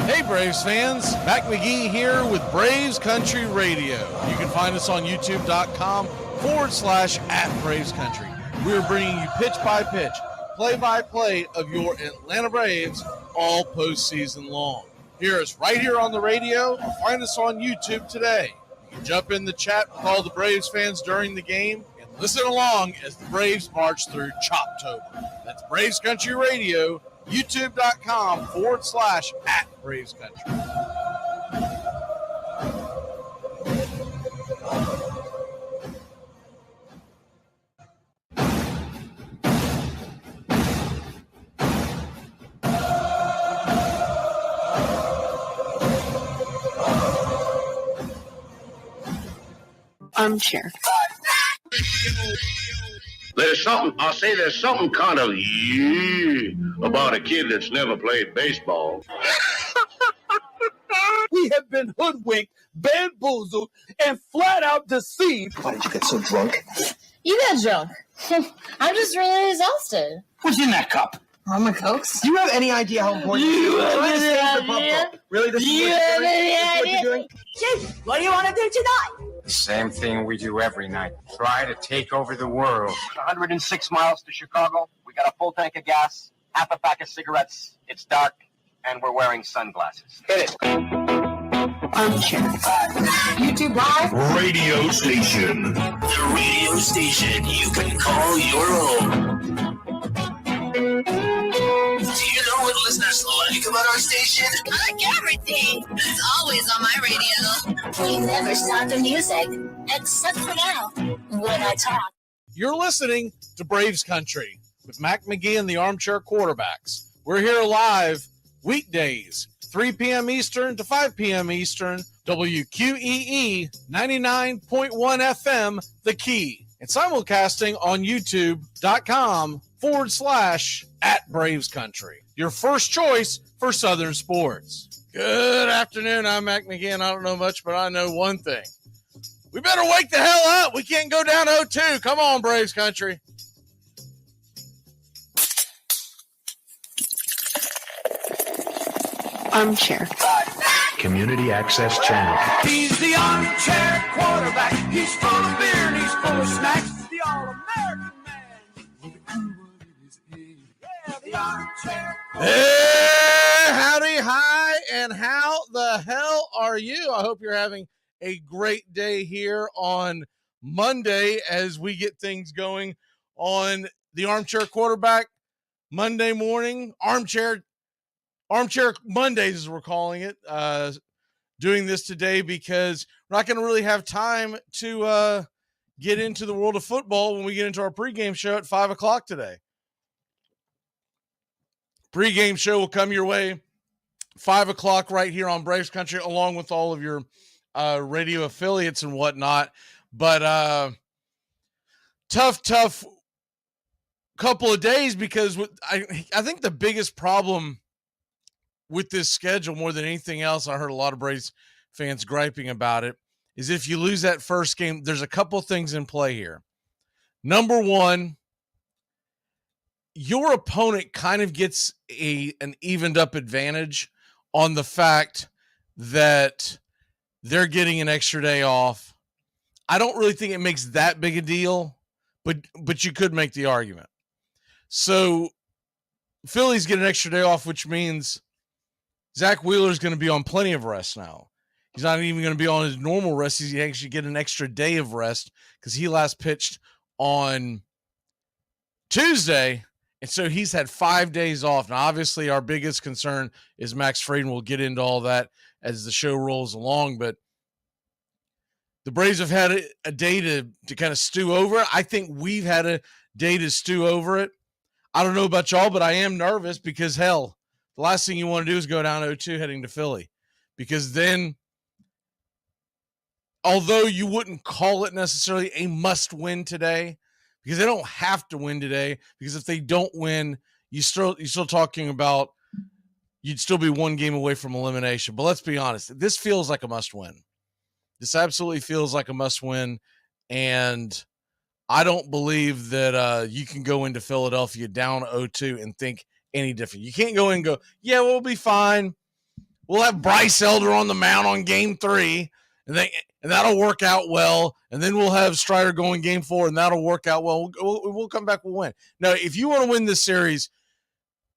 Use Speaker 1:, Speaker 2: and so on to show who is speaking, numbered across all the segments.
Speaker 1: Hey Braves fans, Mac McGee here with Braves Country Radio. You can find us on youtube.com/@Braves Country. We're bringing you pitch by pitch, play by play of your Atlanta Braves all postseason long. Hear us right here on the radio or find us on YouTube today. You can jump in the chat with all the Braves fans during the game and listen along as the Braves march through Choptober. That's Braves Country Radio, youtube.com/@Braves Country.
Speaker 2: Armchair.
Speaker 3: There's something kind of about a kid that's never played baseball.
Speaker 4: We have been hoodwinked, bamboozled, and flat out deceived.
Speaker 5: Why did you get so drunk?
Speaker 2: You got drunk. I'm just really exhausted.
Speaker 5: What's in that cup?
Speaker 2: Rum and Cokes?
Speaker 5: Do you have any idea how important it is? You're trying to save the bubble. Really? This is what you're doing?
Speaker 2: Chief, what do you want to do tonight?
Speaker 6: Same thing we do every night. Try to take over the world.
Speaker 5: 106 miles to Chicago. We got a full tank of gas, half a pack of cigarettes. It's dark, and we're wearing sunglasses. Hit it.
Speaker 2: Armchair. YouTube Live.
Speaker 3: Radio station.
Speaker 7: The radio station you can call your own. Do you know what listeners like about our station?
Speaker 8: I like everything. It's always on my radio. We never stop the music, except for now, when I talk.
Speaker 1: You're listening to Braves Country with Mac McGee and the Armchair Quarterbacks. We're here live weekdays, 3 p.m. Eastern to 5 p.m. Eastern, WQEE 99.1 FM, The Key, and simulcasting on youtube.com/@Braves Country. Your first choice for Southern sports. Good afternoon. I'm Mac McGee. I don't know much, but I know one thing. We better wake the hell up. We can't go down 0-2. Come on, Braves Country.
Speaker 2: Armchair.
Speaker 9: Community Access Channel.
Speaker 4: He's the armchair quarterback. He's full of beer and he's full of snacks. The all-American man. Yeah, the armchair quarterback.
Speaker 1: Hey, howdy, hi, and how the hell are you? I hope you're having a great day here on Monday as we get things going on the Armchair Quarterback Monday morning. Armchair Mondays, as we're calling it. Doing this today because we're not going to really have time to get into the world of football when we get into our pregame show at 5 o'clock today. Pregame show will come your way 5 o'clock right here on Braves Country, along with all of your radio affiliates and whatnot. But tough couple of days because I think the biggest problem with this schedule, more than anything else, I heard a lot of Braves fans griping about it, is if you lose that first game, there's a couple things in play here. Number one, your opponent kind of gets an evened up advantage on the fact that they're getting an extra day off. I don't really think it makes that big a deal, but you could make the argument. So Phillies get an extra day off, which means Zach Wheeler is going to be on plenty of rest now. He's not even going to be on his normal rest. He's actually get an extra day of rest because he last pitched on Tuesday, and so he's had 5 days off. Now, obviously, our biggest concern is Max Fried. We'll get into all that as the show rolls along, but the Braves have had a day to kind of stew over it. I think we've had a day to stew over it. I don't know about y'all, but I am nervous because, hell, the last thing you want to do is go down 0-2 heading to Philly, because then, although you wouldn't call it necessarily a must-win today, because they don't have to win today, because if they don't win, you're still talking about you'd still be one game away from elimination. But let's be honest, this feels like a must-win. This absolutely feels like a must-win, and I don't believe that you can go into Philadelphia down 0-2 and think any different. You can't go in and go, yeah, we'll be fine. We'll have Bryce Elder on the mound on game 3, and that'll work out well. And then we'll have Strider going game 4, and that'll work out well. We'll come back, we'll win. Now, if you want to win this series,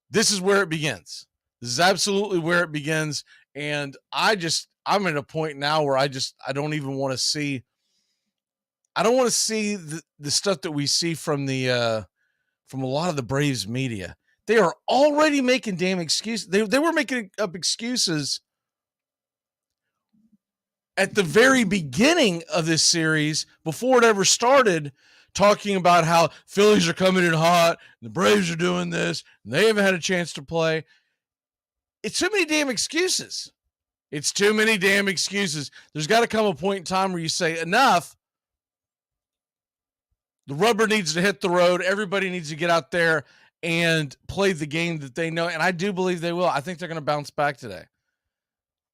Speaker 1: this is where it begins. This is absolutely where it begins. And I'm at a point now where I don't even want to see. I don't want to see the stuff that we see from a lot of the Braves media. They are already making damn excuses. They were making up excuses at the very beginning of this series before it ever started, talking about how Phillies are coming in hot, and the Braves are doing this, and they haven't had a chance to play. It's too many damn excuses. It's too many damn excuses. There's got to come a point in time where you say, enough. The rubber needs to hit the road. Everybody needs to get out there and play the game that they know. And I do believe they will. I think they're going to bounce back today.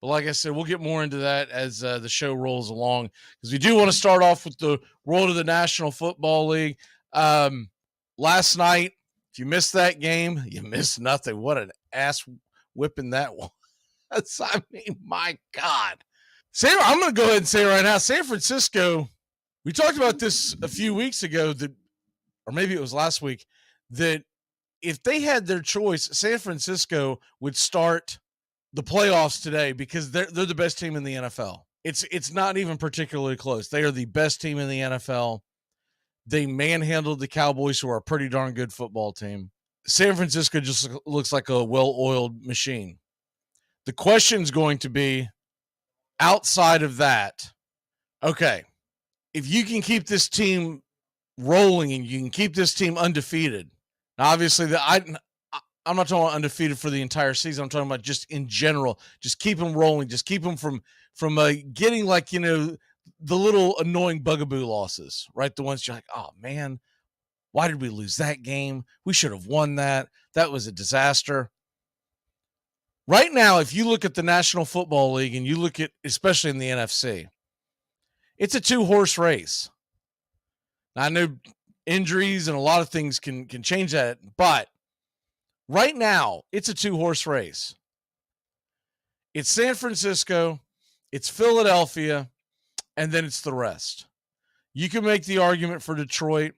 Speaker 1: But like I said, we'll get more into that as the show rolls along, because we do want to start off with the world of the National Football League. Last night, if you missed that game, you missed nothing. What an ass whipping that was. I mean, my God. I'm going to go ahead and say right now, San Francisco, we talked about this a few weeks ago, or maybe it was last week, that if they had their choice, San Francisco would start the playoffs today because they're the best team in the NFL. It's not even particularly close. They are the best team in the NFL. They manhandled the Cowboys, who are a pretty darn good football team. San Francisco just looks like a well-oiled machine. The question is going to be, outside of that, okay, if you can keep this team rolling and you can keep this team undefeated, now obviously I'm not talking about undefeated for the entire season. I'm talking about just in general. Just keep them rolling. Just keep them from getting the little annoying bugaboo losses, right? The ones you're like, oh man, why did we lose that game? We should have won that. That was a disaster. Right now, if you look at the National Football League and you look at, especially in the NFC, it's a 2-horse race. Now, I know injuries and a lot of things can change that, but right now, it's a 2-horse race. It's San Francisco, it's Philadelphia, and then it's the rest. You can make the argument for Detroit.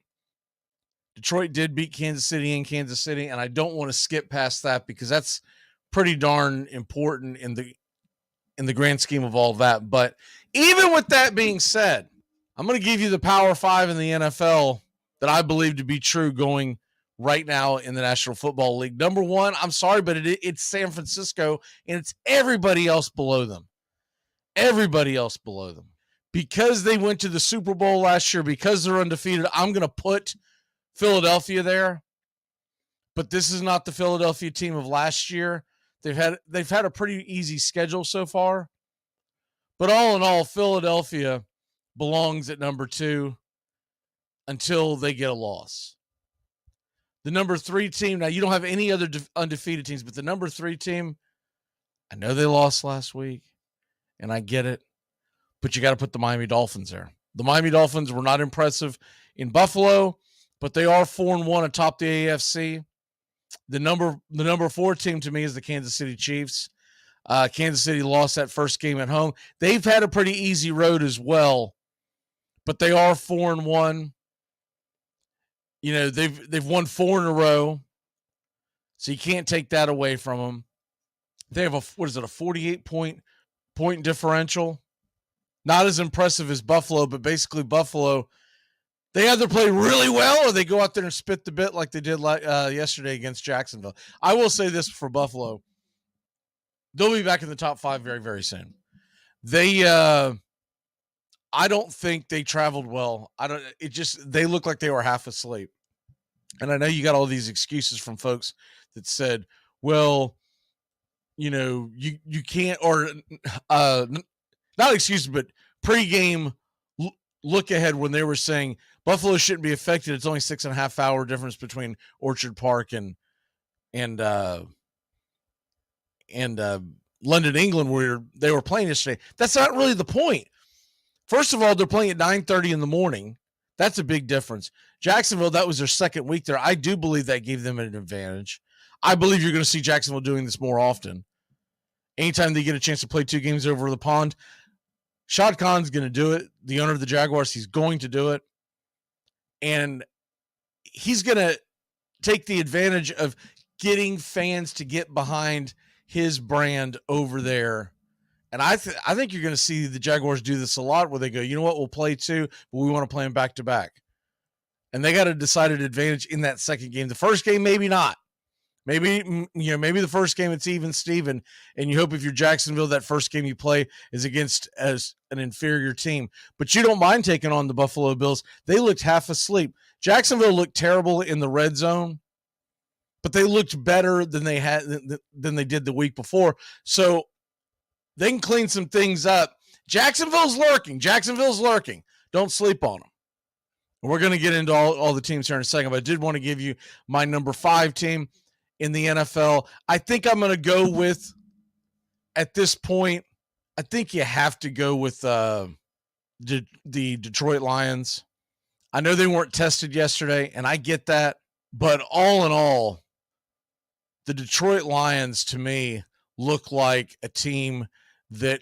Speaker 1: Detroit did beat Kansas City in Kansas City, and I don't want to skip past that because that's pretty darn important in the grand scheme of all that. But even with that being said, I'm going to give you the Power 5 in the NFL that I believe to be true going right now in the National Football League. Number 1, I'm sorry, but it's San Francisco, and it's everybody else below them. Everybody else below them. Because they went to the Super Bowl last year, because they're undefeated, I'm going to put Philadelphia there. But this is not the Philadelphia team of last year. They've had a pretty easy schedule so far. But all in all, Philadelphia belongs at number 2 until they get a loss. The number 3 team, now you don't have any other undefeated teams, but the number 3 team, I know they lost last week, and I get it, but you got to put the Miami Dolphins there. The Miami Dolphins were not impressive in Buffalo, but they are 4-1 atop the AFC. The number 4 team to me is the Kansas City Chiefs. Kansas City lost that first game at home. They've had a pretty easy road as well, but they are 4-1. You know, they've won 4 in a row, so you can't take that away from them. They have a 48-point differential. Not as impressive as Buffalo, but basically Buffalo, they either play really well or they go out there and spit the bit like they did yesterday against Jacksonville. I will say this for Buffalo. They'll be back in the top 5 very, very soon. I don't think they traveled well. They look like they were half asleep. And I know you got all these excuses from folks that said, well, you know, you can't, or not excuses, but pregame look ahead when they were saying Buffalo shouldn't be affected. It's only 6.5 hour difference between Orchard Park and London, England, where they were playing yesterday. That's not really the point. First of all, they're playing at 9:30 in the morning. That's a big difference. Jacksonville, that was their second week there. I do believe that gave them an advantage. I believe you're going to see Jacksonville doing this more often. anytime they get a chance to play 2 games over the pond. Shad Khan's going to do it. The owner of the Jaguars, he's going to do it. And he's going to take the advantage of getting fans to get behind his brand over there. And I think you're going to see the Jaguars do this a lot where they go, you know what, we'll play 2, but we want to play them back-to-back. And they got a decided advantage in that second game. The first game, maybe not. Maybe the first game it's even Steven, and you hope if you're Jacksonville that first game you play is against as an inferior team. But you don't mind taking on the Buffalo Bills. They looked half asleep. Jacksonville looked terrible in the red zone, but they looked better than they did the week before. So they can clean some things up. Jacksonville's lurking. Don't sleep on them. We're going to get into all the teams here in a second, but I did want to give you my number 5 team in the NFL. I think I'm going to go with, at this point, I think you have to go with the Detroit Lions. I know they weren't tested yesterday, and I get that, but all in all, the Detroit Lions, to me, look like a team that,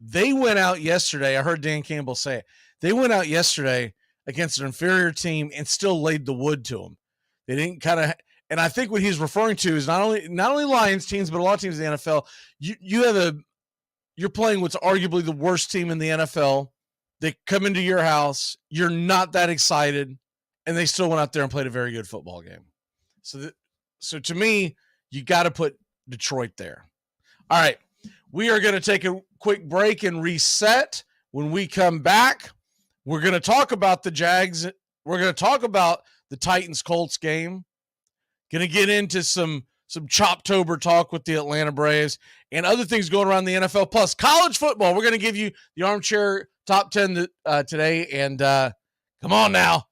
Speaker 1: they went out yesterday. I heard Dan Campbell say it. They went out yesterday against an inferior team and still laid the wood to them. They didn't and I think what he's referring to is not only Lions teams, but a lot of teams in the NFL. You're playing what's arguably the worst team in the NFL. They come into your house, you're not that excited, and they still went out there and played a very good football game. So to me, you got to put Detroit there. All right, we are going to take a quick break and reset. When we come back, we're going to talk about the Jags. We're going to talk about the Titans-Colts game. Going to get into some Choptober talk with the Atlanta Braves and other things going around the NFL. Plus, college football. We're going to give you the Armchair Top 10 today. And come on now.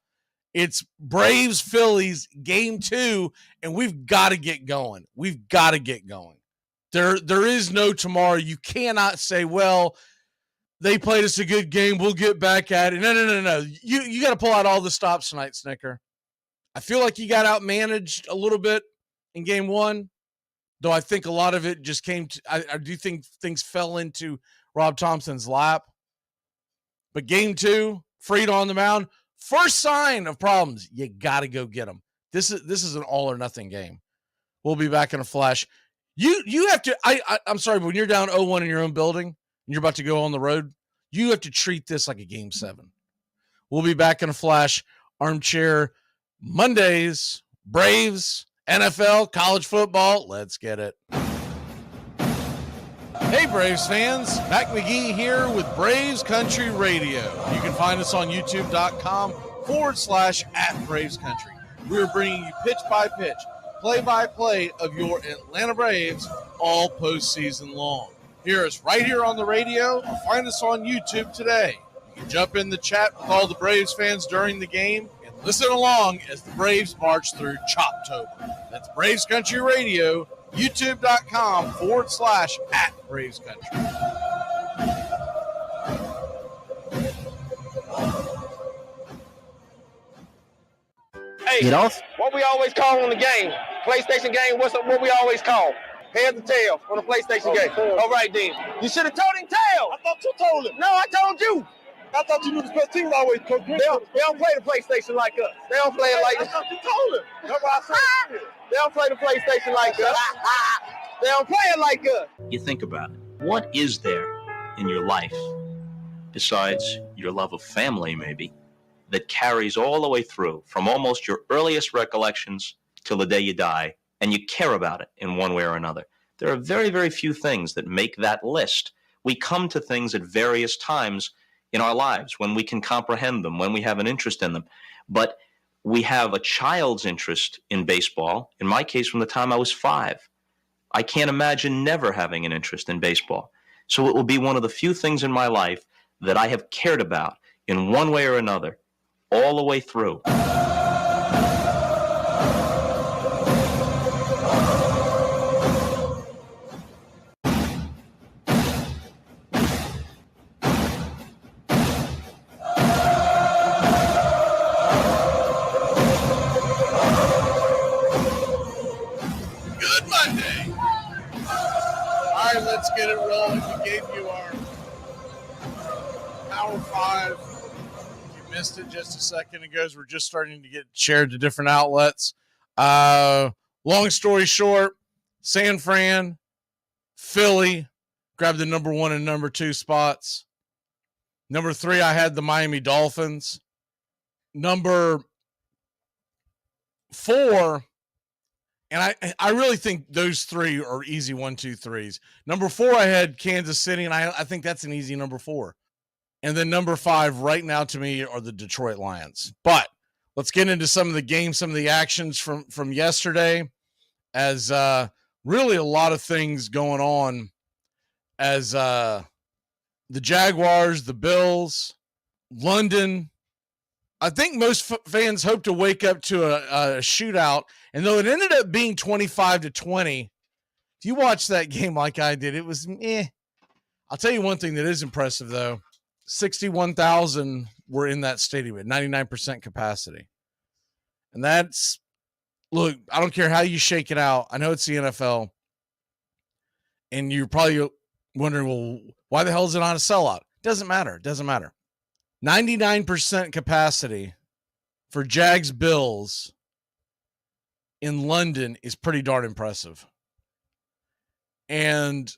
Speaker 1: It's Braves-Phillies Game 2, and we've got to get going. There is no tomorrow. You cannot say, well, they played us a good game. We'll get back at it. No. You got to pull out all the stops tonight, Snicker. I feel like you got outmanaged a little bit in Game 1, though I think a lot of it just came to – I do think things fell into Rob Thompson's lap. But Game 2, Fried on the mound, first sign of problems. You got to go get them. This is an all-or-nothing game. We'll be back in a flash. You have to – I'm sorry, but when you're down 0-1 in your own building and you're about to go on the road, you have to treat this like a Game 7. We'll be back in a flash. Armchair Mondays, Braves, NFL, college football. Let's get it. Hey, Braves fans. Mac McGee here with Braves Country Radio. You can find us on youtube.com/@BravesCountry. We're bringing you pitch by pitch, play by play of your Atlanta Braves all postseason long. Hear us right here on the radio or find us on YouTube today. You can jump in the chat with all the Braves fans during the game. Listen along as the Braves march through Choptober. That's Braves Country Radio, youtube.com/@BravesCountry.
Speaker 10: Hey, get off. What we always call on the game, PlayStation game, what we always call? Heads or tails on the PlayStation game. All right, then. You should have told him tails. I thought you told him. No, I told you. I thought you knew the special teams always coach. They don't play the PlayStation like us. They don't play it like us. I thought you told them. That's why I said they don't play the PlayStation like us. They don't play it like us.
Speaker 11: You think about it. What is there in your life, besides your love of family maybe, that carries all the way through from almost your earliest recollections till the day you die, and you care about it in one way or another? There are very, very few things that make that list. We come to things at various times in our lives, when we can comprehend them, when we have an interest in them. But we have a child's interest in baseball, in my case, from the time I was 5. I can't imagine never having an interest in baseball. So it will be one of the few things in my life that I have cared about in one way or another, all the way through.
Speaker 1: right, let's get it rolling. We gave you our Power 5. If you missed it just a second ago, as we're just starting to get shared to different outlets. Long story short, San Fran, Philly grabbed the number 1 and number 2 spots. Number 3, I had the Miami Dolphins. Number 4, and I really think those 3 are easy 1, 2, 3s. Number 4, I had Kansas City, and I think that's an easy number 4. And then number 5 right now to me are the Detroit Lions. But let's get into some of the games, some of the actions from yesterday, as really a lot of things going on as the Jaguars, the Bills, London. I think most fans hope to wake up to a shootout, and though it ended up being 25-20, if you watch that game like I did, it was eh. I'll tell you one thing that is impressive, though. 61,000 were in that stadium at 99% capacity. And that's, look, I don't care how you shake it out. I know it's the NFL, and you're probably wondering, well, why the hell is it not a sellout? Doesn't matter. It doesn't matter. 99% capacity for Jags Bills in London is pretty darn impressive. And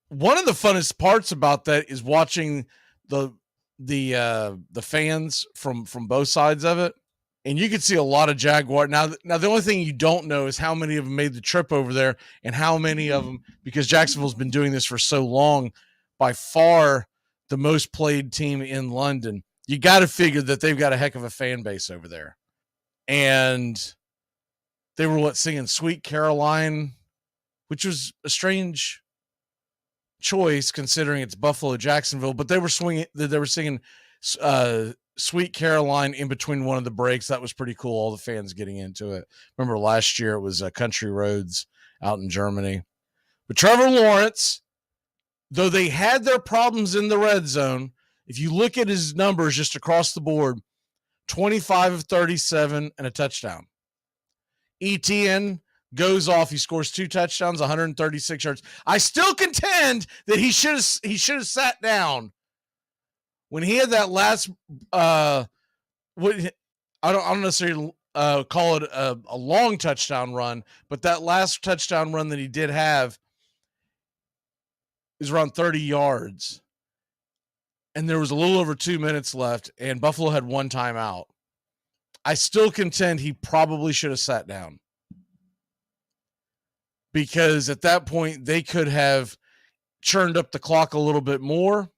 Speaker 1: one of the funnest parts about that is watching the fans from both sides of it. And you could see a lot of Jaguar. Now, the only thing you don't know is how many of them made the trip over there and how many of them, because Jacksonville's been doing this for so long, by far the most played team in London. You got to figure that they've got a heck of a fan base over there. And they were singing Sweet Caroline, which was a strange choice considering it's Buffalo, Jacksonville, but they were singing Sweet Caroline in between one of the breaks. That was pretty cool. All the fans getting into it. Remember last year it was Country Roads out in Germany. But Trevor Lawrence, though they had their problems in the red zone, if you look at his numbers just across the board, 25 of 37 and a touchdown. ETN goes off. He scores 2 touchdowns, 136 yards. I still contend that he should have sat down when he had that last. I don't necessarily call it a long touchdown run, but that last touchdown run that he did have is around 30 yards, and there was a little over 2 minutes left, and Buffalo had 1 timeout. I still contend he probably should have sat down, because at that point they could have churned up the clock a little bit more,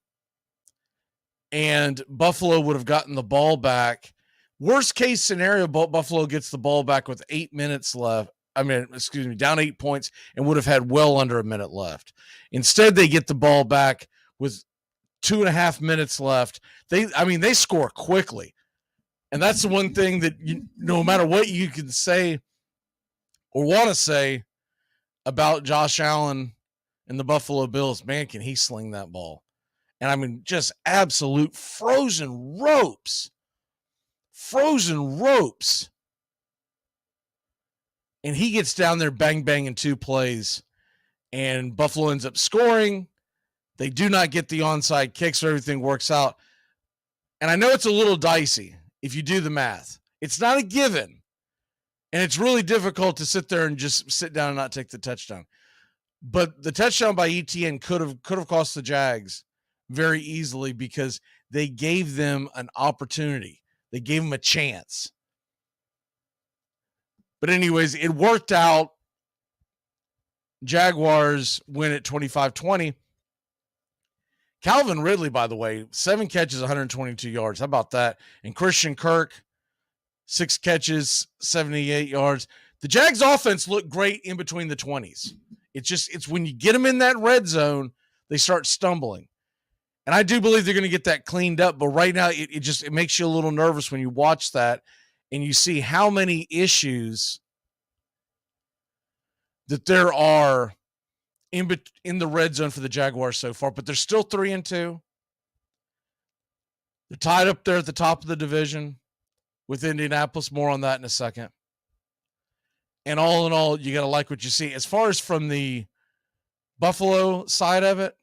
Speaker 1: and Buffalo would have gotten the ball back. Worst case scenario, Buffalo gets the ball back with 8 minutes left. Down 8 points, and would have had well under a minute left. Instead, they get the ball back with 2.5 minutes left. They score quickly. And that's the one thing that no matter what you can say or want to say about Josh Allen and the Buffalo Bills, man, can he sling that ball. And just absolute frozen ropes. And he gets down there, bang, bang in 2 plays. And Buffalo ends up scoring. They do not get the onside kick, so everything works out. And I know it's a little dicey if you do the math. It's not a given. And it's really difficult to sit there and just sit down and not take the touchdown. But the touchdown by ETN could have cost the Jags very easily, because they gave them an opportunity. They gave them a chance. But anyways, it worked out. Jaguars win at 25-20. Calvin Ridley, by the way, 7 catches, 122 yards. How about that? And Christian Kirk, 6 catches, 78 yards. The Jags offense looked great in between the 20s. It's when you get them in that red zone, they start stumbling. And I do believe they're going to get that cleaned up. But right now, it makes you a little nervous when you watch that and you see how many issues that there are in the red zone for the Jaguars so far. But they're still 3-2. They're tied up there at the top of the division with Indianapolis. More on that in a second. And all in all, you got to like what you see. As far as from the Buffalo side of it,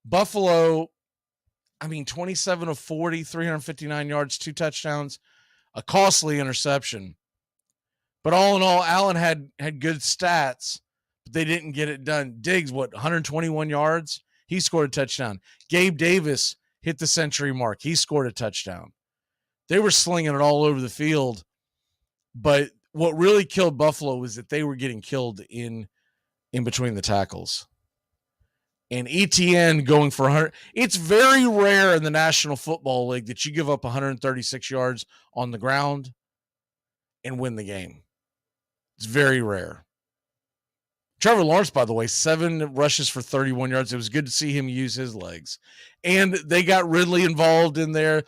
Speaker 1: Buffalo, 27 of 40, 359 yards, 2 touchdowns, a costly interception. But all in all, Allen had good stats, but they didn't get it done. Diggs, 121 yards? He scored a touchdown. Gabe Davis hit the century mark. He scored a touchdown. They were slinging it all over the field. But what really killed Buffalo was that they were getting killed in between the tackles. And ETN going for 100. It's very rare in the National Football League that you give up 136 yards on the ground and win the game. It's very rare. Trevor Lawrence, by the way, 7 rushes for 31 yards. It was good to see him use his legs. And they got Ridley involved in there.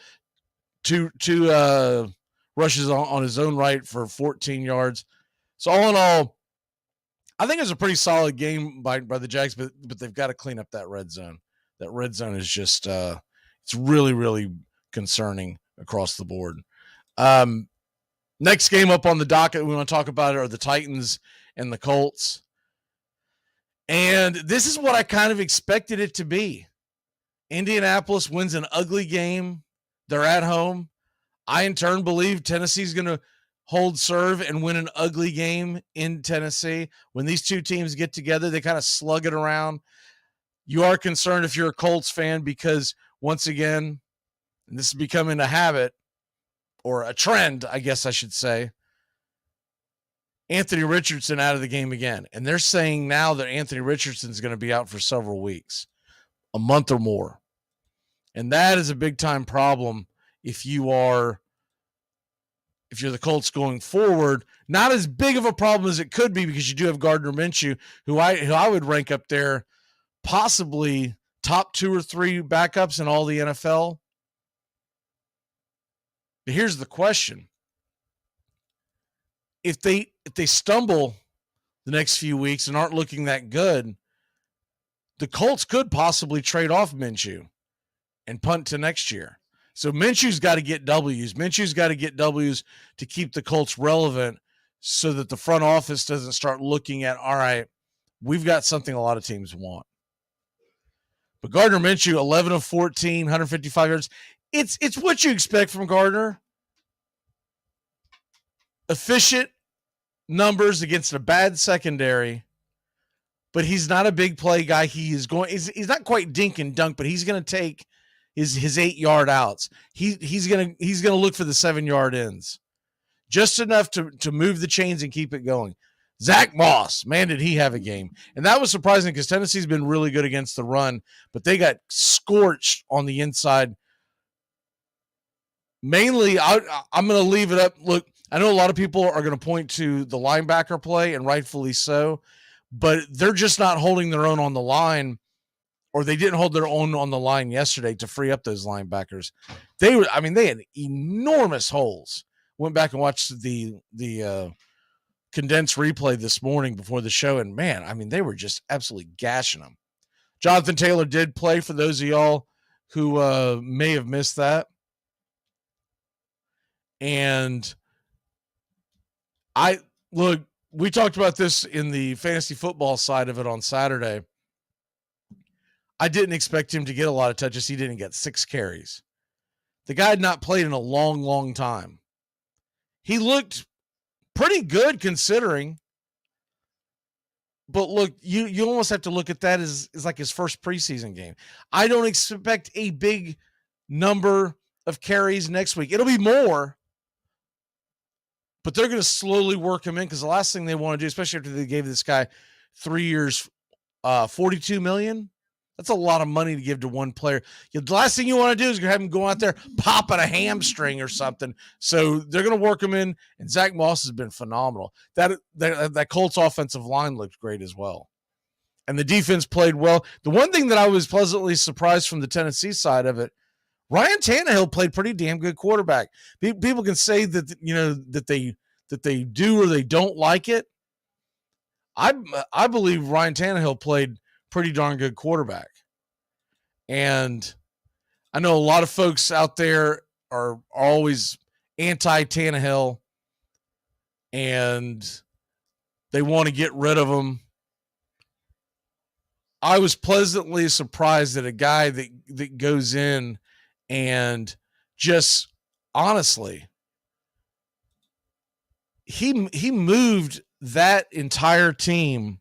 Speaker 1: Two rushes on his own right for 14 yards. So all in all, I think it was a pretty solid game by the Jags, but they've got to clean up that red zone. That red zone is just it's really, really concerning across the board. Next game up on the docket we want to talk about are the Titans and the Colts. And this is what I kind of expected it to be. Indianapolis wins an ugly game. They're at home. I, in turn, believe Tennessee's going to hold serve and win an ugly game in Tennessee. When these two teams get together, they kind of slug it around. You are concerned if you're a Colts fan because, once again, and this is becoming a habit or a trend, I guess I should say, Anthony Richardson out of the game again. And they're saying now that Anthony Richardson is going to be out for several weeks, a month or more. And that is a big-time problem if you're the Colts going forward. Not as big of a problem as it could be because you do have Gardner Minshew, who I would rank up there possibly top 2 or 3 backups in all the NFL. But here's the question. If they stumble the next few weeks and aren't looking that good, the Colts could possibly trade off Minshew and punt to next year. So Minshew's got to get W's. Minshew's got to get W's to keep the Colts relevant so that the front office doesn't start looking at, all right, we've got something a lot of teams want. But Gardner Minshew, 11 of 14, 155 yards. It's what you expect from Gardner. Efficient numbers against a bad secondary, but he's not a big play guy. He's not quite dink and dunk, but he's going to take his 8-yard outs. He's going to look for the 7-yard ends, just enough to move the chains and keep it going. Zach Moss, man, did he have a game. And that was surprising because Tennessee's been really good against the run, but they got scorched on the inside. Mainly, I'm going to leave it up. Look, I know a lot of people are going to point to the linebacker play, and rightfully so, but they're just not holding their own on the line, or they didn't hold their own on the line yesterday to free up those linebackers. They had enormous holes. Went back and watched the condensed replay this morning before the show, and man, they were just absolutely gashing them. Jonathan Taylor did play, for those of y'all who may have missed that. And we talked about this in the fantasy football side of it on Saturday. I didn't expect him to get a lot of touches. He didn't get 6 carries. The guy had not played in a long, long time. He looked pretty good considering. But look, you almost have to look at that as like his first preseason game. I don't expect a big number of carries next week. It'll be more, but they're going to slowly work him in because the last thing they want to do, especially after they gave this guy 3 years, $42 million, that's a lot of money to give to one player. The last thing you want to do is have him go out there popping a hamstring or something. So they're going to work him in, and Zach Moss has been phenomenal. That Colts offensive line looked great as well. And the defense played well. The one thing that I was pleasantly surprised from the Tennessee side of it, Ryan Tannehill played pretty damn good quarterback. People can say that that they do or they don't like it. I believe Ryan Tannehill played pretty darn good quarterback. And I know a lot of folks out there are always anti-Tannehill and they want to get rid of him. I was pleasantly surprised that a guy that goes in and just honestly, he moved that entire team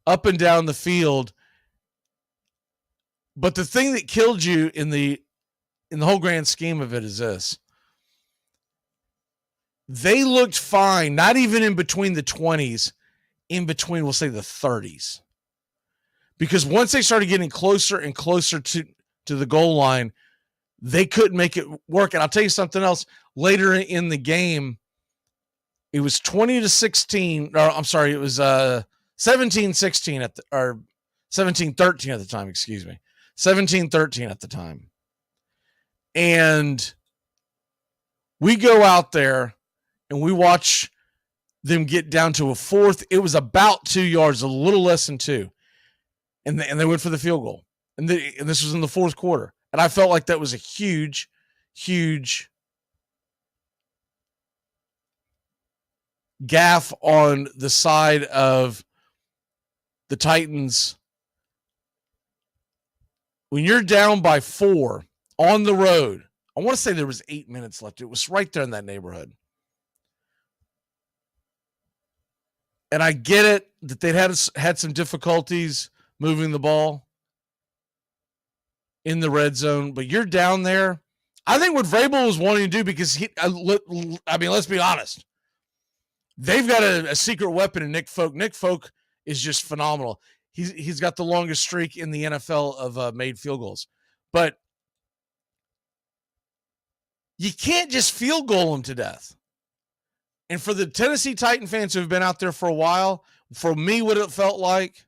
Speaker 1: up and down the field. But the thing that killed you in the whole grand scheme of it is this. They looked fine, not even in between the 20s, in between, we'll say, the 30s. Because once they started getting closer and closer to the goal line, they couldn't make it work. And I'll tell you something else. Later in the game, it was 20-16. Or I'm sorry, it was 17-16 or 17-13 at the time, excuse me. 17-13 at the time. And we go out there and we watch them get down to a fourth. It was about 2 yards, a little less than 2. And they went for the field goal. And this was in the fourth quarter. And I felt like that was a huge, huge gaffe on the side of the Titans. When you're down by 4 on the road, I want to say there was 8 minutes left. It was right there in that neighborhood. And I get it that they'd had some difficulties moving the ball in the red zone, but you're down there. I think what Vrabel was wanting to do, because let's be honest. They've got a secret weapon in Nick Folk. Nick Folk is just phenomenal. He's got the longest streak in the NFL of made field goals. But you can't just field goal them to death. And for the Tennessee Titan fans who have been out there for a while, for me, what it felt like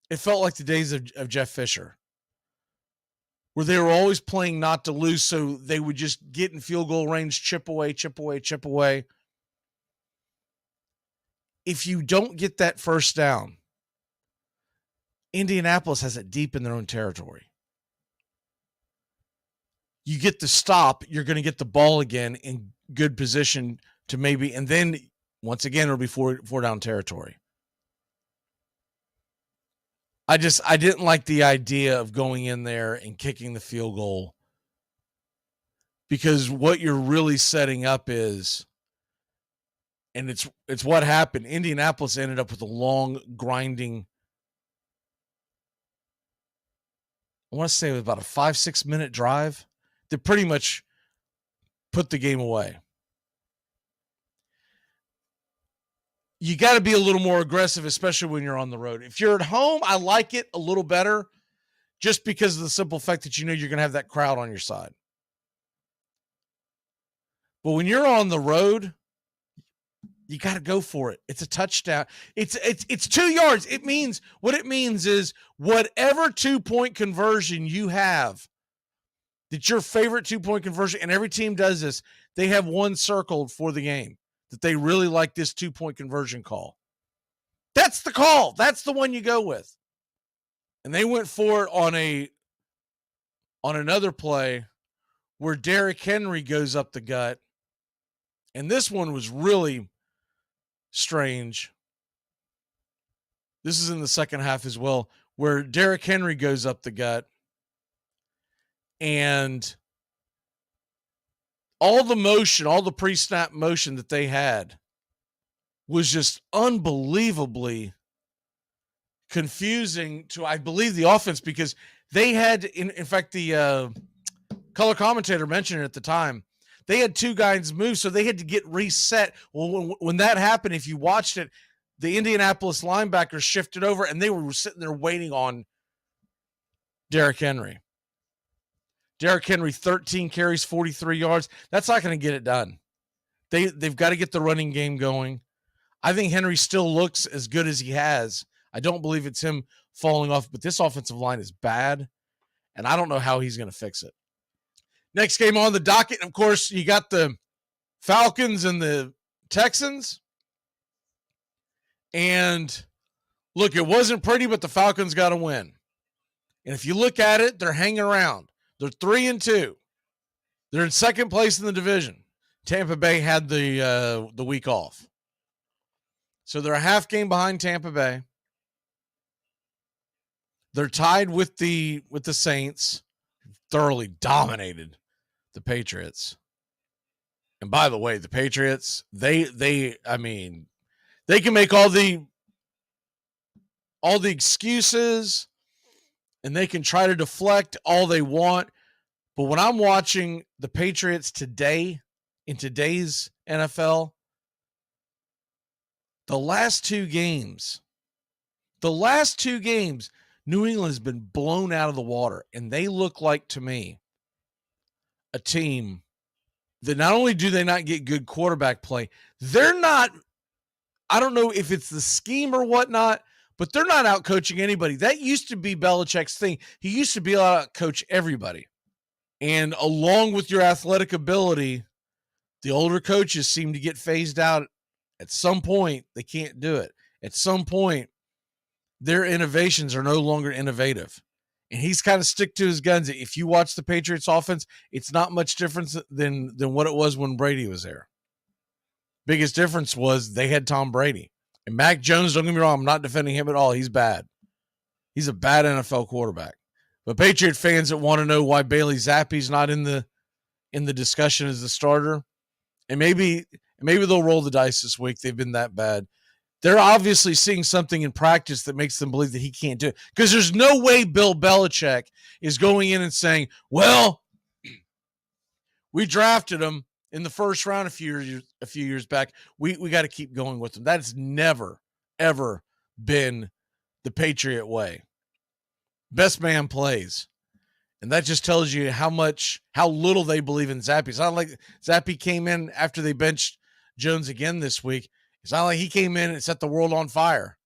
Speaker 1: the days of Jeff Fisher, where they were always playing not to lose, so they would just get in field goal range, chip away, chip away, chip away. If you don't get that first down, Indianapolis has it deep in their own territory. You get the stop, you're going to get the ball again in good position to maybe, and then once again, it'll be four down territory. I didn't like the idea of going in there and kicking the field goal, because what you're really setting up is, and it's what happened. Indianapolis ended up with a long, grinding, I want to say it was about a 5-6 minute drive that pretty much put the game away. You got to be a little more aggressive, especially when you're on the road. If you're at home, I like it a little better, just because of the simple fact that you know you're going to have that crowd on your side. But when you're on the road, you got to go for it. It's a touchdown. It's 2 yards. What it means is whatever 2-point conversion you have, that's your favorite 2-point conversion, and every team does this, they have one circled for the game that they really like this 2-point conversion call. That's the call. That's the one you go with. And they went for it on another play where Derrick Henry goes up the gut. And this one was really strange. This is in the second half as well, where Derrick Henry goes up the gut, and all the motion, all the pre-snap motion that they had was just unbelievably confusing to, I believe, the offense, because they had, in fact, the color commentator mentioned it at the time, they had 2 guys move, so they had to get reset. Well, when that happened, if you watched it, the Indianapolis linebackers shifted over, and they were sitting there waiting on Derrick Henry. Derrick Henry, 13 carries, 43 yards. That's not going to get it done. They've got to get the running game going. I think Henry still looks as good as he has. I don't believe it's him falling off, but this offensive line is bad, and I don't know how he's going to fix it. Next game on the docket, of course, you got the Falcons and the Texans. And look, it wasn't pretty, but the Falcons got a win. And if you look at it, they're hanging around. They're 3-2. They're in second place in the division. Tampa Bay had the week off. So they're a half game behind Tampa Bay. They're tied with the Saints, thoroughly dominated the Patriots. And by the way, the Patriots, they can make all the excuses and they can try to deflect all they want. But when I'm watching the Patriots today, in today's NFL, the last two games, New England has been blown out of the water. And they look like, to me, a team that not only do they not get good quarterback play, they're not, I don't know if it's the scheme or whatnot, but they're not out coaching anybody. That used to be Belichick's thing. He used to be able to out coach everybody. And along with your athletic ability, the older coaches seem to get phased out. At some point, they can't do it. At some point, their innovations are no longer innovative. And he's kind of stick to his guns. If you watch the Patriots offense, it's not much different than what it was when Brady was there. Biggest difference was they had Tom Brady. And Mac Jones, don't get me wrong, I'm not defending him at all. He's bad. He's a bad NFL quarterback. But Patriot fans that want to know why Bailey Zappe's not in the discussion as the starter, and maybe they'll roll the dice this week. They've been that bad. They're obviously seeing something in practice that makes them believe that he can't do it. Because there's no way Bill Belichick is going in and saying, well, we drafted him in the first round a few years back. We got to keep going with him. That's never, ever been the Patriot way. Best man plays. And that just tells you how little they believe in Zappe. It's not like Zappe came in after they benched Jones again this week. It's not like he came in and set the world on fire.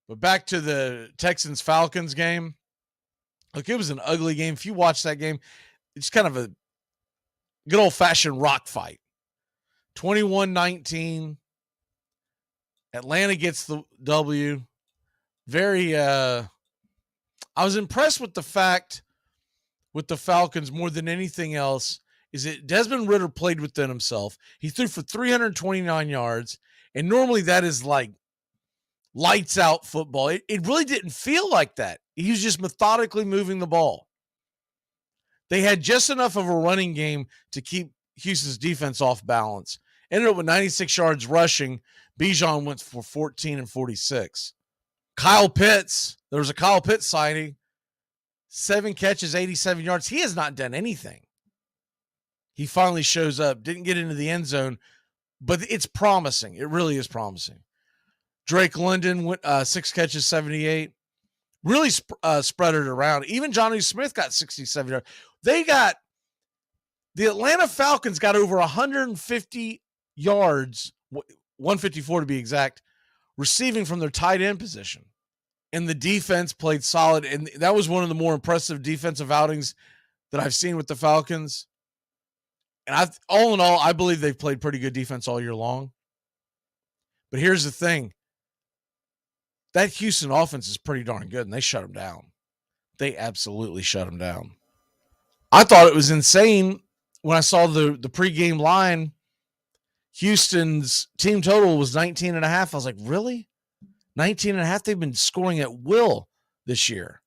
Speaker 1: But back to the Texans-Falcons game. Look, it was an ugly game. If you watch that game, it's kind of a good old-fashioned rock fight. 21-19. Atlanta gets the W. I was impressed with the fact with the Falcons more than anything else is that Desmond Ridder played within himself. He threw for 329 yards, and normally that is like lights out football. It really didn't feel like that. He was just methodically moving the ball. They had just enough of a running game to keep Houston's defense off balance. Ended up with 96 yards rushing. Bijan went for 14 and 46. Kyle Pitts, there was a Kyle Pitts sighting. 7 catches, 87 yards. He has not done anything. He finally shows up. Didn't get into the end zone, but it's promising. It really is promising. Drake London went 6 catches, 78. Really spread it around. Even Johnny Smith got 67 yards. The Atlanta Falcons got over 150 yards, 154 to be exact, receiving from their tight end position. And the defense played solid. And that was one of the more impressive defensive outings that I've seen with the Falcons. And all in all, I believe they've played pretty good defense all year long. But here's the thing. That Houston offense is pretty darn good, and they shut them down. They absolutely shut them down. I thought it was insane when I saw the pregame line. Houston's team total was 19.5. I was like, really? 19.5? They've been scoring at will this year.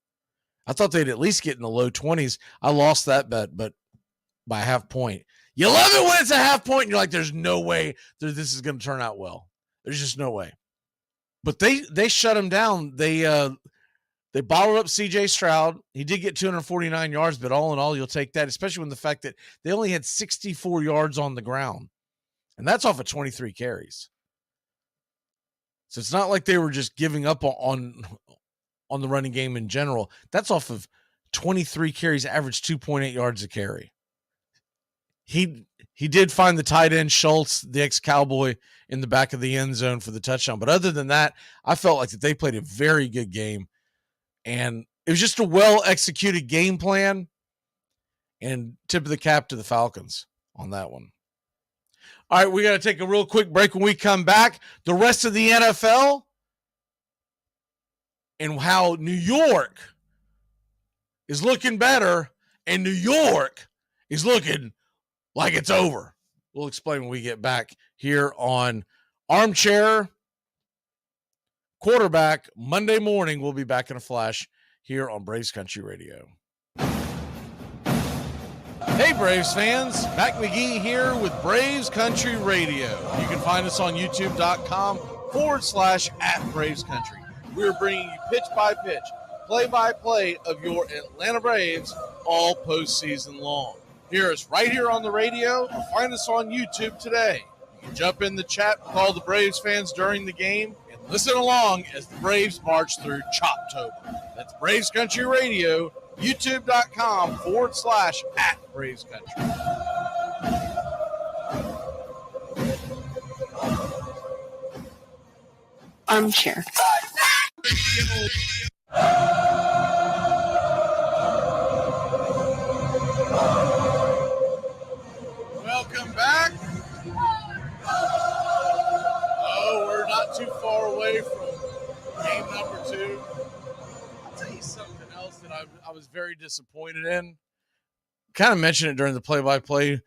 Speaker 1: I thought they'd at least get in the low 20s. I lost that bet, but by a half point. You love it when it's a half point, and you're like, there's no way that this is going to turn out well. There's just no way. But they shut him down. They bottled up C.J. Stroud. He did get 249 yards, but all in all, you'll take that, especially when the fact that they only had 64 yards on the ground. And that's off of 23 carries. So it's not like they were just giving up on the running game in general. That's off of 23 carries, average 2.8 yards a carry. He did find the tight end Schultz, the ex-Cowboy, in the back of the end zone for the touchdown. But other than that, I felt like that they played a very good game. And it was just a well-executed game plan. And tip of the cap to the Falcons on that one. All right, we got to take a real quick break. When we come back, the rest of the NFL and how New York is looking better and New York is looking like it's over. We'll explain when we get back here on Armchair Quarterback. Monday morning, we'll be back in a flash here on Braves Country Radio. Hey, Braves fans. Mac McGee here with Braves Country Radio. You can find us on youtube.com/@BravesCountry. We're bringing you pitch by pitch, play by play of your Atlanta Braves all postseason long. Hear us right here on the radio or find us on YouTube today. You can jump in the chat with all the Braves fans during the game and listen along as the Braves march through Choptober. That's Braves Country Radio, youtube.com/@BravesCountry.
Speaker 12: Armchair.
Speaker 1: Welcome back. Oh, we're not too far away from game number 2. I'll tell you something else that I was very disappointed in. Kind of mentioned it during the play-by-play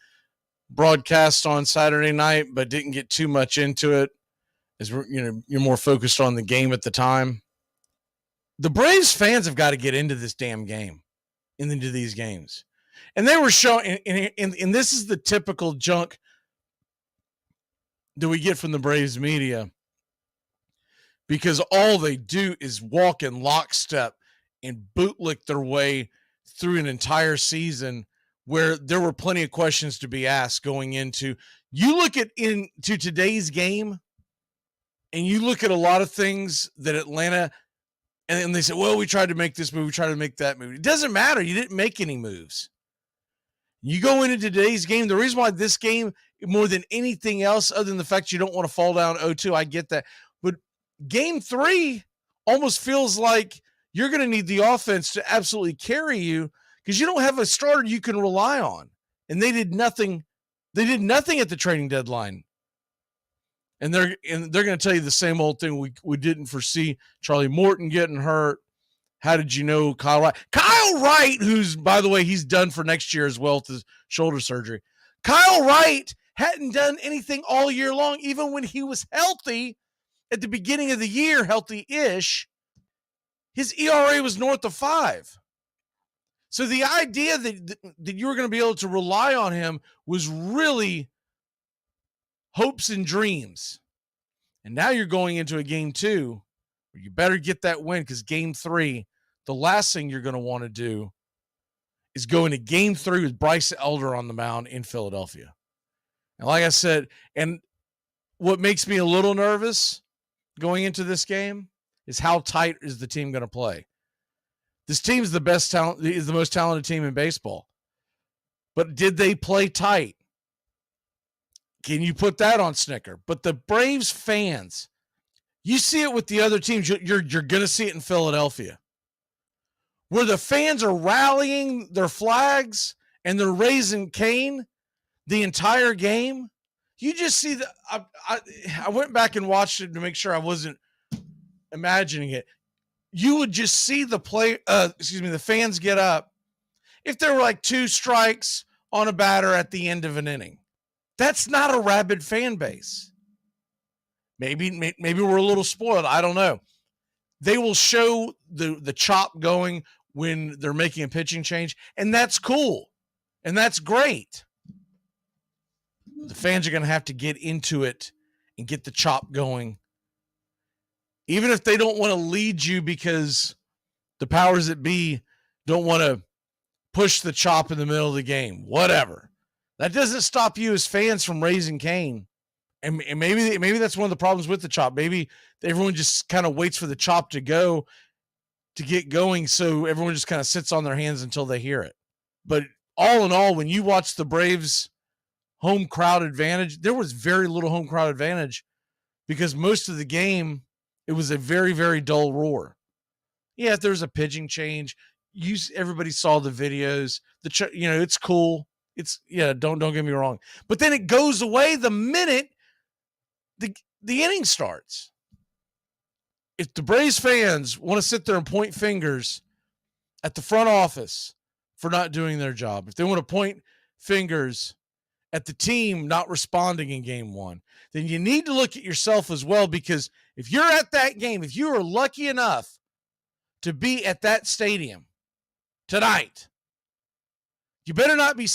Speaker 1: broadcast on Saturday night, but didn't get too much into it as you're more focused on the game at the time. The Braves fans have got to get into this damn game, into these games. And they were showing, and this is the typical junk that we get from the Braves media, because all they do is walk in lockstep and bootlick their way through an entire season where there were plenty of questions to be asked going into. You look into today's game, and you look at a lot of things that Atlanta, and they say, well, we tried to make this move, we tried to make that move. It doesn't matter. You didn't make any moves. You go into today's game, the reason why this game, more than anything else, other than the fact you don't want to fall down 0-2, I get that. But game 3 almost feels like you're going to need the offense to absolutely carry you because you don't have a starter you can rely on. And they did nothing. They did nothing at the trading deadline. And they're going to tell you the same old thing. We didn't foresee Charlie Morton getting hurt. How did you know Kyle Wright? Kyle Wright, who's, by the way, he's done for next year as well with his shoulder surgery. Kyle Wright hadn't done anything all year long, even when he was healthy at the beginning of the year, healthy-ish. His ERA was north of 5. So the idea that you were going to be able to rely on him was really hopes and dreams. And now you're going into a game 2. You better get that win because game 3, the last thing you're going to want to do is go into game 3 with Bryce Elder on the mound in Philadelphia. And like I said, and what makes me a little nervous going into this game is how tight is the team going to play. This team is the best talent, is the most talented team in baseball. But did they play tight? Can you put that on Snicker? But the Braves fans, you see it with the other teams. You're going to see it in Philadelphia, where the fans are rallying their flags and they're raising Cain the entire game. You just see that. I went back and watched it to make sure I wasn't imagining it. You would just see the fans get up if there were like 2 strikes on a batter at the end of an inning. That's not a rabid fan base. Maybe we're a little spoiled. I don't know. They will show the chop going when they're making a pitching change, and that's cool, and that's great. The fans are going to have to get into it and get the chop going, even if they don't want to lead you because the powers that be don't want to push the chop in the middle of the game. Whatever. That doesn't stop you as fans from raising Cain. And maybe that's one of the problems with the chop. Maybe everyone just kind of waits for the chop to get going, so everyone just kind of sits on their hands until they hear it. But all in all, when you watch the Braves' home crowd advantage, there was very little home crowd advantage because most of the game, it was a very, very dull roar. Yeah, if there's a pitching change, everybody saw the videos. It's cool. Don't get me wrong. But then it goes away the minute the inning starts. If the Braves fans want to sit there and point fingers at the front office for not doing their job, if they want to point fingers at the team not responding in game one, then you need to look at yourself as well, because if you're at that game, if you are lucky enough to be at that stadium tonight, you better not be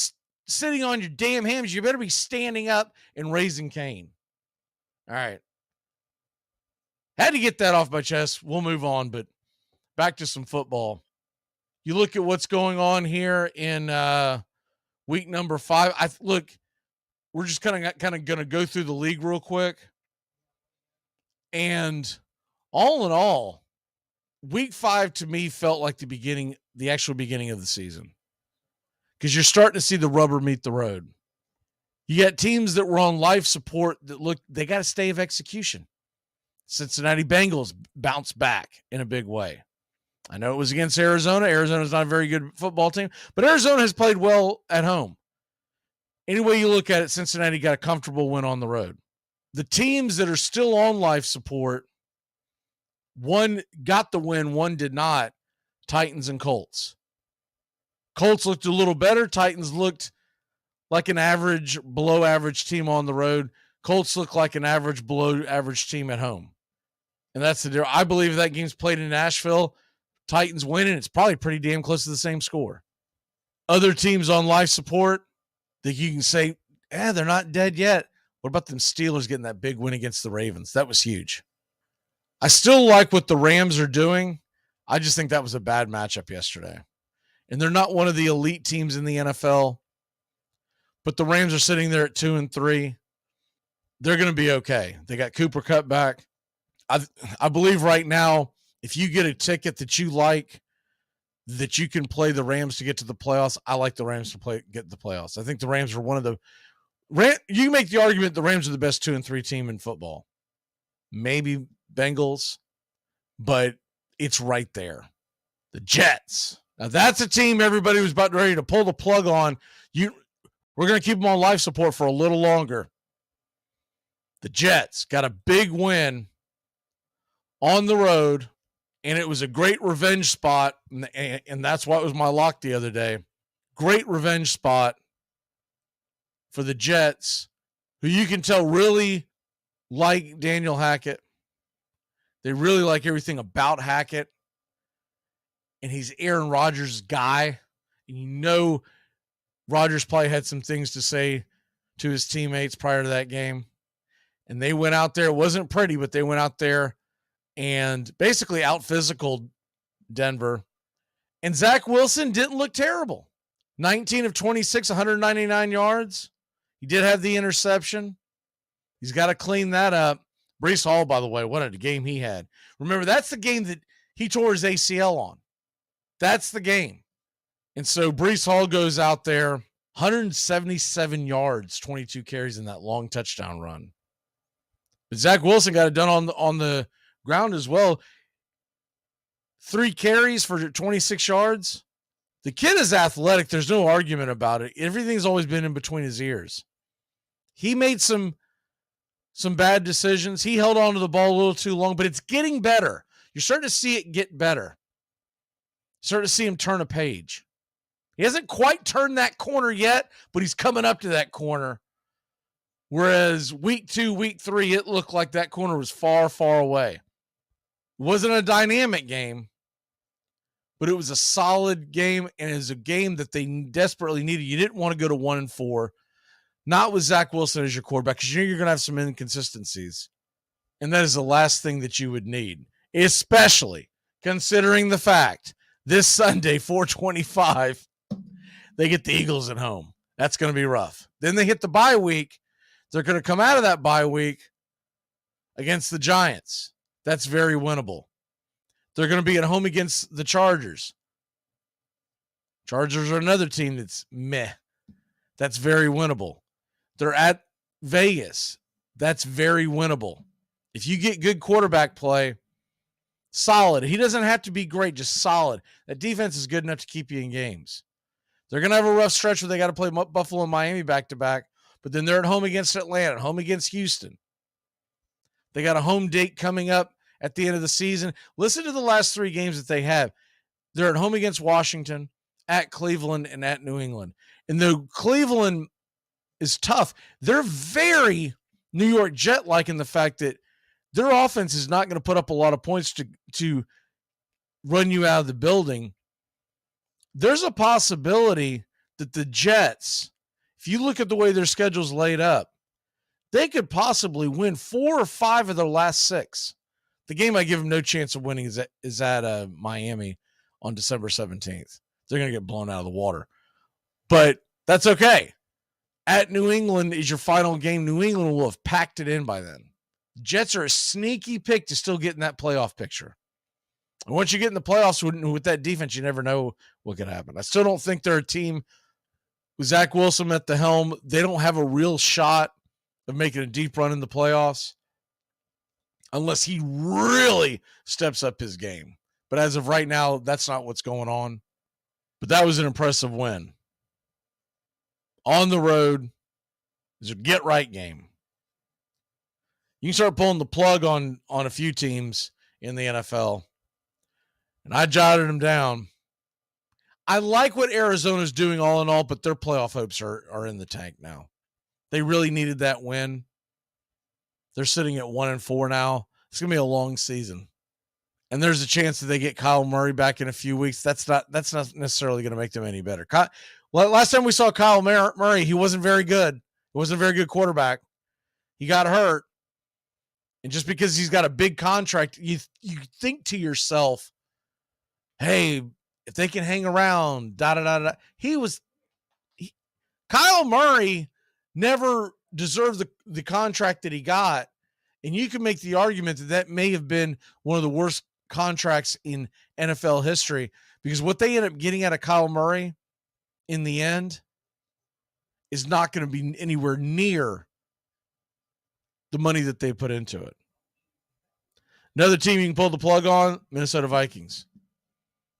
Speaker 1: sitting on your damn hams. You better be standing up and raising Cain. All right. Had to get that off my chest. We'll move on, but back to some football. You look at what's going on here in week number 5. Look, we're just kind of going to go through the league real quick. And all in all, week 5 to me felt like the actual beginning of the season, because you're starting to see the rubber meet the road. You got teams that were on life support that they got a stay of execution. Cincinnati Bengals bounced back in a big way. I know it was against Arizona. Arizona's not a very good football team, but Arizona has played well at home. Any way you look at it, Cincinnati got a comfortable win on the road. The teams that are still on life support, one got the win, one did not. Titans and Colts. Colts looked a little better. Titans looked like an average, below average team on the road. Colts look like an average, below average team at home. And that's the deal. I believe if that game's played in Nashville, Titans win, and it's probably pretty damn close to the same score. Other teams on life support that you can say, they're not dead yet. What about them Steelers getting that big win against the Ravens? That was huge. I still like what the Rams are doing. I just think that was a bad matchup yesterday. And they're not one of the elite teams in the NFL, but the Rams are sitting there at 2-3. They're going to be okay. They got Cooper Kupp back. I believe right now, if you get a ticket that you like, that you can play the Rams to get to the playoffs, I like the Rams to get the playoffs. I think the Rams are one of the – you make the argument the Rams are the best 2-3 team in football. Maybe Bengals, but it's right there. The Jets. Now, that's a team everybody was about ready to pull the plug on. We're going to keep them on life support for a little longer. The Jets got a big win on the road, and it was a great revenge spot, and that's why it was my lock the other day. Great revenge spot for the Jets, who you can tell really like Daniel Hackett. They really like everything about Hackett, and he's Aaron Rodgers' guy, and you know Rodgers probably had some things to say to his teammates prior to that game, and they went out there. It wasn't pretty, but they went out there and basically out-physicaled Denver. And Zach Wilson didn't look terrible. 19 of 26, 199 yards. He did have the interception. He's got to clean that up. Breece Hall, by the way, what a game he had. Remember, that's the game that he tore his ACL on. That's the game. And so Breece Hall goes out there, 177 yards, 22 carries in that long touchdown run. But Zach Wilson got it done on the ground as well. 3 carries for 26 yards. The kid is athletic. There's no argument about it. Everything's always been in between his ears. He made some bad decisions. He held on to the ball a little too long, but it's getting better. You're starting to see it get better. Starting to see him turn a page. He hasn't quite turned that corner yet, but he's coming up to that corner. Whereas week 2, week 3, it looked like that corner was far, far away. It wasn't a dynamic game, but it was a solid game, and it was a game that they desperately needed. You didn't want to go to 1-4, not with Zach Wilson as your quarterback, because you know you're going to have some inconsistencies. And that is the last thing that you would need, especially considering the fact this Sunday, 4:25, they get the Eagles at home. That's going to be rough. Then they hit the bye week. They're going to come out of that bye week against the Giants. That's very winnable. They're going to be at home against the Chargers. Chargers are another team that's meh. That's very winnable. They're at Vegas. That's very winnable. If you get good quarterback play, solid. He doesn't have to be great, just solid. That defense is good enough to keep you in games. They're going to have a rough stretch where they got to play Buffalo and Miami back-to-back, but then they're at home against Atlanta, at home against Houston. They got a home date coming up at the end of the season. Listen to the last 3 games that they have. They're at home against Washington, at Cleveland, and at New England. And though Cleveland is tough. They're very New York Jet-like in the fact that their offense is not going to put up a lot of points to run you out of the building. There's a possibility that the Jets, if you look at the way their schedule's laid up, they could possibly win 4 or 5 of their last 6. The game I give them no chance of winning is at Miami on December 17th. They're going to get blown out of the water. But that's okay. At New England is your final game. New England will have packed it in by then. Jets are a sneaky pick to still get in that playoff picture. And once you get in the playoffs with that defense, you never know what could happen. I still don't think they're a team with Zach Wilson at the helm. They don't have a real shot of making a deep run in the playoffs unless he really steps up his game. But as of right now, that's not what's going on. But that was an impressive win. On the road is a get-right game. You can start pulling the plug on a few teams in the NFL. And I jotted them down. I like what Arizona's doing all in all, but their playoff hopes are in the tank now. They really needed that win. They're sitting at 1-4 now. It's going to be a long season. And there's a chance that they get Kyle Murray back in a few weeks. That's not necessarily going to make them any better. Last time we saw Kyle Murray, he wasn't very good. He wasn't a very good quarterback. He got hurt. And just because he's got a big contract, you think to yourself, hey, if they can hang around, da-da-da-da. Kyle Murray never deserved the contract that he got. And you can make the argument that may have been one of the worst contracts in NFL history, because what they end up getting out of Kyle Murray in the end is not going to be anywhere near the money that they put into it. Another team you can pull the plug on, Minnesota Vikings.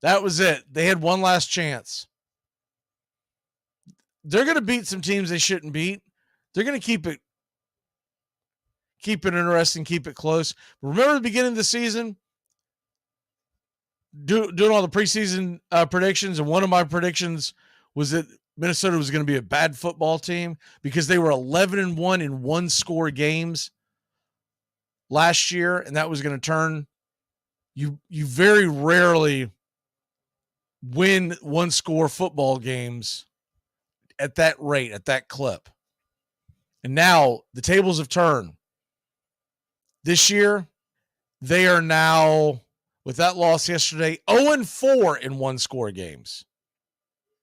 Speaker 1: That was it. They had one last chance. They're going to beat some teams they shouldn't beat. They're going to keep it interesting, keep it close. Remember the beginning of the season? Doing all the preseason predictions, and one of my predictions was that Minnesota was going to be a bad football team because they were 11-1 in one-score games last year, and that was going to turn. You very rarely win one-score football games at that rate, at that clip. And now the tables have turned. This year, they are now, with that loss yesterday, 0-4 in one-score games.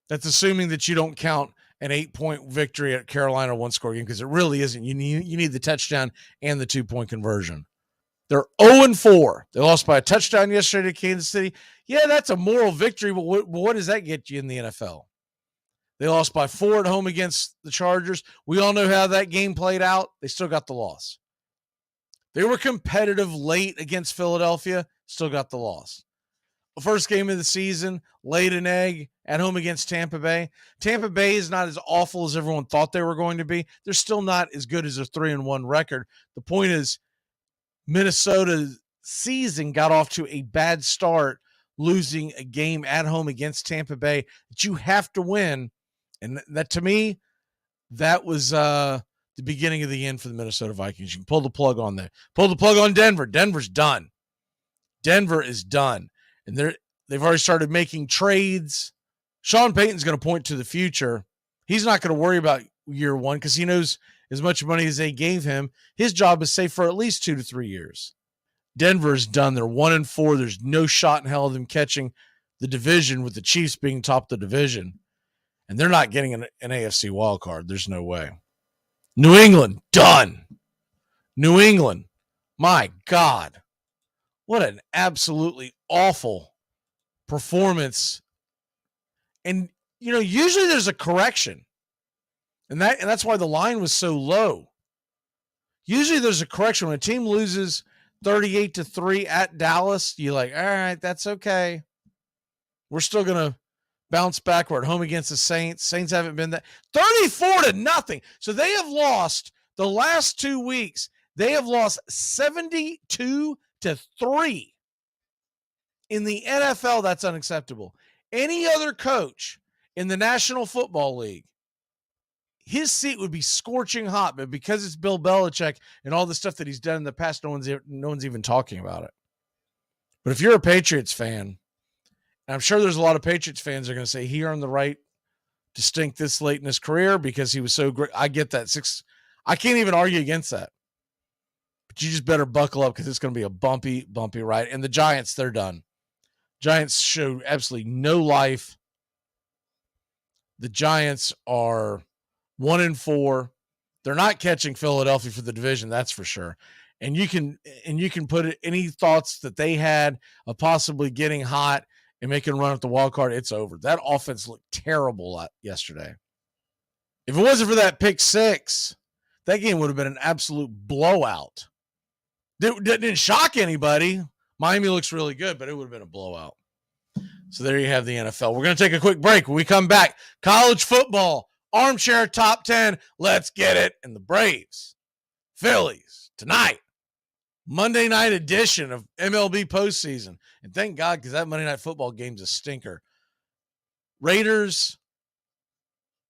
Speaker 1: That's assuming that you don't count an 8-point victory at Carolina one-score game, because it really isn't. You need the touchdown and the 2-point conversion. They're 0-4. They lost by a touchdown yesterday to Kansas City. Yeah, that's a moral victory, but what does that get you in the NFL? They lost by 4 at home against the Chargers. We all know how that game played out. They still got the loss. They were competitive late against Philadelphia, still got the loss. The first game of the season, laid an egg at home against Tampa Bay. Tampa Bay is not as awful as everyone thought they were going to be. They're still not as good as a 3-1 record. The point is, Minnesota's season got off to a bad start, losing a game at home against Tampa Bay that you have to win. And that, to me, that was the beginning of the end for the Minnesota Vikings. You can pull the plug on there. Pull the plug on Denver. Denver's done. Denver is done. And they've already started making trades. Sean Payton's going to point to the future. He's not going to worry about year one because he knows as much money as they gave him, his job is safe for at least 2 to 3 years. Denver's done. They're 1-4. There's no shot in hell of them catching the division, with the Chiefs being top of the division. And they're not getting an AFC wild card. There's no way. New England, done. New England, my God. What an absolutely awful performance. And, usually there's a correction. And that's why the line was so low. Usually there's a correction. When a team loses 38-3 at Dallas, you're like, all right, that's okay. We're still going to bounce back. We're at home against the Saints. Saints haven't been that. 34-0. So they have lost the last 2 weeks. They have lost 72-3. In the NFL, that's unacceptable. Any other coach in the National Football League, his seat would be scorching hot, but because it's Bill Belichick and all the stuff that he's done in the past, no one's even talking about it. But if you're a Patriots fan, and I'm sure there's a lot of Patriots fans that are going to say he earned the right to stink this late in his career because he was so great. I get that. I can't even argue against that. But you just better buckle up because it's going to be a bumpy ride. And the Giants, they're done. Giants show absolutely no life. The Giants are 1-4. They're not catching Philadelphia for the division, that's for sure. And you can put any thoughts that they had of possibly getting hot and making a run at the wild card, it's over. That offense looked terrible yesterday. If it wasn't for that pick six, that game would have been an absolute blowout. Didn't shock anybody. Miami looks really good, but it would have been a blowout. So there you have the NFL. We're going to take a quick break. When we come back, college football, Armchair Top 10. Let's get it. And the Braves, Phillies, tonight. Monday night edition of MLB postseason. And thank God, because that Monday night football game's a stinker. Raiders,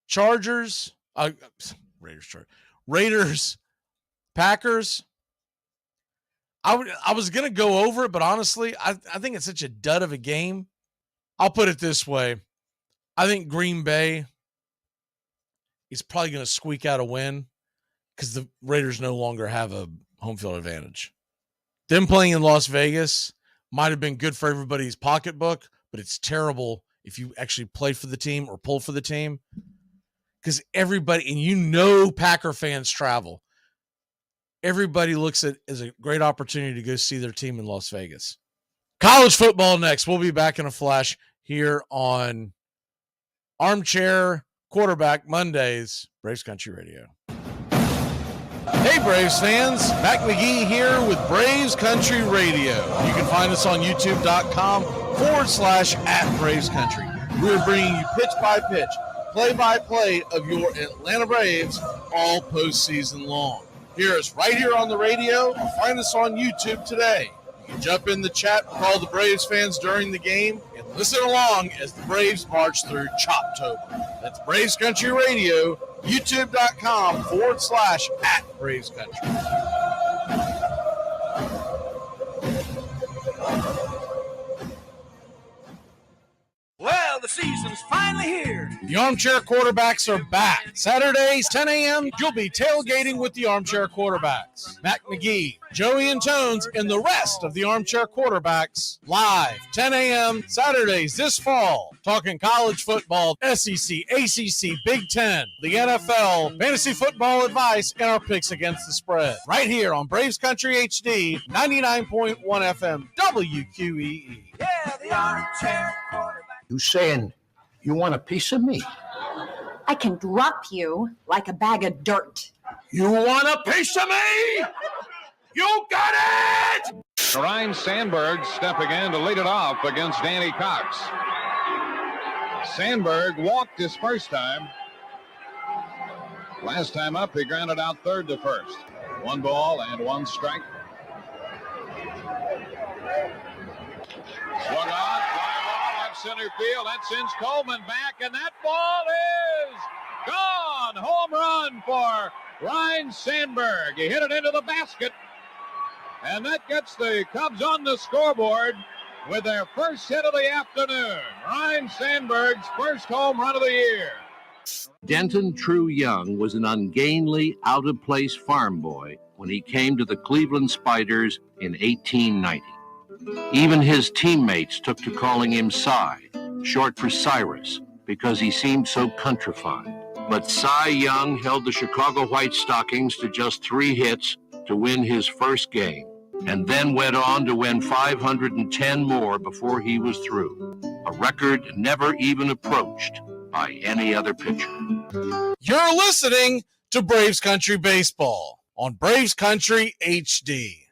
Speaker 1: Chargers, Raiders, Packers. I was going to go over it, but honestly, I think it's such a dud of a game. I'll put it this way. I think Green Bay is probably going to squeak out a win because the Raiders no longer have a home field advantage. Them playing in Las Vegas might have been good for everybody's pocketbook, but it's terrible if you actually play for the team or pull for the team because everybody, and Packer fans travel. Everybody looks at it as a great opportunity to go see their team in Las Vegas. College football next. We'll be back in a flash here on Armchair Quarterback Mondays, Braves Country Radio. Hey, Braves fans. Mac McGee here with Braves Country Radio. You can find us on youtube.com/@Braves Country. We're bringing you pitch by pitch, play by play of your Atlanta Braves all postseason long. Hear us right here on the radio or find us on YouTube today. You can jump in the chat with all the Braves fans during the game and listen along as the Braves march through Choptober. That's Braves Country Radio, youtube.com/@Braves Country.
Speaker 4: Well, the season's finally here.
Speaker 1: The Armchair Quarterbacks are back. Saturdays, 10 a.m., you'll be tailgating with the Armchair Quarterbacks. Mac McGee, Joey and Tones, and the rest of the Armchair Quarterbacks live, 10 a.m., Saturdays this fall. Talking college football, SEC, ACC, Big Ten, the NFL, fantasy football advice, and our picks against the spread. Right here on Braves Country HD, 99.1 FM, WQEE.
Speaker 4: Yeah, the Armchair Quarterback.
Speaker 12: You saying you want a piece of me?
Speaker 13: I can drop you like a bag of dirt.
Speaker 12: You want a piece of me? You got it!
Speaker 14: Ryan Sandberg stepping in to lead it off against Danny Cox. Sandberg walked his first time. Last time up, he grounded out third to first. 1 ball and 1 strike. Swung on, fly ball, left center field. That sends Coleman back, and that ball is gone. Home run for Ryan Sandberg. He hit it into the basket, and that gets the Cubs on the scoreboard with their first hit of the afternoon. Ryan Sandberg's first home run of the year.
Speaker 15: Denton True Young was an ungainly, out-of-place farm boy when he came to the Cleveland Spiders in 1890. Even his teammates took to calling him Cy, short for Cyrus, because he seemed so countrified. But Cy Young held the Chicago White Stockings to just 3 hits to win his first game, and then went on to win 510 more before he was through, a record never even approached by any other pitcher.
Speaker 1: You're listening to Braves Country Baseball on Braves Country HD.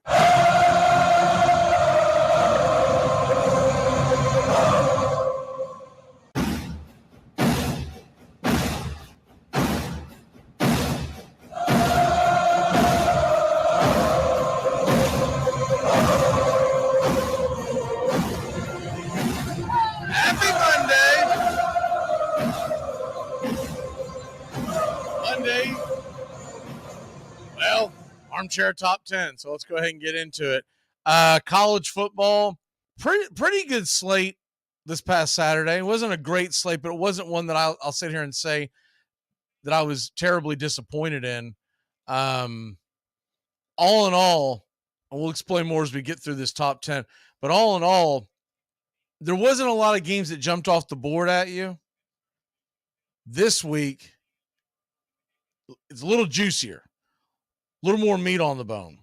Speaker 1: Well, Armchair Top 10. So let's go ahead and get into it. College football, pretty good slate this past Saturday. It wasn't a great slate, but it wasn't one that I'll sit here and say that I was terribly disappointed in. All in all, and we'll explain more as we get through this top 10, but all in all, there wasn't a lot of games that jumped off the board at you. This week, it's a little juicier, a little more meat on the bone.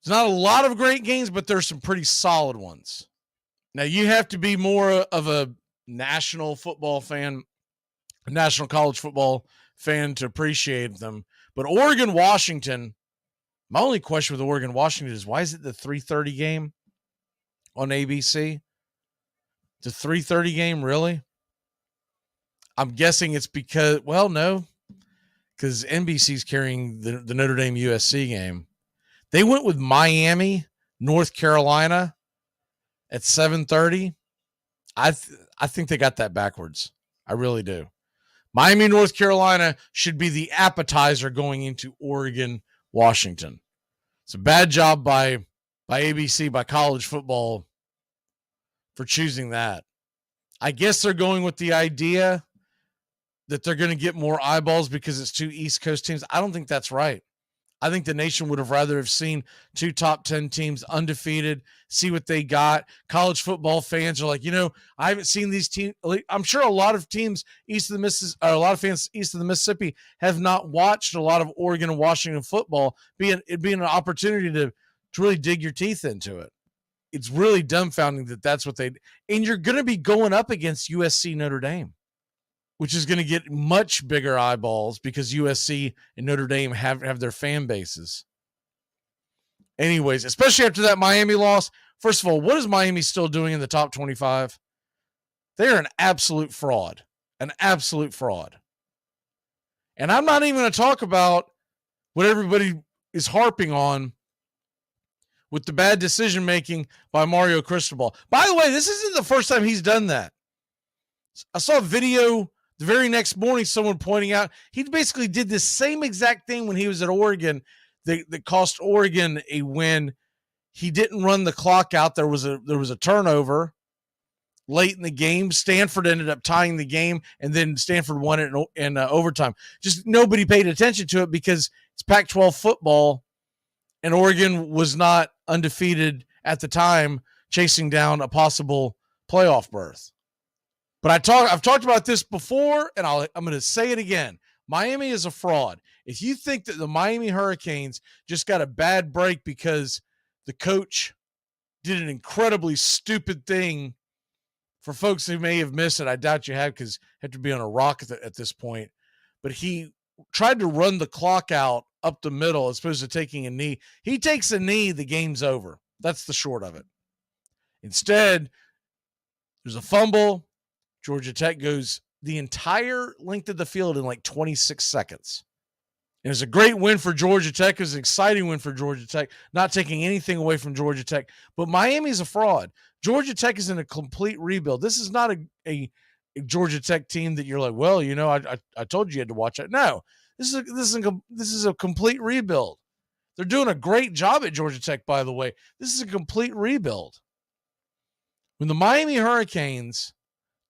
Speaker 1: It's not a lot of great games, but there's some pretty solid ones. Now, you have to be more of a national football fan, a national college football fan to appreciate them. But Oregon-Washington, my only question with Oregon-Washington is, why is it the 3:30 game on ABC? The 3:30 game, really? I'm guessing it's because, well, no, because NBC's carrying the Notre Dame USC game. They went with Miami, North Carolina at 7:30. I think they got that backwards. I really do. Miami, North Carolina should be the appetizer going into Oregon, Washington. It's a bad job by ABC, by college football, for choosing that. I guess they're going with the idea that they're going to get more eyeballs because it's two East Coast teams. I don't think that's right. I think the nation would have rather have seen two top 10 teams undefeated, see what they got. College football fans are like, I haven't seen these teams. I'm sure a lot of teams east of the Mississippi, or a lot of fans east of the Mississippi have not watched a lot of Oregon and Washington football. It'd be an opportunity to really dig your teeth into it. It's really dumbfounding that that's what and you're going to be going up against USC Notre Dame, which is going to get much bigger eyeballs because USC and Notre Dame have their fan bases. Anyways, especially after that Miami loss. First of all, what is Miami still doing in the top 25? They are an absolute fraud. An absolute fraud. And I'm not even going to talk about what everybody is harping on with the bad decision-making by Mario Cristobal. By the way, this isn't the first time he's done that. I saw a video the very next morning, someone pointing out he basically did the same exact thing when he was at Oregon that cost Oregon a win. He didn't run the clock out. There was a turnover late in the game. Stanford ended up tying the game, and then Stanford won it in overtime. Just nobody paid attention to it because it's Pac-12 football, and Oregon was not undefeated at the time, chasing down a possible playoff berth. But I've talked about this before, and I'm going to say it again. Miami is a fraud. If you think that the Miami Hurricanes just got a bad break because the coach did an incredibly stupid thing, for folks who may have missed it, I doubt you have because you have to be on a rock at this point. But he tried to run the clock out up the middle as opposed to taking a knee. He takes a knee, the game's over. That's the short of it. Instead, there's a fumble. Georgia Tech goes the entire length of the field in like 26 seconds. And it's a great win for Georgia Tech. It was an exciting win for Georgia Tech, not taking anything away from Georgia Tech. But Miami's a fraud. Georgia Tech is in a complete rebuild. This is not a Georgia Tech team that you're like, well, I told you had to watch it. No, this is a complete rebuild. They're doing a great job at Georgia Tech, by the way. This is a complete rebuild. When the Miami Hurricanes,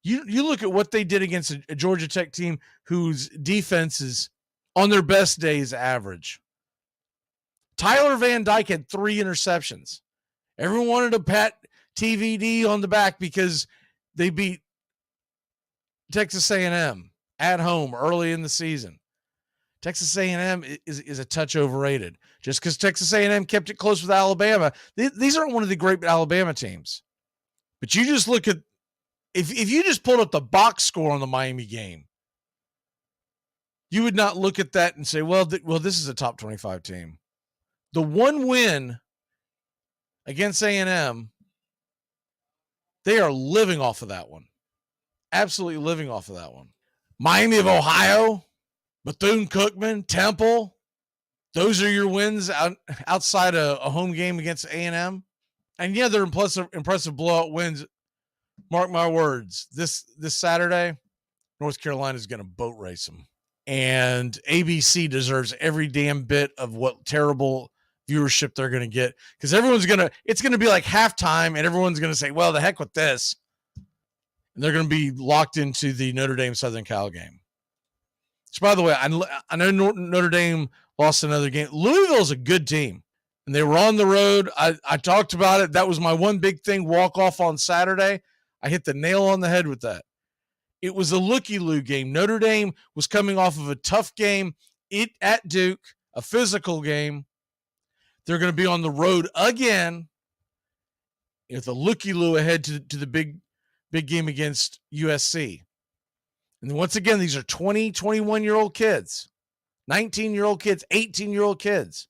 Speaker 1: you look at what they did against a Georgia Tech team whose defense is on their best days average. Tyler Van Dyke had 3 interceptions. Everyone wanted to pat TVD on the back because they beat Texas A&M at home early in the season. Texas A&M is a touch overrated. Just because Texas A&M kept it close with Alabama, these aren't one of the great Alabama teams. But you just look at, if you just pulled up the box score on the Miami game, you would not look at that and say, well, this is a top 25 team. The one win against A&M, they are living off of that one. Absolutely living off of that one. Miami of Ohio, Bethune-Cookman, Temple, those are your wins outside a home game against A&M. And yeah, they're impressive blowout wins. Mark my words, this Saturday, North Carolina is going to boat race them. and ABC deserves every damn bit of what terrible viewership they're going to get, because it's going to be like halftime and everyone's going to say, well, the heck with this. And they're going to be locked into the Notre Dame Southern Cal game. Which, by the way, I know Notre Dame lost another game. Louisville's a good team, and they were on the road. I talked about it. That was my one big thing, walk off on Saturday. I hit the nail on the head with that. It was a looky-loo game. Notre Dame was coming off of a tough game at Duke, a physical game. They're going to be on the road again with a looky-loo ahead to the big game against USC. And once again, these are 20, 21-year-old kids, 19-year-old kids, 18-year-old kids.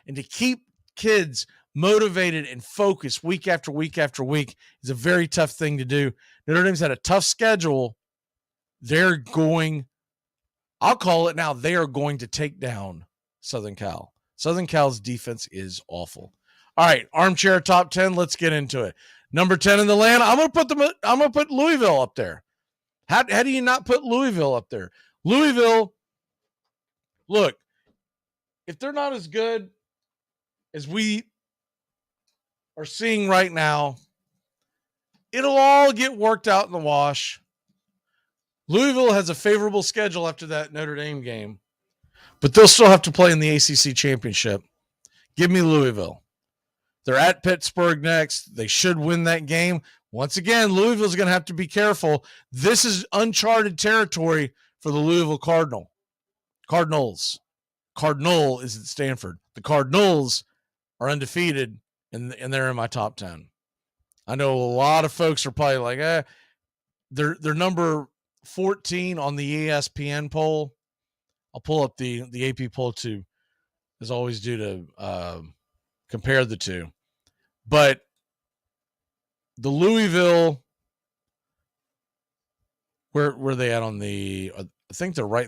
Speaker 1: And to keep kids motivated and focused week after week after week is a very tough thing to do. Notre Dame's had a tough schedule. I'll call it now, they are going to take down Southern Cal. Southern Cal's defense is awful. All right, Armchair Top 10, let's get into it. Number 10 in the land, I'm going to put Louisville up there. How do you not put Louisville up there? Louisville, look, if they're not as good as we are seeing right now, it'll all get worked out in the wash. Louisville has a favorable schedule after that Notre Dame game, but they'll still have to play in the ACC championship. Give me Louisville. They're at Pittsburgh next. They should win that game. Once again, Louisville's going to have to be careful. This is uncharted territory for the Louisville Cardinals. Cardinal is at Stanford. The Cardinals are undefeated, and they're in my top 10. I know a lot of folks are probably like, they're number 14 on the ESPN poll. I'll pull up the AP poll too, as I always do, to compare the two. But the Louisville, where are they at on the? I think they're right.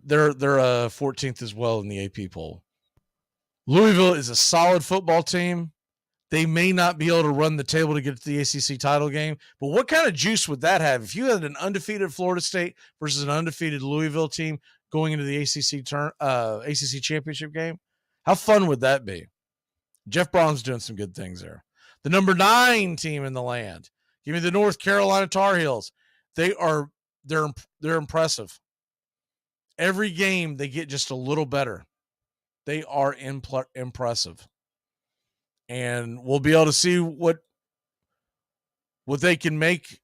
Speaker 1: They're 14th as well in the AP poll. Louisville is a solid football team. They may not be able to run the table to get to the ACC title game, but what kind of juice would that have if you had an undefeated Florida State versus an undefeated Louisville team going into the ACC championship game? How fun would that be? Jeff Brom's doing some good things there. The number 9 team in the land. Give me the North Carolina Tar Heels. They're impressive. Every game they get just a little better. They are impressive. And we'll be able to see what they can make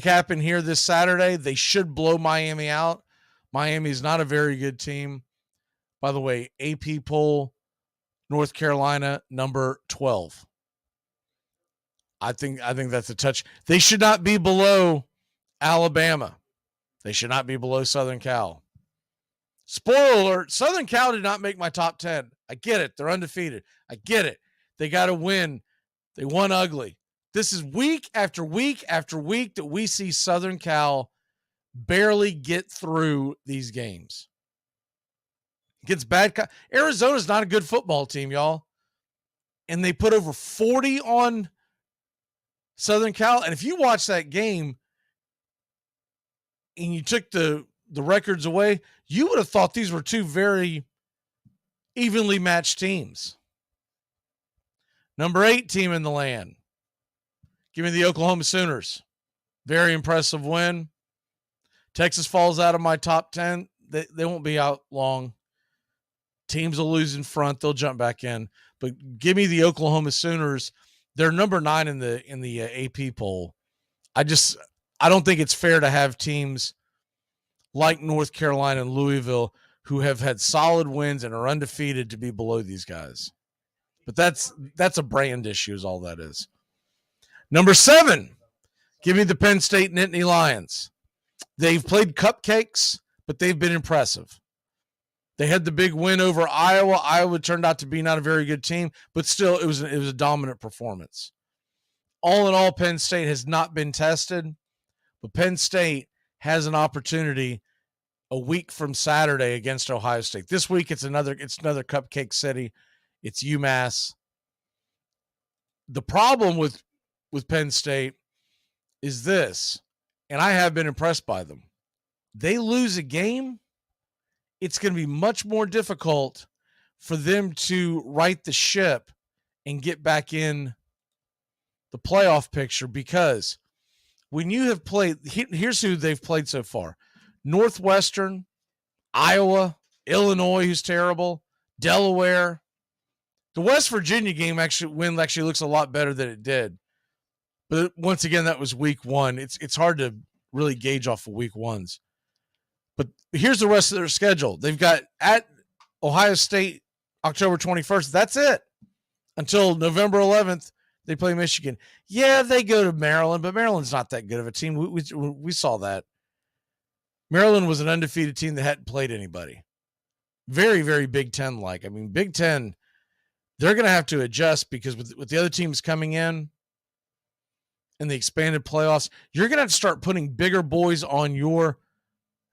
Speaker 1: happen here this Saturday. They should blow Miami out. Miami is not a very good team. By the way, AP poll, North Carolina, number 12. I think that's a touch. They should not be below Alabama. They should not be below Southern Cal. Spoiler alert, Southern Cal did not make my top 10. I get it. They're undefeated. I get it. They got to win. They won ugly. This is week after week after week that we see Southern Cal barely get through these games. Against bad Arizona's not a good football team, y'all. And they put over 40 on Southern Cal. And if you watch that game and you took the records away, you would have thought these were two very evenly matched teams. Number 8 team in the land. Give me the Oklahoma Sooners. Very impressive win. Texas falls out of my top 10. They won't be out long. Teams will lose in front. They'll jump back in. But give me the Oklahoma Sooners. They're number 9 in the AP poll. I don't think it's fair to have teams like North Carolina and Louisville who have had solid wins and are undefeated to be below these guys. But that's a brand issue is all that is. Number 7, give me the Penn State Nittany Lions. They've played cupcakes, but they've been impressive. They had the big win over Iowa. Iowa turned out to be not a very good team, but still it was a dominant performance. All in all, Penn State has not been tested, but Penn State has an opportunity a week from Saturday against Ohio State. This week it's another cupcake city. It's UMass. The problem with Penn State is this, and I have been impressed by them. they lose a game, it's going to be much more difficult for them to right the ship and get back in the playoff picture, because when you have played, here's who they've played so far: Northwestern, Iowa, Illinois, who's terrible, Delaware. The West Virginia game actually looks a lot better than it did. But once again, that was week one. It's hard to really gauge off of week ones. But here's the rest of their schedule. They've got at Ohio State October 21st. That's it. Until November 11th, they play Michigan. Yeah, they go to Maryland, but Maryland's not that good of a team. We saw that. Maryland was an undefeated team that hadn't played anybody. Very, very Big Ten-like. I mean, Big Ten, they're going to have to adjust because with the other teams coming in the expanded playoffs, you're going to have to start putting bigger boys on your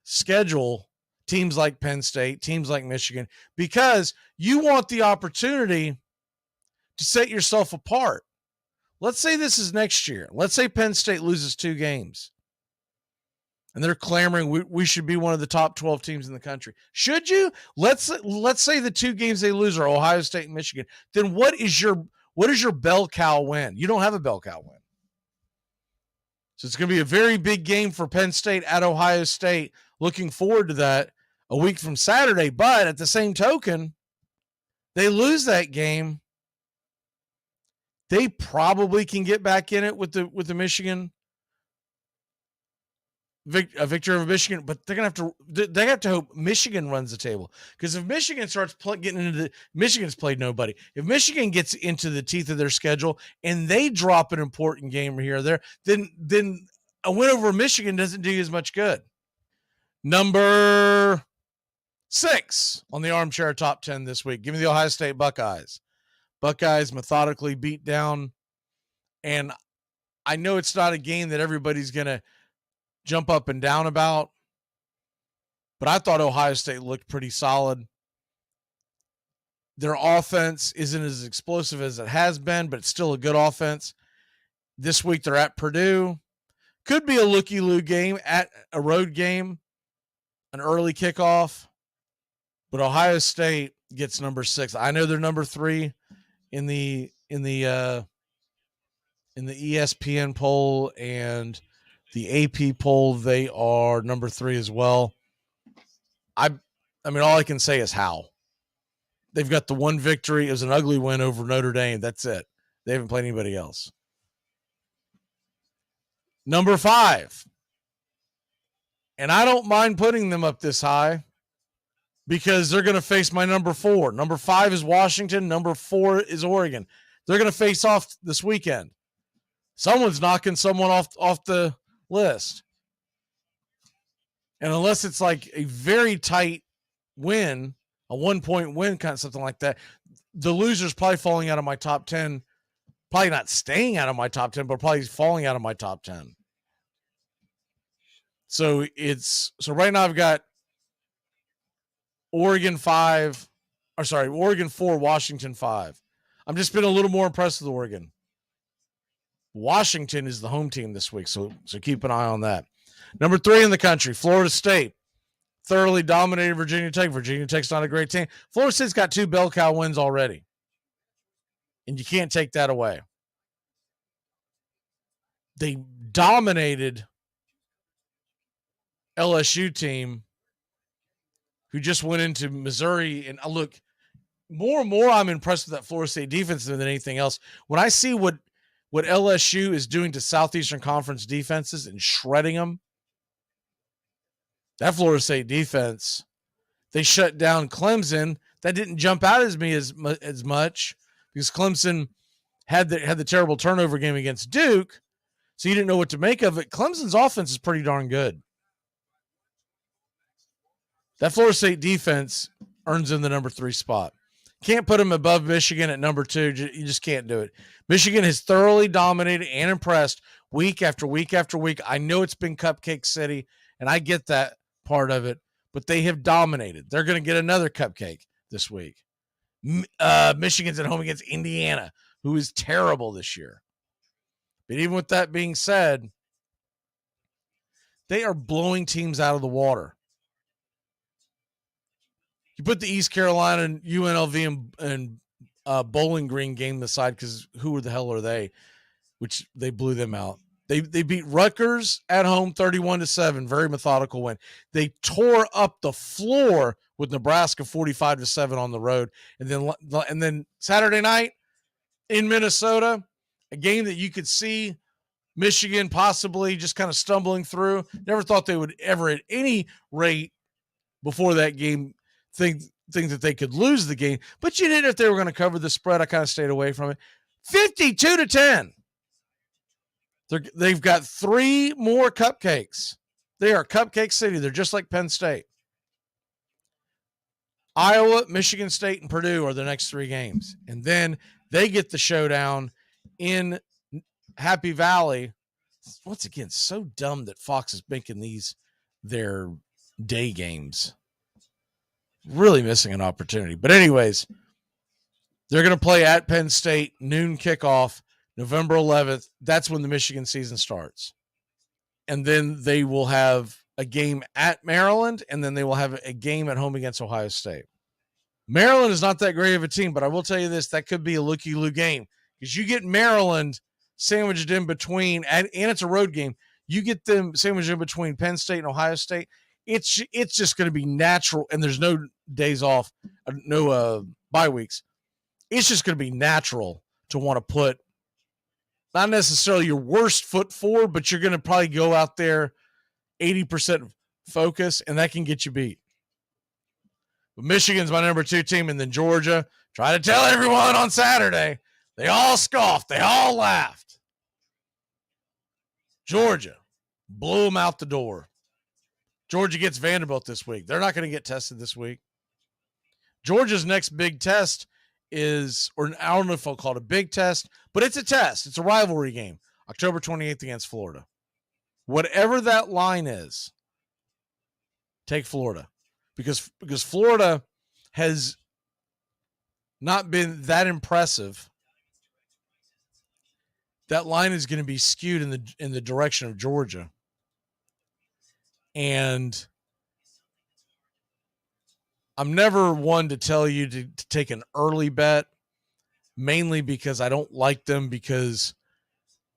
Speaker 1: schedule, teams like Penn State, teams like Michigan, because you want the opportunity to set yourself apart. Let's say this is next year. Let's say Penn State loses 2 games and they're clamoring we should be one of the top 12 teams in the country. Should you? Let's say the 2 games they lose are Ohio State and Michigan. Then what is your bell cow win? You don't have a bell cow win. So it's going to be a very big game for Penn State at Ohio State. Looking forward to that a week from Saturday. But at the same token, they lose that game, they probably can get back in it with the Michigan victory over Michigan. But they have to hope Michigan runs the table, because if Michigan starts getting into Michigan's played nobody. If Michigan gets into the teeth of their schedule and they drop an important game here or there, then a win over Michigan doesn't do you as much good. Number 6 on the Armchair Top 10 this week. Give me the Ohio State Buckeyes. Buckeyes methodically beat down, and I know it's not a game that everybody's going to jump up and down about, but I thought Ohio State looked pretty solid. Their offense isn't as explosive as it has been, but it's still a good offense. This week they're at Purdue. Could be a looky-loo game, at a road game, an early kickoff, but Ohio State gets number 6. I know they're number 3 in the ESPN poll and the AP poll. They are number 3 as well. I mean, all I can say is how. They've got the one victory. It was an ugly win over Notre Dame. That's it. They haven't played anybody else. Number 5. And I don't mind putting them up this high because they're going to face my number 4. Number 5 is Washington. Number 4 is Oregon. They're going to face off this weekend. Someone's knocking someone off the list. And unless it's like a very tight win, a 1-point win, kind of something like that, the loser's probably falling out of my top 10. Probably not staying out of my top 10, but probably falling out of my top 10. So right now I've got Oregon 4, Washington 5. I'm just been a little more impressed with Oregon. Washington is the home team this week, so keep an eye on that. Number 3 in the country, Florida State. Thoroughly dominated Virginia Tech. Virginia Tech's not a great team. Florida State's got 2 bell cow wins already, and you can't take that away. They dominated LSU team who just went into Missouri. And look, more and more I'm impressed with that Florida State defense than anything else. When I see what LSU is doing to Southeastern Conference defenses and shredding them, that Florida State defense, they shut down Clemson. That didn't jump out at me as much because Clemson had the terrible turnover game against Duke, so you didn't know what to make of it. Clemson's offense is pretty darn good. That Florida State defense earns them the number 3 spot. Can't put them above Michigan at number 2. You just can't do it. Michigan has thoroughly dominated and impressed week after week after week. I know it's been Cupcake City, and I get that part of it, but they have dominated. They're going to get another cupcake this week. Michigan's at home against Indiana, who is terrible this year. But even with that being said, They are blowing teams out of the water. You put the East Carolina and UNLV and Bowling Green game aside, because who the hell are they? Which they blew them out. They beat Rutgers at home 31-7, very methodical win. They tore up the floor with Nebraska 45-7 on the road, and then Saturday night in Minnesota, a game that you could see Michigan possibly just kind of stumbling through. Never thought they would ever at any rate before that game think that they could lose the game, but you didn't if they were going to cover the spread. I kind of stayed away from it. 52-10. They've got 3 more cupcakes. They are Cupcake City. They're just like Penn State. Iowa, Michigan State, and Purdue are the next 3 games. And then they get the showdown in Happy Valley. Once again, so dumb that Fox is making these their day games. Really missing an opportunity. But anyways, they're going to play at Penn State, noon kickoff, November 11th. That's when the Michigan season starts. And then they will have a game at Maryland, and then they will have a game at home against Ohio State. Maryland is not that great of a team, but I will tell you this, that could be a looky-loo game, because you get Maryland sandwiched in between, and it's a road game. You get them sandwiched in between Penn State and Ohio State. It's just going to be natural, and there's no days off, no bye weeks. It's just going to be natural to want to put not necessarily your worst foot forward, but you're going to probably go out there 80% focus, and that can get you beat. But Michigan's my number 2 team, and then Georgia. Try to tell everyone on Saturday. They all scoffed. They all laughed. Georgia blew them out the door. Georgia gets Vanderbilt this week. They're not going to get tested this week. Georgia's next big test is, or I don't know if I'll call it a big test, but it's a test. It's a rivalry game, October 28th against Florida. Whatever that line is, take Florida, because Florida has not been that impressive. That line is going to be skewed in the direction of Georgia. And I'm never one to tell you to take an early bet, mainly because I don't like them, because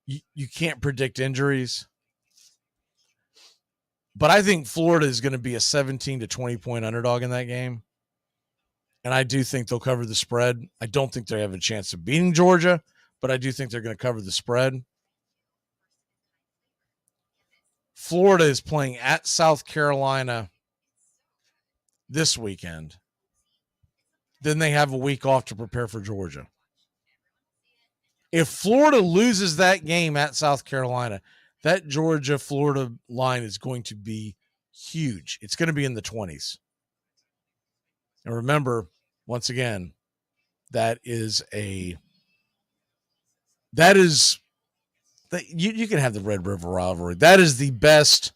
Speaker 1: you can't predict injuries. But I think Florida is going to be a 17 to 20 point underdog in that game. And I do think they'll cover the spread. I don't think they have a chance of beating Georgia, but I do think they're going to cover the spread. Florida is playing at South Carolina this weekend. Then they have a week off to prepare for Georgia. If Florida loses that game at South Carolina, that Georgia-Florida line is going to be huge. It's going to be in the 20s. And remember, once again, you can have the Red River rivalry. That is the best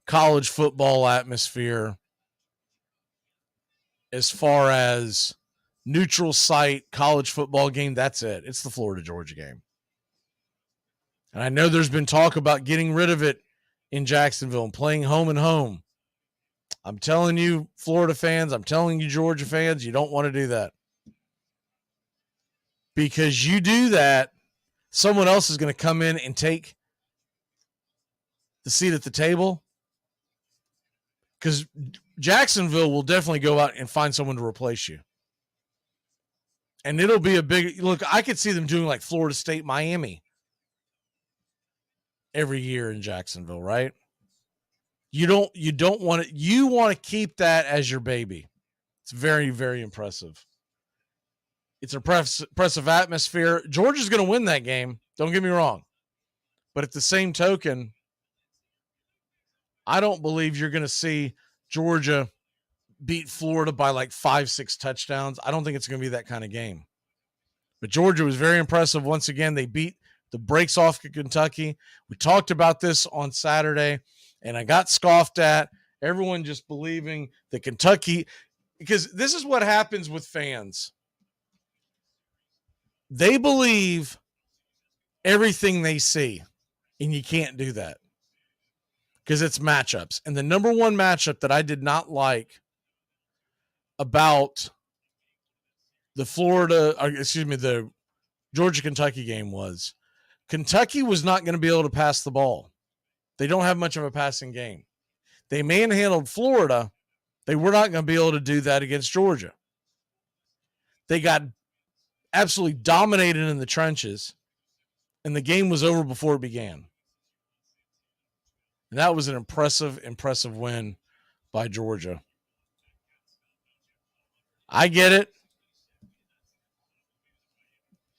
Speaker 1: college football atmosphere as far as neutral site college football game. That's it. It's the Florida-Georgia game. And I know there's been talk about getting rid of it in Jacksonville and playing home and home. I'm telling you, Florida fans, I'm telling you, Georgia fans, you don't want to do that. Because you do that, someone else is going to come in and take the seat at the table. Because Jacksonville will definitely go out and find someone to replace you. And it'll be a big look. I could see them doing like Florida State, Miami every year in Jacksonville, right? You don't want it. You want to keep that as your baby. It's very, very impressive. It's an impressive atmosphere. Georgia's going to win that game. Don't get me wrong. But at the same token, I don't believe you're going to see Georgia beat Florida by like 5-6 touchdowns. I don't think it's going to be that kind of game. But Georgia was very impressive. Once again, they beat the brakes off of Kentucky. We talked about this on Saturday, and I got scoffed at. Everyone just believing that Kentucky, because this is what happens with fans. They believe everything they see, and you can't do that. because it's matchups. And the number one matchup that I did not like about the the Georgia-Kentucky game was Kentucky was not going to be able to pass the ball. They don't have much of a passing game. They manhandled Florida. They were not going to be able to do that against Georgia. They got absolutely dominated in the trenches, and the game was over before it began. And that was an impressive win by Georgia. I get it.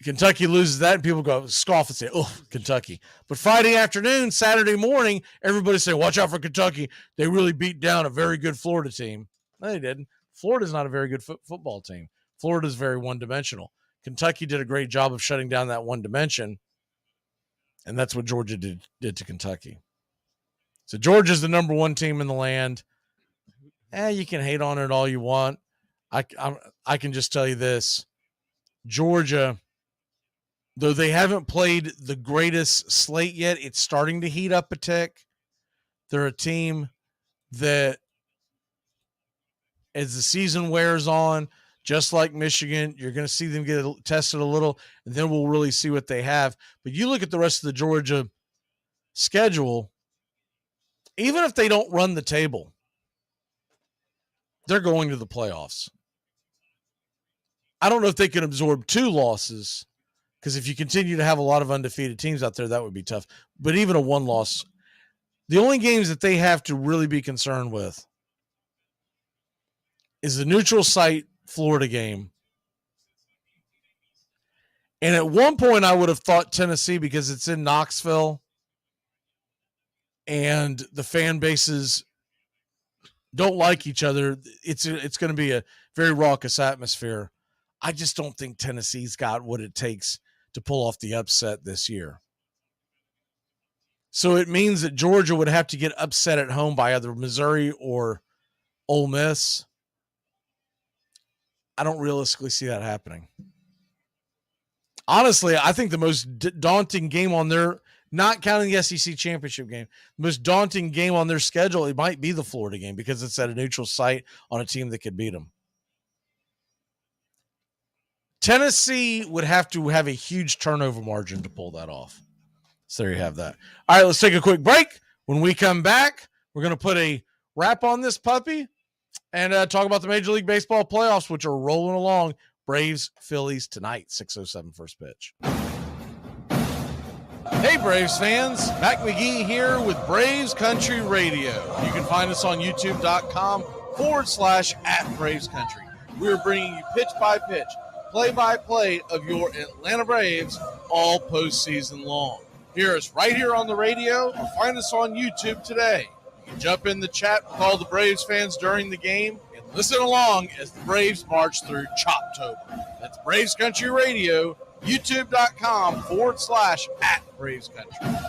Speaker 1: Kentucky loses that, and people go scoff and say, oh, Kentucky. But Friday afternoon, Saturday morning, everybody say, watch out for Kentucky. They really beat down a very good Florida team. No, they didn't. Florida's not a very good football team. Florida's very one-dimensional. Kentucky did a great job of shutting down that one dimension, and that's what Georgia did to Kentucky. So Georgia's the number one team in the land. You can hate on it all you want. I can just tell you this. Georgia, though they haven't played the greatest slate yet, it's starting to heat up a tick. They're a team that, as the season wears on, just like Michigan, you're going to see them get tested a little, and then we'll really see what they have. But you look at the rest of the Georgia schedule, even if they don't run the table, they're going to the playoffs. I don't know if they can absorb 2 losses, because if you continue to have a lot of undefeated teams out there, that would be tough. But even a 1 loss, the only games that they have to really be concerned with is the neutral site Florida game. And at one point, I would have thought Tennessee, because it's in Knoxville and the fan bases don't like each other. It's going to be a very raucous atmosphere. I just don't think Tennessee's got what it takes to pull off the upset this year. So it means that Georgia would have to get upset at home by either Missouri or Ole Miss. I don't realistically see that happening. Honestly, I think the most daunting game on their, not counting the SEC championship game, the most daunting game on their schedule, it might be the Florida game, because it's at a neutral site on a team that could beat them. Tennessee would have to have a huge turnover margin to pull that off. So there you have that. All right, let's take a quick break. When we come back, we're going to put a wrap on this puppy and talk about the Major League Baseball playoffs, which are rolling along. Braves, Phillies tonight, 6:07 first pitch. Hey, Braves fans. Mac McGee here with Braves Country Radio. You can find us on youtube.com/@BravesCountry. We're bringing you pitch by pitch, play-by-play of your Atlanta Braves all postseason long. Hear us right here on the radio or find us on YouTube today. You can jump in the chat with all the Braves fans during the game and listen along as the Braves march through Choptober. That's Braves Country Radio, youtube.com/@BravesCountry.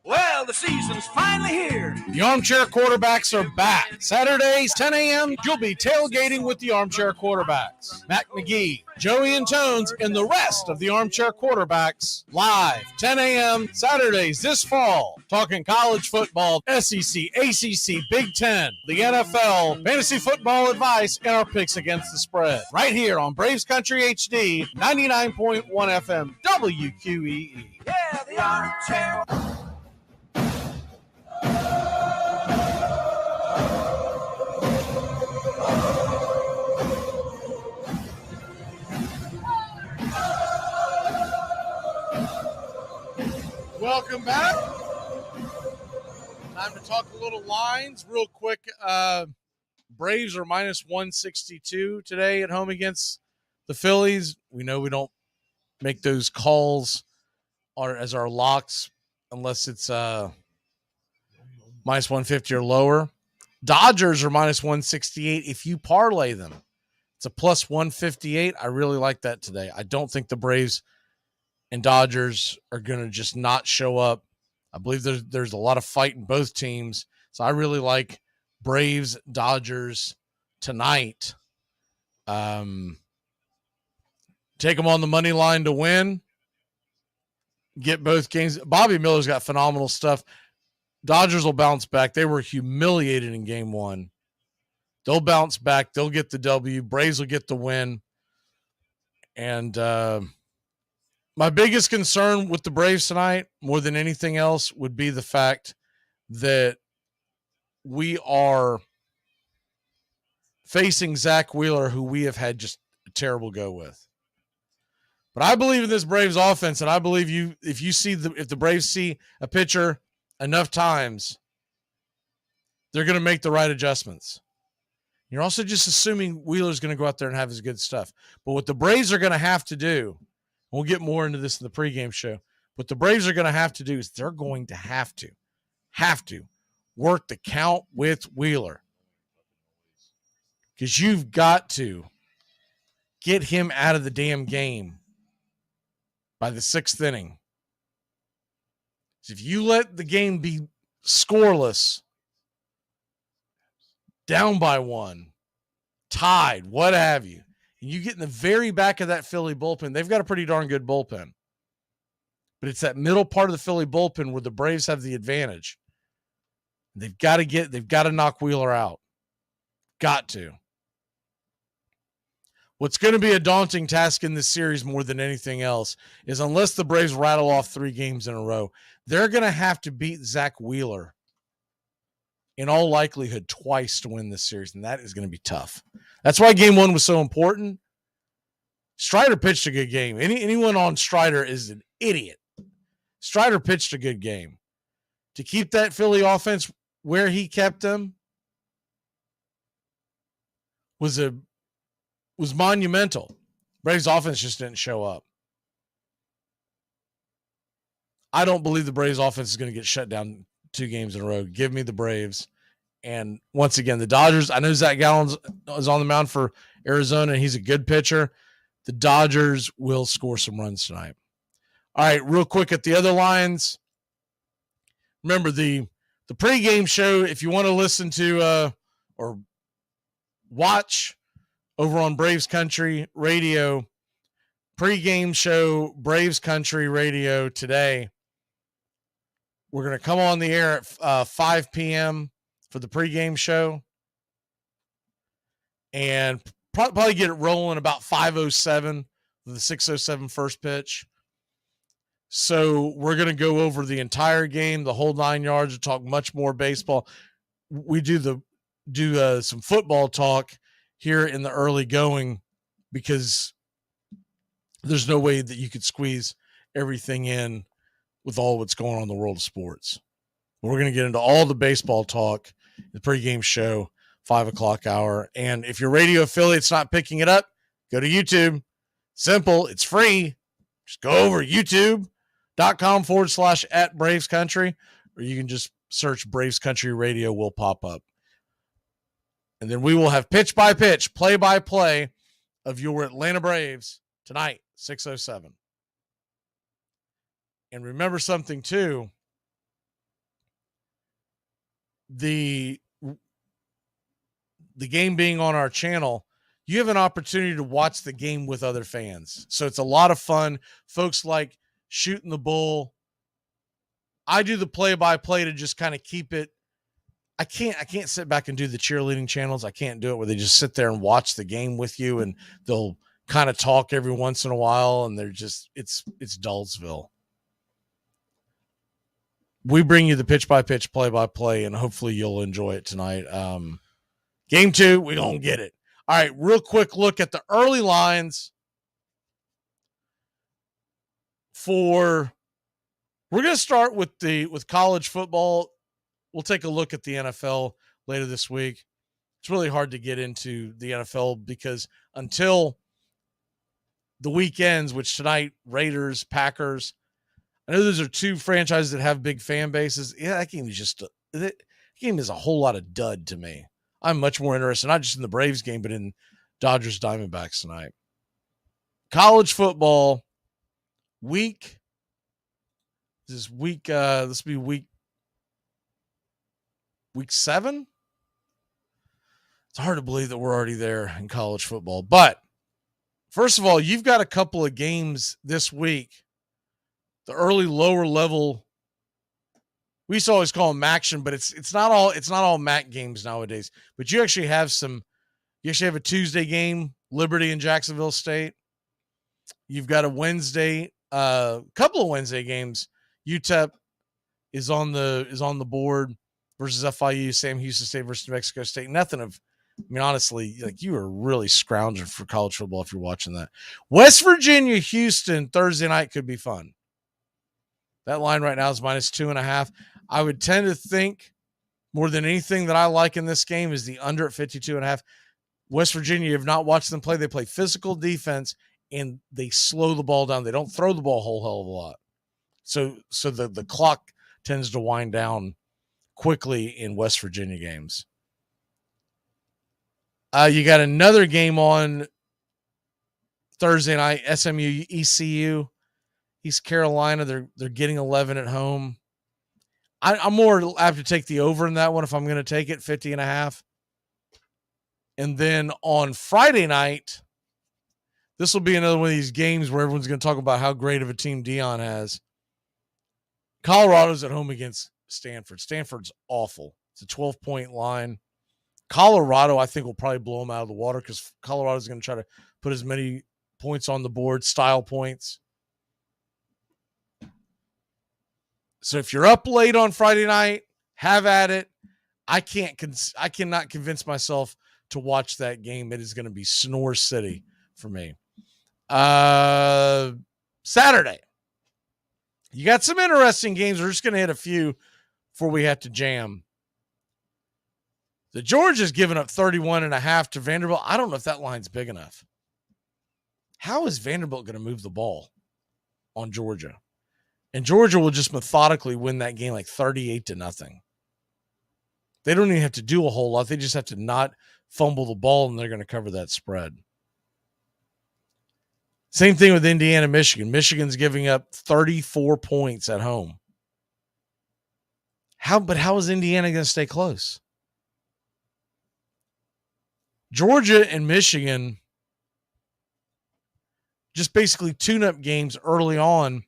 Speaker 4: Well, the season's finally here.
Speaker 1: The Armchair Quarterbacks are back. Saturdays, 10 a.m., you'll be tailgating with the Armchair Quarterbacks. Mac McGee, Joey and Tones, and the rest of the Armchair Quarterbacks live, 10 a.m., Saturdays this fall. Talking college football, SEC, ACC, Big Ten, the NFL, fantasy football advice, and our picks against the spread. Right here on Braves Country HD, 99.1 FM, WQEE.
Speaker 4: Yeah, the Armchair.
Speaker 1: Welcome back. Time to talk a little lines real quick. Braves are minus 162 today at home against the Phillies. We know we don't make those calls as our locks unless it's minus 150 or lower. Dodgers are minus 168 if you parlay them. It's a plus 158. I really like that today. I don't think the Braves and Dodgers are going to just not show up. I believe there's a lot of fight in both teams. So I really like Braves, Dodgers tonight to Take them on the money line to win. Get both games. Bobby Miller's got phenomenal stuff. Dodgers will bounce back. They were humiliated in game one. They'll bounce back. They'll get the W. Braves will get the win. And my biggest concern with the Braves tonight, more than anything else, would be the fact that we are facing Zach Wheeler, who we have had just a terrible go with. But I believe in this Braves offense, and I believe if the Braves see a pitcher enough times, they're going to make the right adjustments. You're also just assuming Wheeler's going to go out there and have his good stuff. But what the Braves are going to have to do, we'll get more into this in the pregame show, what the Braves are going to have to do is they're going to have to work the count with Wheeler. Because you've got to get him out of the damn game by the 6th inning. If you let the game be scoreless, down by 1, tied, what have you, and you get in the very back of that Philly bullpen, they've got a pretty darn good bullpen. But it's that middle part of the Philly bullpen where the Braves have the advantage. They've got to knock Wheeler out. Got to. What's going to be a daunting task in this series more than anything else is unless the Braves rattle off 3 games in a row, they're going to have to beat Zach Wheeler in all likelihood twice to win this series, and that is going to be tough. That's why game 1 was so important. Strider pitched a good game. Anyone on Strider is an idiot. Strider pitched a good game. To keep that Philly offense where he kept them was monumental. Braves offense just didn't show up. I don't believe the Braves offense is going to get shut down 2 games in a row. Give me the Braves. And once again, the Dodgers, I know Zach Gallen is on the mound for Arizona, and he's a good pitcher. The Dodgers will score some runs tonight. All right, real quick at the other lines. Remember, the pregame show, if you want to listen to or watch over on Braves Country Radio, pregame show, Braves Country Radio today. We're going to come on the air at 5 p.m. for the pregame show and probably get it rolling about 5:07 with the 6:07 first pitch. So we're going to go over the entire game, the whole 9 yards, and talk much more baseball. We do some football talk here in the early going because there's no way that you could squeeze everything in with all what's going on in the world of sports. We're going to get into all the baseball talk, the pregame show, 5 o'clock hour. And if your radio affiliate's not picking it up, go to YouTube. Simple. It's free. Just go over youtube.com/@BravesCountry, or you can just search Braves Country Radio will pop up. And then we will have pitch by pitch, play by play of your Atlanta Braves tonight, 6:07. And remember something too. The game being on our channel, you have an opportunity to watch the game with other fans. So it's a lot of fun. Folks like Shooting the Bull. I do the play-by-play to just kind of keep it. I can't sit back and do the cheerleading channels. I can't do it where they just sit there and watch the game with you and they'll kind of talk every once in a while and they're just it's Dullsville. We bring you the pitch-by-pitch, play-by-play, and hopefully you'll enjoy it tonight. Game 2, we're going to get it. All right, real quick look at the early lines we're going to start with college football. We'll take a look at the NFL later this week. It's really hard to get into the NFL because until the weekends, which tonight, Raiders, Packers, I know those are 2 franchises that have big fan bases. Yeah, that game is a whole lot of dud to me. I'm much more interested, not just in the Braves game, but in Dodgers Diamondbacks tonight. College football week. This will be week 7. It's hard to believe that we're already there in college football, but First of all, you've got a couple of games this week. The early lower level, we used to always call them action, but it's not all MAC games nowadays. But you actually have a Tuesday game, Liberty and Jacksonville State. You've got a Wednesday, couple of Wednesday games. UTEP is on the board versus FIU, Sam Houston State versus New Mexico State. Honestly, like, you are really scrounging for college football if you're watching that. West Virginia, Houston, Thursday night could be fun. That line right now is -2.5. I would tend to think more than anything that I like in this game is the under at 52.5. West Virginia, you have not watched them play. They play physical defense and they slow the ball down. They don't throw the ball a whole hell of a lot. So the clock tends to wind down quickly in West Virginia games. You got another game on Thursday night, SMU ECU, East Carolina. They're getting 11 at home. I'm more apt to take the over in that one if I'm going to take it, 50.5. And then on Friday night, this will be another one of these games where everyone's going to talk about how great of a team Dion has. Colorado's at home against Stanford. Stanford's awful. It's a 12-point line. Colorado, I think, will probably blow them out of the water because Colorado's going to try to put as many points on the board, style points. So if you're up late on Friday night, have at it. I cannot convince myself to watch that game. It is going to be snore city for me. Saturday, you got some interesting games. We're just going to hit a few before we have to jam. The Georgia's given up 31.5 to Vanderbilt. I don't know if that line's big enough. How is Vanderbilt going to move the ball on Georgia? And Georgia will just methodically win that game like 38-0. They don't even have to do a whole lot. They just have to not fumble the ball, and they're going to cover that spread. Same thing with Indiana, Michigan. Michigan's giving up 34 points at home. How is Indiana going to stay close? Georgia and Michigan just basically tune-up games early on.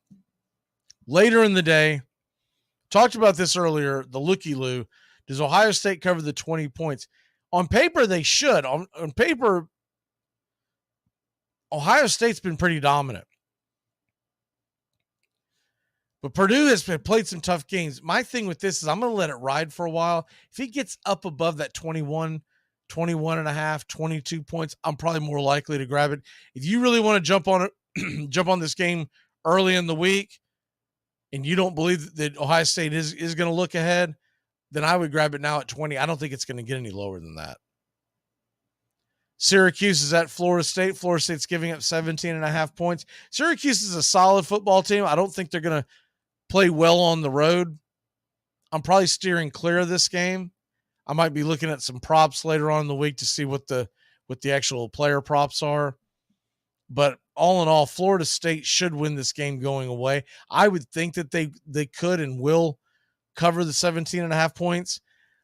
Speaker 1: Later in the day, talked about this earlier, the looky-loo. Does Ohio State cover the 20 points? On paper, they should. On paper, Ohio State's been pretty dominant. But Purdue has played some tough games. My thing with this is I'm going to let it ride for a while. If it gets up above that 21.5, 22 points, I'm probably more likely to grab it. If you really want to jump on it, jump on this game early in the week, and you don't believe that Ohio State is going to look ahead, then I would grab it now at 20. I don't think it's going to get any lower than that. Syracuse is at Florida State. Florida State's giving up 17.5 points. Syracuse is a solid football team. I don't think they're going to play well on the road. I'm probably steering clear of this game. I might be looking at some props later on in the week to see what the actual player props are. But all in all, Florida State should win this game going away. I would think that they could and will cover the 17.5 points,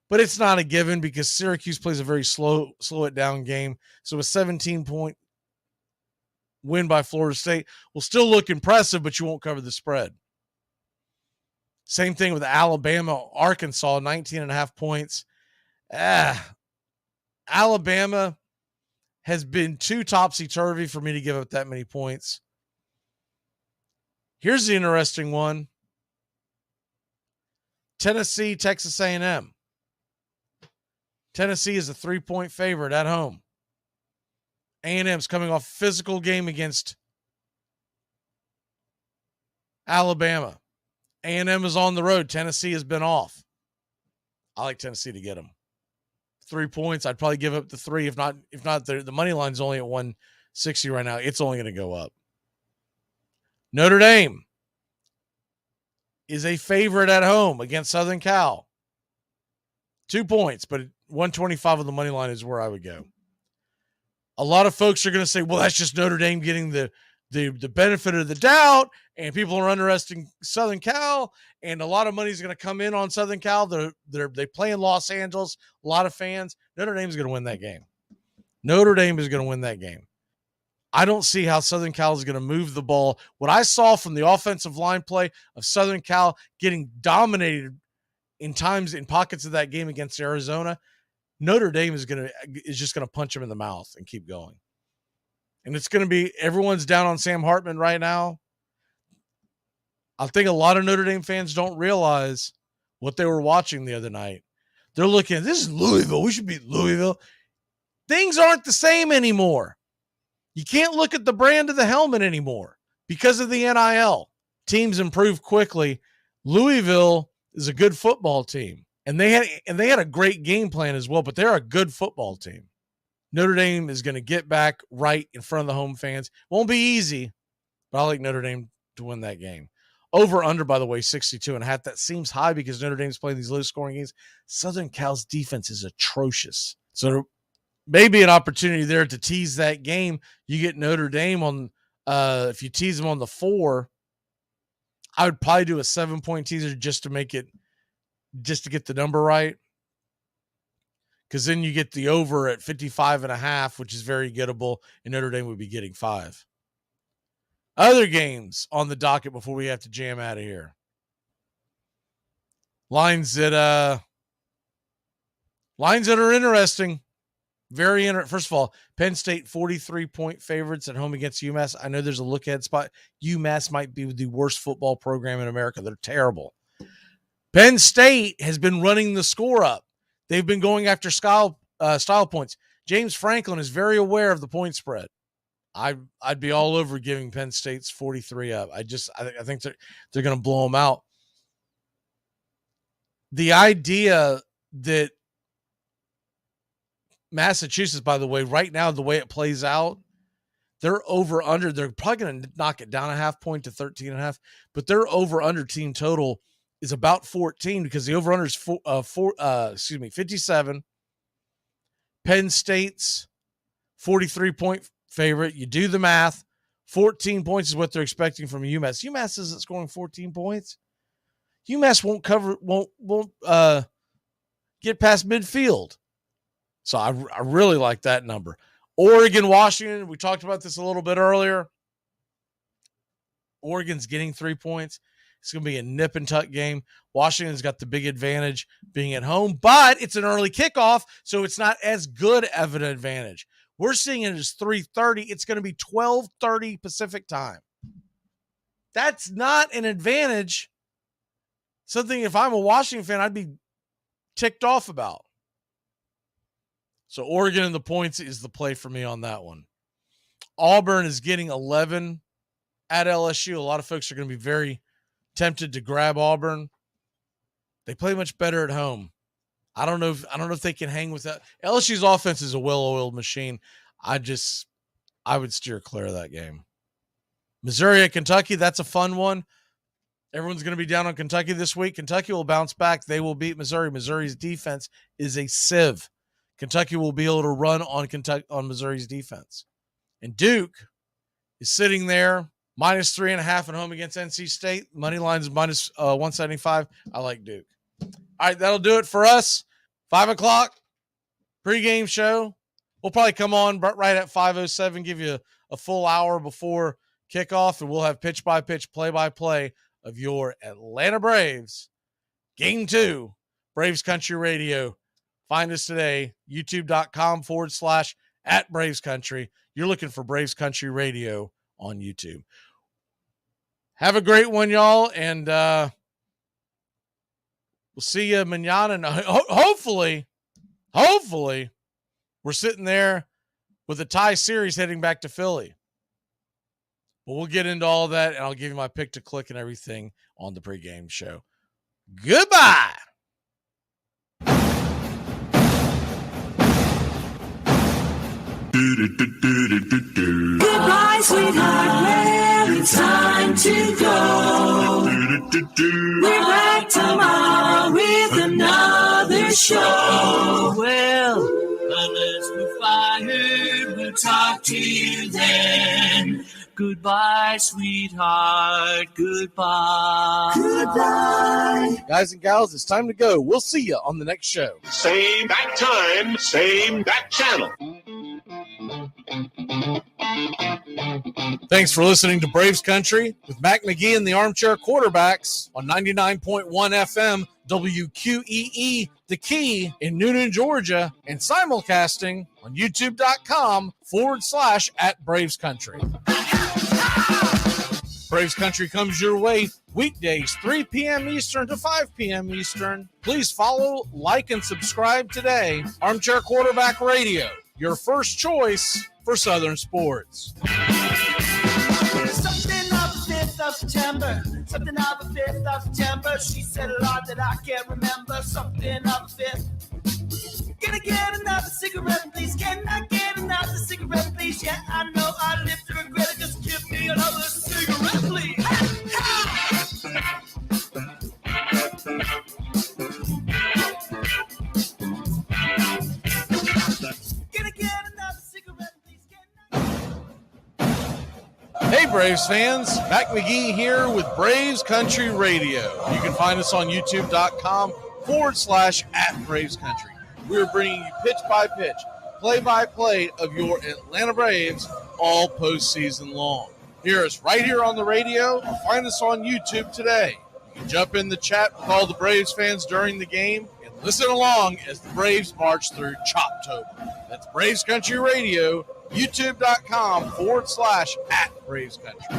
Speaker 1: but it's not a given because Syracuse plays a very slow it down game. So a 17-point win by Florida State will still look impressive, but you won't cover the spread. Same thing with Alabama, Arkansas, 19.5 points. Alabama has been too topsy-turvy for me to give up that many points. Here's the interesting one. Tennessee, Texas A&M. Tennessee is a 3-point favorite at home. A&M's coming off a physical game against Alabama. A&M is on the road. Tennessee has been off. I like Tennessee to get them. 3 points. I'd probably give up the 3. If not, the money line's only at 160 right now. It's only going to go up. Notre Dame is a favorite at home against Southern Cal. 2 points, but 125 on the money line is where I would go. A lot of folks are going to say, well, that's just Notre Dame getting the benefit of the doubt, and people are underestimating Southern Cal, and a lot of money is going to come in on Southern Cal. They play in Los Angeles, a lot of fans. Notre Dame is going to win that game. Notre Dame is going to win that game. I don't see how Southern Cal is going to move the ball. What I saw from the offensive line play of Southern Cal getting dominated in times in pockets of that game against Arizona, Notre Dame is just going to punch them in the mouth and keep going. And it's going to be, everyone's down on Sam Hartman right now. I think a lot of Notre Dame fans don't realize what they were watching the other night. They're looking at, this is Louisville. We should beat Louisville. Things aren't the same anymore. You can't look at the brand of the helmet anymore because of the NIL. Teams improve quickly. Louisville is a good football team, and they had a great game plan as well, but they're a good football team. Notre Dame is going to get back right in front of the home fans. Won't be easy, but I like Notre Dame to win that game. Over under, by the way, 62.5. That seems high because Notre Dame's playing these low-scoring games. Southern Cal's defense is atrocious. So maybe an opportunity there to tease that game. You get Notre Dame on, if you tease them on the 4, I would probably do a 7-point teaser just to get the number right. Because then you get the over at 55.5, which is very gettable, and Notre Dame would be getting 5. Other games on the docket before we have to jam out of here. Lines that are interesting. Very interesting. First of all, Penn State 43-point favorites at home against UMass. I know there's a look-ahead spot. UMass might be the worst football program in America. They're terrible. Penn State has been running the score up. They've been going after style points. James Franklin is very aware of the point spread. I'd be all over giving Penn State's 43 up. I think they're going to blow them out. The idea that Massachusetts, by the way, right now, the way it plays out, they're over under. They're probably going to knock it down a half point to 13.5, but their over under team total is about 14 because the over under is 57. Penn State's 43-point favorite. You do the math. 14 points is what they're expecting from UMass. UMass isn't scoring 14 points. UMass won't get past midfield. So I really like that number. Oregon, Washington, we talked about this a little bit earlier. Oregon's getting 3 points. It's going to be a nip and tuck game. Washington's got the big advantage being at home, but it's an early kickoff, so it's not as good of an advantage. We're seeing it as 3:30. It's going to be 12:30 Pacific time. That's not an advantage. Something, if I'm a Washington fan, I'd be ticked off about. So Oregon and the points is the play for me on that one. Auburn is getting 11 at LSU. A lot of folks are going to be very tempted to grab Auburn. They play much better at home. I don't know if they can hang with that. LSU's offense is a well-oiled machine. I would steer clear of that game. Missouri at Kentucky, that's a fun one. Everyone's going to be down on Kentucky this week. Kentucky will bounce back. They will beat Missouri. Missouri's defense is a sieve. Kentucky will be able to run on Missouri's defense. And Duke is sitting there minus 3.5 at home against NC State. Money line is minus 175. I like Duke. All right, that'll do it for us. 5 o'clock pregame show. We'll probably come on right at 5:07, give you a full hour before kickoff, and we'll have pitch-by-pitch, play-by-play of your Atlanta Braves. Game 2, Braves Country Radio. Find us today, youtube.com/@BravesCountry. You're looking for Braves Country Radio on YouTube. Have a great one, y'all, and we'll see you mañana. And hopefully, we're sitting there with a tie series heading back to Philly. But we'll get into all that, and I'll give you my pick to click and everything on the pregame show. Goodbye.
Speaker 4: Goodbye, sweetheart. Well, it's time to go. We're back tomorrow with another show. Well, unless we're fired, we'll talk to you then. Goodbye, sweetheart. Goodbye. Goodbye.
Speaker 1: Guys and gals, it's time to go. We'll see you on the next show.
Speaker 3: Same bat time, same bat channel.
Speaker 1: Thanks for listening to Braves Country with Mac McGee and the Armchair Quarterbacks on 99.1 FM WQEE, The Key in Noonan, Georgia, and simulcasting on youtube.com/@Braves Country. Braves Country comes your way weekdays, 3 p.m. Eastern to 5 p.m. Eastern. Please follow, like, and subscribe today. Armchair Quarterback Radio, your first choice for Southern sports.
Speaker 4: Something of the 5th of September. Something of the 5th of September. She said a lot that I can't remember. Something of the 5th. Can I get another cigarette, please? Can I get another cigarette, please? Yeah, I know I live to regret it. Just give me another cigarette, please. Can I get another cigarette, please?
Speaker 1: Hey, Braves fans. Mac McGee here with Braves Country Radio. You can find us on youtube.com/@Braves Country. We're bringing you pitch by pitch, play by play of your Atlanta Braves all postseason long. Hear us right here on the radio or find us on YouTube today. You can jump in the chat with all the Braves fans during the game and listen along as the Braves march through Choptober. That's Braves Country Radio, youtube.com/@Braves Country.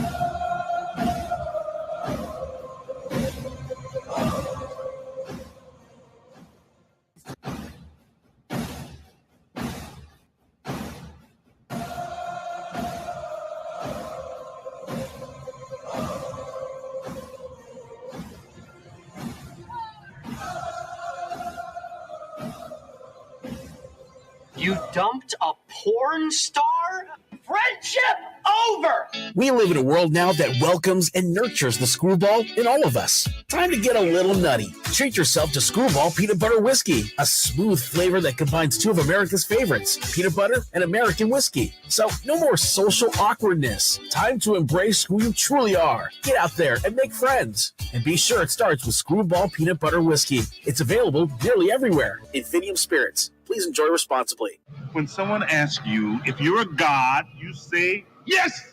Speaker 16: You dumped a porn star? Friendship over!
Speaker 17: We live in a world now that welcomes and nurtures the screwball in all of us. Time to get a little nutty. Treat yourself to Screwball Peanut Butter Whiskey, a smooth flavor that combines two of America's favorites, peanut butter and American whiskey. So no more social awkwardness. Time to embrace who you truly are. Get out there and make friends. And be sure it starts with Screwball Peanut Butter Whiskey. It's available nearly everywhere. Infinium Spirits. Please enjoy responsibly.
Speaker 18: When someone asks you if you're a god, you say yes.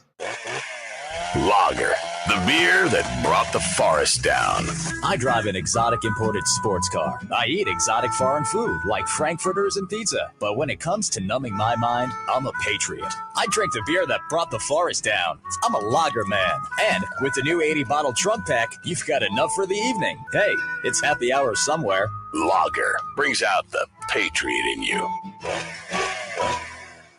Speaker 9: Lager, the beer that brought the forest down.
Speaker 19: I drive an exotic imported sports car. I eat exotic foreign food like frankfurters and pizza. But when it comes to numbing my mind, I'm a patriot. I drink the beer that brought the forest down. I'm a lager man. And with the new 80-bottle trunk pack, you've got enough for the evening. Hey, it's happy hour somewhere.
Speaker 9: Lager brings out the patriot in you.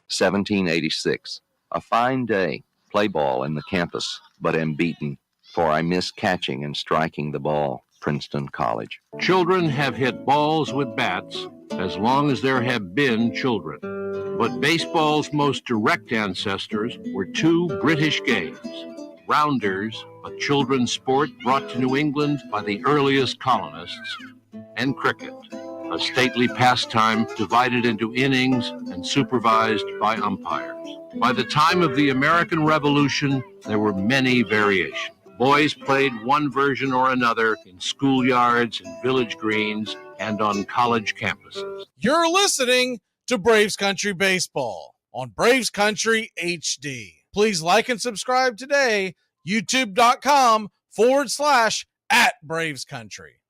Speaker 20: 1786. A fine day. Play ball in the campus, but am beaten, for I miss catching and striking the ball. Princeton College.
Speaker 15: Children have hit balls with bats as long as there have been children. But baseball's most direct ancestors were two British games. Rounders, a children's sport brought to New England by the earliest colonists, and cricket, a stately pastime divided into innings and supervised by umpires. By the time of the American Revolution, there were many variations. Boys played one version or another in schoolyards and village greens and on college campuses.
Speaker 1: You're listening to Braves Country Baseball on Braves Country HD. Please like and subscribe today, youtube.com/@Braves Country.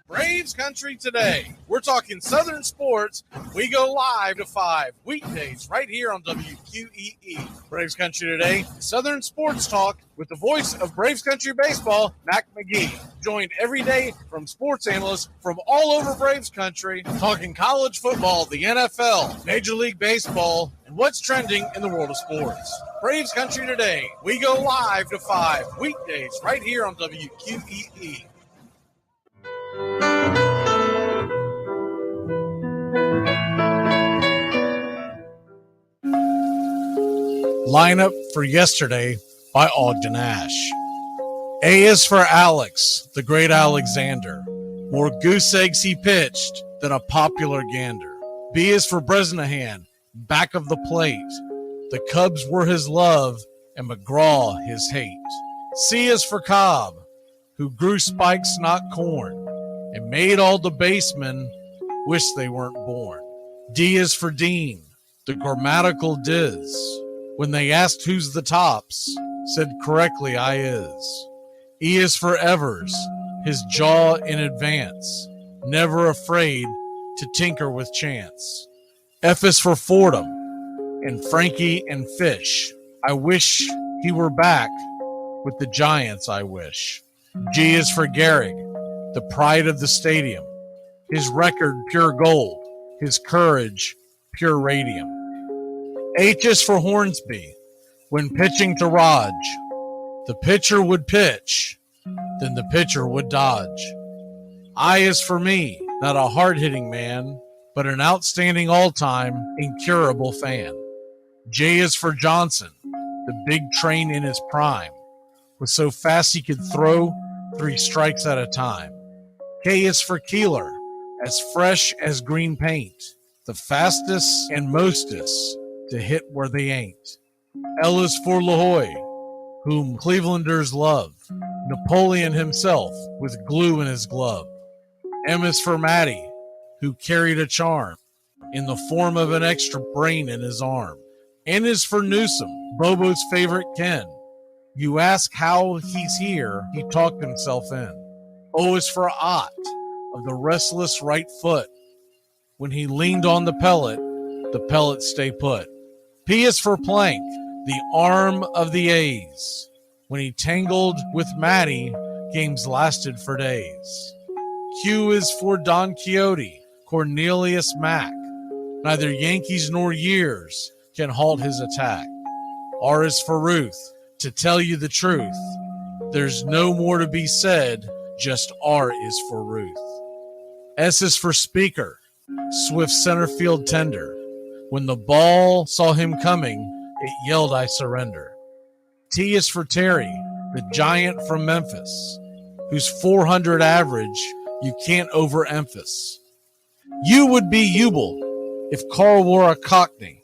Speaker 1: Braves Country today. We're talking Southern sports. We go live to 5 weekdays right here on WQEE. Braves Country today, Southern sports talk with the voice of Braves Country baseball, Mac McGee. Joined every day from sports analysts from all over Braves Country, talking college football, the NFL, Major League Baseball, and what's trending in the world of sports. Braves Country today. We go live to 5 weekdays right here on WQEE. Lineup for yesterday by Ogden Ash. A is for Alex, the great Alexander. More goose eggs he pitched than a popular gander. B is for Bresnahan, back of the plate. The Cubs were his love and McGraw his hate. C is for Cobb, who grew spikes, not corn, and made all the basemen wish they weren't born. D is for Dean, the grammatical diz. When they asked who's the tops, said correctly I is. E is for Evers, his jaw in advance, never afraid to tinker with chance. F is for Fordham, and Frankie and Fish. I wish he were back with the Giants, I wish. G is for Gehrig, the pride of the stadium. His record, pure gold. His courage, pure radium. H is for Hornsby. When pitching to Raj, the pitcher would pitch, then the pitcher would dodge. I is for me, not a hard-hitting man, but an outstanding all-time, incurable fan. J is for Johnson, the big train in his prime, was so fast he could throw 3 strikes at a time. K is for Keeler, as fresh as green paint, the fastest and mostest to hit where they ain't. L is for LaHoy, whom Clevelanders love, Napoleon himself with glue in his glove. M is for Matty, who carried a charm in the form of an extra brain in his arm. N is for Newsom, Bobo's favorite Ken. You ask how he's here, he talked himself in. O is for Ott, of the restless right foot. When he leaned on the pellet stay put. P is for Plank, the arm of the A's. When he tangled with Matty, games lasted for days. Q is for Don Quixote, Cornelius Mack. Neither Yankees nor years can halt his attack. R is for Ruth, to tell you the truth. There's no more to be said, just R is for Ruth. S is for Speaker, swift center field tender. When the ball saw him coming, it yelled, I surrender. T is for Terry, the giant from Memphis, whose 400 average you can't overemphasize. U would be Ubel if Carl wore a Cockney,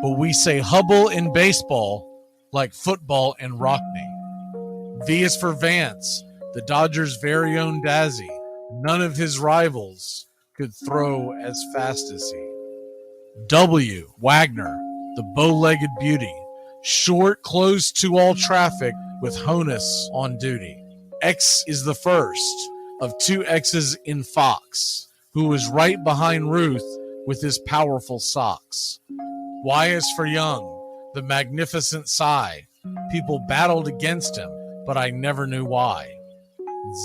Speaker 1: but we say Hubble in baseball like football in Rockney. V is for Vance, the Dodgers' very own Dazzy. None of his rivals could throw as fast as he. W, Wagner, the bow-legged beauty, short, close to all traffic with Honus on duty. X is the first of 2 X's in Fox, who was right behind Ruth with his powerful socks. Y is for Young, the magnificent sigh. People battled against him, but I never knew why.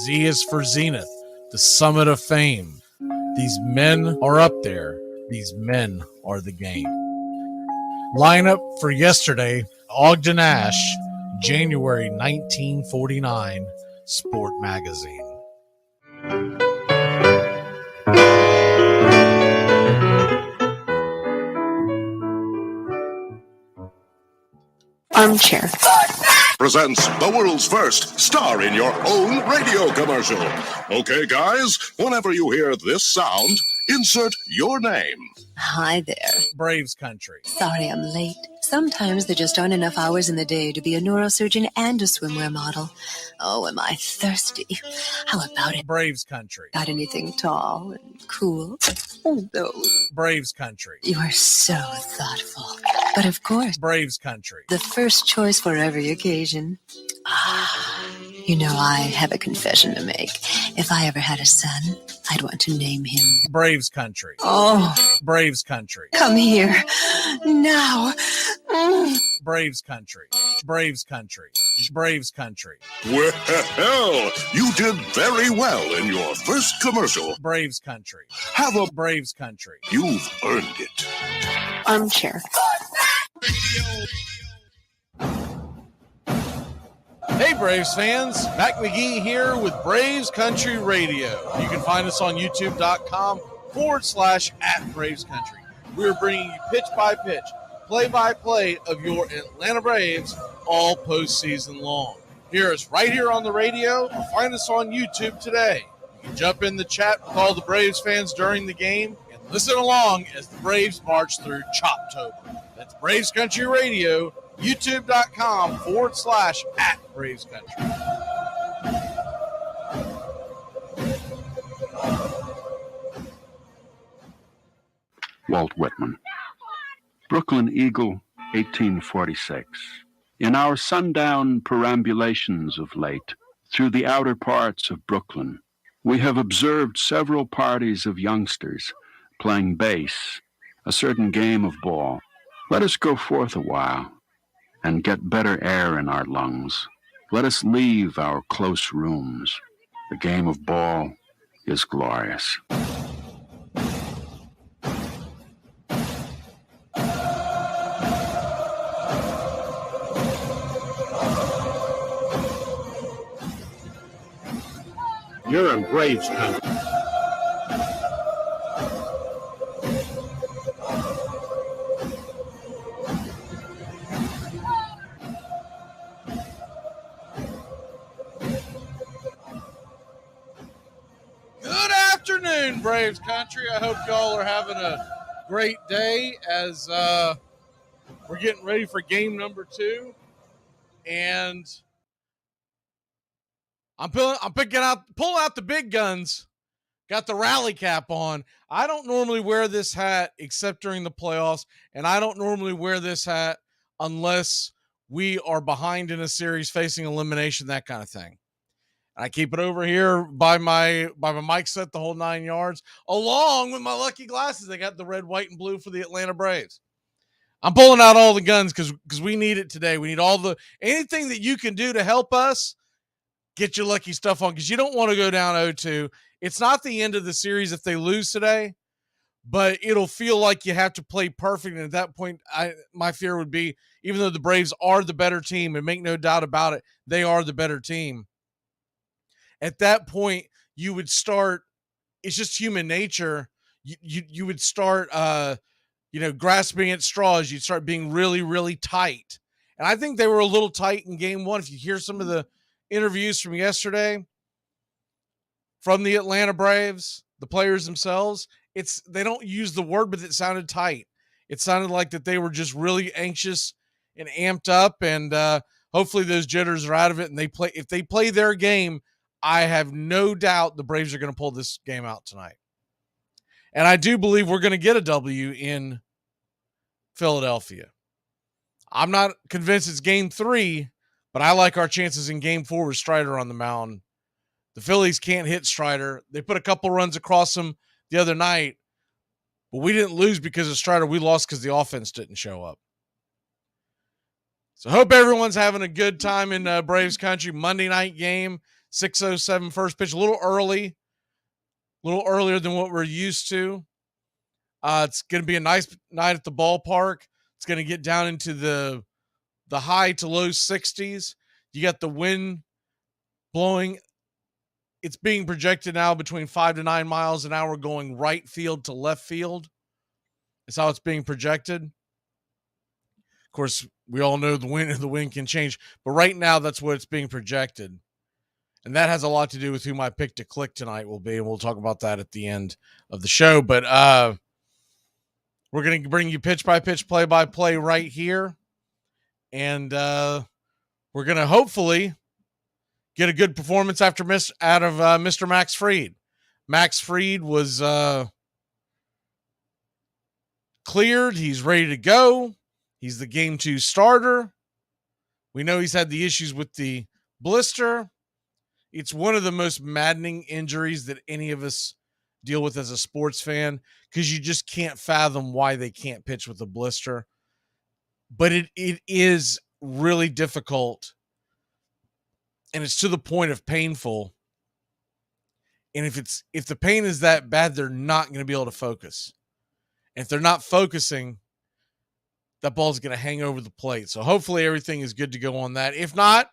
Speaker 1: Z is for Zenith, the summit of fame. These men are up there. These men are the game. Lineup for yesterday, Ogden Ash, January 1949, Sport Magazine.
Speaker 21: Armchair
Speaker 9: presents the world's first star in your own radio commercial. Okay, guys, whenever you hear this sound, insert your name.
Speaker 21: Hi there.
Speaker 1: Braves country.
Speaker 21: Sorry I'm late. Sometimes there just aren't enough hours in the day to be a neurosurgeon and a swimwear model. Oh, am I thirsty? How about it?
Speaker 1: Braves country.
Speaker 21: Got anything tall and cool? Oh, those.
Speaker 1: Braves country.
Speaker 21: You are so thoughtful. But of course,
Speaker 1: Braves country.
Speaker 21: The first choice for every occasion. You know, I have a confession to make. If I ever had a son, I'd want to name him
Speaker 1: Braves country.
Speaker 21: Oh,
Speaker 1: Braves country.
Speaker 21: Come here now.
Speaker 1: Braves country. Braves country. Braves country.
Speaker 9: Well, you did very well in your first commercial.
Speaker 1: Braves country.
Speaker 9: Have a
Speaker 1: Braves country.
Speaker 9: You've earned it.
Speaker 21: Armchair.
Speaker 1: Hey Braves fans, Mac McGee here with Braves Country Radio. You can find us on youtube.com/@Braves Country. We're bringing you pitch by pitch, play by play of your Atlanta Braves all postseason long. Hear us right here on the radio or find us on YouTube today. You can jump in the chat with all the Braves fans during the game and Listen along as the Braves march through Choptober. That's Braves Country Radio, youtube.com/@Braves Country.
Speaker 6: Walt Whitman. Brooklyn Eagle, 1846. In our sundown perambulations of late, through the outer parts of Brooklyn, we have observed several parties of youngsters playing base, a certain game of ball. Let us go forth a while and get better air in our lungs. Let us leave our close rooms. The game of ball is glorious.
Speaker 18: You're in Braves country.
Speaker 1: Good afternoon, Braves Country. I hope y'all are having a great day as we're getting ready for game number 2. And I'm pulling out the big guns. Got the rally cap on. I don't normally wear this hat except during the playoffs, and I don't normally wear this hat unless we are behind in a series facing elimination, that kind of thing. I keep it over here by my mic set the whole 9 yards, along with my lucky glasses. They got the red, white, and blue for the Atlanta Braves. I'm pulling out all the guns because we need it today. We need anything that you can do to help us get your lucky stuff on, because you don't want to go down 0-2. It's not the end of the series if they lose today, but it'll feel like you have to play perfect. And at that point, my fear would be, even though the Braves are the better team, and make no doubt about it, they are the better team. At that point, you would start, it's just human nature. You would start, grasping at straws. You'd start being really, really tight. And I think they were a little tight in game 1. If you hear some of the interviews from yesterday from the Atlanta Braves, the players themselves, they don't use the word, but it sounded tight. It sounded like that they were just really anxious and amped up, and hopefully those jitters are out of it. And if they play their game, I have no doubt the Braves are going to pull this game out tonight. And I do believe we're going to get a W in Philadelphia. I'm not convinced it's game 3, but I like our chances in game 4 with Strider on the mound. The Phillies can't hit Strider. They put a couple runs across him the other night, but we didn't lose because of Strider. We lost because the offense didn't show up. So hope everyone's having a good time in Braves Country. Monday night game, 6:07 first pitch, a little earlier than what we're used to. It's going to be a nice night at the ballpark. It's going to get down into the high to low 60s. You got the wind blowing. It's being projected now between 5 to 9 miles an hour going right field to left field. That's how it's being projected. Of course, we all know the wind can change, but right now that's what it's being projected. And that has a lot to do with who my pick to click tonight will be, and we'll talk about that at the end of the show. But we're going to bring you pitch-by-pitch, play-by-play right here. And we're going to hopefully get a good performance out of Mr. Max Fried. Max Fried was cleared. He's ready to go. He's the game 2 starter. We know he's had the issues with the blister. It's one of the most maddening injuries that any of us deal with as a sports fan, because you just can't fathom why they can't pitch with a blister. But it is really difficult, and it's to the point of painful. And if the pain is that bad, they're not going to be able to focus. And if they're not focusing, that ball's going to hang over the plate. So hopefully everything is good to go on that. If not,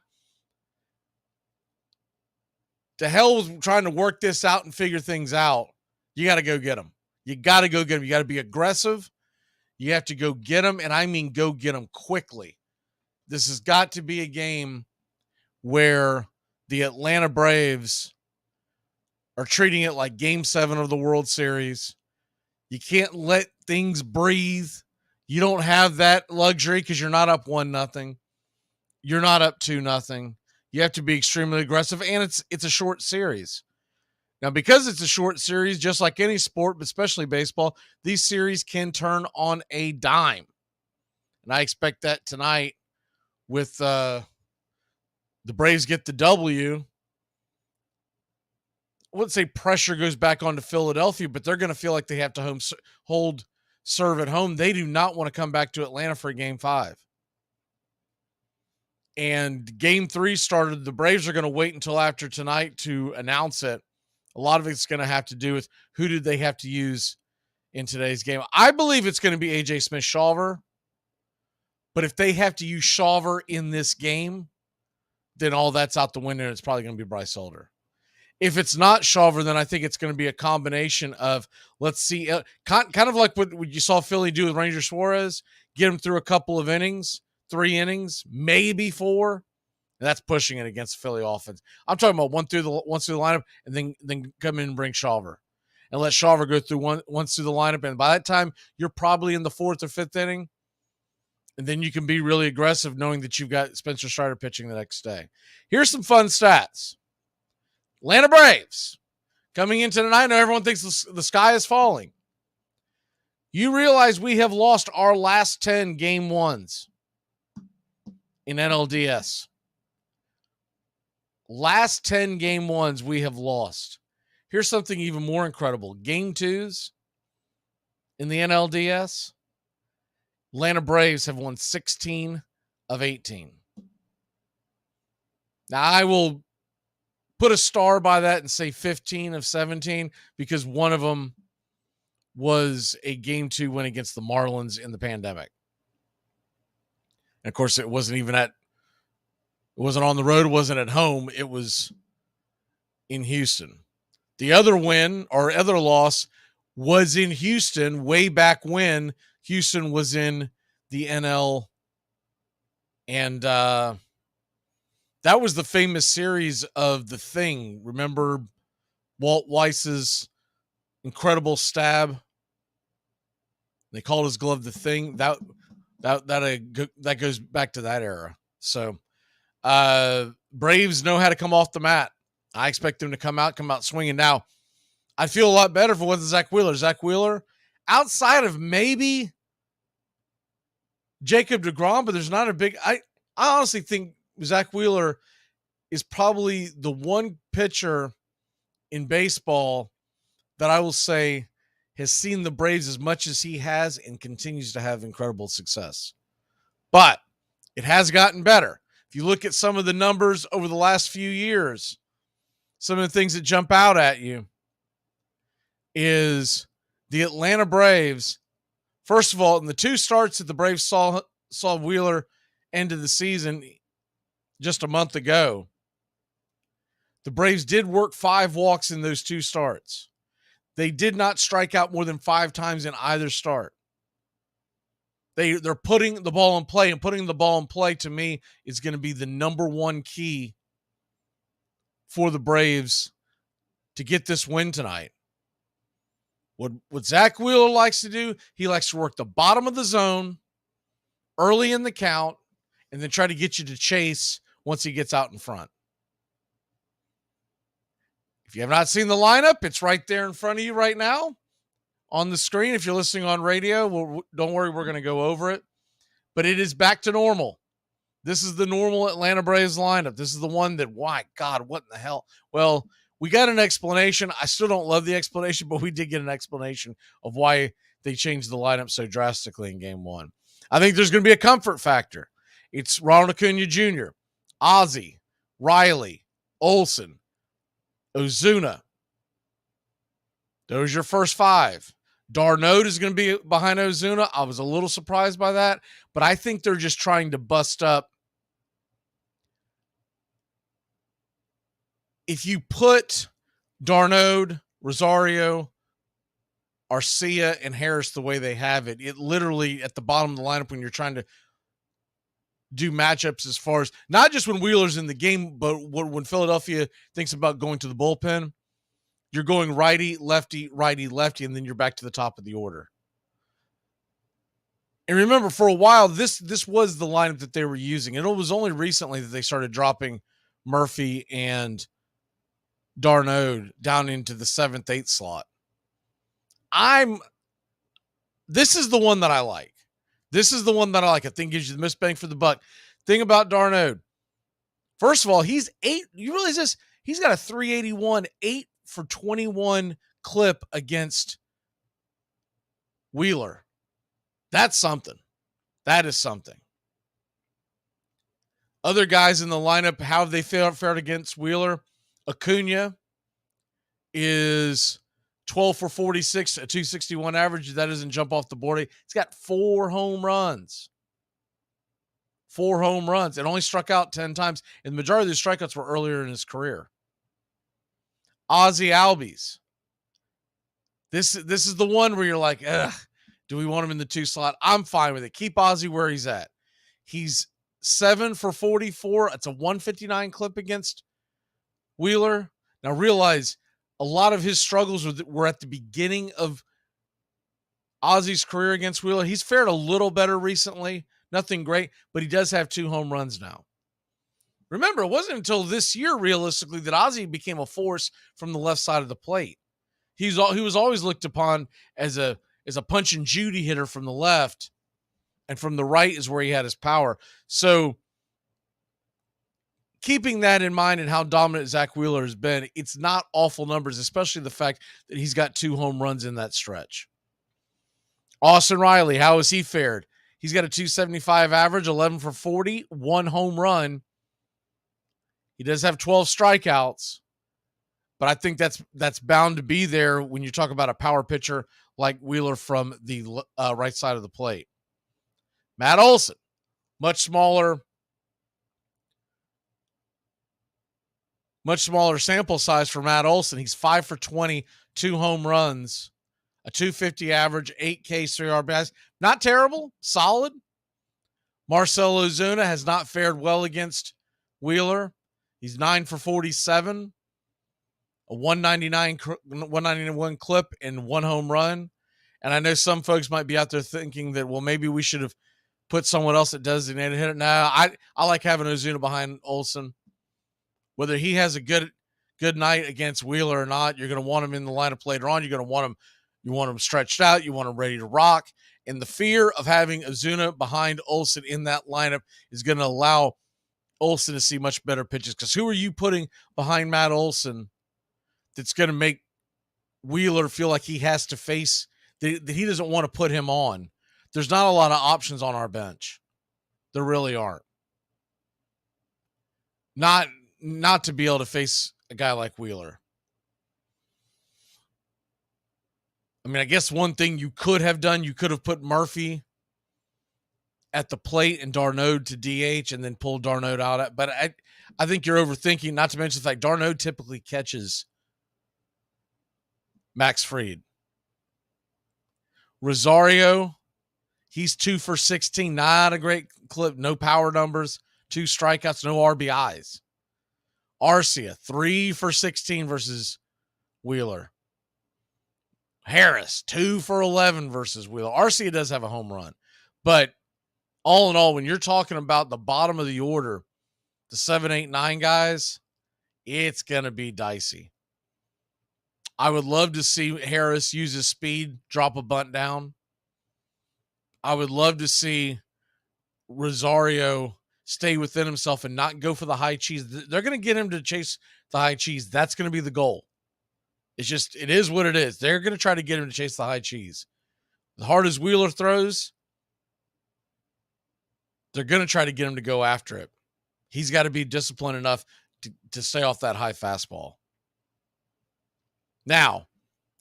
Speaker 1: to hell with trying to work this out and figure things out. You got to go get them. You got to go get them. You got to be aggressive. You have to go get them, and I mean go get them quickly. This has got to be a game where the Atlanta Braves are treating it like Game 7 of the World Series. You can't let things breathe. You don't have that luxury because you're not up 1-0. You're not up 2-0. You have to be extremely aggressive, and it's a short series. Now, because it's a short series, just like any sport, but especially baseball, these series can turn on a dime. And I expect that tonight with the Braves get the W. I wouldn't say pressure goes back onto Philadelphia, but they're going to feel like they have to hold serve at home. They do not want to come back to Atlanta for Game 5. And Game 3 started. The Braves are going to wait until after tonight to announce it. A lot of it's going to have to do with who did they have to use in today's game. I believe it's going to be A.J. Smith-Shawver. But if they have to use Shawver in this game, then all that's out the window, and it's probably going to be Bryce Elder. If it's not Shawver, then I think it's going to be a combination of, let's see, kind of like what you saw Philly do with Ranger Suarez, get him through a couple of innings, 3 innings, maybe 4. And that's pushing it against the Philly offense. I'm talking about once through the lineup, and then come in and bring Shawver. And let Shawver go through once through the lineup. And by that time, you're probably in the 4th or 5th inning. And then you can be really aggressive knowing that you've got Spencer Strider pitching the next day. Here's some fun stats. Atlanta Braves coming into tonight. I know everyone thinks the sky is falling. You realize we have lost our last 10 game 1s in NLDS. Last 10 game 1s we have lost. Here's something even more incredible. Game 2s in the NLDS. Atlanta Braves have won 16 of 18. Now, I will put a star by that and say 15 of 17 because one of them was a Game 2 win against the Marlins in the pandemic. And, of course, it wasn't on the road, it wasn't at home, it was in Houston. The other win or other loss was in Houston way back when Houston was in the NL. And that was the famous series of The Thing. Remember Walt Weiss's incredible stab? They called his glove The Thing. That goes back to that era. So Braves know how to come off the mat. I expect them to come out swinging. Now, I feel a lot better if it wasn't Zach Wheeler. Zach Wheeler, outside of maybe Jacob deGrom, but there's not a big. I honestly think Zach Wheeler is probably the one pitcher in baseball that I will say has seen the Braves as much as he has and continues to have incredible success. But it has gotten better. If you look at some of the numbers over the last few years, some of the things that jump out at you is the Atlanta Braves. First of all, in the 2 starts that the Braves saw Wheeler end of the season just a month ago, the Braves did work 5 walks in those 2 starts. They did not strike out more than 5 times in either start. They're putting the ball in play, and putting the ball in play to me is going to be the number 1 key for the Braves to get this win tonight. What Zach Wheeler likes to do, he likes to work the bottom of the zone early in the count and then try to get you to chase once he gets out in front. If you have not seen the lineup, it's right there in front of you right now on the screen. If you're listening on radio, don't worry, we're going to go over it. But it is back to normal. This is the normal Atlanta Braves lineup. This is the one that, why, God, what in the hell? Well, we got an explanation. I still don't love the explanation, but we did get an explanation of why they changed the lineup so drastically in Game 1. I think there's going to be a comfort factor. It's Ronald Acuna Jr., Ozzie, Riley, Olsen, Ozuna. Those are your first 5. Darno is going to be behind Ozuna. I was a little surprised by that, but I think they're just trying to bust up. If you put Darno, Rosario, Arcia, and Harris the way they have it, it literally at the bottom of the lineup when you're trying to do matchups as far as not just when Wheeler's in the game, but when Philadelphia thinks about going to the bullpen, you're going righty, lefty, and then you're back to the top of the order. And remember, for a while, this was the lineup that they were using. And it was only recently that they started dropping Murphy and d'Arnaud down into the 7th, 8th slot. This is the one that I like. This is the one that I like. I think gives you the most bang for the buck. Thing about d'Arnaud, first of all, he's 8. You realize this? He's got a 381, 8 for 21 clip against Wheeler. That's something. That is something. Other guys in the lineup, how have they fared against Wheeler? Acuna is 12 for 46, a 261 average. That doesn't jump off the board. He's got 4 home runs. 4 home runs. And only struck out 10 times. And the majority of the strikeouts were earlier in his career. Ozzie Albies. This is the one where you're like, ugh, do we want him in the 2 slot? I'm fine with it. Keep Ozzie where he's at. He's 7 for 44. It's a 159 clip against Wheeler. Now realize a lot of his struggles were at the beginning of Ozzie's career against Wheeler. He's fared a little better recently. Nothing great, but he does have 2 home runs now. Remember, it wasn't until this year, realistically, that Ozzie became a force from the left side of the plate. He was always looked upon as a punch and Judy hitter from the left, and from the right is where he had his power. So keeping that in mind and how dominant Zach Wheeler has been, it's not awful numbers, especially the fact that he's got 2 home runs in that stretch. Austin Riley, how has he fared? He's got a 275 average, 11 for 40, 1 home run. He does have 12 strikeouts, but I think that's bound to be there when you talk about a power pitcher like Wheeler from the right side of the plate. Matt Olson, much smaller sample size for Matt Olson. He's 5 for 20, 2 home runs, a 250 average, 8 Ks, 3 RBIs. Not terrible, solid. Marcell Ozuna has not fared well against Wheeler. He's 9 for 47, a 191 clip, and 1 home run. And I know some folks might be out there thinking that, well, maybe we should have put someone else at designated hitter. No, I like having Ozuna behind Olson. Whether he has a good night against Wheeler or not, you're going to want him in the lineup later on. You're going to want him stretched out. You want him ready to rock. And the fear of having Ozuna behind Olson in that lineup is going to allow Olson to see much better pitches. Because who are you putting behind Matt Olson that's going to make Wheeler feel like he has to face, that he doesn't want to put him on? There's not a lot of options on our bench. There really aren't. Not to be able to face a guy like Wheeler. I mean, I guess one thing you could have done, you could have put Murphy at the plate and d'Arnaud to DH and then pull d'Arnaud out. But I think you're overthinking, not to mention the fact d'Arnaud typically catches Max Fried. Rosario, he's 2 for 16. Not a great clip. No power numbers. 2 strikeouts. No RBIs. Arcia, 3 for 16 versus Wheeler. Harris, 2 for 11 versus Wheeler. Arcia does have a home run. But all in all, when you're talking about the bottom of the order, the 7, 8, 9 guys, it's going to be dicey. I would love to see Harris use his speed, drop a bunt down. I would love to see Rosario stay within himself and not go for the high cheese. They're going to get him to chase the high cheese. That's going to be the goal. It is what it is. They're going to try to get him to chase the high cheese. As hard as Wheeler throws, they're going to try to get him to go after it. He's got to be disciplined enough to stay off that high fastball. Now,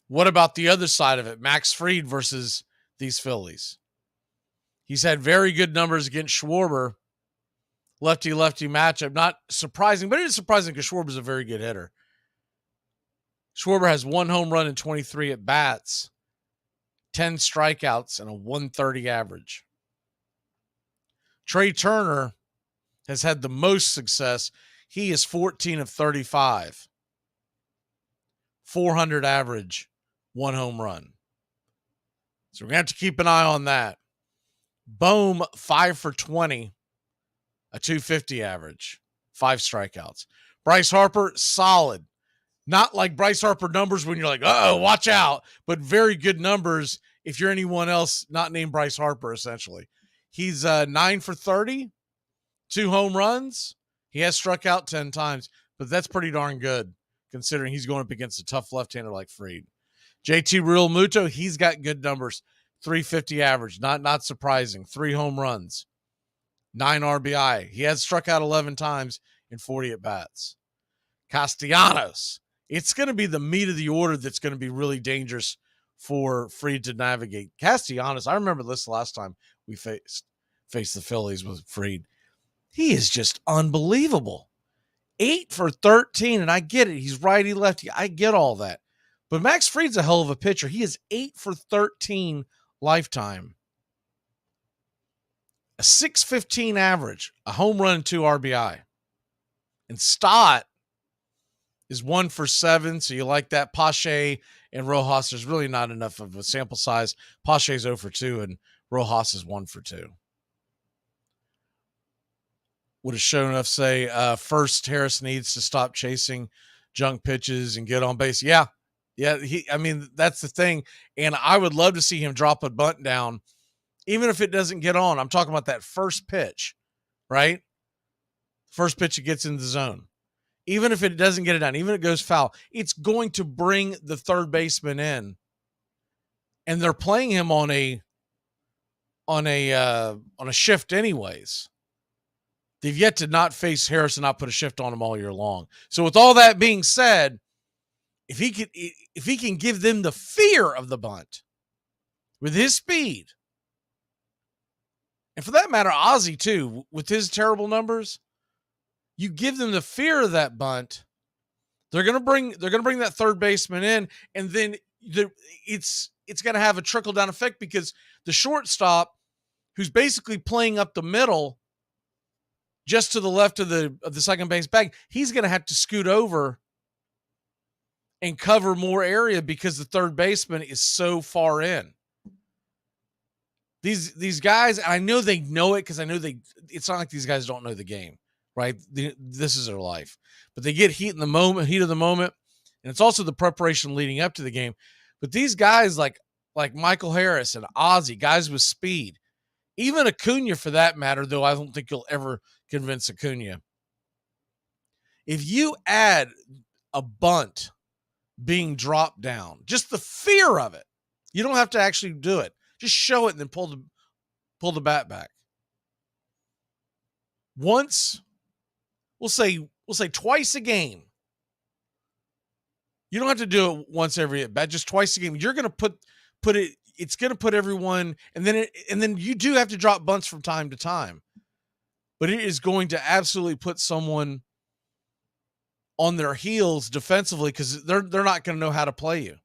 Speaker 1: what about the other side of it? Max Fried versus these Phillies. He's had very good numbers against Schwarber. Lefty-lefty matchup. Not surprising, but it is surprising because Schwarber's a very good hitter. Schwarber has 1 home run and 23 at-bats, 10 strikeouts, and a 130 average. Trey Turner has had the most success. He is 14 of 35. .400 average, 1 home run. So we're going to have to keep an eye on that. Bohm, 5 for 20, a .250 average, 5 strikeouts. Bryce Harper, solid. Not like Bryce Harper numbers when you're like, uh-oh, watch out, but very good numbers if you're anyone else not named Bryce Harper, essentially. He's 9 for 30, 2 home runs. He has struck out 10 times, but that's pretty darn good considering he's going up against a tough left-hander like Fried. JT Realmuto, he's got good numbers. 350 average, not surprising. 3 home runs, 9 RBI. He has struck out 11 times in 40 at-bats. Castellanos, it's going to be the meat of the order that's going to be really dangerous for Fried to navigate. Castellanos, I remember this last time we faced the Phillies with Fried. He is just unbelievable. 8 for 13, and I get it. He's righty, lefty. I get all that. But Max Fried's a hell of a pitcher. He is 8 for 13 lifetime. A .615 average, a home run, 2 RBI. And Stott is 1 for 7, so you like that. Pache and Rojas, there's really not enough of a sample size. Pache's 0 for 2, and Rojas is 1 for 2. Would have shown enough say, first Harris needs to stop chasing junk pitches and get on base. Yeah, that's the thing. And I would love to see him drop a bunt down, even if it doesn't get on. I'm talking about that first pitch, right? First pitch, it gets in the zone. Even if it doesn't get it down, even if it goes foul, it's going to bring the third baseman in. And they're playing him on a shift anyways. They've yet to not face Harris and not put a shift on him all year long. So with all that being said, if he can give them the fear of the bunt with his speed, and for that matter, Ozzie too, with his terrible numbers, you give them the fear of that bunt, they're gonna bring that third baseman in, and then it's gonna have a trickle down effect because the shortstop, who's basically playing up the middle, just to the left of the second base bag, he's gonna have to scoot over and cover more area because the third baseman is so far in. These guys, I know they know it because I know it's not like these guys don't know the game, right? This is their life. But they get heat of the moment, and it's also the preparation leading up to the game. But these guys like Michael Harris and Ozzie, guys with speed, even Acuna for that matter, though I don't think you'll ever convince Acuna. If you add a bunt being dropped down, just the fear of it, you don't have to actually do it. Just show it and then pull the bat back. Once, we'll say twice a game. You don't have to do it once every at bat, just twice a game. You're going to put it. It's going to put everyone, and then you do have to drop bunts from time to time, but it is going to absolutely put someone on their heels defensively because they're not going to know how to play you.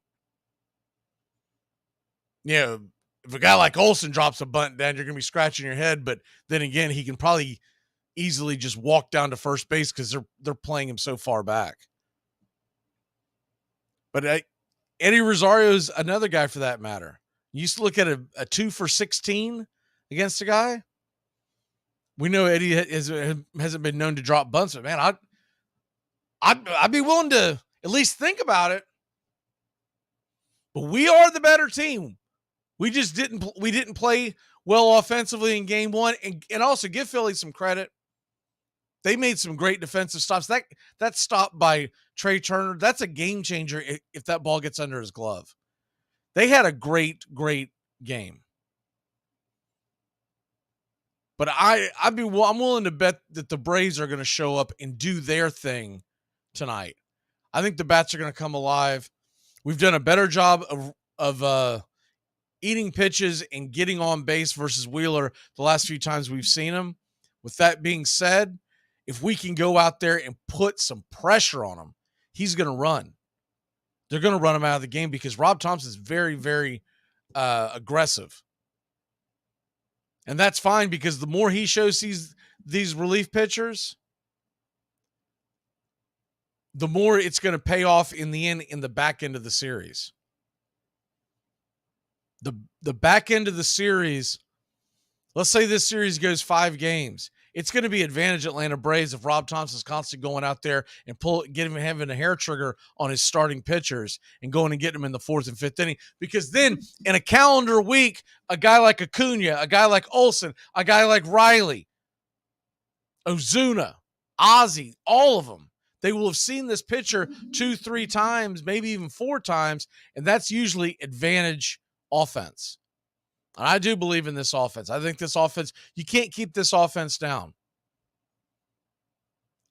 Speaker 1: You know, if a guy like Olsen drops a bunt down, you're going to be scratching your head. But then again, he can probably easily just walk down to first base because they're playing him so far back. But Eddie Rosario's another guy for that matter. You used to look at a 2 for 16 against a guy. We know Eddie hasn't been known to drop bunts, but man, I'd be willing to at least think about it. But we are the better team. We just didn't play well offensively in game one, and also give Philly some credit. They made some great defensive stops. That stop by Trey Turner, that's a game changer if that ball gets under his glove. They had a great game. But I'm willing to bet that the Braves are going to show up and do their thing tonight. I think the bats are going to come alive. We've done a better job of eating pitches and getting on base versus Wheeler the last few times we've seen him. With that being said, if we can go out there and put some pressure on him, he's going to run. They're going to run him out of the game because Rob Thompson is very, very aggressive. And that's fine because the more he shows these relief pitchers, the more it's going to pay off in the end, in the back end of the series. The back end of the series, let's say this series goes 5 games. It's going to be advantage Atlanta Braves if Rob Thompson's constantly going out there and having a hair trigger on his starting pitchers and going and getting them in the 4th and 5th inning. Because then in a calendar week, a guy like Acuna, a guy like Olsen, a guy like Riley, Ozuna, Ozzie, all of them, they will have seen this pitcher 2-3 times, maybe even 4 times, and that's usually advantage offense. And I do believe in this offense. I think this offense, you can't keep this offense down.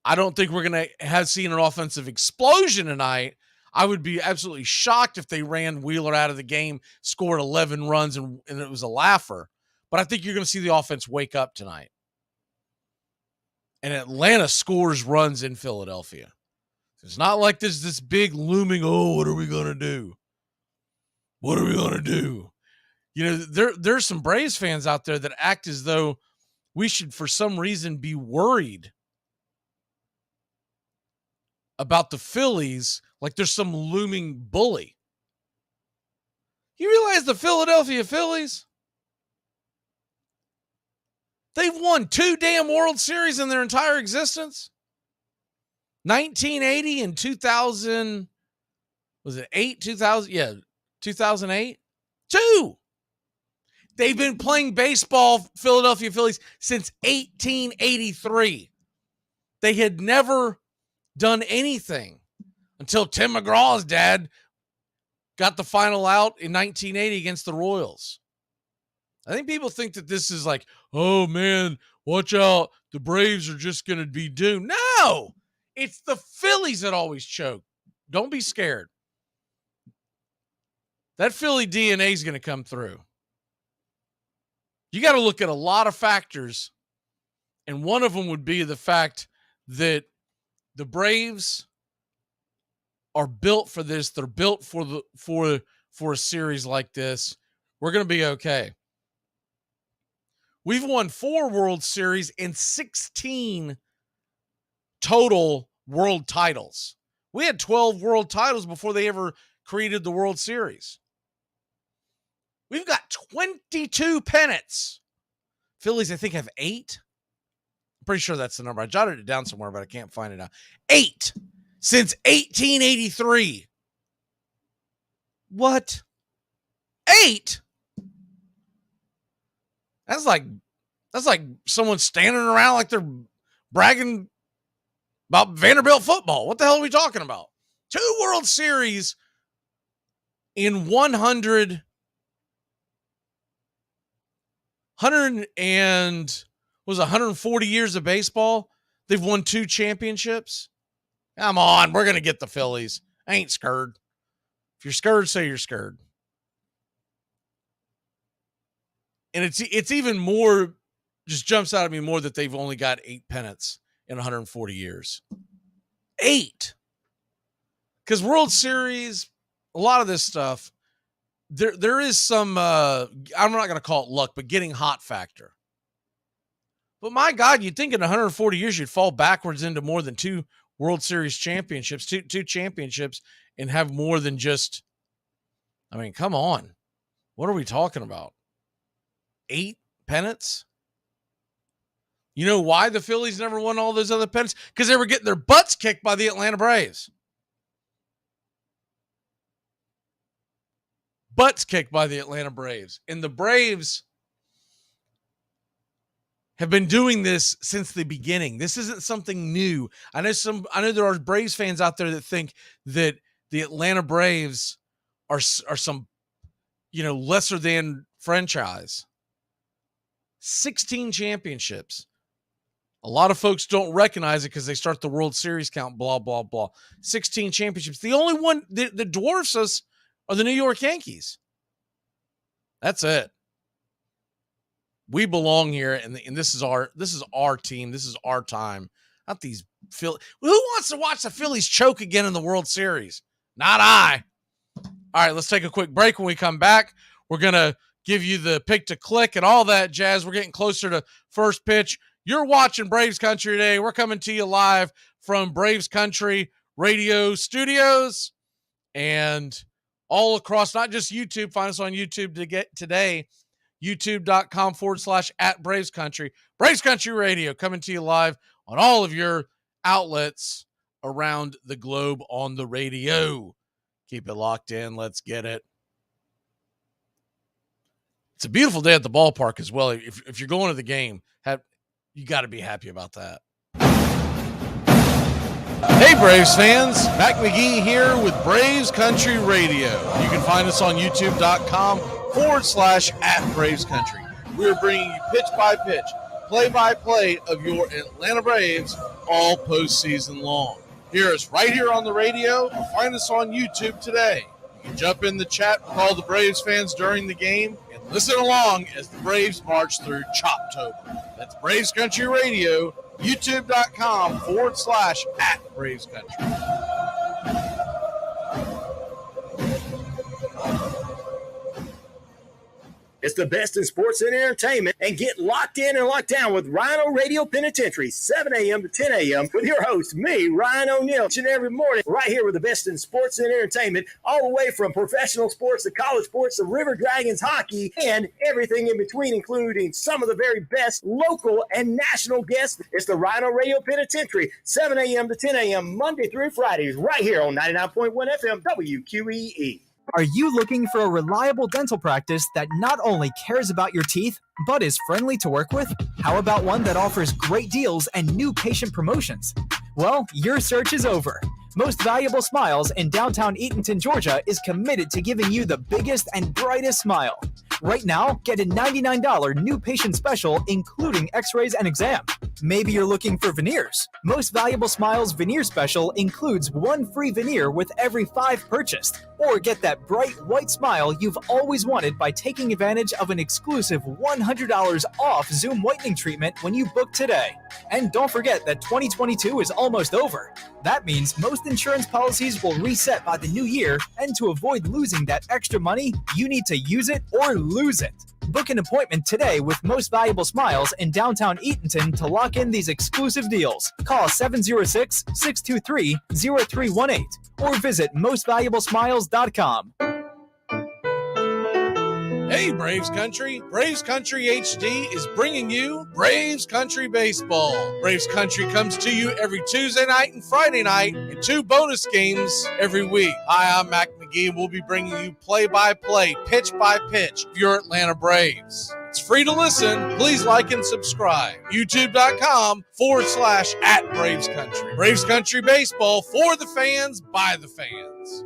Speaker 1: I don't think we're going to have seen an offensive explosion tonight. I would be absolutely shocked if they ran Wheeler out of the game, scored 11 runs, and it was a laugher. But I think you're going to see the offense wake up tonight. And Atlanta scores runs in Philadelphia. It's not like there's this big looming, what are we going to do? What are we going to do? You know, there's some Braves fans out there that act as though we should, for some reason, be worried about the Phillies, like there's some looming bully. You realize the Philadelphia Phillies, they've won 2 damn World Series in their entire existence. 1980 and 2000, was it 8? 2000? Yeah, 2008. 2. They've been playing baseball, Philadelphia Phillies, since 1883. They had never done anything until Tim McGraw's dad got the final out in 1980 against the Royals. I think people think that this is like, oh man, watch out, the Braves are just going to be doomed. No, it's the Phillies that always choke. Don't be scared. That Philly DNA is going to come through. You got to look at a lot of factors, and one of them would be the fact that the Braves are built for this. They're built for a series like this. We're going to be okay. We've won 4 World Series and 16 total world titles. We had 12 world titles before they ever created the World Series. We've got 22 pennants. Phillies, I think, have 8. I'm pretty sure that's the number. I jotted it down somewhere, but I can't find it now. 8 since 1883. What? 8? That's like someone standing around like they're bragging about Vanderbilt football. What the hell are we talking about? 2 World Series in 140 years of baseball. They've won 2 championships. Come on, we're going to get the Phillies. I ain't scared. If you're scared, say you're scared. And it's even more, just jumps out at me more that they've only got 8 pennants in 140 years. 8. Because World Series, a lot of this stuff, there is some, I'm not going to call it luck, but getting hot factor. But my God, you'd think in 140 years you'd fall backwards into more than 2 World Series championships, two championships, and have more than just, I mean, come on. What are we talking about? 8 pennants? You know why the Phillies never won all those other pennants? Because they were getting their butts kicked by the Atlanta Braves. Butts kicked by the Atlanta Braves. And the Braves have been doing this since the beginning. This isn't something new. I know there are Braves fans out there that think that the Atlanta Braves are some, lesser than franchise. 16 championships. A lot of folks don't recognize it because they start the World Series count, blah, blah, blah. 16 championships. The only one that dwarfs us are the New York Yankees. That's it. We belong here, and this is our team. This is our time. Not these Phillies. Who wants to watch the Phillies choke again in the World Series? Not I. All right, let's take a quick break. When we come back, we're going to give you the pick to click and all that jazz. We're getting closer to first pitch. You're watching Braves Country today. We're coming to you live from Braves Country radio studios and all across, not just YouTube. Find us on YouTube to get today, youtube.com/@BravesCountry. Braves Country Radio coming to you live on all of your outlets around the globe on the radio. Keep it locked in. Let's get it. It's a beautiful day at the ballpark as well. If you're going to the game, you got to be happy about that. Hey, Braves fans. Mac McGee here with Braves Country Radio. You can find us on youtube.com/@BravesCountry. We're bringing you pitch by pitch, play-by-play of your Atlanta Braves all postseason long. Hear us right here on the radio or find us on YouTube today. You can jump in the chat with all the Braves fans during the game and listen along as the Braves march through Choptober. That's Braves Country Radio, youtube.com/@BravesCountry.
Speaker 5: It's the best in sports and entertainment, and get locked in and locked down with Rhino Radio Penitentiary, 7 a.m. to 10 a.m. with your host, me, Ryan O'Neill, each and every morning, right here with the best in sports and entertainment, all the way from professional sports to college sports to River Dragons hockey and everything in between, including some of the very best local and national guests. It's the Rhino Radio Penitentiary, 7 a.m. to 10 a.m. Monday through Fridays, right here on 99.1 FM WQEE.
Speaker 22: Are you looking for a reliable dental practice that not only cares about your teeth, but is friendly to work with? How about one that offers great deals and new patient promotions? Well, your search is over. Most Valuable Smiles in downtown Eatonton, Georgia is committed to giving you the biggest and brightest smile. Right now, get a $99 new patient special, including x-rays and exam. Maybe you're looking for veneers. Most Valuable Smiles veneer special includes one free veneer with every 5 purchased. Or get that bright white smile you've always wanted by taking advantage of an exclusive $100 off Zoom whitening treatment when you book today. And don't forget that 2022 is almost over. That means most insurance policies will reset by the new year, and to avoid losing that extra money, you need to use it or lose it. Book an appointment today with Most Valuable Smiles in downtown Eatonton to lock in these exclusive deals. Call 706-623-0318 or visit mostvaluablesmiles.com.
Speaker 1: Hey, Braves Country. Braves Country HD is bringing you Braves Country Baseball. Braves Country comes to you every Tuesday night and Friday night and 2 bonus games every week. Hi, I'm Mac McGee. We'll be bringing you play-by-play, pitch-by-pitch of your Atlanta Braves. It's free to listen. Please like and subscribe. YouTube.com/@Braves Country. Braves Country Baseball for the fans, by the fans.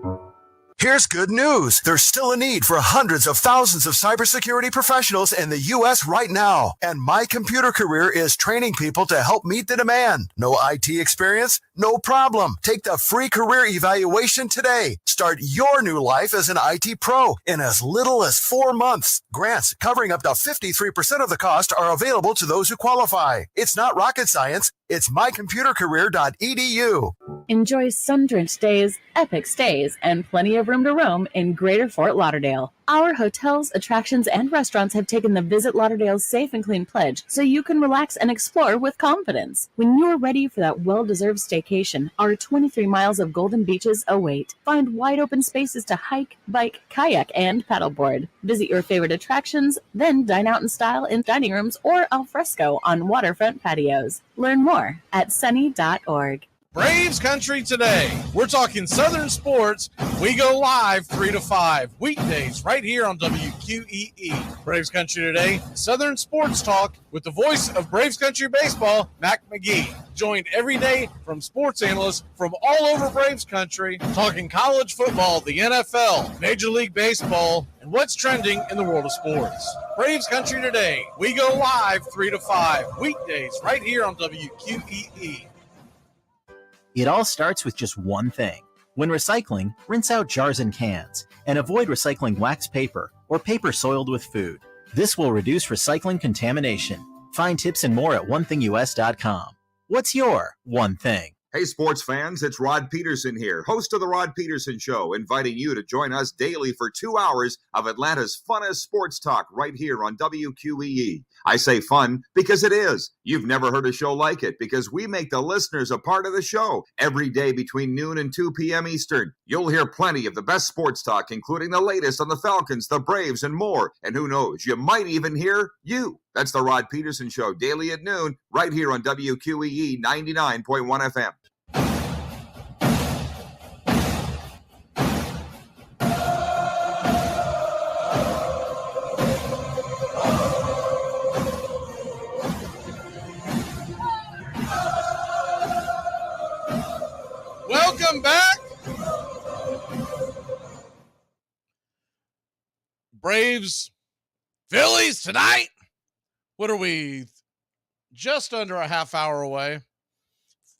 Speaker 23: Here's good news. There's still a need for hundreds of thousands of cybersecurity professionals in the U.S. right now. And My Computer Career is training people to help meet the demand. No IT experience? No problem. Take the free career evaluation today. Start your new life as an IT pro in as little as 4 months. Grants covering up to 53% of the cost are available to those who qualify. It's not rocket science. It's mycomputercareer.edu.
Speaker 24: Enjoy sun-drenched days, epic stays, and plenty of room to roam in Greater Fort Lauderdale. Our hotels, attractions, and restaurants have taken the Visit Lauderdale's Safe and Clean pledge, so you can relax and explore with confidence. When you're ready for that well-deserved staycation, our 23 miles of golden beaches await. Find wide-open spaces to hike, bike, kayak, and paddleboard. Visit your favorite attractions, then dine out in style in dining rooms or al fresco on waterfront patios. Learn more at sunny.org.
Speaker 1: Braves Country today. We're talking Southern sports. We go live 3 to 5 weekdays right here on WQEE. Braves Country today, Southern sports talk with the voice of Braves Country baseball, Mac McGee. Joined every day from sports analysts from all over Braves Country, talking college football, the NFL, Major League Baseball, and what's trending in the world of sports. Braves Country today. We go live 3 to 5 weekdays right here on WQEE.
Speaker 25: It all starts with just one thing. When recycling, rinse out jars and cans, and avoid recycling wax paper or paper soiled with food. This will reduce recycling contamination. Find tips and more at onethingus.com. What's your one thing?
Speaker 2: Hey, sports fans, it's Rod Peterson here, host of The Rod Peterson Show, inviting you to join us daily for 2 hours of Atlanta's funnest sports talk right here on WQEE. I say fun because it is. You've never heard a show like it because we make the listeners a part of the show every day between noon and 2 p.m. Eastern. You'll hear plenty of the best sports talk, including the latest on the Falcons, the Braves, and more. And who knows, you might even hear you. That's The Rod Peterson Show, daily at noon, right here on WQEE 99.1 FM.
Speaker 1: Welcome back. Braves, Phillies tonight. What are we? Just under a half hour away.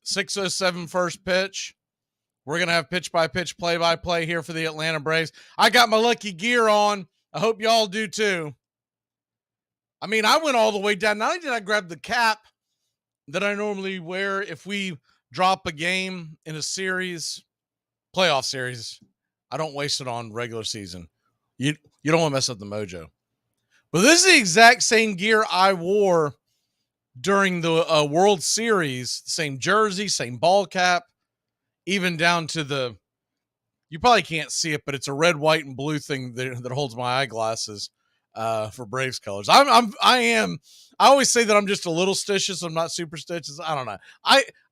Speaker 1: 6:07 first pitch. We're going to have pitch-by-pitch, play-by-play here for the Atlanta Braves. I got my lucky gear on. I hope y'all do too. I mean, I went all the way down. Not only did I grab the cap that I normally wear if we drop a game in a series, playoff series. I don't waste it on regular season. You don't want to mess up the mojo. But this is the exact same gear I wore during the World Series. Same jersey, same ball cap, even down to the, you probably can't see it, but it's a red, white, and blue thing that holds my eyeglasses for Braves colors. I always say that I'm just a little stitious. I'm not superstitious. I don't know.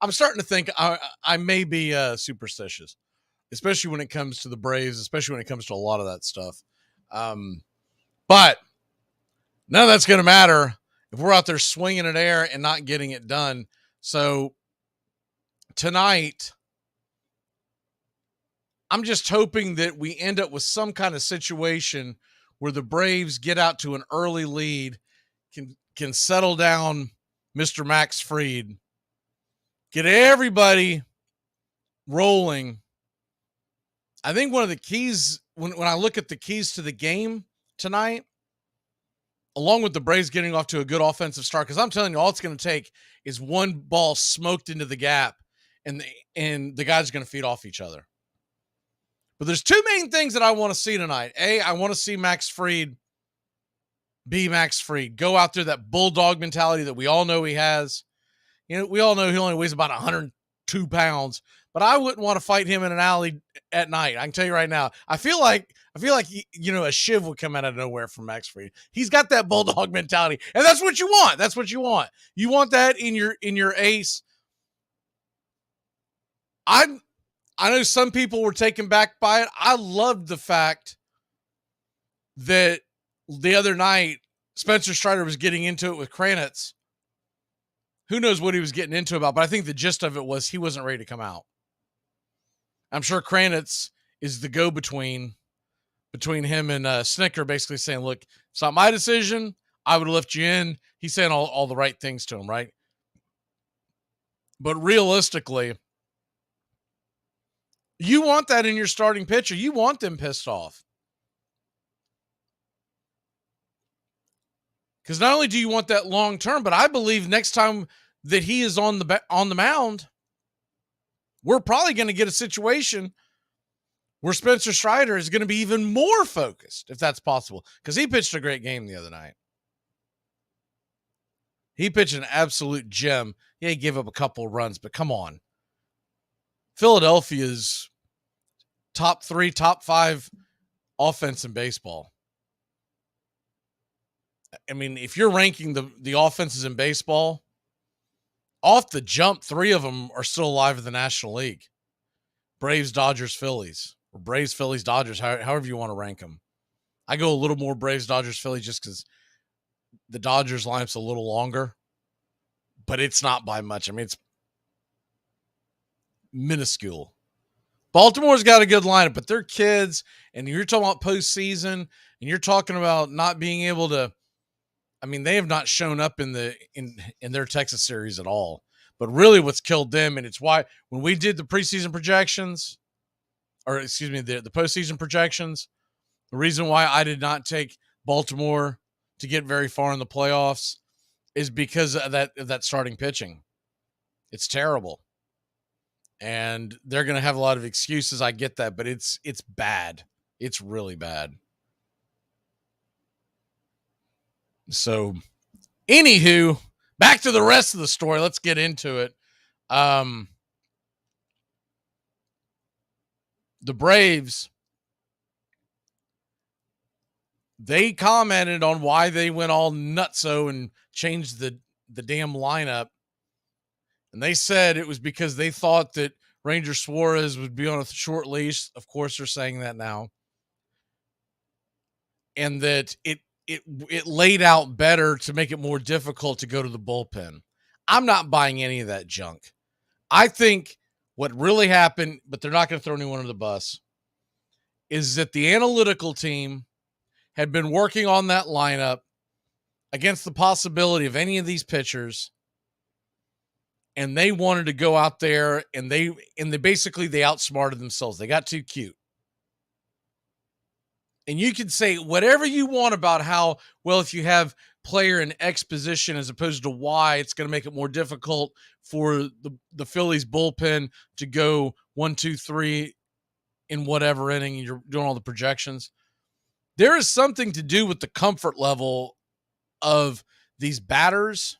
Speaker 1: I'm starting to think I may be superstitious, especially when it comes to the Braves, especially when it comes to a lot of that stuff. But none of that's going to matter if we're out there swinging at air and not getting it done. So tonight, I'm just hoping that we end up with some kind of situation where the Braves get out to an early lead, can settle down Mr. Max Fried, get everybody rolling. I think one of the keys, when I look at the keys to the game tonight, along with the Braves getting off to a good offensive start, because I'm telling you, all it's going to take is one ball smoked into the gap, and the guys are going to feed off each other. But there's two main things that I want to see tonight. A, I want to see Max Fried be Max Fried. Go out there, that bulldog mentality that we all know he has. You know, we all know he only weighs about 102 pounds, but I wouldn't want to fight him in an alley at night. I can tell you right now. I feel like a shiv would come out of nowhere from Max Fried. He's got that bulldog mentality, and that's what you want. That's what you want. You want that in your ace. I know some people were taken back by it. I loved the fact that the other night Spencer Strider was getting into it with Kranitz. Who knows what he was getting into about, but I think the gist of it was he wasn't ready to come out. I'm sure Kranitz is the go-between between him and Snicker, basically saying, look, it's not my decision. I would have left you in. He's saying all the right things to him, right? But realistically, you want that in your starting pitcher. You want them pissed off. Because not only do you want that long term, but I believe next time that he is on the mound, we're probably going to get a situation where Spencer Strider is going to be even more focused, if that's possible, because he pitched a great game the other night. He pitched an absolute gem. Yeah, he gave up a couple of runs, but come on. Philadelphia's top 3, top 5 offense in baseball. I mean, if you're ranking the offenses in baseball, off the jump, 3 of them are still alive in the National League. Braves, Dodgers, Phillies. Or Braves, Phillies, Dodgers, however you want to rank them. I go a little more Braves, Dodgers, Phillies just because the Dodgers lineup's a little longer. But it's not by much. I mean, it's minuscule. Baltimore's got a good lineup, but they're kids, and you're talking about postseason, and you're talking about not being able to. I mean, they have not shown up in their Texas series at all. But really, what's killed them, and it's why when we did the preseason projections, or excuse me, the postseason projections, the reason why I did not take Baltimore to get very far in the playoffs is because of that starting pitching. It's terrible. And they're going to have a lot of excuses. I get that, but it's bad. It's really bad. So, anywho, back to the rest of the story. Let's get into it. The Braves, they commented on why they went all nutso and changed the damn lineup. And they said it was because they thought that Ranger Suarez would be on a short leash. Of course, they're saying that now. And that it laid out better to make it more difficult to go to the bullpen. I'm not buying any of that junk. I think what really happened, but they're not going to throw anyone under the bus, is that the analytical team had been working on that lineup against the possibility of any of these pitchers, and they wanted to go out there and they basically outsmarted themselves. They got too cute. And you can say whatever you want about how, well, if you have player in X position as opposed to Y, it's going to make it more difficult for the Phillies bullpen to go 1, 2, 3 in whatever inning. You're doing all the projections. There is something to do with the comfort level of these batters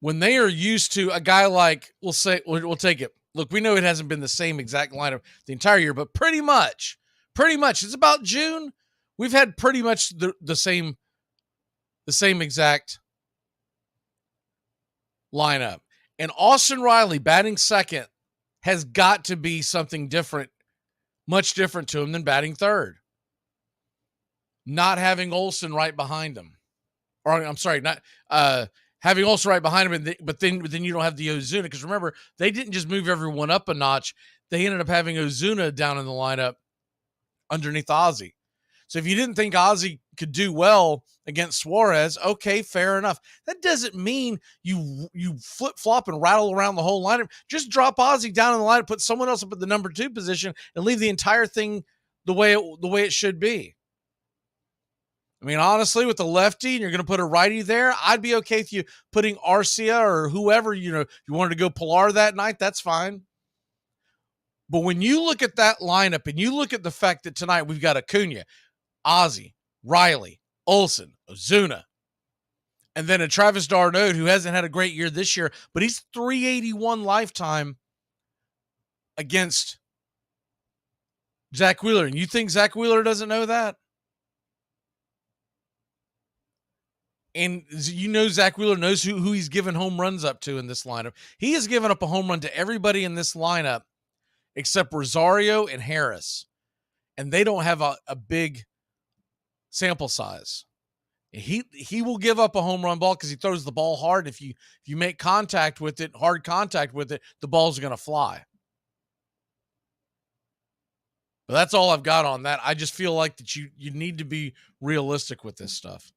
Speaker 1: when they are used to a guy like, we'll take it. Look, we know it hasn't been the same exact lineup the entire year, but pretty much, it's about June. We've had pretty much the same exact lineup. And Austin Riley batting second has got to be something different, much different to him than batting third. Not having Olsen right behind him. Or I'm sorry, not having Olsen right behind him, but then you don't have the Ozuna, because remember, they didn't just move everyone up a notch. They ended up having Ozuna down in the lineup underneath Ozzy. So if you didn't think Ozzy could do well against Suarez, okay, fair enough. That doesn't mean you flip-flop and rattle around the whole lineup. Just drop Ozzy down in the lineup, put someone else up at the number 2 position, and leave the entire thing the way it should be. I mean, honestly, with the lefty and you're going to put a righty there, I'd be okay with you putting Arcia or whoever, you wanted to go Pilar that night, that's fine. But when you look at that lineup and you look at the fact that tonight we've got Acuna, Ozzy, Riley, Olsen, Ozuna, and then a Travis d'Arnaud who hasn't had a great year this year, but he's 381 lifetime against Zach Wheeler. And you think Zach Wheeler doesn't know that? And Zach Wheeler knows who he's given home runs up to in this lineup. He has given up a home run to everybody in this lineup except Rosario and Harris. And they don't have a big sample size. He will give up a home run ball because he throws the ball hard. If you make hard contact with it, the ball's going to fly. But that's all I've got on that. I just feel like that you need to be realistic with this stuff.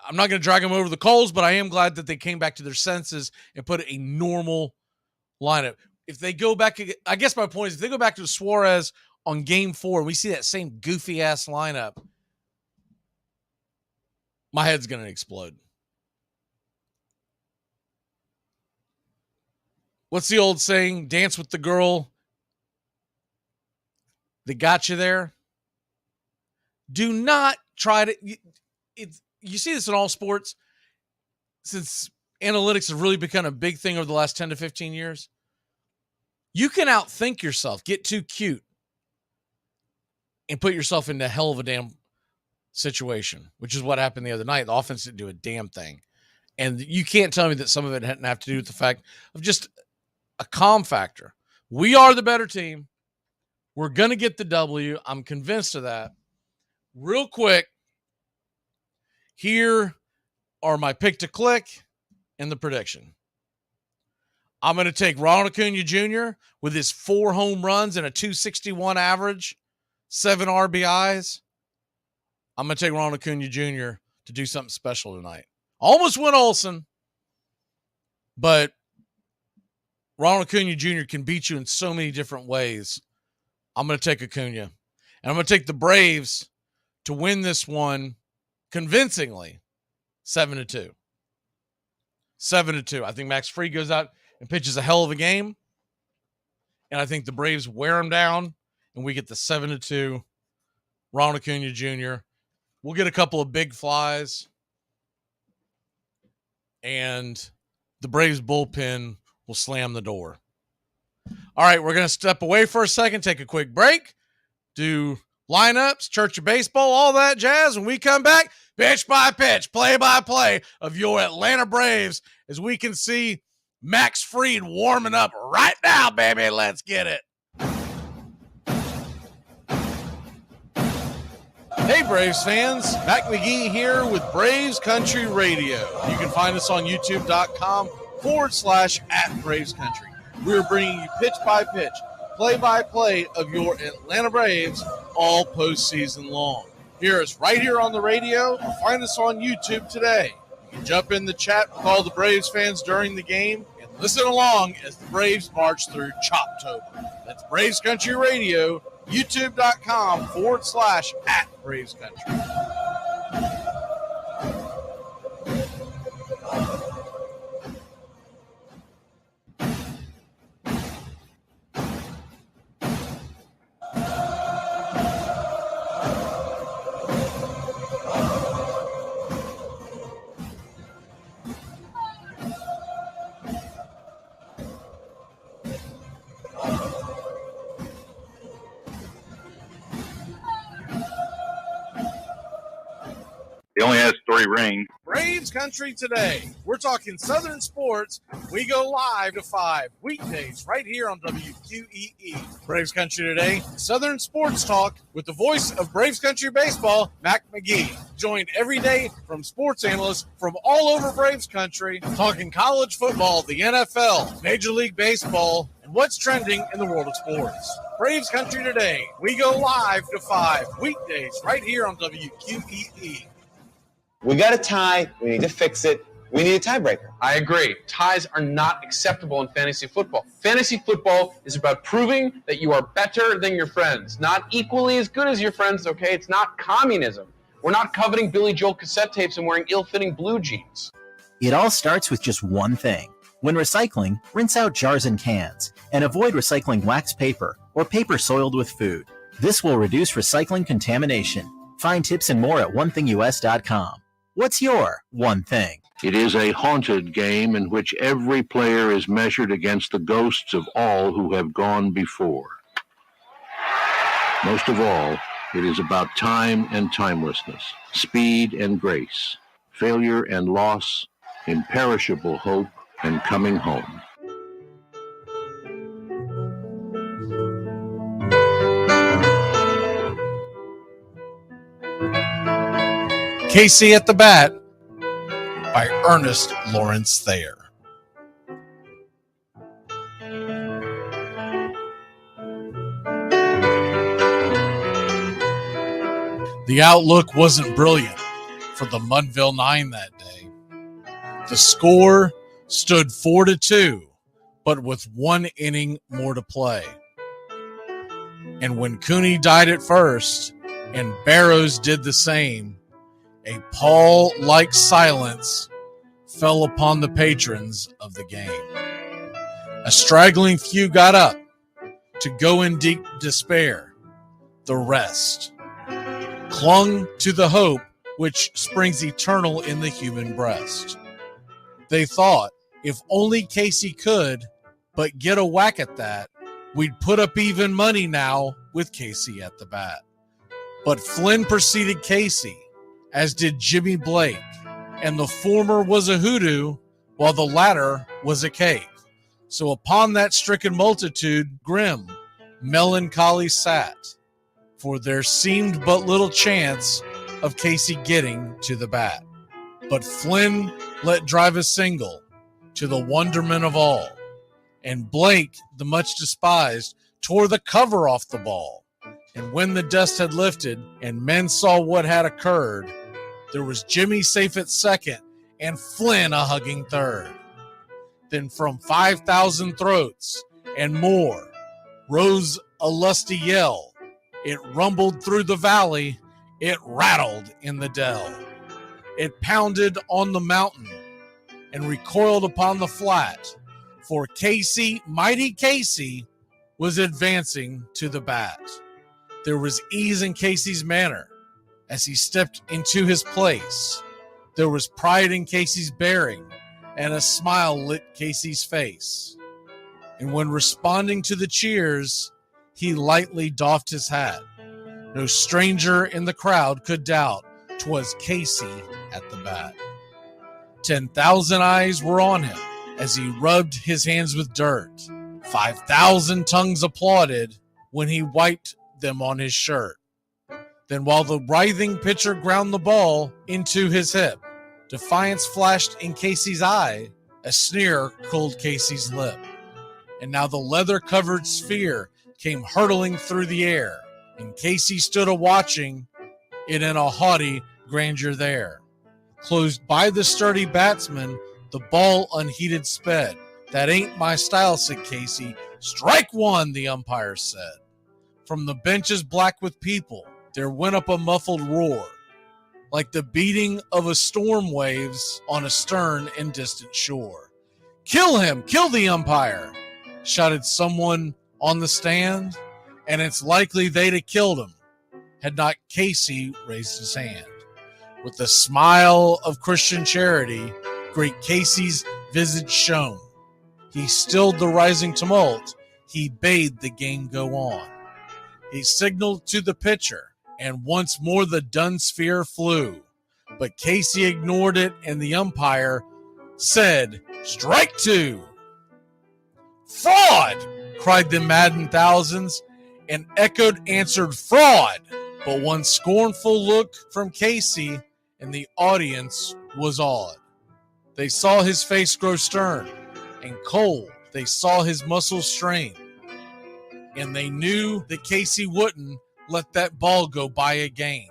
Speaker 1: I'm not going to drag them over the coals, but I am glad that they came back to their senses and put a normal lineup. If they go back, I guess my point is, if they go back to Suarez on game 4, and we see that same goofy ass lineup, my head's going to explode. What's the old saying? Dance with the girl that got you there. Do not try to. You see this in all sports since analytics have really become a big thing over the last 10 to 15 years. You can outthink yourself, get too cute, and put yourself into a hell of a damn situation, which is what happened the other night. The offense didn't do a damn thing. And you can't tell me that some of it didn't have to do with the fact of just a calm factor. We are the better team. We're going to get the W. I'm convinced of that. Real quick, here are my pick to click and the prediction. I'm going to take Ronald Acuna Jr. with his 4 home runs and a 261 average, 7 RBIs. I'm going to take Ronald Acuna Jr. to do something special tonight. Almost went Olsen, but Ronald Acuna Jr. can beat you in so many different ways. I'm going to take Acuna. And I'm going to take the Braves to win this one convincingly, 7-2. 7-2. I think Max Fried goes out and pitches a hell of a game. And I think the Braves wear him down, and we get the 7-2 Ronald Acuna Jr. We'll get a couple of big flies, and the Braves bullpen will slam the door. All right, we're going to step away for a second, take a quick break, do lineups, church of baseball, all that jazz. When we come back, pitch by pitch, play by play of your Atlanta Braves as we can see Max Fried warming up right now, baby. Let's get it. Hey, Braves fans. Mac McGee here with Braves Country Radio. You can find us on youtube.com/@BravesCountry. We're bringing you pitch by pitch, play by play of your Atlanta Braves all postseason long. Hear us right here on the radio or find us on YouTube today. You can jump in the chat with all the Braves fans during the game and listen along as the Braves march through Choptober. That's Braves Country Radio, youtube.com/@BravesCountry.
Speaker 18: He only has 3 rings.
Speaker 1: Braves Country Today. We're talking Southern sports. We go live to 5 weekdays right here on WQEE. Braves Country Today, Southern sports talk with the voice of Braves Country Baseball, Mac McGee. Joined every day from sports analysts from all over Braves Country, talking college football, the NFL, Major League Baseball, and what's trending in the world of sports. Braves Country Today. We go live to 5 weekdays right here on WQEE.
Speaker 7: We got a tie. We need to fix it. We need a tiebreaker.
Speaker 8: I agree. Ties are not acceptable in fantasy football. Fantasy football is about proving that you are better than your friends, not equally as good as your friends, okay? It's not communism. We're not coveting Billy Joel cassette tapes and wearing ill-fitting blue jeans.
Speaker 25: It all starts with just one thing. When recycling, rinse out jars and cans, and avoid recycling wax paper or paper soiled with food. This will reduce recycling contamination. Find tips and more at onethingus.com. What's your one thing?
Speaker 6: It is a haunted game in which every player is measured against the ghosts of all who have gone before. Most of all, it is about time and timelessness, speed and grace, failure and loss, imperishable hope and coming home.
Speaker 1: Casey at the Bat by Ernest Lawrence Thayer. The outlook wasn't brilliant for the Mudville Nine that day. The score stood 4-2, but with 1 inning more to play. And when Cooney died at first and Barrows did the same, a pall-like silence fell upon the patrons of the game. A straggling few got up to go in deep despair. The rest clung to the hope which springs eternal in the human breast. They thought if only Casey could but get a whack at that, we'd put up even money now with Casey at the bat. But Flynn preceded Casey, as did Jimmy Blake, and the former was a hoodoo, while the latter was a cake. So upon that stricken multitude, grim, melancholy sat, for there seemed but little chance of Casey getting to the bat. But Flynn let drive a single, to the wonderment of all, and Blake, the much despised, tore the cover off the ball. And when the dust had lifted, and men saw what had occurred, there was Jimmy safe at second and Flynn a hugging third. Then from 5,000 throats and more rose a lusty yell. It rumbled through the valley. It rattled in the dell. It pounded on the mountain and recoiled upon the flat, for Casey, mighty Casey, was advancing to the bat. There was ease in Casey's manner as he stepped into his place. There was pride in Casey's bearing, and a smile lit Casey's face. And when responding to the cheers, he lightly doffed his hat. No stranger in the crowd could doubt 'twas Casey at the bat. 10,000 eyes were on him as he rubbed his hands with dirt. 5,000 tongues applauded when he wiped them on his shirt. Then while the writhing pitcher ground the ball into his hip, defiance flashed in Casey's eye, a sneer curled Casey's lip. And now the leather-covered sphere came hurtling through the air, and Casey stood a-watching it in a haughty grandeur there. Closed by the sturdy batsman, the ball unheeded sped. That ain't my style, said Casey. Strike one, the umpire said. From the benches black with people, there went up a muffled roar, like the beating of a storm waves on a stern and distant shore. Kill him! Kill the umpire! Shouted someone on the stand, and it's likely they'd have killed him had not Casey raised his hand. With a smile of Christian charity, great Casey's visage shone. He stilled the rising tumult. He bade the game go on. He signaled to the pitcher, and once more the dun sphere flew. But Casey ignored it, and the umpire said, "Strike two." "Fraud!" cried the maddened thousands, and echoed answered, "Fraud!" But one scornful look from Casey, and the audience was awed. They saw his face grow stern and cold. They saw his muscles strain, and they knew that Casey wouldn't let that ball go by again.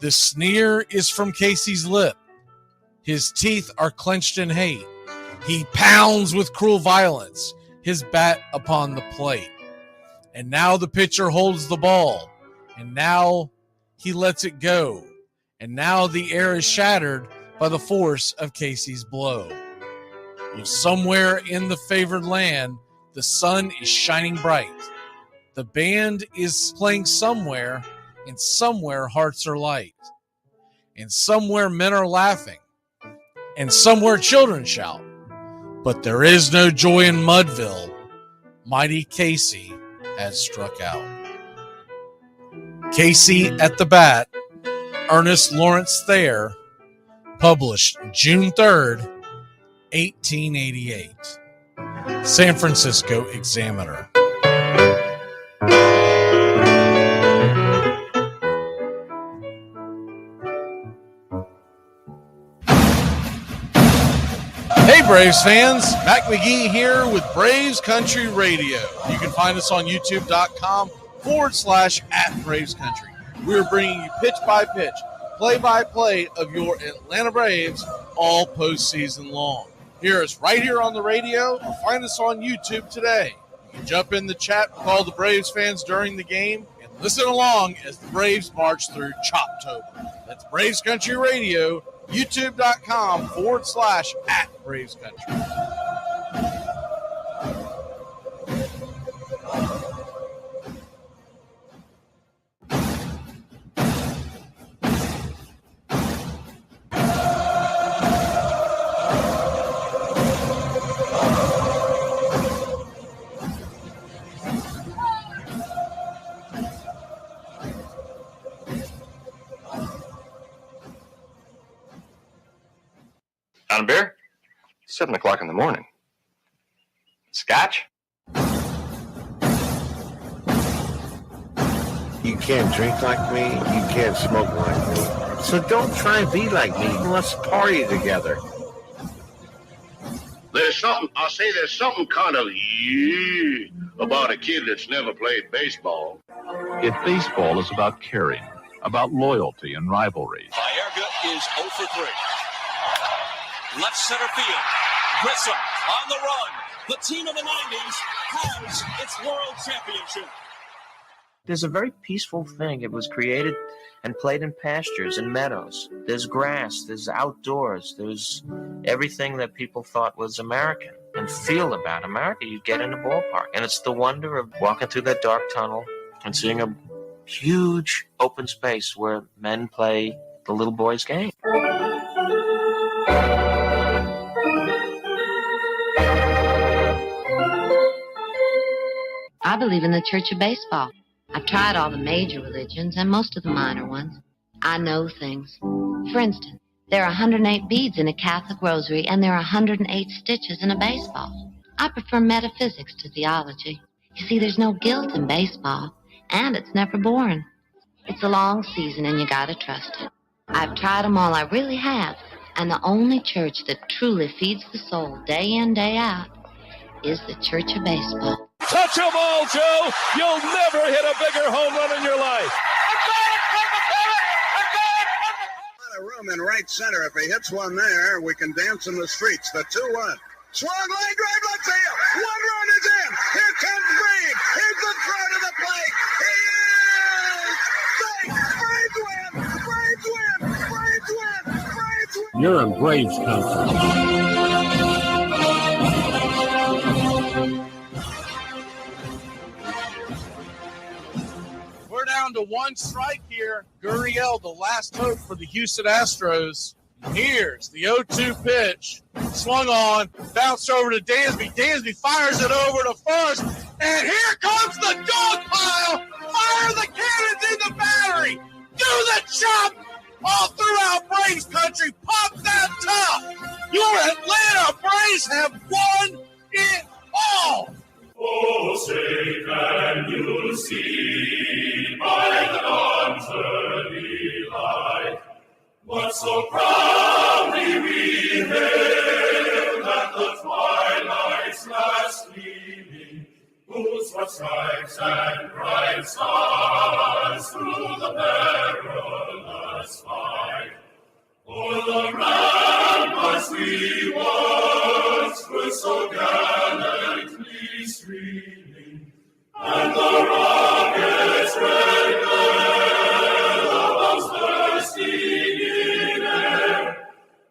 Speaker 1: The sneer is from Casey's lip. His teeth are clenched in hate. He pounds with cruel violence his bat upon the plate. And now the pitcher holds the ball, and now he lets it go. And now the air is shattered by the force of Casey's blow. Well, somewhere in the favored land, the sun is shining bright. The band is playing somewhere, and somewhere hearts are light. And somewhere men are laughing, and somewhere children shout. But there is no joy in Mudville. Mighty Casey has struck out. Casey at the Bat, Ernest Lawrence Thayer, published June 3rd, 1888. San Francisco Examiner. Hey Braves fans, Mac McGee here with Braves Country Radio. You can find us on youtube.com/@Braves Country. We're bringing you pitch by pitch, play by play of your Atlanta Braves all postseason long. Hear us right here on the radio or find us on YouTube today. You can jump in the chat with all the Braves fans during the game and listen along as the Braves march through Choptober. That's Braves Country Radio, youtube.com/@Braves Country.
Speaker 10: On a beer? 7 o'clock in the morning. Scotch?
Speaker 11: You can't drink like me. You can't smoke like me. So don't try and be like me. Let's party together.
Speaker 3: There's something kind of about a kid that's never played baseball.
Speaker 12: If baseball is about caring, about loyalty and rivalry.
Speaker 13: Baerga is 0 for 3. Left center field. Grissom on the run. The team of the 90s has its world championship.
Speaker 4: There's a very peaceful thing. It was created and played in pastures and meadows. There's grass, there's outdoors, there's everything that people thought was American and feel about America. You get in a ballpark, and it's the wonder of walking through that dark tunnel and seeing a huge open space where men play the little boy's game.
Speaker 14: I believe in the Church of Baseball. I've tried all the major religions and most of the minor ones. I know things. For instance, there are 108 beads in a Catholic rosary, and there are 108 stitches in a baseball. I prefer metaphysics to theology. You see, there's no guilt in baseball, and it's never boring. It's a long season, and you gotta trust it. I've tried them all, I really have. And the only church that truly feeds the soul day in, day out is the Church of Baseball.
Speaker 13: Touch a ball, Joe. You'll never hit a bigger home run in your life.
Speaker 16: A room in right center. If he hits one there, we can dance in the streets. The 2-1. Swung line drive left field. One run is in. Here comes Braves. Here's the throw to the plate. He is safe. Braves win. Braves win. Braves win. Braves win.
Speaker 17: You're in Braves country.
Speaker 1: We're down to one strike here. Gurriel, the last hope for the Houston Astros. Here's the 0-2 pitch. Swung on, bounced over to Dansby. Dansby fires it over to first. And here comes the dog pile. Fire the cannons in the battery. Do the chop all throughout Braves country. Pop that top. Your Atlanta Braves have won it all.
Speaker 19: Oh, say can you see by the dawn's early light what so proudly we hailed at the twilight's last gleaming, whose what stripes and bright stars through the perilous fight o'er the ramparts we once were so gallantly streaming, and the rocket's red glare of those bursting in air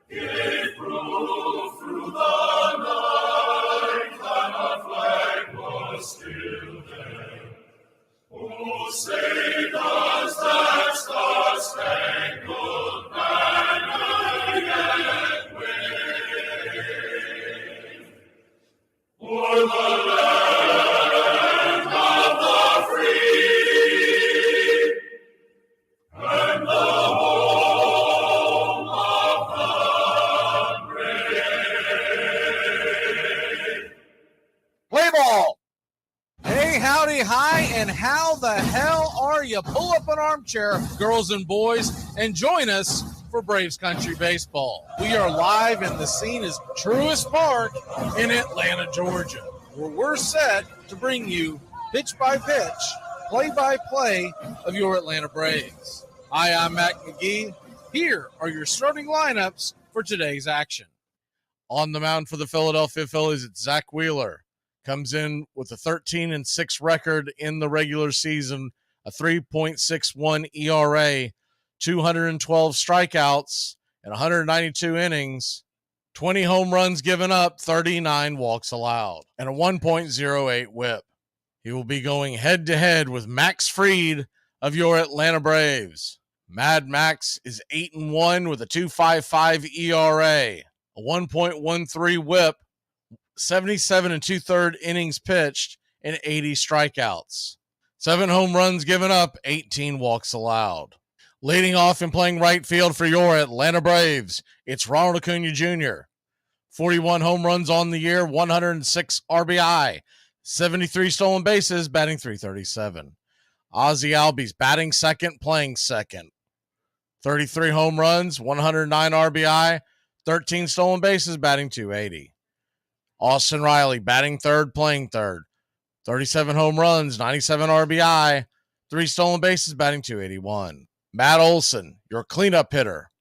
Speaker 19: gave proof through the night that our flag was still there. Oh, say does that star-spangled banner yet wave o'er the land of the free and the home of the brave?
Speaker 1: Play ball. Hey, howdy, hi, and how the hell are you? Pull up an armchair, girls and boys, and join us for Braves Country Baseball. We are live, and the scene is Truist Park in Atlanta, Georgia, where we're set to bring you pitch-by-pitch, play-by-play of your Atlanta Braves. Hi, I'm Matt McGee. Here are your starting lineups for today's action. On the mound for the Philadelphia Phillies, it's Zach Wheeler. Comes in with a 13-6 record in the regular season, a 3.61 ERA, 212 strikeouts, and 192 innings, 20 home runs given up, 39 walks allowed, and a 1.08 whip. He will be going head-to-head with Max Fried of your Atlanta Braves. Mad Max is 8-1 with a 2.55 ERA, a 1.13 whip, 77 2/3 innings pitched, and 80 strikeouts. 7 home runs given up, 18 walks allowed. Leading off and playing right field for your Atlanta Braves, it's Ronald Acuna Jr. 41 home runs on the year, 106 RBI, 73 stolen bases, batting .337. Ozzie Albies batting second, playing second. 33 home runs, 109 RBI, 13 stolen bases, batting .280. Austin Riley batting third, playing third. 37 home runs, 97 RBI, 3 stolen bases, batting .281. Matt Olson, your cleanup hitter,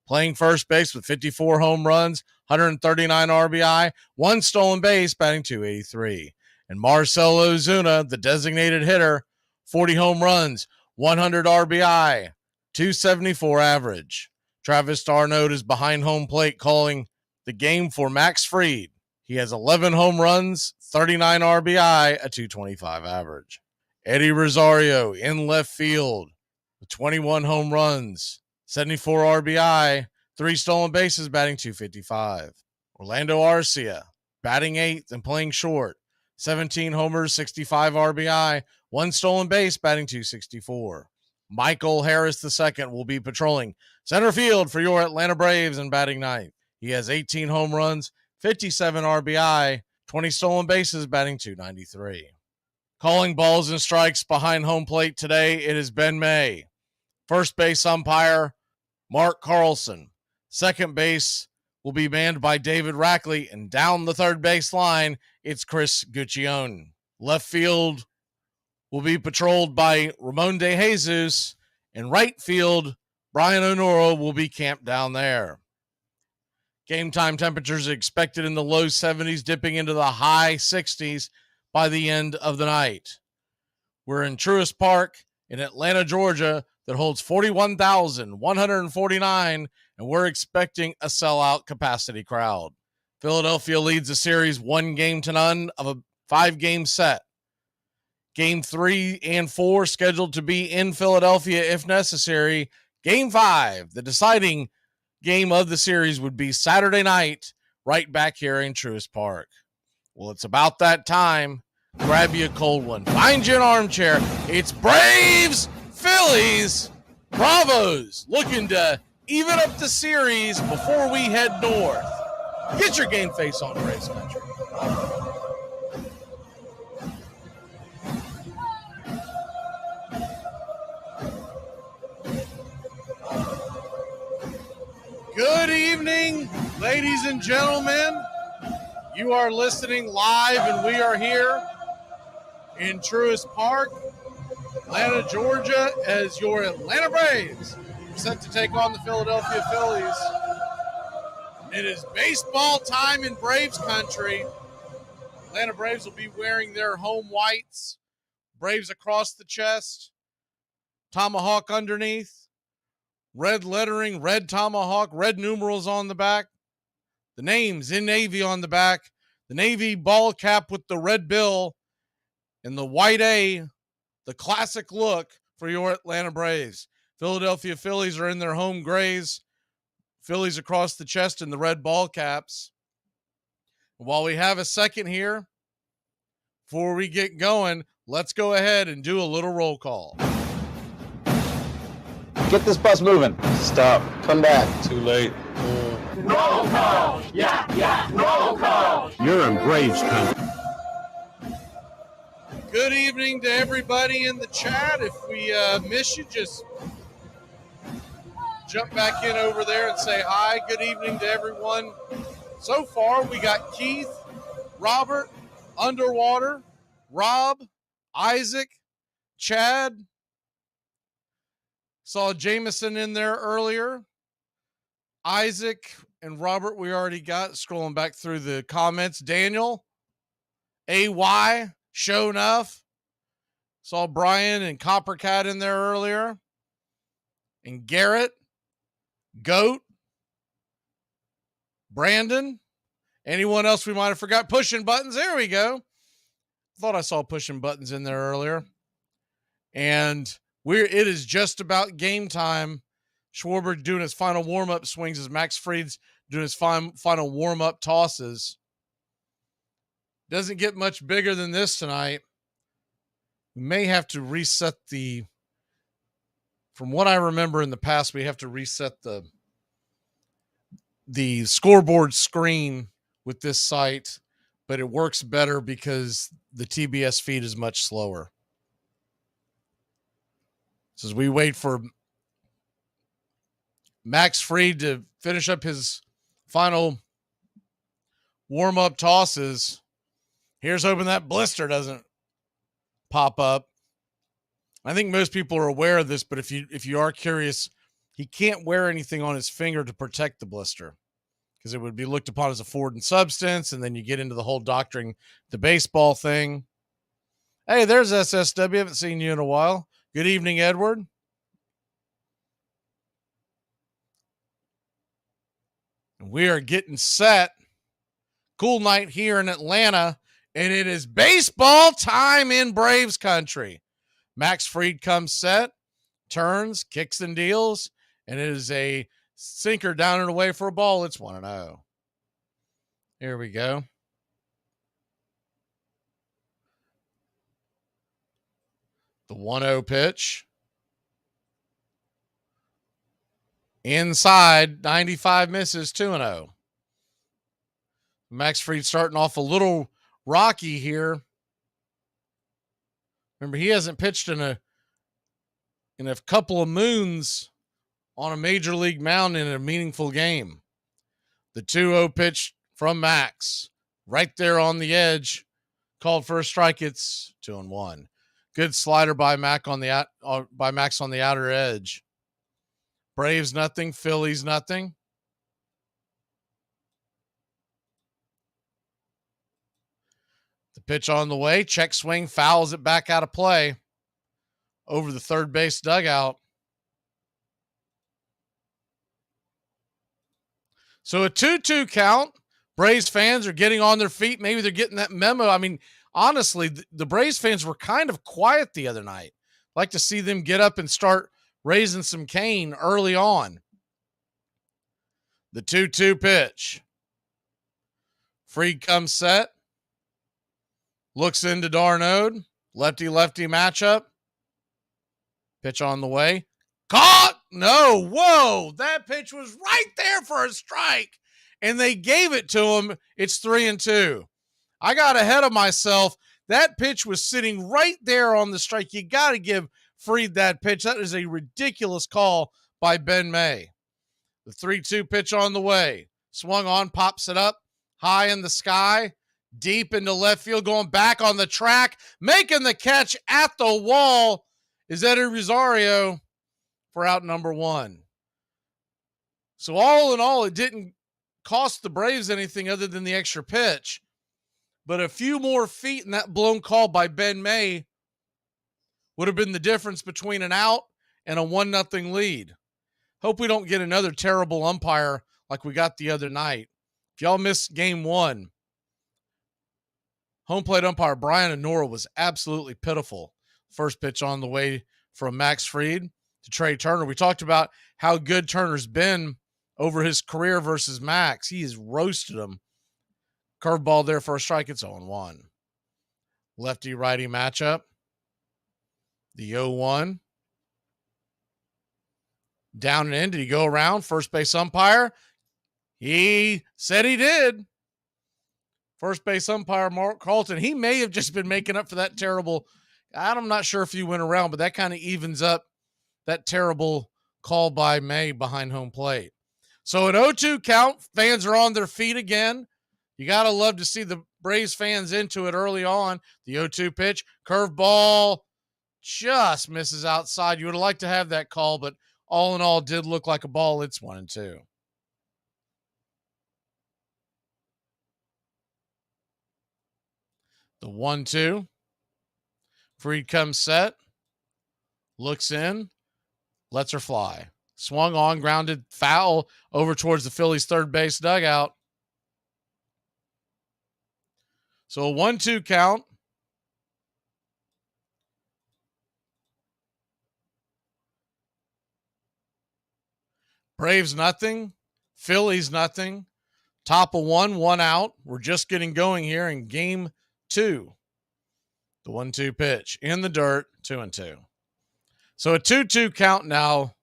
Speaker 1: playing first base with 54 home runs, 139 RBI, 1 stolen base, batting .283. And Marcell Ozuna, the designated hitter, 40 home runs, 100 RBI, 274 average. Travis d'Arnaud is behind home plate calling the game for Max Fried. He has 11 home runs, 39 RBI, a 225 average. Eddie Rosario in left field with 21 home runs, 74 RBI, 3 stolen bases, batting .255. Orlando Arcia batting 8th and playing short, 17 homers, 65 RBI, 1 stolen base, batting .264. Michael Harris II will be patrolling center field for your Atlanta Braves and batting 9th. He has 18 home runs, 57 RBI, 20 stolen bases, batting .293. Calling balls and strikes behind home plate today, it is Ben May. First base umpire, Mark Carlson. Second base will be manned by David Rackley, and down the third base line, it's Chris Guccione. Left field will be patrolled by Ramon De Jesus, and right field, Brian Onoro will be camped down there. Game time temperatures expected in the low 70s, dipping into the high 60s by the end of the night. We're in Truist Park in Atlanta, Georgia, that holds 41,149, and we're expecting a sellout capacity crowd. Philadelphia leads the series 1-0 of a 5-game set. Game 3 and 4 scheduled to be in Philadelphia if necessary. Game 5, the deciding game of the series, would be Saturday night right back here in Truist Park. Well, it's about that time. Grab you a cold one. Find you an armchair. It's Braves, Phillies, Bravos looking to even up the series before we head north. Get your game face on, Braves country. Good evening, ladies and gentlemen. You are listening live, and we are here in Truist Park, Atlanta, Georgia, as your Atlanta Braves are set to take on the Philadelphia Phillies. It is baseball time in Braves country. Atlanta Braves will be wearing their home whites, Braves across the chest, tomahawk underneath. Red lettering, red tomahawk, red numerals on the back. The names in Navy on the back. The Navy ball cap with the red bill. And the white A, the classic look for your Atlanta Braves. Philadelphia Phillies are in their home grays. Phillies across the chest in the red ball caps. While we have a second here, before we get going, let's go ahead and do a little roll call.
Speaker 7: Get this bus moving. Stop. Come back.
Speaker 10: Too late.
Speaker 19: Roll call! Yeah, roll call!
Speaker 12: You're in Braves country.
Speaker 1: Good evening to everybody in the chat. If we miss you, just jump back in over there and say hi. Good evening to everyone. So far, we got Keith, Robert, Underwater, Rob, Isaac, Chad. Saw Jameson in there earlier. Isaac and Robert, we already got. Scrolling back through the comments. Daniel, AY, show enough. Saw Brian and Coppercat in there earlier. And Garrett, Goat, Brandon. Anyone else we might have forgot? Pushing buttons. There we go. Thought I saw pushing buttons in there earlier. And it is just about game time. Schwarber doing his final warm-up swings as Max Fried's doing his final warm-up tosses. Doesn't get much bigger than this tonight. We may have to reset from what I remember in the past, we have to reset the scoreboard screen with this site, but it works better because the TBS feed is much slower. So as we wait for Max Fried to finish up his final warm-up tosses, here's hoping that blister doesn't pop up. I think most people are aware of this, but if you are curious, he can't wear anything on his finger to protect the blister because it would be looked upon as a foreign substance, and then you get into the whole doctoring the baseball thing. Hey, there's SSW. Haven't seen you in a while. Good evening, Edward. We are getting set. Cool night here in Atlanta, and it is baseball time in Braves country. Max Fried comes set, turns, kicks and deals, and it is a sinker down and away for a ball. It's 1-0. Here we go. The 1-0 pitch. Inside, 95 misses, 2-0. Max Fried starting off a little rocky here. Remember, he hasn't pitched in a couple of moons on a major league mound in a meaningful game. The 2-0 pitch from Max, right there on the edge, called for a strike. It's 2-1. Good slider by Max on the outer edge. Braves nothing, Phillies nothing. The pitch on the way, check swing, fouls it back out of play over the third base dugout. So a 2-2 count. Braves fans are getting on their feet. Maybe they're getting that memo. I mean, honestly, the Braves fans were kind of quiet the other night. I'd like to see them get up and start raising some cane early on. The 2-2 pitch. Fried comes set. Looks into Darnode. Lefty-lefty matchup. Pitch on the way. Caught! No, whoa! That pitch was right there for a strike, and they gave it to him. It's 3-2. I got ahead of myself. That pitch was sitting right there on the strike. You got to give Fried that pitch. That is a ridiculous call by Ben May. The 3-2 pitch on the way. Swung on, pops it up, high in the sky, deep into left field, going back on the track, making the catch at the wall is Eddie Rosario for out number 1. So all in all, it didn't cost the Braves anything other than the extra pitch. But a few more feet in that blown call by Ben May would have been the difference between an out and a 1-0 lead. Hope we don't get another terrible umpire like we got the other night. If y'all missed game 1, home plate umpire Brian Honora was absolutely pitiful. First pitch on the way from Max Fried to Trey Turner. We talked about how good Turner's been over his career versus Max. He has roasted him. Curveball there for a strike. It's 0-1. Lefty-righty matchup. The 0-1. Down and in. Did he go around? First base umpire. He said he did. First base umpire Mark Carlton. He may have just been making up for that terrible. I'm not sure if he went around, but that kind of evens up that terrible call by May behind home plate. So an 0-2 count. Fans are on their feet again. You got to love to see the Braves fans into it early on. The 0-2 pitch, curveball, just misses outside. You would have liked to have that call, but all in all, did look like a ball. It's 1-2. The 1-2. Fried comes set, looks in, lets her fly. Swung on, grounded, foul over towards the Phillies' third base dugout. So a 1-2 count. Braves nothing. Phillies nothing. Top of 1 out. We're just getting going here in game 2. The 1-2 pitch in the dirt, 2-2. So a 2-2 count now.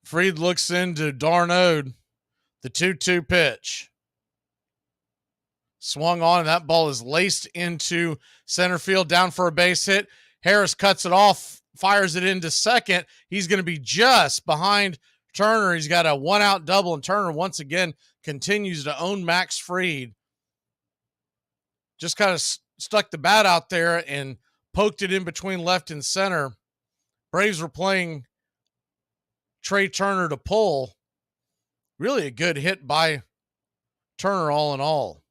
Speaker 1: Fried looks into Darnode. The 2-2 pitch. Swung on, and that ball is laced into center field, down for a base hit. Harris cuts it off, fires it into second. He's going to be just behind Turner. He's got a 1-out double, and Turner once again continues to own Max Fried. Just kind of stuck the bat out there and poked it in between left and center. Braves were playing Trey Turner to pull. Really a good hit by Turner all in all.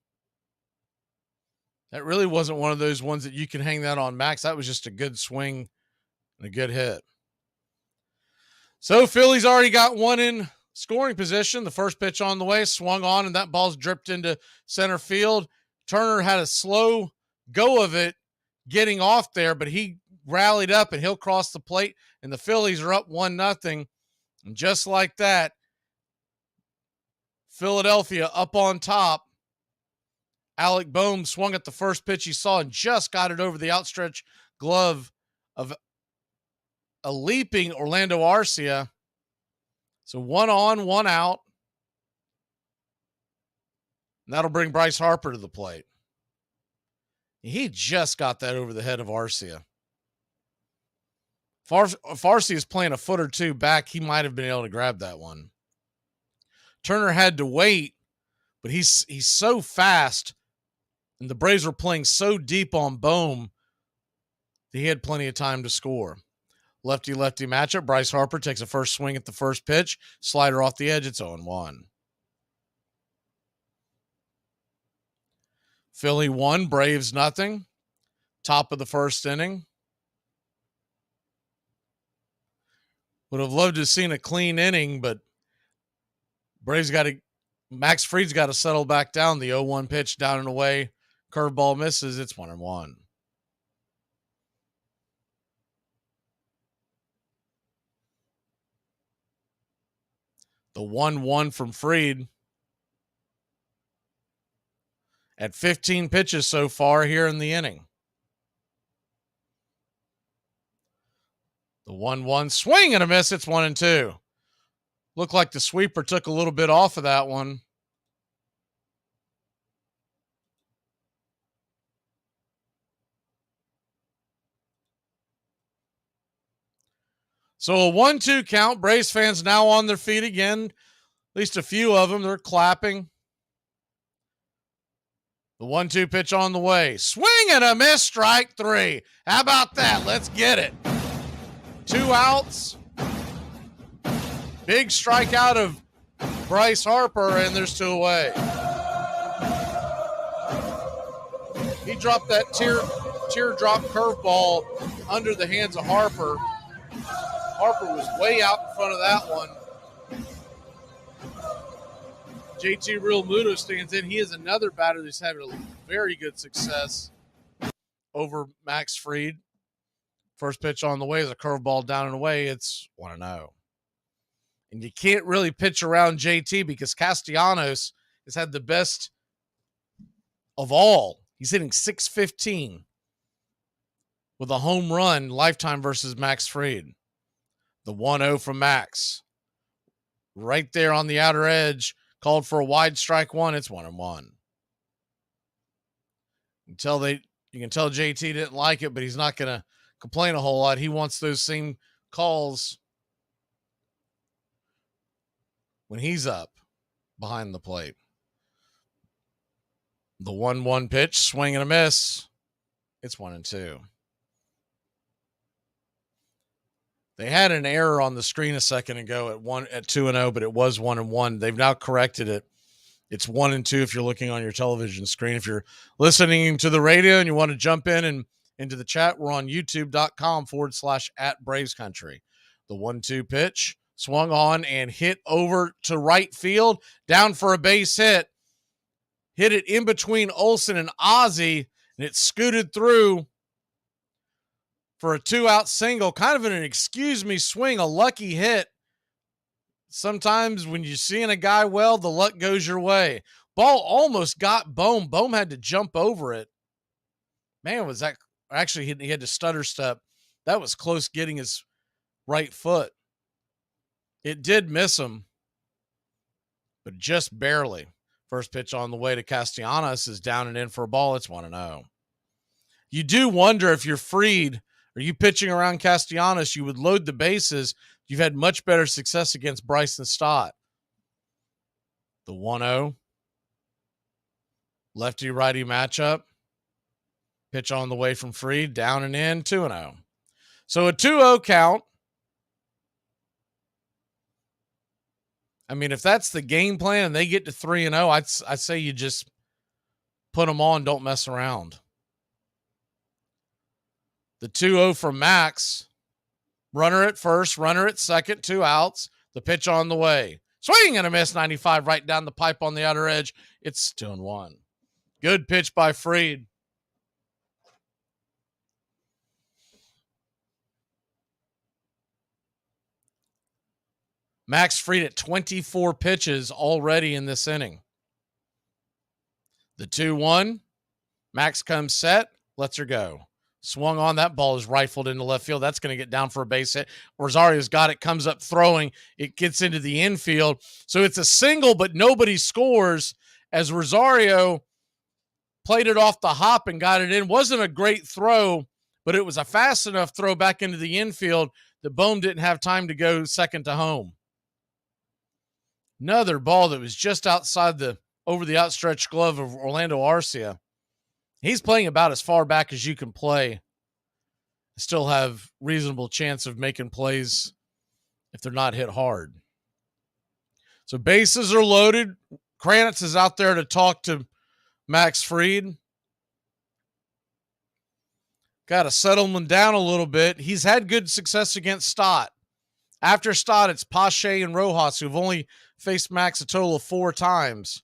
Speaker 1: That really wasn't one of those ones that you can hang that on Max. That was just a good swing and a good hit. So Philly's already got one in scoring position. The first pitch on the way, swung on, and that ball's dripped into center field. Turner had a slow go of it getting off there, but he rallied up and he'll cross the plate, and the Phillies are up 1-0. And just like that, Philadelphia up on top. Alec Boehm swung at the first pitch he saw and just got it over the outstretched glove of a leaping Orlando Arcia. So 1 on, 1 out. And that'll bring Bryce Harper to the plate. He just got that over the head of Arcia. If Arcia is playing a foot or two back, he might have been able to grab that one. Turner had to wait, but he's so fast, and the Braves were playing so deep on Boehm that he had plenty of time to score. Lefty-lefty matchup. Bryce Harper takes a first swing at the first pitch. Slider off the edge. It's 0-1. Philly 1, Braves nothing. Top of the first inning. Would have loved to have seen a clean inning, but Max Fried's got to settle back down. The 0-1 pitch down and away. Curveball misses. It's 1-1. The 1-1 from Fried. At 15 pitches so far here in the inning. The 1-1 swing and a miss. It's 1-2. Looked like the sweeper took a little bit off of that one. So a 1-2 count. Braves fans now on their feet again. At least a few of them. They're clapping. The 1-2 pitch on the way. Swing and a miss. Strike 3. How about that? Let's get it. 2 outs. Big strikeout of Bryce Harper, and there's 2 away. He dropped that teardrop curveball under the hands of Harper. Harper was way out in front of that one. JT Real Muto stands in. He is another batter that's having a very good success over Max Fried. First pitch on the way is a curveball down and away. It's 1-0. And you can't really pitch around JT because Castellanos has had the best of all. He's hitting .615 with a home run lifetime versus Max Fried. The 1-0 from Max. Right there on the outer edge. Called for a wide strike 1. It's 1-1. You can tell JT didn't like it, but he's not going to complain a whole lot. He wants those same calls when he's up behind the plate. The 1-1 pitch, swing and a miss. It's 1-2. They had an error on the screen a second ago at 2-0, but it was 1-1. They've now corrected it. It's 1-2 if you're looking on your television screen. If you're listening to the radio and you want to jump in and into the chat, we're on youtube.com/@BravesCountry. The 1-2 pitch swung on and hit over to right field, down for a base hit. Hit it in between Olsen and Ozzie, and it scooted through for a 2-out single. Kind of an excuse me swing, a lucky hit. Sometimes when you're seeing a guy well, the luck goes your way. Ball almost got Boehm. Boehm had to jump over it. Man, was that actually he had to stutter step. That was close getting his right foot. It did miss him, but just barely. First pitch on the way to Castellanos is down and in for a ball. It's 1-0. You do wonder if you're Fried, are you pitching around Castellanos, you would load the bases. You've had much better success against Bryson Stott. The 1-0. Lefty-righty matchup. Pitch on the way from Fried, down and in, 2-0. So a 2-0 count. I mean, if that's the game plan and they get to 3-0, I'd say you just put them on, don't mess around. The 2-0 from Max. Runner at first, runner at second, 2 outs. The pitch on the way. Swing and a miss, 95 right down the pipe on the outer edge. It's 2-1. Good pitch by Fried. Max Fried at 24 pitches already in this inning. The 2-1. Max comes set, lets her go. Swung on, that ball is rifled into left field. That's going to get down for a base hit. Rosario's got it, comes up throwing. It gets into the infield. So it's a single, but nobody scores as Rosario played it off the hop and got it in. Wasn't a great throw, but it was a fast enough throw back into the infield that Bohm didn't have time to go second to home. Another ball that was just outside over the outstretched glove of Orlando Arcia. He's playing about as far back as you can play. Still have reasonable chance of making plays if they're not hit hard. So bases are loaded. Kranitz is out there to talk to Max Fried. Got to settle him down a little bit. He's had good success against Stott. After Stott, it's Pache and Rojas, who've only faced Max a total of 4 times.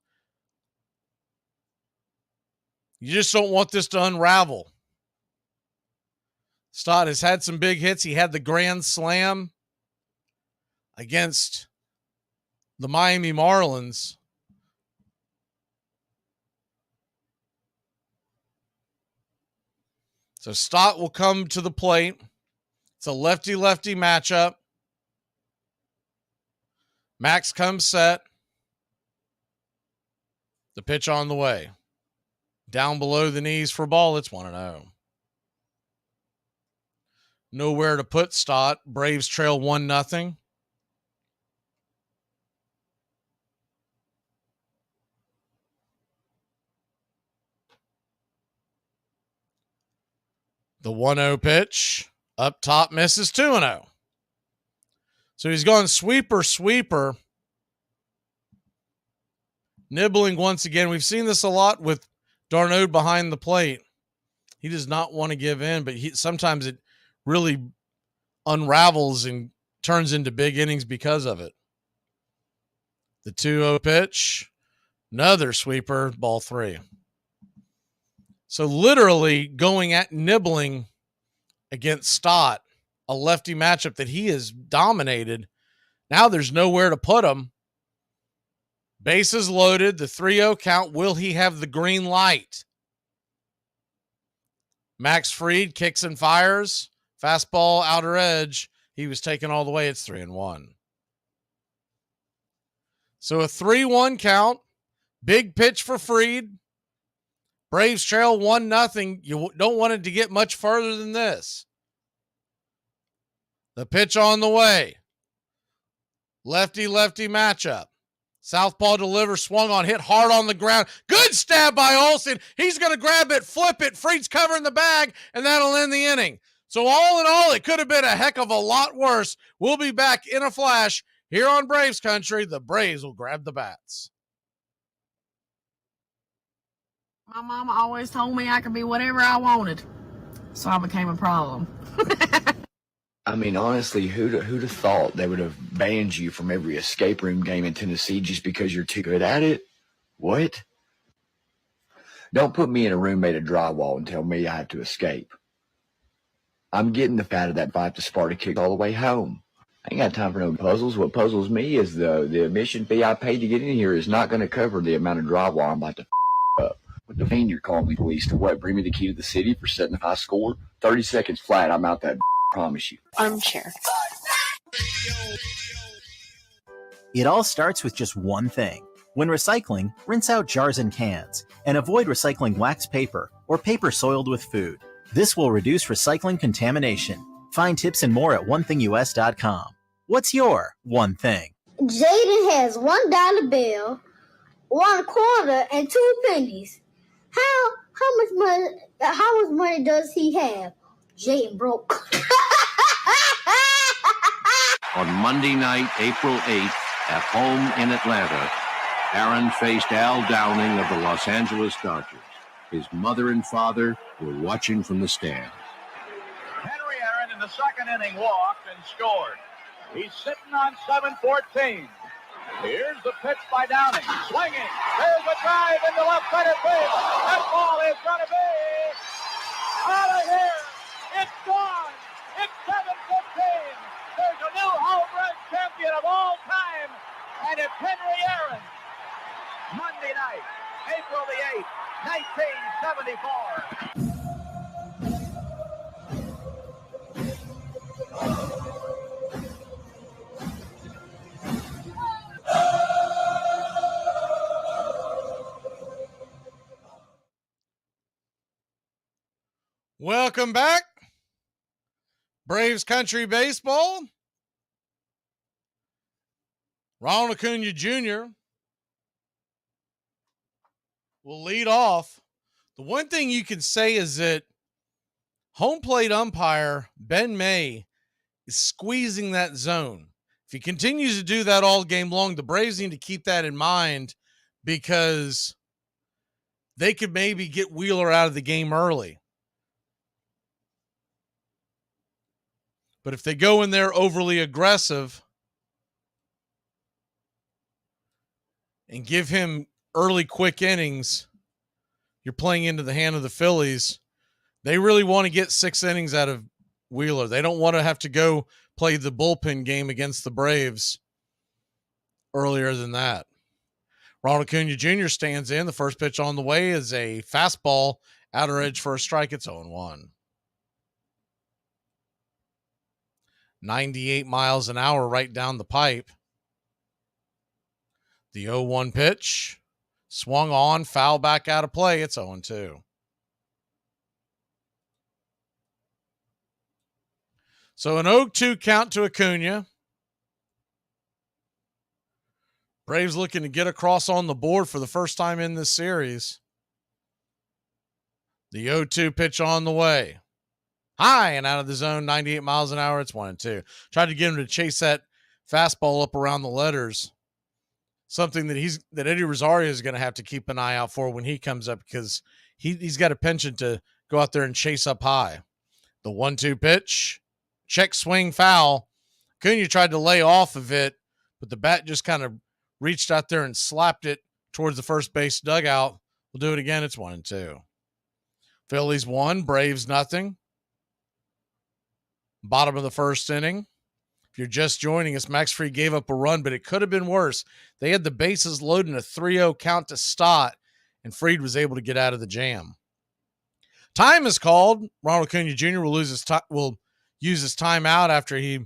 Speaker 1: You just don't want this to unravel. Stott has had some big hits. He had the grand slam against the Miami Marlins. So Stott will come to the plate. It's a lefty-lefty matchup. Max comes set. The pitch on the way. Down below the knees for ball. It's 1-0. Nowhere to put Stott. Braves trail 1-0. The 1-0 pitch. Up top misses, 2-0. So he's going sweeper. Nibbling once again. We've seen this a lot with D'Arnaud behind the plate. He does not want to give in, but sometimes it really unravels and turns into big innings because of it. The 2-0 pitch. Another sweeper, ball 3. So literally going at nibbling against Stott, a lefty matchup that he has dominated. Now there's nowhere to put him. Bases loaded, the 3-0 count. Will he have the green light? Max Fried kicks and fires. Fastball, outer edge. He was taken all the way. It's 3-1. So a 3-1 count. Big pitch for Fried. Braves trail 1-0. You don't want it to get much further than this. The pitch on the way. Lefty-lefty matchup. Southpaw delivers, swung on, hit hard on the ground. Good stab by Olsen. He's going to grab it, flip it. Fried's covering the bag, and that'll end the inning. So all in all, it could have been a heck of a lot worse. We'll be back in a flash here on Braves Country. The Braves will grab the bats.
Speaker 9: My mama always told me I could be whatever I wanted, so I became a problem.
Speaker 15: I mean, honestly, who'd have thought they would have banned you from every escape room game in Tennessee just because you're too good at it? What? Don't put me in a room made of drywall and tell me I have to escape. I'm getting the fat of that 5 to Sparta kick all the way home. I ain't got time for no puzzles. What puzzles me is the admission fee I paid to get in here is not going to cover the amount of drywall I'm about to up. What the fiend you're calling me police to what? Bring me the key to the city for setting a high score? 30 seconds flat, I'm out that promise you.
Speaker 24: Armchair.
Speaker 25: It all starts with just one thing. When recycling, rinse out jars and cans, and avoid recycling wax paper or paper soiled with food. This will reduce recycling contamination. Find tips and more at onethingus.com. What's your one thing?
Speaker 17: Jaden has $1 bill, 1 quarter, and 2 pennies. How much money does he have? Jaden broke.
Speaker 20: On Monday night, April 8th,
Speaker 12: At home in Atlanta, Aaron faced Al Downing of the Los Angeles Dodgers. His mother and father were watching from the stands.
Speaker 5: Henry Aaron in the second inning walked and scored. He's sitting on 7-14. Here's the pitch by Downing. Swinging. There's a drive into left center field. That ball is going to be out of here. It's gone. It's 7-15. There's a new home run champion of all time, and it's Henry Aaron. Monday night, April the 8th, 1974.
Speaker 1: Welcome back. Braves Country Baseball. Ronald Acuna Jr. will lead off. The one thing you can say is that home plate umpire Ben May is squeezing that zone. If he continues to do that all game long, the Braves need to keep that in mind because they could maybe get Wheeler out of the game early. But if they go in there overly aggressive and give him early quick innings, you're playing into the hand of the Phillies. They really want to get 6 innings out of Wheeler. They don't want to have to go play the bullpen game against the Braves earlier than that. Ronald Acuna Jr. stands in. The first pitch on the way is a fastball, outer edge for a strike. It's 0-1. 98 miles an hour right down the pipe. The 0-1 pitch swung on, foul back out of play. It's 0-2. So an 0-2 count to Acuna. Braves looking to get across on the board for the first time in this series. The 0-2 pitch on the way. High and out of the zone, 98 miles an hour. It's 1-2. Tried to get him to chase that fastball up around the letters. Something that Eddie Rosario is going to have to keep an eye out for when he comes up because he's got a penchant to go out there and chase up high. The 1-2 pitch, check swing foul. Acuna tried to lay off of it, but the bat just kind of reached out there and slapped it towards the first base dugout. We'll do it again. It's 1-2. Phillies 1, Braves nothing. Bottom of the first inning. If you're just joining us, Max Fried gave up a run, but it could have been worse. They had the bases loaded in a 3-0 count to Stott, and Fried was able to get out of the jam. Time is called. Ronald Acuna Jr. will use his timeout after he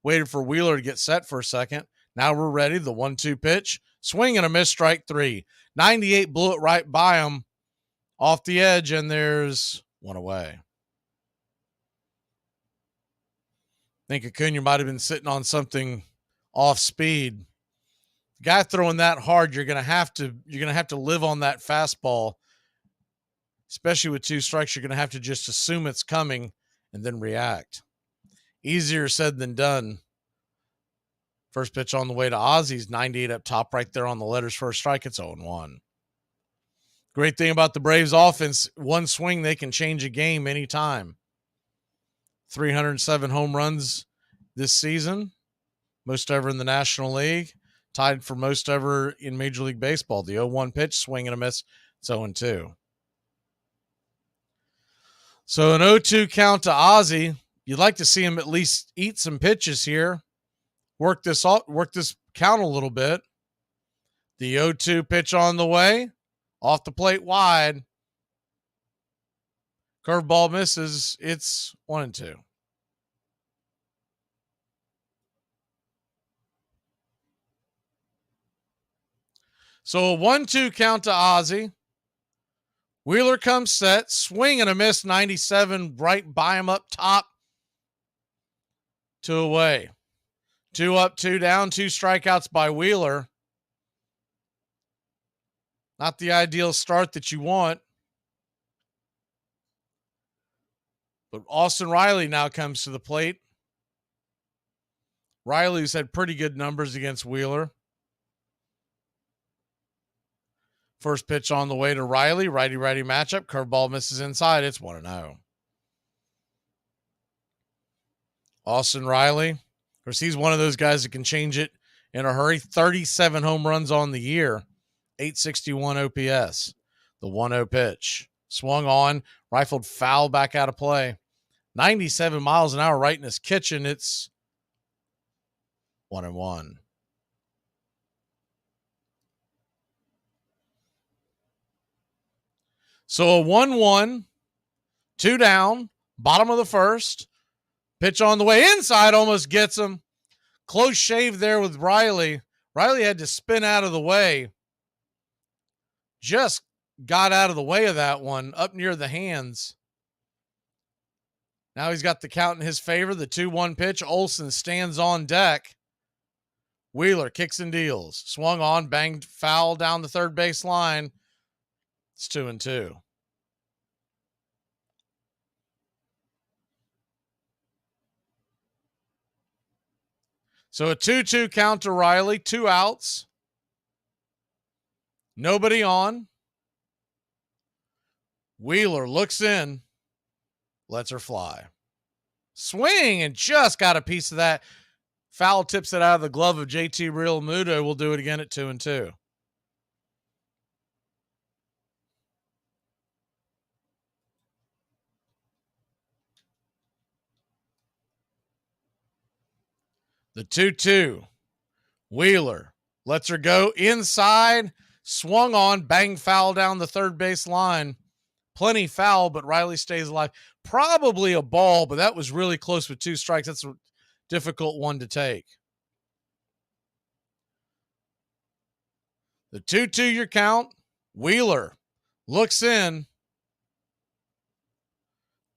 Speaker 1: waited for Wheeler to get set for a second. Now we're ready. The 1-2 pitch. Swing and a miss, strike 3. 98 blew it right by him off the edge, and there's one away. I think Acuna might have been sitting on something off speed. The guy throwing that hard, you're gonna have to live on that fastball, especially with 2 strikes. You're gonna have to just assume it's coming and then react. Easier said than done. First pitch on the way to Ozzy's 98 up top, right there on the letters for a strike. It's 0-1. Great thing about the Braves offense, one swing they can change a game anytime. 307 home runs this season, most ever in the National League, tied for most ever in Major League Baseball. The 0-1 pitch, swing and a miss, it's 0-2. So an 0-2 count to Ozzy. You'd like to see him at least eat some pitches here, work this count a little bit. The 0-2 pitch on the way, off the plate wide. Curveball misses. It's 1-2. So a 1-2 count to Ozzy. Wheeler comes set. Swing and a miss. 97 right by him up top. 2 away. 2 up, 2 down. 2 strikeouts by Wheeler. Not the ideal start that you want. But Austin Riley now comes to the plate. Riley's had pretty good numbers against Wheeler. First pitch on the way to Riley. Righty-righty matchup. Curveball misses inside. It's 1-0. Austin Riley. Of course, he's one of those guys that can change it in a hurry. 37 home runs on the year. 861 OPS. The 1-0 pitch. Swung on. Rifled foul back out of play. 97 miles an hour right in his kitchen. It's 1-1. So a 1-1, 2 down, bottom of the first. Pitch on the way inside, almost gets him. Close shave there with Riley. Riley had to spin out of the way. Just got out of the way of that one, up near the hands. Now he's got the count in his favor. The 2-1 pitch. Olsen stands on deck. Wheeler kicks and deals. Swung on, banged foul down the third base line. It's 2-2. So a 2-2 count to Riley. 2 outs. Nobody on. Wheeler looks in. Lets her fly. Swing and just got a piece of that. Foul tips it out of the glove of JT Realmuto. We'll do it again at 2-2. The 2-2. Wheeler lets her go inside. Swung on. Bang foul down the third base line. Plenty foul, but Riley stays alive. Probably a ball, but that was really close with 2 strikes. That's a difficult one to take. The 2-2 your count. Wheeler looks in.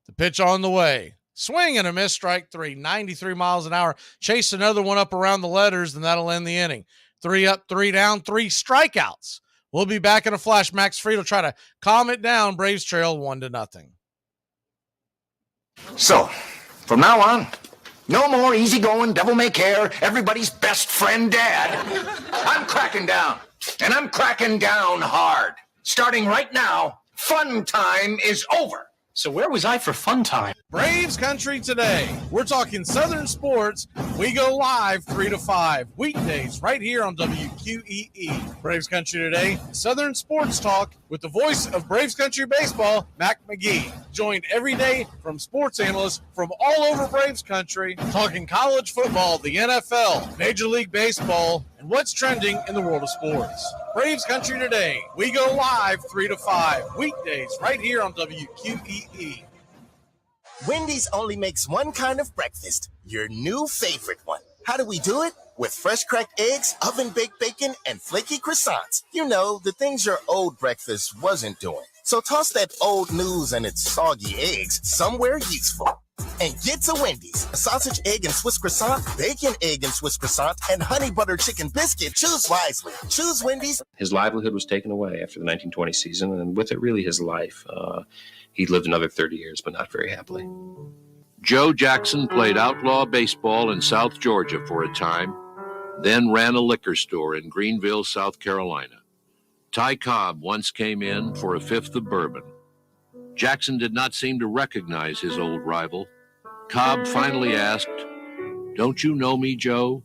Speaker 1: The pitch on the way. Swing and a miss, strike 3. 93 miles an hour. Chase another one up around the letters, and that'll end the inning. 3 up, 3 down, 3 strikeouts. We'll be back in a flash. Max Fried will try to calm it down. Braves trail 1-0.
Speaker 2: So, from now on, no more easygoing, devil-may-care, everybody's best friend dad. I'm cracking down, and I'm cracking down hard. Starting right now, fun time is over.
Speaker 20: So where was I for fun time?
Speaker 1: Braves country today. We're talking Southern sports. We go live 3 to 5 weekdays right here on WQEE. Braves country today. Southern sports talk with the voice of Braves country baseball, Mac McGee. Joined every day from sports analysts from all over Braves country, talking college football, the NFL, Major League Baseball, and what's trending in the world of sports. Braves country today. We go live 3 to 5 weekdays right here on WQEE.
Speaker 21: Wendy's only makes one kind of breakfast, your new favorite one. How do we do it? With fresh cracked eggs, oven-baked bacon, and flaky croissants. You know, the things your old breakfast wasn't doing. So toss that old news and its soggy eggs somewhere useful. And get to Wendy's. A sausage, egg, and Swiss croissant, bacon, egg, and Swiss croissant, and honey butter chicken biscuit. Choose wisely. Choose Wendy's.
Speaker 10: His livelihood was taken away after the 1920 season, and with it, really, his life. He lived another 30 years, but not very happily.
Speaker 12: Joe Jackson played outlaw baseball in South Georgia for a time, then ran a liquor store in Greenville, South Carolina. Ty Cobb once came in for a fifth of bourbon. Jackson did not seem to recognize his old rival. Cobb finally asked, "Don't you know me, Joe?"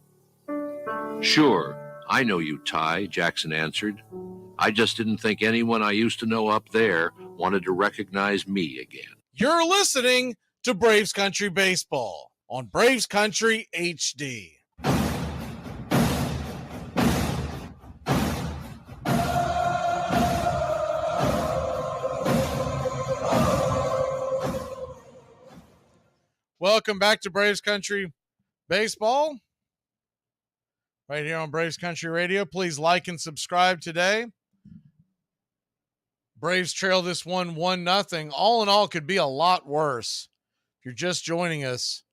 Speaker 12: "Sure, I know you, Ty," Jackson answered. "I just didn't think anyone I used to know up there wanted to recognize me again."
Speaker 1: You're listening to Braves Country Baseball on Braves Country HD. Welcome back to Braves Country Baseball right here on Braves Country Radio. Please like and subscribe today. Braves trail this one 1-0. All in all, could be a lot worse. If you're just joining us,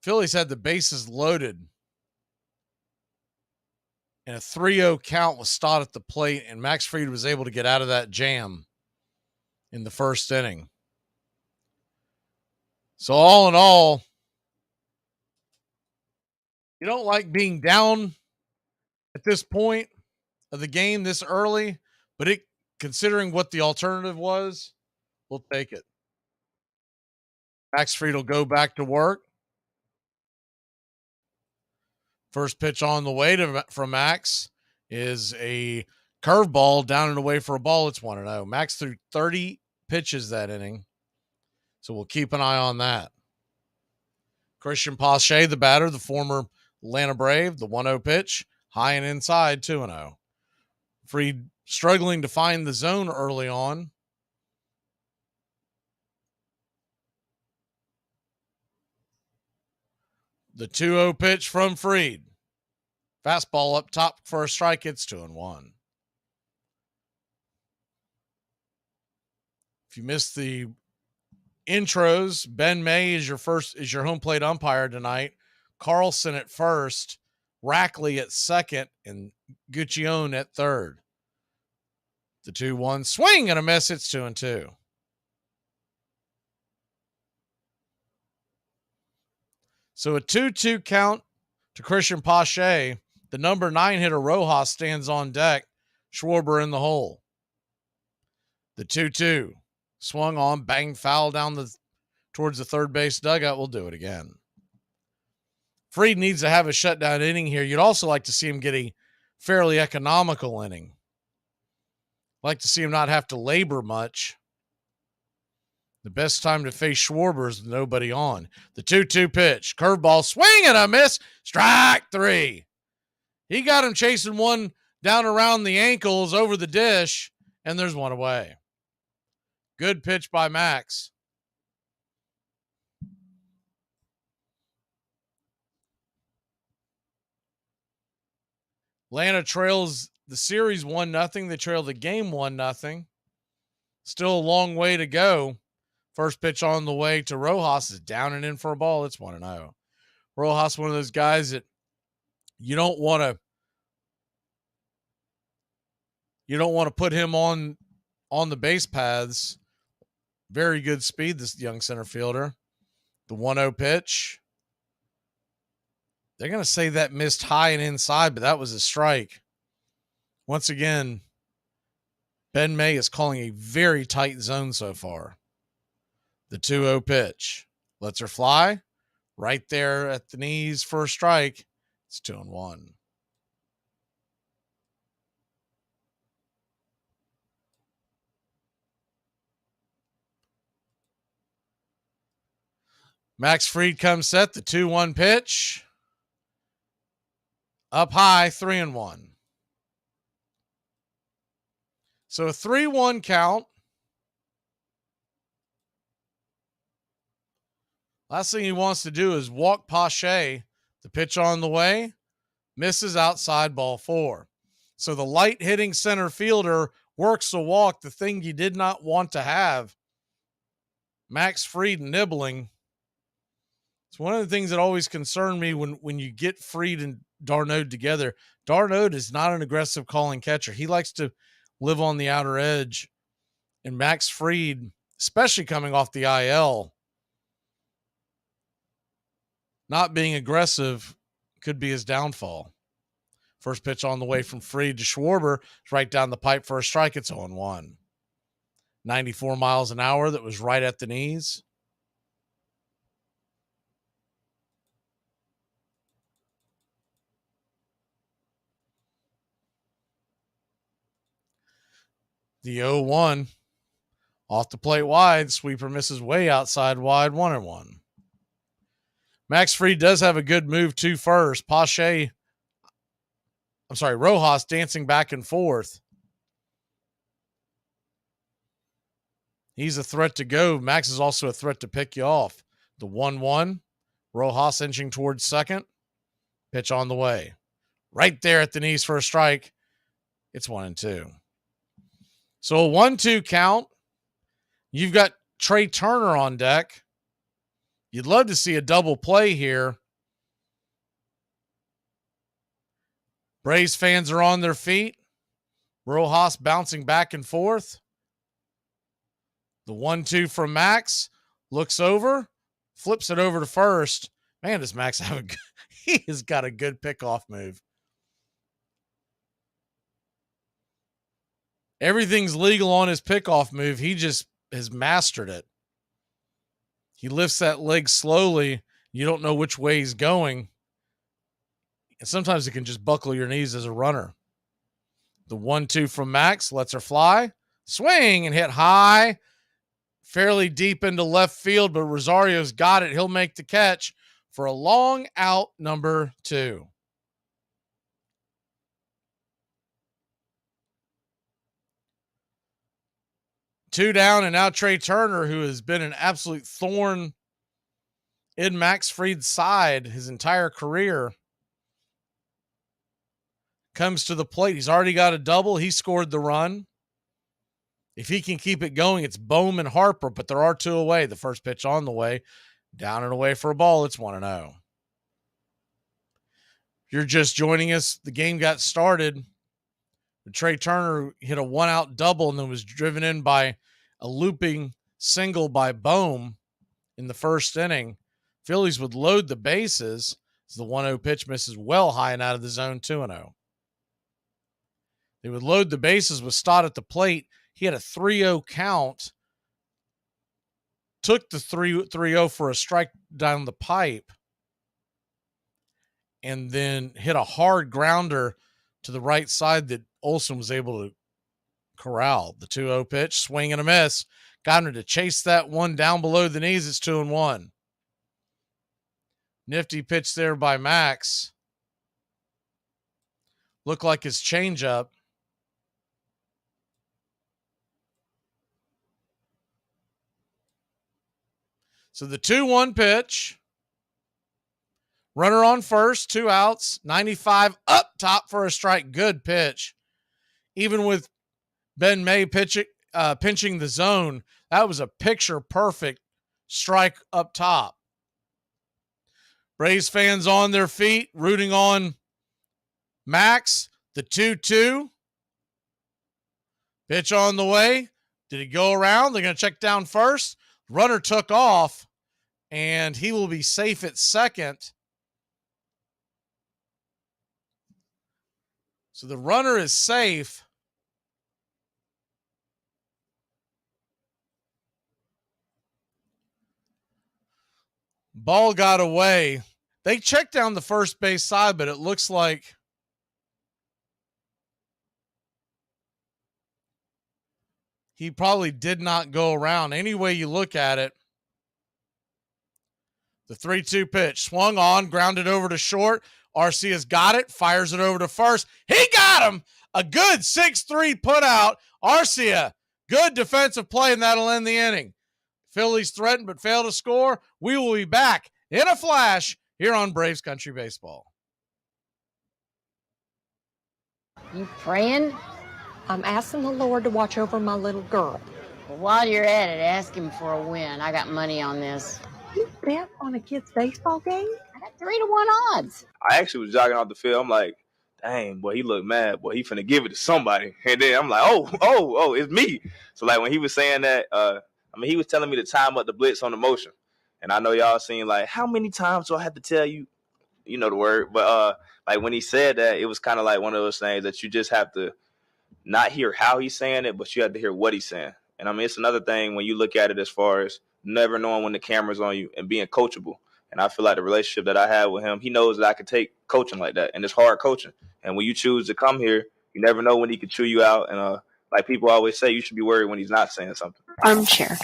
Speaker 1: Phillies had the bases loaded, and a 3-0 count was Stott at the plate, and Max Fried was able to get out of that jam in the first inning. So all in all, you don't like being down at this point of the game this early, but considering what the alternative was, we'll take it. Max Fried will go back to work. First pitch on the way from Max is a curveball down and away for a ball. It's 1-0. Max threw 30 pitches that inning, so we'll keep an eye on that. Christian Pache, the batter, the former Atlanta Brave, the 1-0 pitch, high and inside, 2-0. Fried struggling to find the zone early on. The 2-0 pitch from Fried. Fastball up top for a strike. It's 2-1. If you missed the intros, Ben May is your home plate umpire tonight. Carlson at first, Rackley at second, and Guccione at third. The 2-1 swing and a miss. It's 2-2. So a 2-2 count to Christian Pache. The number 9 hitter Rojas stands on deck. Schwarber in the hole. The 2-2 swung on, bang foul down towards the third base dugout. We'll do it again. Fried needs to have a shutdown inning here. You'd also like to see him get a fairly economical inning. Like to see him not have to labor much. The best time to face Schwarber is nobody on. The 2-2 pitch. Curveball, swing and a miss. Strike 3. He got him chasing one down around the ankles over the dish, and there's one away. Good pitch by Max. Atlanta trails the series 1-0. They trail the game 1-0. Still a long way to go. First pitch on the way to Rojas is down and in for a ball. It's 1-0. Rojas, one of those guys that you don't want to put him on the base paths. Very good speed, this young center fielder. The 1-0 pitch. They're going to say that missed high and inside, but that was a strike. Once again, Ben May is calling a very tight zone so far. The 2-0 pitch. Lets her fly. Right there at the knees for a strike. It's 2-1. Max Fried comes set. The 2-1 pitch. Up high, 3-1. So a 3-1 count. Last thing he wants to do is walk Pache. The pitch on the way. Misses outside, ball 4. So the light hitting center fielder works the walk, the thing you did not want to have. Max Fried nibbling. It's one of the things that always concerned me when you get Fried and Darnode together. Darnode is not an aggressive calling catcher. He likes to live on the outer edge. And Max Fried, especially coming off the IL, not being aggressive could be his downfall. First pitch on the way from Fried to Schwarber. It's right down the pipe for a strike. It's 0-1. 94 miles an hour. That was right at the knees. The 0-1 off the plate wide. Sweeper misses way outside wide. 1-1. Max Fried does have a good move to first. Rojas dancing back and forth. He's a threat to go. Max is also a threat to pick you off. The 1-1. Rojas inching towards second. Pitch on the way. Right there at the knees for a strike. It's 1-2. So a 1-2 count. You've got Trey Turner on deck. You'd love to see a double play here. Braves fans are on their feet. Rojas bouncing back and forth. The 1-2 from Max. Looks over. Flips it over to first. Man, does Max have he has got a good pickoff move. Everything's legal on his pickoff move. He just has mastered it. He lifts that leg slowly. You don't know which way he's going. And sometimes it can just buckle your knees as a runner. The 1-2 from Max lets her fly. Swing and hit high. Fairly deep into left field, but Rosario's got it. He'll make the catch for a long out, number 2. Two down, and now Trey Turner, who has been an absolute thorn in Max Fried's side his entire career, comes to the plate. He's already got a double. He scored the run. If he can keep it going, it's Bohm and Harper, but there are 2 away. The first pitch on the way. Down and away for a ball. It's 1-0. If you're just joining us, the game got started. Trey Turner hit a 1-out double and then was driven in by a looping single by Bohm in the first inning. Phillies would load the bases as the 1-0 pitch misses well high and out of the zone, 2-0. They would load the bases with Stott at the plate. He had a 3-0 count, took the 3-0 for a strike down the pipe, and then hit a hard grounder to the right side that Olsen was able to corral. The 2-0 pitch, swing and a miss. Got him to chase that one down below the knees. It's 2-1. Nifty pitch there by Max. Looked like his changeup. So the 2-1 pitch. Runner on first, 2 outs, 95 up top for a strike. Good pitch. Even with Ben May pinching the zone, that was a picture-perfect strike up top. Braves fans on their feet, rooting on Max. The 2-2. Pitch on the way. Did he go around? They're going to check down first. Runner took off, and he will be safe at second. So the runner is safe. Ball got away. They checked down the first base side, but it looks like he probably did not go around. Any way you look at it, the 3-2 pitch swung on, grounded over to short. Arcia's got it, fires it over to first. He got him. A good 6-3 put out. Arcia, good defensive play, and that'll end the inning. Phillies threatened but failed to score. We will be back in a flash here on Braves Country Baseball.
Speaker 6: You praying? I'm asking the Lord to watch over my little girl.
Speaker 8: Well, while you're at it, ask him for a win. I got money on this.
Speaker 6: You bet on a kid's baseball game?
Speaker 8: I got 3-1 odds.
Speaker 18: I actually was jogging off the field. I'm like, dang, boy, he looked mad. Boy, he finna give it to somebody. And then I'm like, oh, it's me. So, like, when he was saying that, he was telling me to time up the blitz on the motion. And I know y'all seen, like, how many times do I have to tell you? You know the word. But, like, when he said that, it was kind of like one of those things that you just have to not hear how he's saying it, but you have to hear what he's saying. And, it's another thing when you look at it as far as never knowing when the camera's on you and being coachable. And I feel like the relationship that I have with him, he knows that I can take coaching like that. And it's hard coaching. And when you choose to come here, you never know when he can chew you out. And like people always say, you should be worried when he's not saying something.
Speaker 6: Armchair.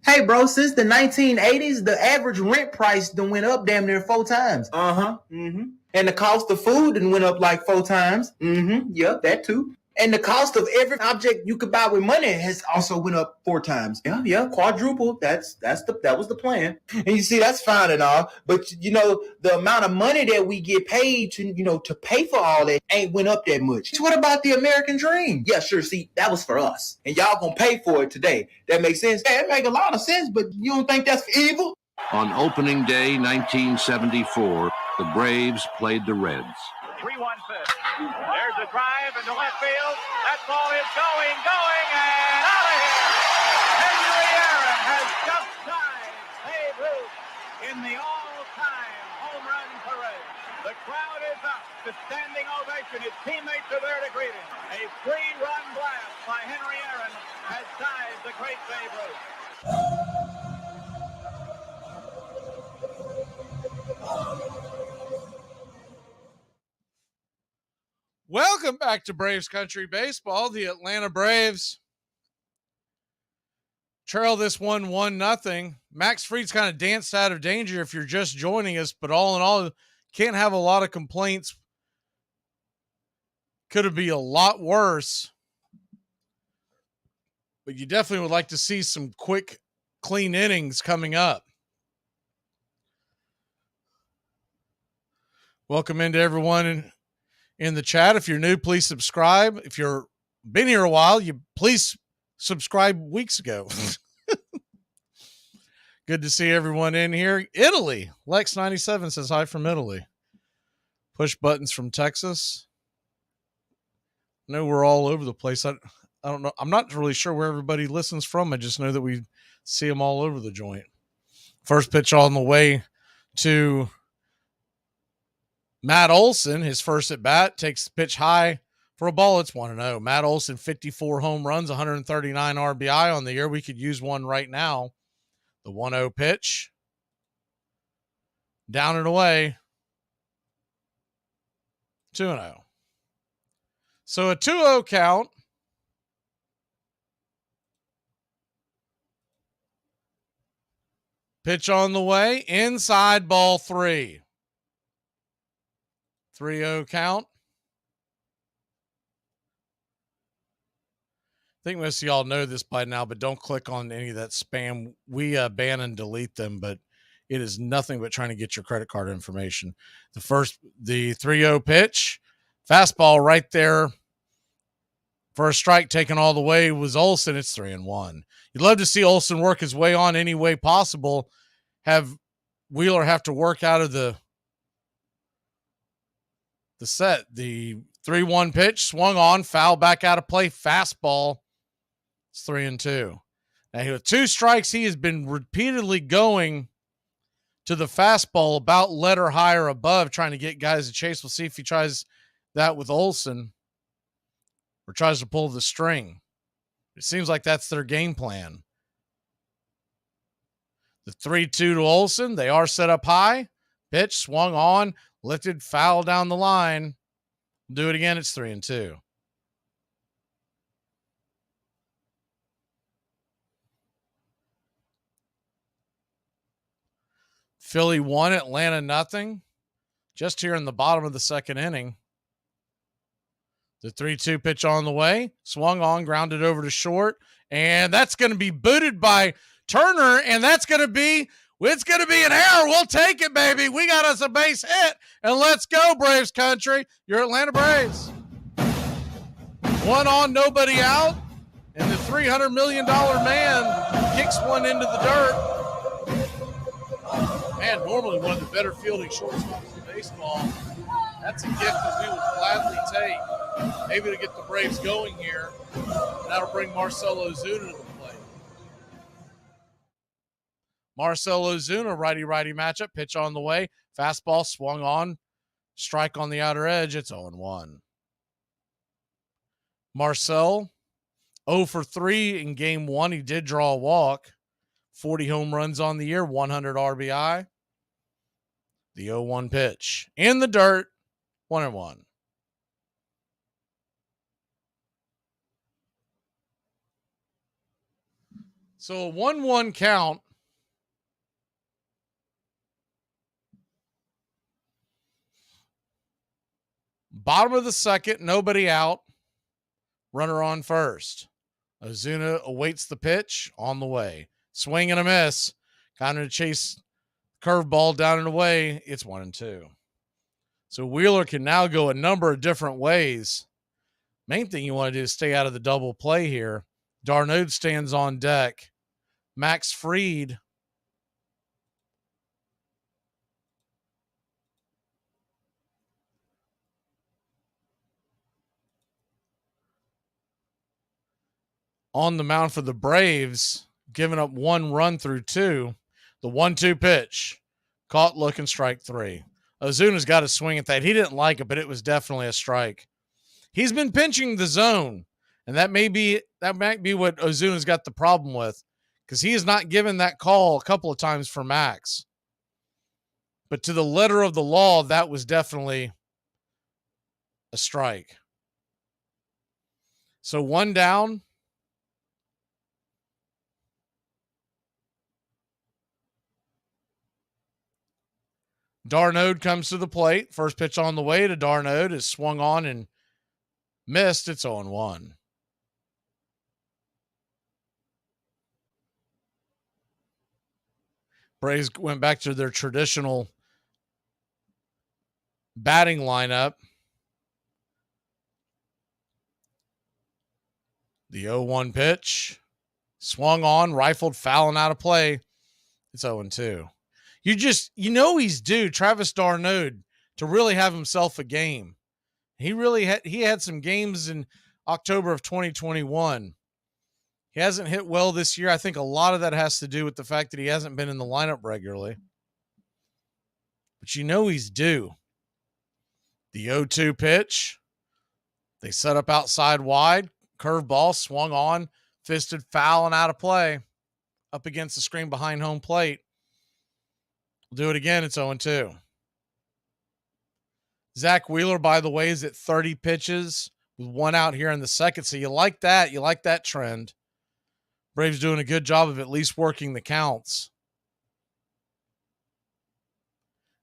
Speaker 22: Hey, bro, since the 1980s, the average rent price done went up damn near 4 times. And the cost of food done went up like 4 times. Yep, that too. And the cost of every object you could buy with money has also went up 4 times. Yeah, quadruple. That was the plan. And you see, that's fine and all, but the amount of money that we get paid to pay for all that ain't went up that much. What about the American dream? Yeah, sure. See, that was for us, and y'all gonna pay for it today. That makes sense. Yeah, it make a lot of sense, but you don't think that's evil?
Speaker 12: On opening day 1974, the Braves played the Reds.
Speaker 5: 3-1 pitch. There's a drive into left field. That ball is going, and out of here. Henry Aaron has just tied Babe Ruth in the all-time home run parade. The crowd is up. a standing ovation. His teammates are there to greet him. A 3-run blast by Henry Aaron has tied the great Babe Ruth.
Speaker 1: Welcome back to Braves Country Baseball. The Atlanta Braves trail this 1-0. Max Fried's kind of danced out of danger if you're just joining us, but all in all, can't have a lot of complaints. Could have been a lot worse. But you definitely would like to see some quick, clean innings coming up. Welcome into everyone in the chat. If you're new, please subscribe. If you're been here a while, you please subscribe weeks ago. Good to see everyone in here. Italy. Lex97 says hi from Italy. Push buttons from Texas. I know we're all over the place. I don't know. I'm not really sure where everybody listens from. I just know that we see them all over the joint. First pitch on the way to Matt Olson. His first at bat, takes the pitch high for a ball. It's 1-0. Matt Olson, 54 home runs, 139 RBI on the year. We could use one right now. The 1-0 pitch. Down and away. 2-0. So a 2-0 count. Pitch on the way. Inside, ball 3. 3-0 count. I think most of y'all know this by now, but don't click on any of that spam. We ban and delete them, but it is nothing but trying to get your credit card information. The 3-0 pitch, fastball right there for a strike taken all the way was Olson. It's 3-1. You'd love to see Olson work his way on any way possible. Have Wheeler have to work out of the set. The 3-1 pitch swung on, foul back out of play, fastball. It's 3-2. Now, with 2 strikes, he has been repeatedly going to the fastball about letter high or above, trying to get guys to chase. We'll see if he tries that with Olson or tries to pull the string. It seems like that's their game plan. The 3-2 to Olson. They are set up high. Pitch swung on, lifted, foul down the line. Do it again. It's 3-2. Philly 1, Atlanta 0. Just here in the bottom of the second inning. The 3-2 pitch on the way. Swung on, grounded over to short. And that's going to be booted by Turner. And it's going to be an error. We'll take it, baby. We got us a base hit. And let's go, Braves country. Your Atlanta Braves. 1 on, nobody out. And the $300 million man kicks one into the dirt. Man, normally one of the better fielding shortstops in baseball. That's a gift that we would gladly take. Maybe to get the Braves going here. And that'll bring Marcell Ozuna to the plate. Marcell Ozuna, righty-righty matchup. Pitch on the way. Fastball swung on. Strike on the outer edge. It's 0-1. Marcell, 0 for 3 in game 1. He did draw a walk. 40 home runs on the year, 100 RBI. The 0-1 pitch. In the dirt, 1-1. So a 1-1 count. Bottom of the second, nobody out. Runner on first. Ozuna awaits the pitch on the way. Swing and a miss. Kind of chase curveball down and away. It's 1-2. So Wheeler can now go a number of different ways. Main thing you want to do is stay out of the double play here. Darnode stands on deck. Max Fried on the mound for the Braves, giving up 1 run through 2. The 1-2 pitch. Caught, looking, strike 3. Ozuna's got to swing at that. He didn't like it, but it was definitely a strike. He's been pinching the zone, and that might be what Ozuna's got the problem with, because he has not given that call a couple of times for Max. But to the letter of the law, that was definitely a strike. So 1 down. Darnode comes to the plate. First pitch on the way to Darnode is swung on and missed. It's 0-1. Braves went back to their traditional batting lineup. The 0-1 pitch. Swung on, rifled, fouling out of play. It's 0-2. He's due, Travis Darnode, to really have himself a game. He had some games in October of 2021. He hasn't hit well this year. I think a lot of that has to do with the fact that he hasn't been in the lineup regularly. But he's due. The 0-2 pitch. They set up outside wide. Curveball swung on, fisted, foul, and out of play. Up against the screen behind home plate. We'll do it again. It's 0-2. Zach Wheeler, by the way, is at 30 pitches with 1 out here in the second. So you like that. You like that trend. Braves doing a good job of at least working the counts.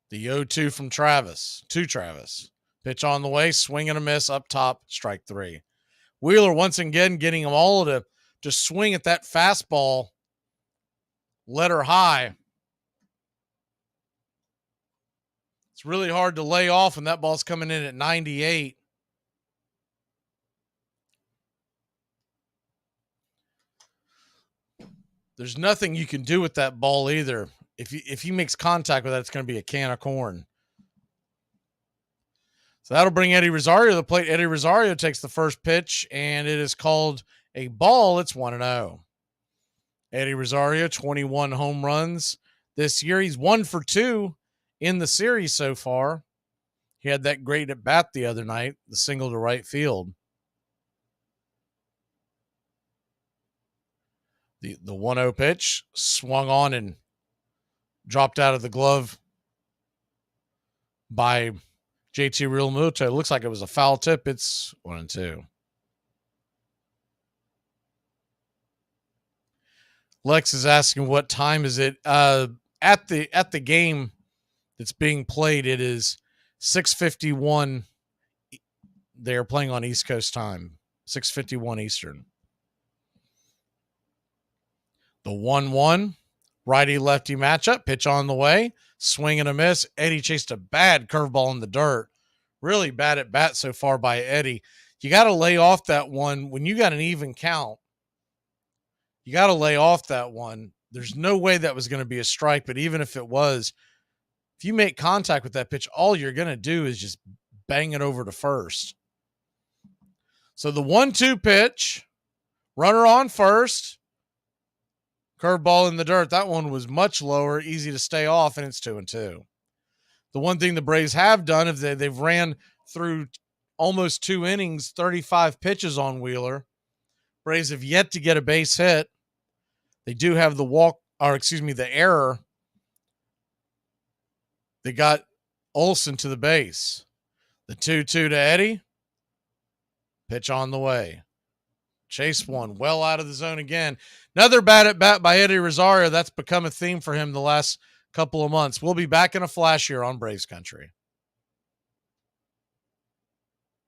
Speaker 1: The 0-2 from Travis. To Travis. Pitch on the way. Swing and a miss. Up top. Strike 3. Wheeler once again getting them all to swing at that fastball. Let her high. It's really hard to lay off when that ball's coming in at 98. There's nothing you can do with that ball either. If he makes contact with that, it's going to be a can of corn. So that'll bring Eddie Rosario to the plate. Eddie Rosario takes the first pitch, and it is called a ball. It's 1-0. Eddie Rosario, 21 home runs this year. He's 1 for 2 in the series so far. He had that great at bat the other night, the single to right field. The 1-0 pitch swung on and dropped out of the glove by JT Realmuto. It looks like it was a foul tip. It's 1-2. Lex is asking what time is it? At the game that's being played, it is 6:51. They're playing on East Coast time, 6:51 Eastern. The 1-1 righty-lefty matchup. Pitch on the way. Swing and a miss. Eddie chased a bad curveball in the dirt. Really bad at bat so far by Eddie. You got to lay off that one. When you got an even count, you got to lay off that one. There's no way that was going to be a strike, but even if it was, if you make contact with that pitch, all you're going to do is just bang it over to first. So the 1-2 pitch, runner on first, curveball in the dirt. That one was much lower, easy to stay off, and it's 2-2. The one thing the Braves have done is they've ran through almost 2 innings, 35 pitches on Wheeler. Braves have yet to get a base hit. They do have the error. They got Olsen to the base. The 2-2 to Eddie. Pitch on the way. Chase one well out of the zone again. Another bad at bat by Eddie Rosario. That's become a theme for him the last couple of months. We'll be back in a flash here on Braves Country.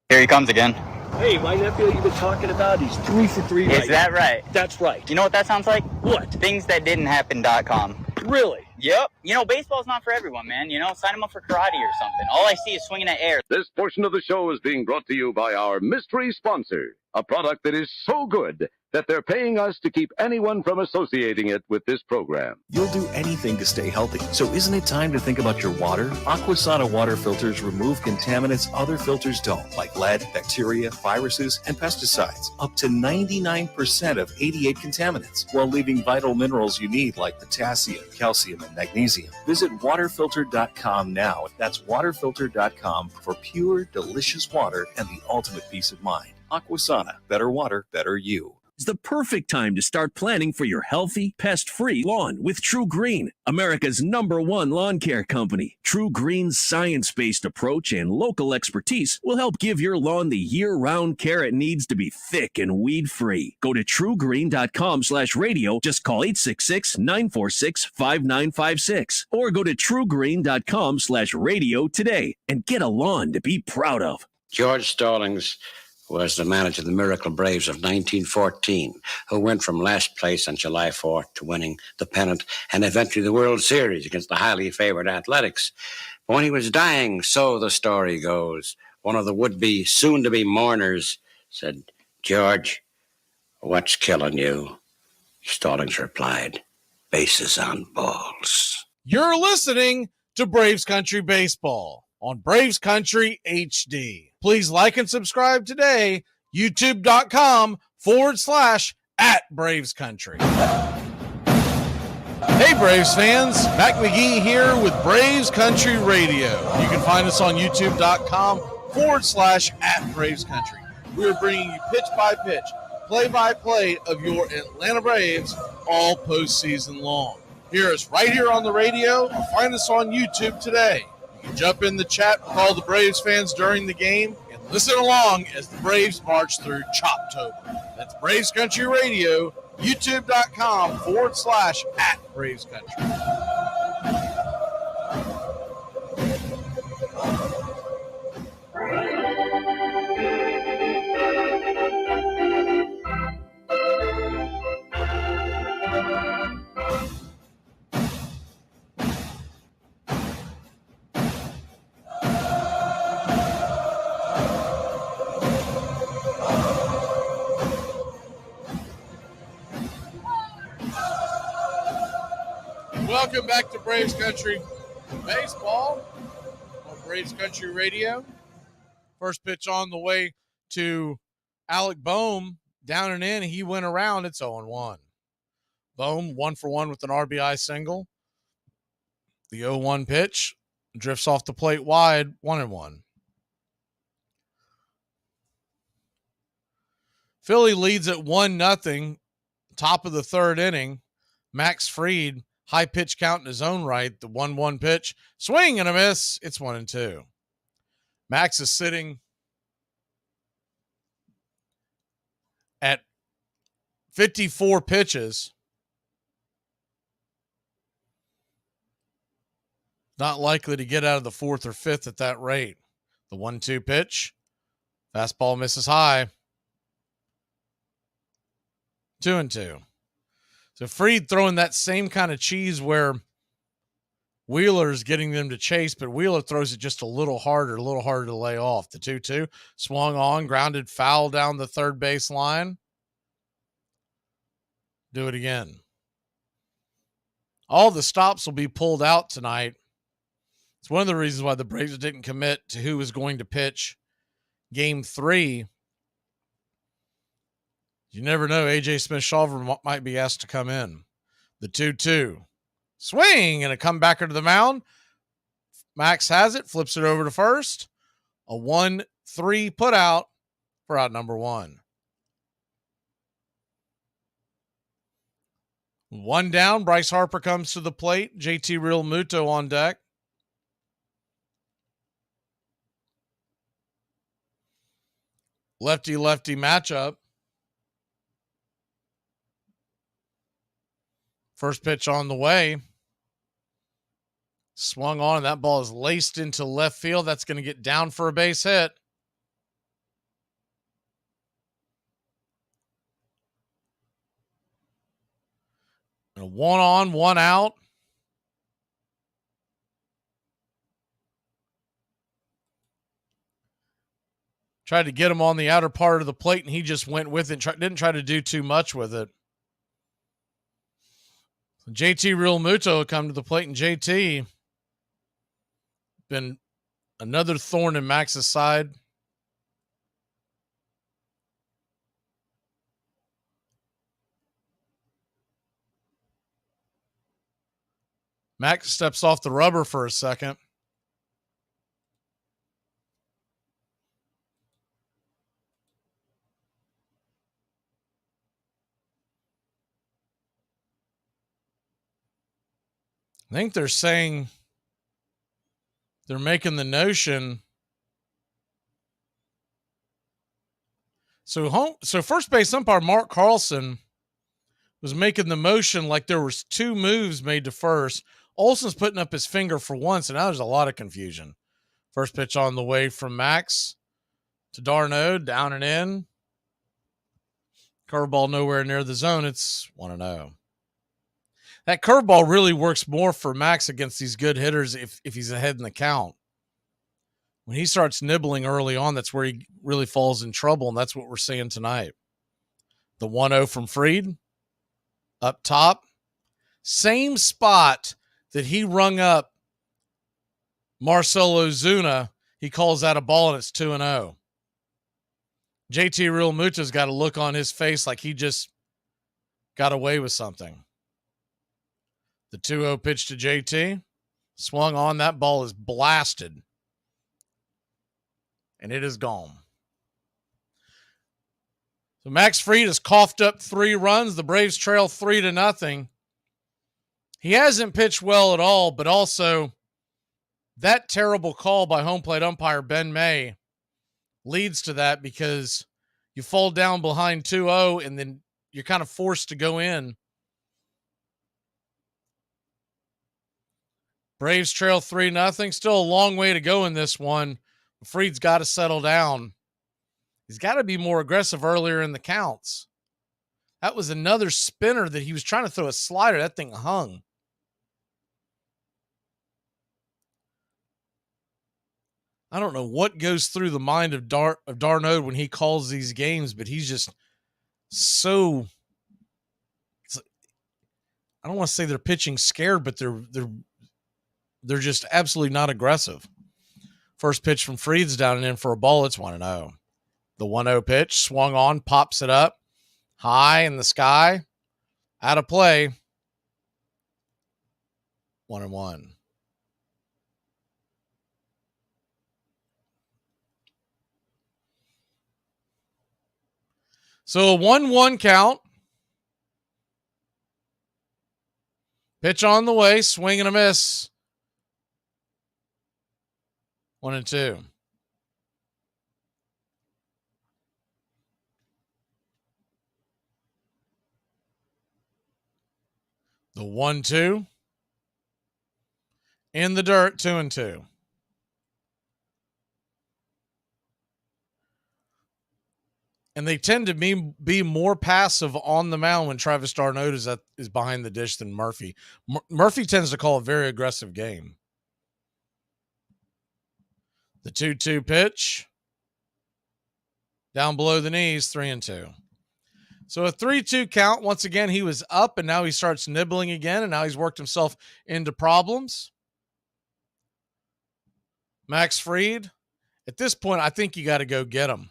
Speaker 3: Here he comes again.
Speaker 4: Hey, my nephew you've been talking about, he's 3 for 3
Speaker 3: Is that right?
Speaker 4: That's right.
Speaker 3: You know what that sounds like?
Speaker 4: What?
Speaker 3: ThingsThatDidn'tHappen.com.
Speaker 4: Really?
Speaker 3: Yep. Baseball's not for everyone, man. Sign him up for karate or something. All I see is swinging at air.
Speaker 11: This portion of the show is being brought to you by our mystery sponsor, a product that is so good that they're paying us to keep anyone from associating it with this program.
Speaker 14: You'll do anything to stay healthy, so isn't it time to think about your water? Aquasana water filters remove contaminants other filters don't, like lead, bacteria, viruses, and pesticides. Up to 99% of 88 contaminants, while leaving vital minerals you need like potassium, calcium, and and magnesium. Visit waterfilter.com now. That's waterfilter.com for pure, delicious water and the ultimate peace of mind. Aquasana. Better water, better you.
Speaker 7: It's the perfect time to start planning for your healthy, pest-free lawn with True Green, America's #1 lawn care company. True Green's science-based approach and local expertise will help give your lawn the year-round care it needs to be thick and weed-free. Go to truegreen.com/radio. Just call 866-946-5956 or go to truegreen.com/radio today and get a lawn to be proud of.
Speaker 13: George Stallings was the manager of the Miracle Braves of 1914, who went from last place on July 4th to winning the pennant and eventually the World Series against the highly favored Athletics. But when he was dying, so the story goes, one of the would-be, soon-to-be mourners said, "George, what's killing you?" Stallings replied, "Bases on balls."
Speaker 1: You're listening to Braves Country Baseball on Braves Country HD. Please like and subscribe today, youtube.com/@Braves Country. Hey Braves fans, Mac McGee here with Braves Country Radio. You can find us on youtube.com/@Braves Country. We're bringing you pitch by pitch, play by play of your Atlanta Braves all postseason long. Hear us right here on the radio or find us on YouTube today. You can jump in the chat with all the Braves fans during the game and listen along as the Braves march through Choptober. That's Braves Country Radio, youtube.com/@Braves Country. Welcome back to Braves Country Baseball on Braves Country Radio. First pitch on the way to Alec Boehm, down and in. He went around. It's 0-1. Boehm 1-for-1 with an RBI single. The 0-1 pitch drifts off the plate wide, 1-1. Philly leads at 1-0, top of the third inning. Max Fried, high pitch count in his own right. The 1-1 pitch, swing and a miss. It's 1-2. Max is sitting at 54 pitches. Not likely to get out of the fourth or fifth at that rate. The 1-2 pitch, fastball misses high. 2-2. So Fried throwing that same kind of cheese where Wheeler's getting them to chase, but Wheeler throws it just a little harder to lay off. The 2-2 swung on, grounded foul down the third base line. Do it again. All the stops will be pulled out tonight. It's one of the reasons why the Braves didn't commit to who was going to pitch Game 3. You never know. A.J. Smith-Shawver might be asked to come in. The 2-2. Swing and a comebacker to the mound. Max has it, flips it over to first. A 1-3 put out for out number 1. 1 down. Bryce Harper comes to the plate. JT Realmuto on deck. Lefty-lefty matchup. First pitch on the way. Swung on, and that ball is laced into left field. That's going to get down for a base hit. And a 1 on, 1 out. Tried to get him on the outer part of the plate, and he just went with it. Didn't try to do too much with it. JT Realmuto will come to the plate, and JT been another thorn in Max's side. Max steps off the rubber for a second. I think they're saying they're making the notion. So first base umpire Mark Carlson was making the motion like there was two moves made to first. Olson's putting up his finger for once, and now there's a lot of confusion. First pitch on the way from Max to d'Arnaud, down and in. Curveball nowhere near the zone. It's 1-0. That curveball really works more for Max against these good hitters if he's ahead in the count. When he starts nibbling early on, that's where he really falls in trouble, and that's what we're seeing tonight. The 1-0 from Fried, up top. Same spot that he rung up Marcelo Zuna, he calls that a ball, and it's 2-0. JT Realmuto's got a look on his face like he just got away with something. The 2-0 pitch to JT. Swung on. That ball is blasted. And it is gone. So Max Fried has coughed up 3 runs. The Braves trail 3-0. He hasn't pitched well at all, but also that terrible call by home plate umpire Ben May leads to that because you fall down behind 2-0 and then you're kind of forced to go in. Braves trail 3-0. Still a long way to go in this one. Fried's got to settle down. He's got to be more aggressive earlier in the counts. That was another spinner that he was trying to throw a slider. That thing hung. I don't know what goes through the mind of d'Arnaud when he calls these games, but he's just so. I don't want to say they're pitching scared, but they're just absolutely not aggressive. First pitch from Fried's down and in for a ball. It's 1-0. The 1-0 pitch swung on, pops it up high in the sky, out of play. 1-1. So a 1-1 count. Pitch on the way, swing and a miss. 1-2. The 1-2. In the dirt, 2-2. And they tend to be more passive on the mound when Travis d'Arnaud is behind the dish than Murphy. Murphy tends to call a very aggressive game. The 2-2 pitch. Down below the knees, 3-2. So a 3-2 count. Once again, he was up, and now he starts nibbling again, and now he's worked himself into problems. Max Fried, at this point, I think you got to go get him.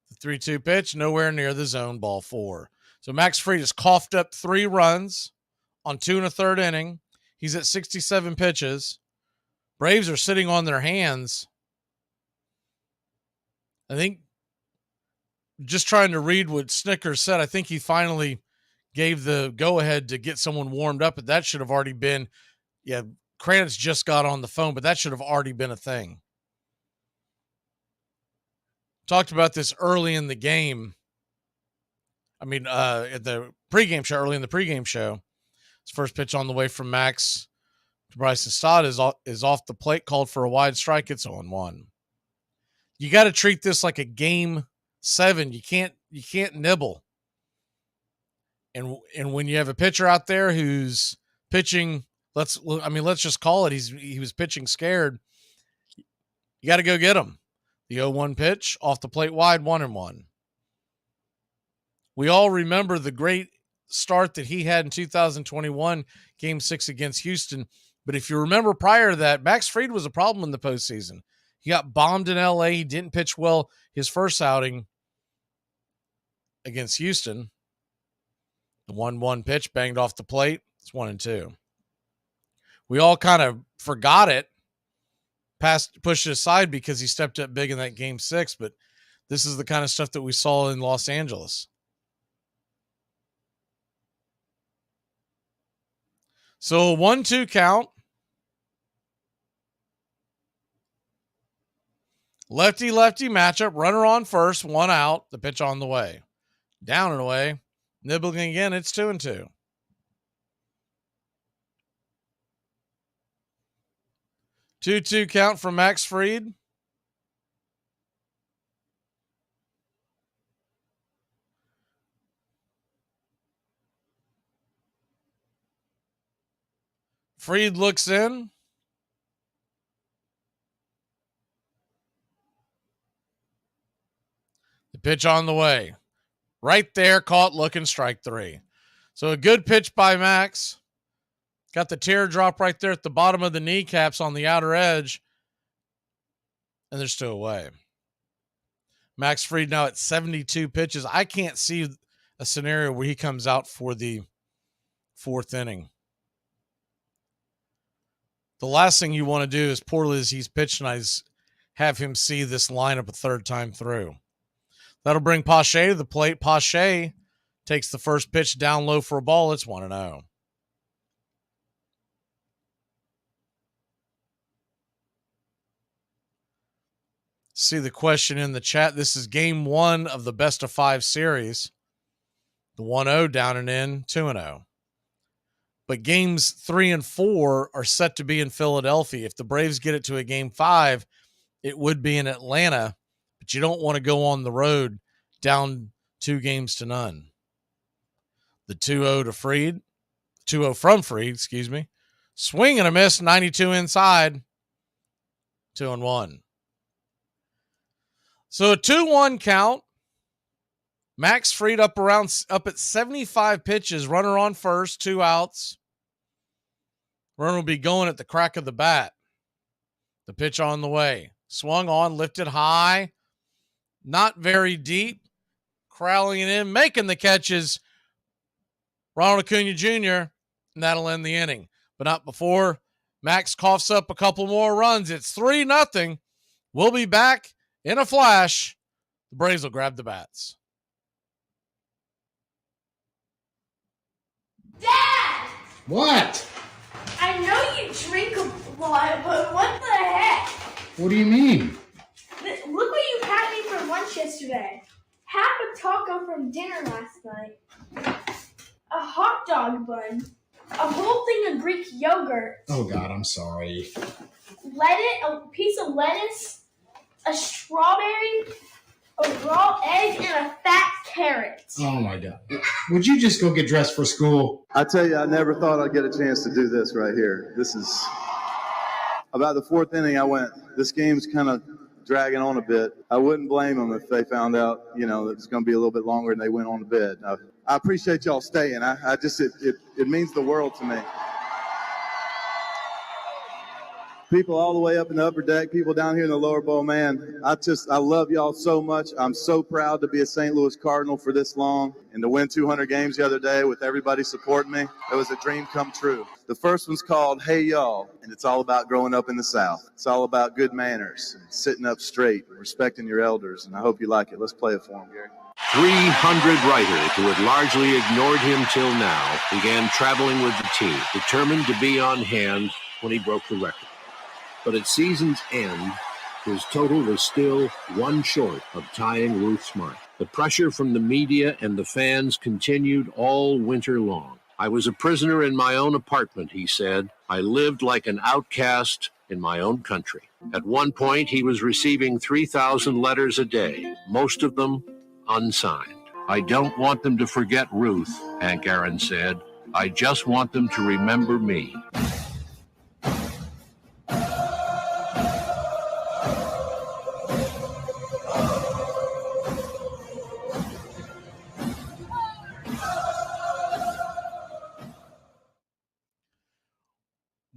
Speaker 1: The 3-2 pitch, nowhere near the zone, ball 4. So Max Fried has coughed up 3 runs on 2 1/3 inning. He's at 67 pitches. Braves are sitting on their hands. I think, just trying to read what Snickers said, I think he finally gave the go-ahead to get someone warmed up, but that should have already been, Kranitz just got on the phone, but that should have already been a thing. Talked about this early in the game. At the pregame show, early in the pregame show. His first pitch on the way from Max to Bryson Stott is off the plate, called for a wide strike. It's 0-1. You got to treat this like a game 7. You can't nibble. And when you have a pitcher out there who's pitching, let's just call it, he was pitching scared. You got to go get him. The 0-1 pitch off the plate wide, 1-1. We all remember the great start that he had in 2021, Game 6 against Houston. But if you remember prior to that, Max Fried was a problem in the postseason. He got bombed in LA. He didn't pitch well his first outing against Houston. The 1-1 pitch banged off the plate. It's 1-2. We all kind of forgot it, pushed it aside because he stepped up big in that game 6, but this is the kind of stuff that we saw in Los Angeles. So 1-2 count. Lefty-lefty matchup. Runner on first, 1 out. The pitch on the way. Down and away. Nibbling again. It's 2-2. 2-2 count from Max Fried. Fried looks in. The pitch on the way. Right there, caught, looking, strike 3. So a good pitch by Max. Got the teardrop right there at the bottom of the kneecaps on the outer edge. And they're still away. Max Fried now at 72 pitches. I can't see a scenario where he comes out for the 4th inning. The last thing you want to do, as poorly as he's pitching, is have him see this lineup a 3rd time through. That'll bring Pache to the plate. Pache takes the first pitch down low for a ball. It's 1-0. See the question in the chat. This is game 1 of the best of 5 series. The 1-0 down and in, 2-0. But games 3 and 4 are set to be in Philadelphia. If the Braves get it to a game 5, it would be in Atlanta. But you don't want to go on the road down 2-0. The 2-0 to Fried. 2-0 from Fried, excuse me. Swing and a miss, 92 inside. 2-1. So a 2-1 count. Max Fried up at 75 pitches. Runner on first, 2 outs. Runner will be going at the crack of the bat. The pitch on the way. Swung on, lifted high. Not very deep. Crowling it in, making the catches. Ronald Acuna Jr., and that'll end the inning. But not before Max coughs up a couple more runs. It's 3-0. We'll be back in a flash. The Braves will grab the bats.
Speaker 17: Dad!
Speaker 9: What?
Speaker 17: I know you drink a lot, but what the heck?
Speaker 9: What do you mean?
Speaker 17: Look what you had me for lunch yesterday. Half a taco from dinner last night. A hot dog bun. A whole thing of Greek yogurt.
Speaker 9: Oh, God, I'm sorry.
Speaker 17: A piece of lettuce. A strawberry. A raw egg and a fat carrot.
Speaker 9: Oh, my God. Would you just go get dressed for school?
Speaker 15: I tell you, I never thought I'd get a chance to do this right here. This is about the 4th inning I went. This game's kind of dragging on a bit. I wouldn't blame them if they found out, that it's going to be a little bit longer and they went on to bed. I appreciate y'all staying. It means the world to me. People all the way up in the upper deck, people down here in the lower bowl, man, I love y'all so much. I'm so proud to be a St. Louis Cardinal for this long and to win 200 games the other day with everybody supporting me. It was a dream come true. The first one's called Hey Y'all, and it's all about growing up in the South. It's all about good manners, and sitting up straight, and respecting your elders, and I hope you like it. Let's play it for them, Gary.
Speaker 12: 300 writers who had largely ignored him till now began traveling with the team, determined to be on hand when he broke the record. But at season's end, his total was still 1 short of tying Ruth's mark. The pressure from the media and the fans continued all winter long. I was a prisoner in my own apartment, he said. I lived like an outcast in my own country. At one point, he was receiving 3,000 letters a day, most of them unsigned. I don't want them to forget Ruth, Hank Aaron said. I just want them to remember me.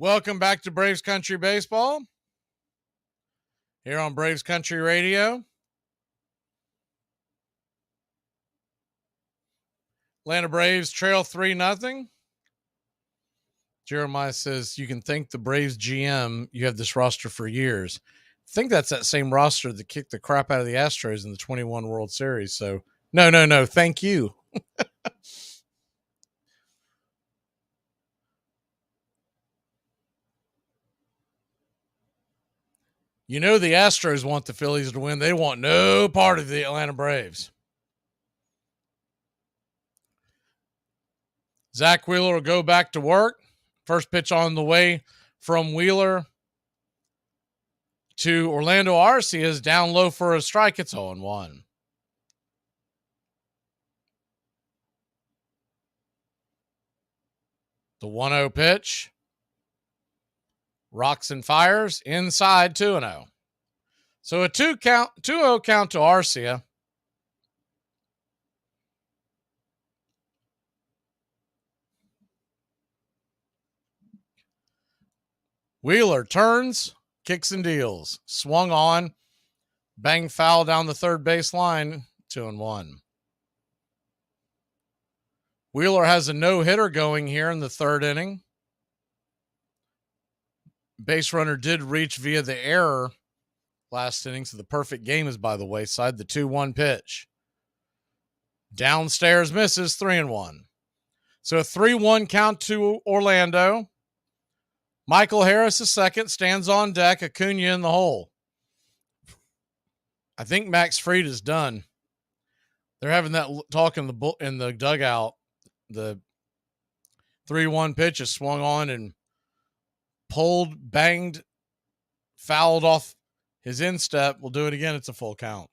Speaker 1: Welcome back to Braves Country Baseball here on Braves Country Radio. Atlanta Braves trail 3-0. Jeremiah says, you can thank the Braves GM. You have this roster for years. I think that's that same roster that kicked the crap out of the Astros in the 21 World Series. So, no. Thank you. You know the Astros want the Phillies to win. They want no part of the Atlanta Braves. Zach Wheeler will go back to work. First pitch on the way from Wheeler to Orlando Arcia is down low for a strike. It's 0-1. The 1-0 pitch. Rocks and fires inside 2-0. So a 2-0 count to Arcia. Wheeler turns, kicks and deals. Swung on, bang foul down the third base line, 2-1. Wheeler has a no-hitter going here in the third inning. Base runner did reach via the error last inning, so the perfect game is by the wayside. The 2-1 pitch. Downstairs misses, 3-1. So a 3-1 count to Orlando. Michael Harris, the second, stands on deck. Acuna in the hole. I think Max Fried is done. They're having that talk in the dugout. The 3-1 pitch is swung on and pulled, banged, fouled off his instep. We'll do it again. It's a full count.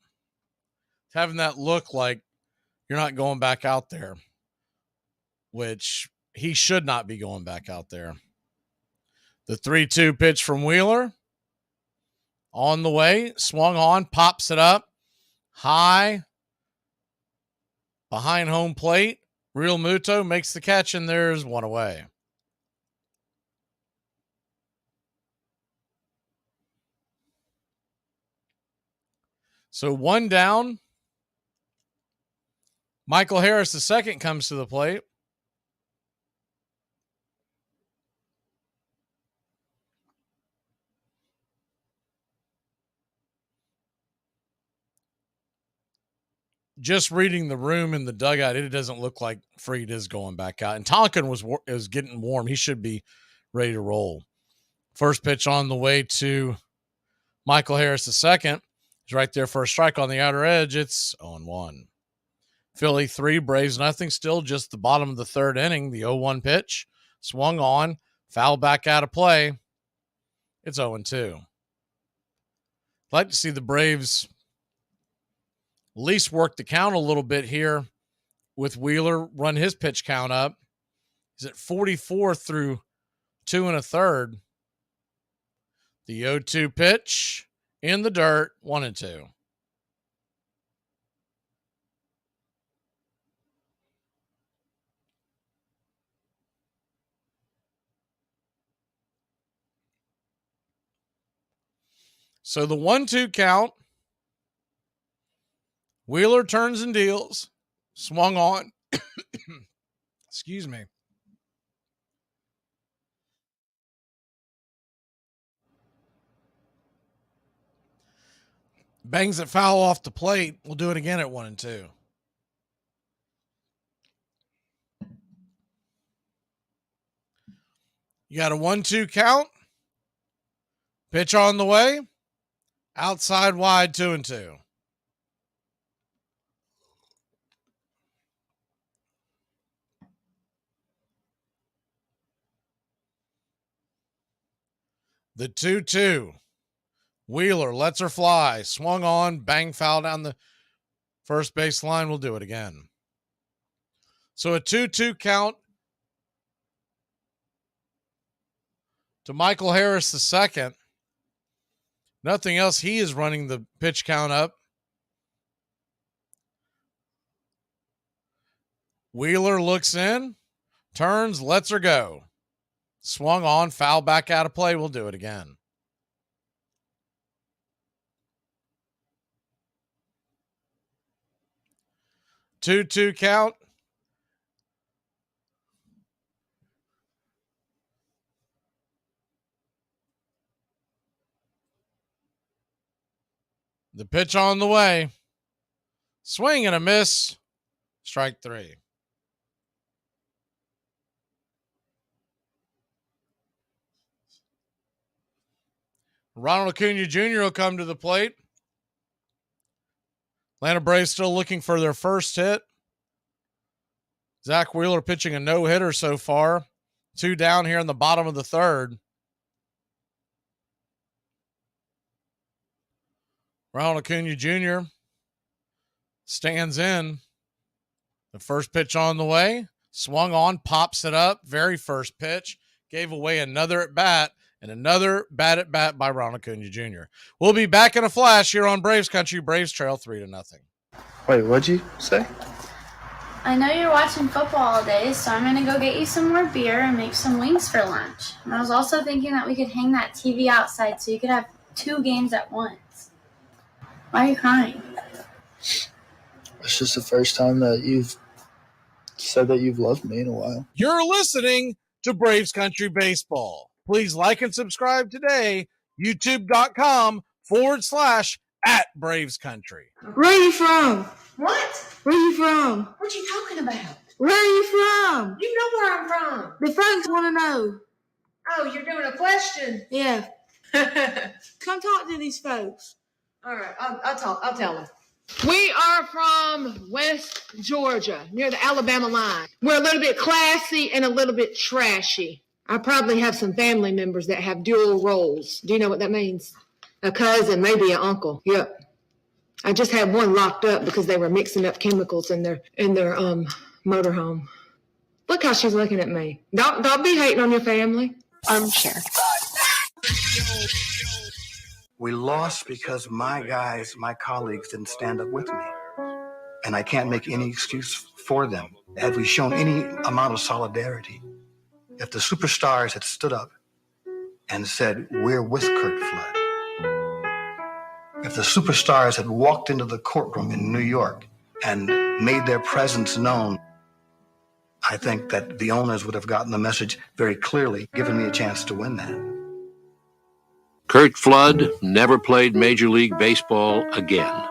Speaker 1: Having that look like you're not going back out there, which he should not be going back out there. The 3-2 pitch from Wheeler on the way, swung on, pops it up high behind home plate. Real Muto makes the catch, and there's one away. So one down. Michael Harris, the second, comes to the plate. Just reading the room in the dugout, it doesn't look like Fried is going back out. And Tonkin was getting warm. He should be ready to roll. First pitch on the way to Michael Harris, the second. He's right there for a strike on the outer edge. It's 0-1. Philly 3, Braves nothing. Still just the bottom of the third inning. The 0-1 pitch swung on, foul back out of play. It's 0-2. I'd like to see the Braves at least work the count a little bit here with Wheeler, run his pitch count up. He's at 44 through 2 1/3. The 0-2 pitch in the dirt, 1-2. So the 1-2 count. Wheeler turns and deals. Swung on. Excuse me. Bangs it foul off the plate. We'll do it again at 1-2. You got a 1-2 count. Pitch on the way. Outside wide, 2-2. The 2-2. Wheeler lets her fly. Swung on, bang foul down the first base line. We'll do it again. So a 2-2 count to Michael Harris, the second. Nothing else. He is running the pitch count up. Wheeler looks in, turns, lets her go. Swung on, foul back out of play. We'll do it again. Two count. The pitch on the way. Swing and a miss. Strike 3. Ronald Acuna Jr. will come to the plate. Atlanta Braves still looking for their first hit. Zach Wheeler pitching a no-hitter so far. 2 down here in the bottom of the 3rd. Ronald Acuna Jr. stands in. The first pitch on the way. Swung on, pops it up. Very first pitch. Gave away another at bat. And another bad at bat by Ronald Acuna Jr. We'll be back in a flash here on Braves Country. Braves trail 3-0.
Speaker 16: Wait, what'd you say?
Speaker 19: I know you're watching football all day, so I'm going to go get you some more beer and make some wings for lunch. And I was also thinking that we could hang that TV outside so you could have 2 games at once. Why are you crying?
Speaker 16: It's just the first time that you've said that you've loved me in a while.
Speaker 1: You're listening to Braves Country Baseball. Please like and subscribe today. YouTube.com/@Braves Country.
Speaker 23: Where are you from?
Speaker 17: What?
Speaker 23: Where are you from?
Speaker 17: What you talking about?
Speaker 23: Where are you from?
Speaker 17: You know where I'm from.
Speaker 23: The folks want to know.
Speaker 17: Oh, you're doing a question?
Speaker 23: Yeah. Come talk to these folks.
Speaker 17: All right, I'll tell them.
Speaker 23: We are from West Georgia, near the Alabama line. We're a little bit classy and a little bit trashy. I probably have some family members that have dual roles. Do you know what that means? A cousin, maybe an uncle. Yep. I just had one locked up because they were mixing up chemicals in their motorhome. Look how she's looking at me. Don't be hating on your family. Armchair.
Speaker 24: We lost because my guys, my colleagues didn't stand up with me. And I can't make any excuse for them. Had we shown any amount of solidarity, if the superstars had stood up and said, we're with Curt Flood, if the superstars had walked into the courtroom in New York and made their presence known, I think that the owners would have gotten the message very clearly, given me a chance to win that.
Speaker 12: Curt Flood never played Major League Baseball again.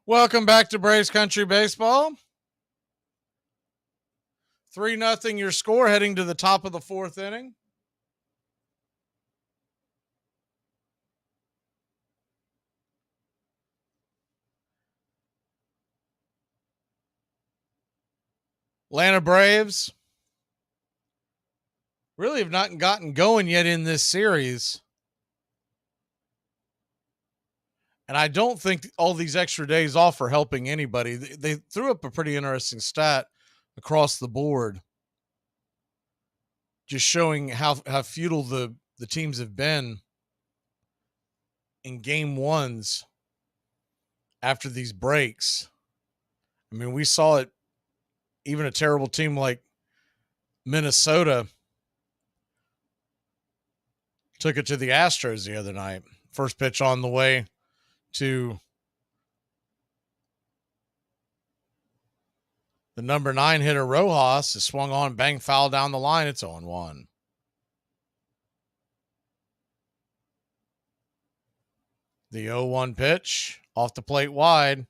Speaker 1: Welcome back to Braves Country Baseball. 3-0 your score heading to the top of the 4th inning. Atlanta Braves really have not gotten going yet in this series. And I don't think all these extra days off are helping anybody. They threw up a pretty interesting stat across the board, just showing how futile the teams have been in game ones after these breaks. I mean, we saw it, even a terrible team like Minnesota took it to the Astros the other night. First pitch on the way to the number 9 hitter Rojas is swung on, bang, foul down the line. It's 0-1. The 0-1 pitch off the plate wide,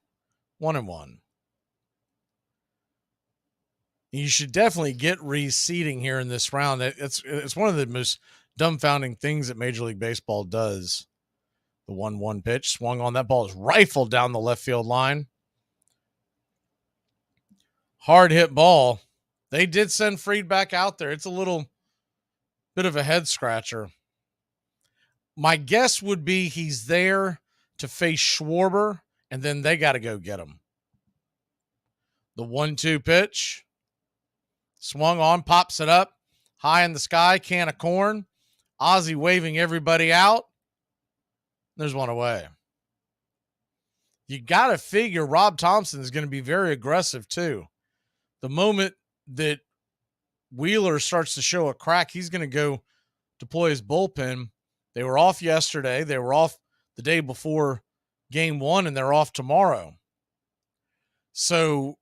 Speaker 1: 1-1. You should definitely get reseeding here in this round. It's one of the most dumbfounding things that Major League Baseball does. The 1-1 pitch swung on. That ball is rifled down the left field line. Hard hit ball. They did send Fried back out there. It's a little bit of a head scratcher. My guess would be he's there to face Schwarber, and then they got to go get him. The 1-2 pitch. Swung on, pops it up. High in the sky, can of corn. Ozzie waving everybody out. There's one away. You got to figure Rob Thompson is going to be very aggressive too. The moment that Wheeler starts to show a crack, he's going to go deploy his bullpen. They were off yesterday. They were off the day before game 1, and they're off tomorrow. So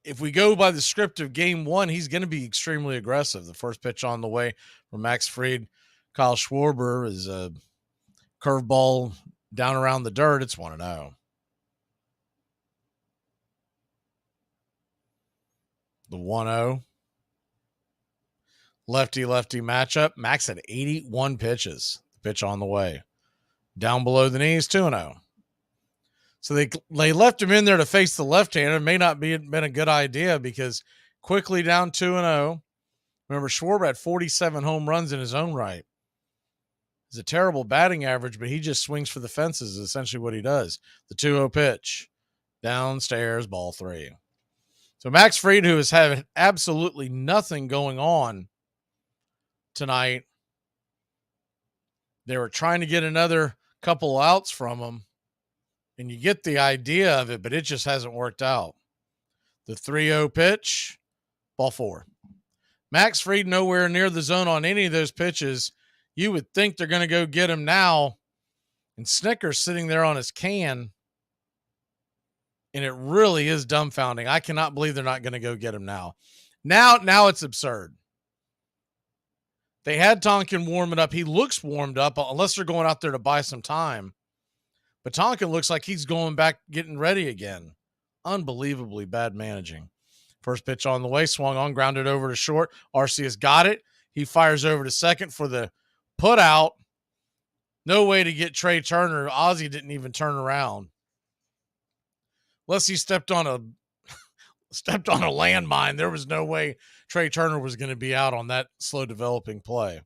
Speaker 1: if we go by the script of game 1, he's going to be extremely aggressive. The first pitch on the way from Max Fried. Kyle Schwarber is a curveball down around the dirt. It's 1-0. The 1-0. Lefty-lefty matchup. Max had 81 pitches. Pitch on the way. Down below the knees, 2-0. So they left him in there to face the left-hander. It may not been a good idea because quickly down 2-0. Remember, Schwarber had 47 home runs in his own right. It's a terrible batting average, but he just swings for the fences is essentially what he does. The 2-0 pitch. Downstairs, ball 3. So Max Fried, who has had absolutely nothing going on tonight, they were trying to get another couple outs from him, and you get the idea of it, but it just hasn't worked out. The 3-0 pitch, ball 4. Max Fried nowhere near the zone on any of those pitches. You would think they're going to go get him now, and Snicker's sitting there on his can, and it really is dumbfounding. I cannot believe they're not going to go get him now. Now it's absurd. They had Tonkin warming up. He looks warmed up, unless they're going out there to buy some time. But Tonkin looks like he's going back, getting ready again. Unbelievably bad managing. First pitch on the way, swung on, grounded over to short. Arceus got it. He fires over to second for the put out. No way to get Trey Turner. Ozzie didn't even turn around. Unless he stepped on a landmine, there was no way Trey Turner was going to be out on that slow developing play.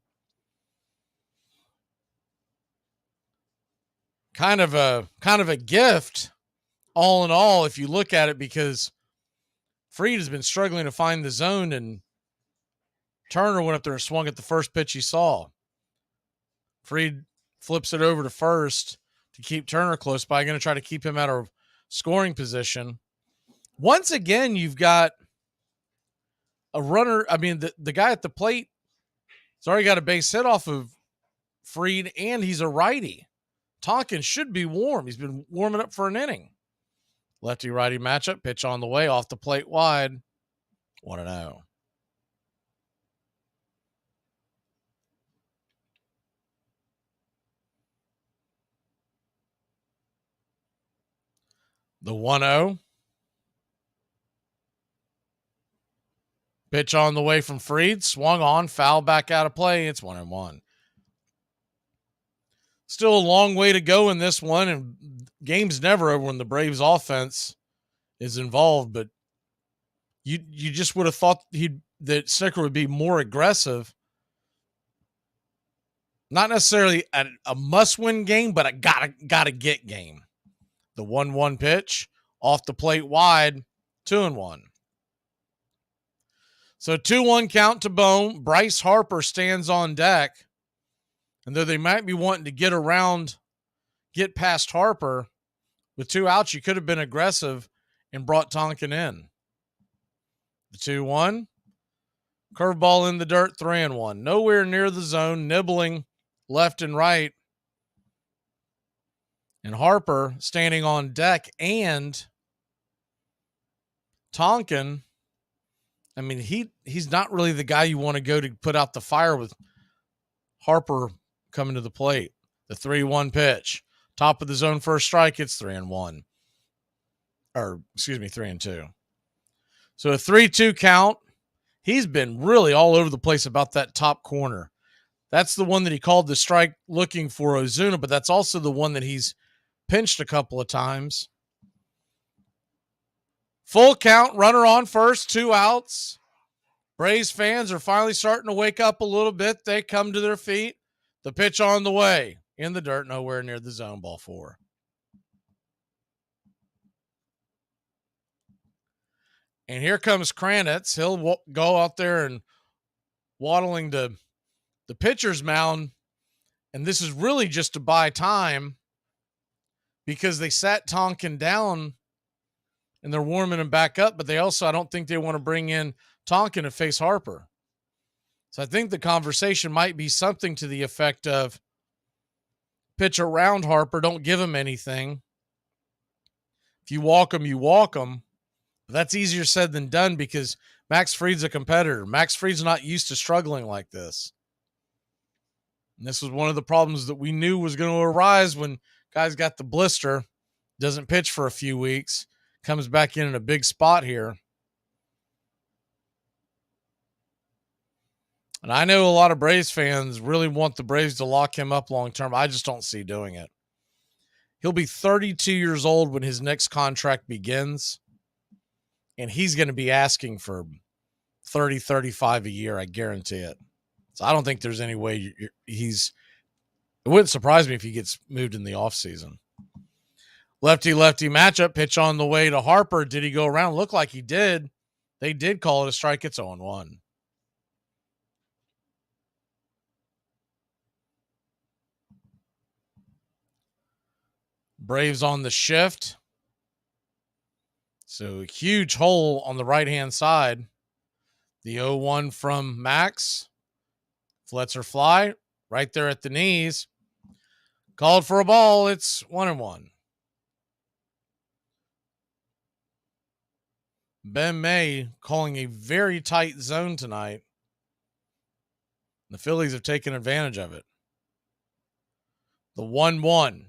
Speaker 1: Kind of a gift, all in all, if you look at it, because Fried has been struggling to find the zone, and Turner went up there and swung at the first pitch he saw. Fried flips it over to first to keep Turner close by, going to try to keep him out of scoring position. Once again, you've got a runner. I mean, the guy at the plate has already got a base hit off of Fried, and he's a righty. Tonkin should be warm. He's been warming up for an inning. Lefty-righty matchup. Pitch on the way, off the plate wide. 1-0. The 1-0. Pitch on the way from Fried. Swung on, foul back out of play. It's 1-1. Still a long way to go in this one, and game's never over when the Braves offense is involved, but you just would have thought that Snicker would be more aggressive. Not necessarily a must-win game, but a gotta-get game. The 1-1 pitch, off the plate wide, 2-1. So 2-1 count to Bone. Bryce Harper stands on deck. And though they might be wanting to get past Harper, with 2 outs, you could have been aggressive and brought Tonkin in. The 2-1. Curveball in the dirt, 3-1. Nowhere near the zone, nibbling left and right. And Harper standing on deck, and Tonkin, I mean, he's not really the guy you want to go to put out the fire with. Harper coming to the plate. The 3-1 pitch. Top of the zone, first strike. It's 3-1. Or, excuse me, 3-2. So a 3-2 count. He's been really all over the place about that top corner. That's the one that he called the strike looking for Ozuna, but that's also the one that he's pinched a couple of times. Full count, runner on first, 2 outs. Braves fans are finally starting to wake up a little bit. They come to their feet. The pitch on the way. In the dirt, nowhere near the zone, ball 4. And here comes Kranitz. He'll go out there and waddling to the pitcher's mound. And this is really just to buy time because they sat Tonkin down and they're warming him back up. But they also, I don't think they want to bring in Tonkin to face Harper. So I think the conversation might be something to the effect of pitch around Harper, don't give him anything. If you walk him, you walk him. But that's easier said than done because Max Fried's a competitor. Max Fried's not used to struggling like this. And this was one of the problems that we knew was going to arise when guys got the blister, doesn't pitch for a few weeks, comes back in a big spot here. And I know a lot of Braves fans really want the Braves to lock him up long term. I just don't see doing it. He'll be 32 years old when his next contract begins, and he's going to be asking for 30, 35 a year. I guarantee it. So I don't think there's any way it wouldn't surprise me if he gets moved in the offseason. Lefty-lefty matchup, pitch on the way to Harper. Did he go around? Looked like he did. They did call it a strike. It's 0-1. Braves on the shift. So a huge hole on the right-hand side. The 0-1 from Max. Lets her fly right there at the knees. Called for a ball. It's 1-1. Ben May calling a very tight zone tonight. The Phillies have taken advantage of it. The 1-1.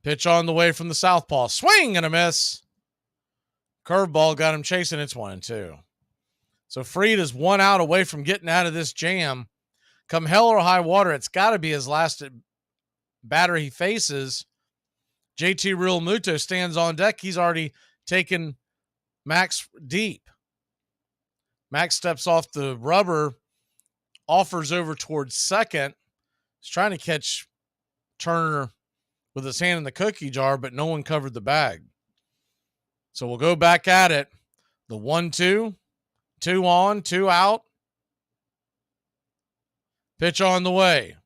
Speaker 1: Pitch on the way from the southpaw. Swing and a miss. Curveball got him chasing. It's 1-2. So Fried is 1 out away from getting out of this jam. Come hell or high water, it's got to be his last batter he faces. JT Real Muto stands on deck. He's already taken Max deep. Max steps off the rubber, offers over towards second. He's trying to catch Turner with his hand in the cookie jar, but no one covered the bag. So we'll go back at it. The 1-2, 2 on, 2 out. Pitch on the way.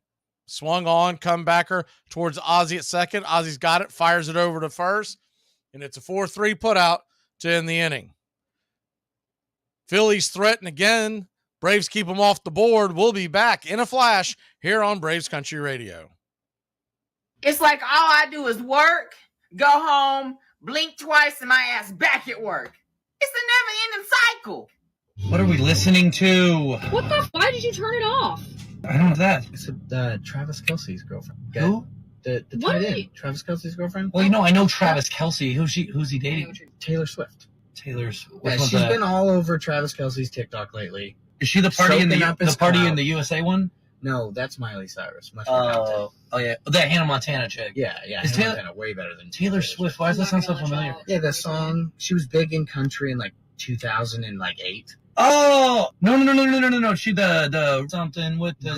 Speaker 1: Swung on, comebacker towards Ozzie at second. Ozzie's got it, fires it over to first, and it's a 4-3 putout to end the inning. Phillies threaten again. Braves keep them off the board. We'll be back in a flash here on Braves Country Radio.
Speaker 22: It's like all I do is work, go home, blink twice, and my ass back at work. It's a never-ending cycle.
Speaker 2: What are we listening to?
Speaker 10: What the? Why did you turn it off?
Speaker 2: I don't know that.
Speaker 20: It's Travis Kelce's girlfriend.
Speaker 2: Who?
Speaker 20: The tight end. Travis Kelce's girlfriend.
Speaker 2: Well, I know Travis Kelce. Who's he dating?
Speaker 20: Taylor Swift.
Speaker 2: Taylor's.
Speaker 20: Yeah, she's been all over Travis Kelce's TikTok lately.
Speaker 2: Is she the party in the USA one?
Speaker 20: No, that's Miley Cyrus.
Speaker 2: Oh yeah, that Hannah Montana chick.
Speaker 20: Yeah.
Speaker 2: Is
Speaker 20: Hannah Montana way better than
Speaker 2: Taylor Swift? Why does that sound so familiar?
Speaker 20: Yeah, the song. She was big in country in like 2008.
Speaker 2: Oh no! She the something with the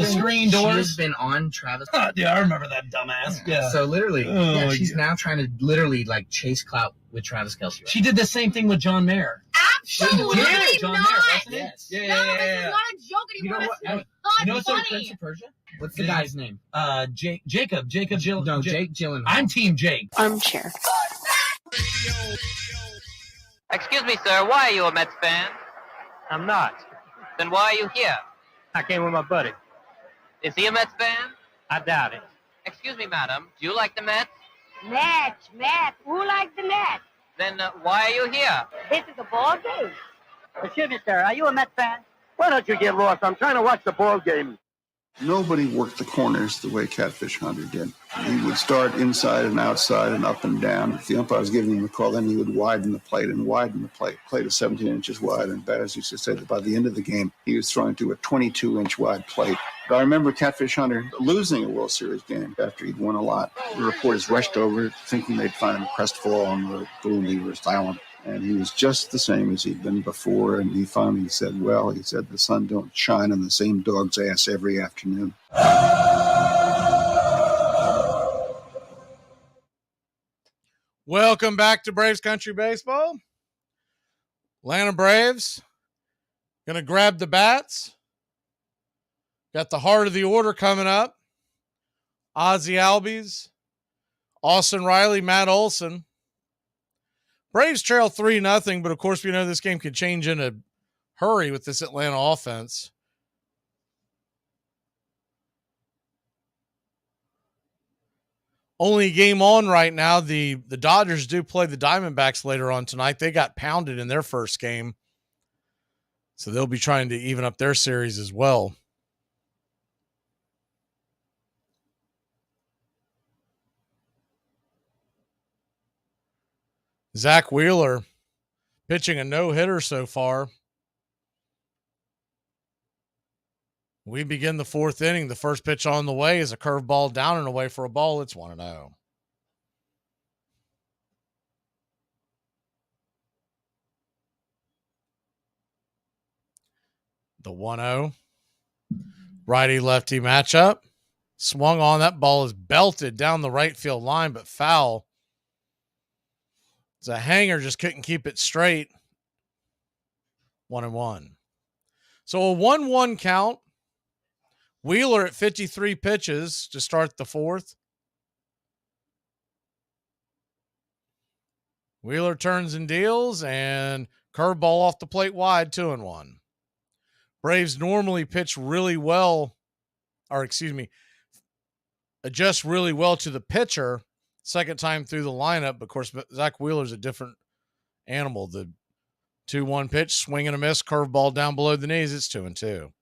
Speaker 2: screen doors.
Speaker 20: She's been on Travis.
Speaker 2: Yeah, I remember that dumbass. Yeah.
Speaker 20: So literally, she's now trying to literally like chase clout with Travis Kelce. Right?
Speaker 2: She did the same thing with John Mayer.
Speaker 22: Absolutely not.
Speaker 2: John Mayer, wasn't it?
Speaker 20: Yes.
Speaker 22: No, this is not a joke anymore.
Speaker 20: You know
Speaker 22: It's
Speaker 20: what's
Speaker 22: funny.
Speaker 20: Prince of Persia? What's the guy's name?
Speaker 2: Jacob. Jake
Speaker 20: Gyllenhaal.
Speaker 2: I'm Team Jake.
Speaker 10: Armchair.
Speaker 21: Excuse me, sir. Why are you a Mets fan?
Speaker 25: I'm not.
Speaker 21: Then why are you here?
Speaker 25: I came with my buddy.
Speaker 21: Is he a Mets fan?
Speaker 25: I doubt it.
Speaker 21: Excuse me, madam. Do you like the Mets?
Speaker 26: Mets. Who likes the Mets?
Speaker 21: Then why are you here?
Speaker 26: This is a ball game.
Speaker 25: Excuse me, sir. Are you a Mets fan? Why don't you get lost? I'm trying to watch the ball game.
Speaker 27: Nobody worked the corners the way Catfish Hunter did. He would start inside and outside and up and down. If the umpire was giving him a call, then he would widen the plate. Plate is 17 inches wide, and Baz used to say that by the end of the game, he was throwing to a 22-inch wide plate. But I remember Catfish Hunter losing a World Series game after he'd won a lot. The reporters rushed over, thinking they'd find him crestfallen or gloom. He was silent. And he was just the same as he'd been before. And he finally said, the sun don't shine on the same dog's ass every afternoon.
Speaker 1: Welcome back to Braves Country Baseball. Atlanta Braves going to grab the bats. Got the heart of the order coming up. Ozzie Albies, Austin Riley, Matt Olson. Braves trail 3-0, but of course we know this game could change in a hurry with this Atlanta offense. Only game on right now. The Dodgers do play the Diamondbacks later on tonight. They got pounded in their first game, so they'll be trying to even up their series as well. Zach Wheeler pitching a no-hitter so far. We begin the fourth inning. The first pitch on the way is a curveball down and away for a ball. It's 1-0. The 1-0. Righty-lefty matchup. Swung on. That ball is belted down the right field line, but foul. It's a hanger, just couldn't keep it straight. 1-1. So a 1-1 count. Wheeler at 53 pitches to start the fourth. Wheeler turns and deals, and curveball off the plate wide, 2-1. Braves normally pitch really well, adjust really well to the pitcher second time through the lineup. Of course, Zach Wheeler's a different animal. The 2-1 pitch, swing and a miss, curveball down below the knees. It's 2-2.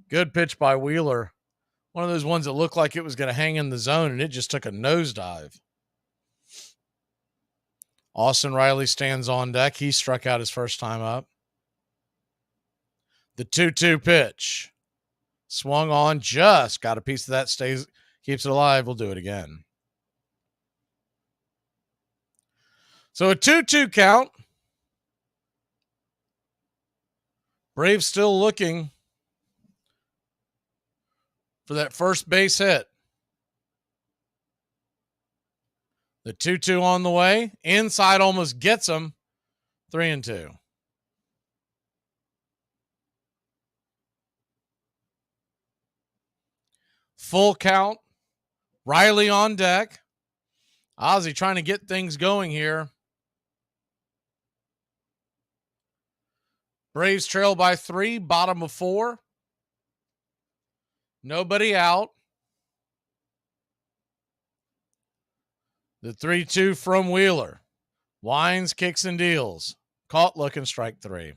Speaker 1: Good pitch by Wheeler. One of those ones that looked like it was going to hang in the zone, and it just took a nosedive. Austin Riley stands on deck. He struck out his first time up. The 2-2 pitch. Swung on, just got a piece of that, keeps it alive. We'll do it again. So a 2-2 count. Braves still looking for that first base hit. The 2-2 on the way. Inside almost gets him. 3-2. Full count. Riley on deck. Ozzie trying to get things going here. Braves trail by 3, bottom of 4. Nobody out. The 3-2 from Wheeler. Winds, kicks, and deals. Caught looking, strike 3.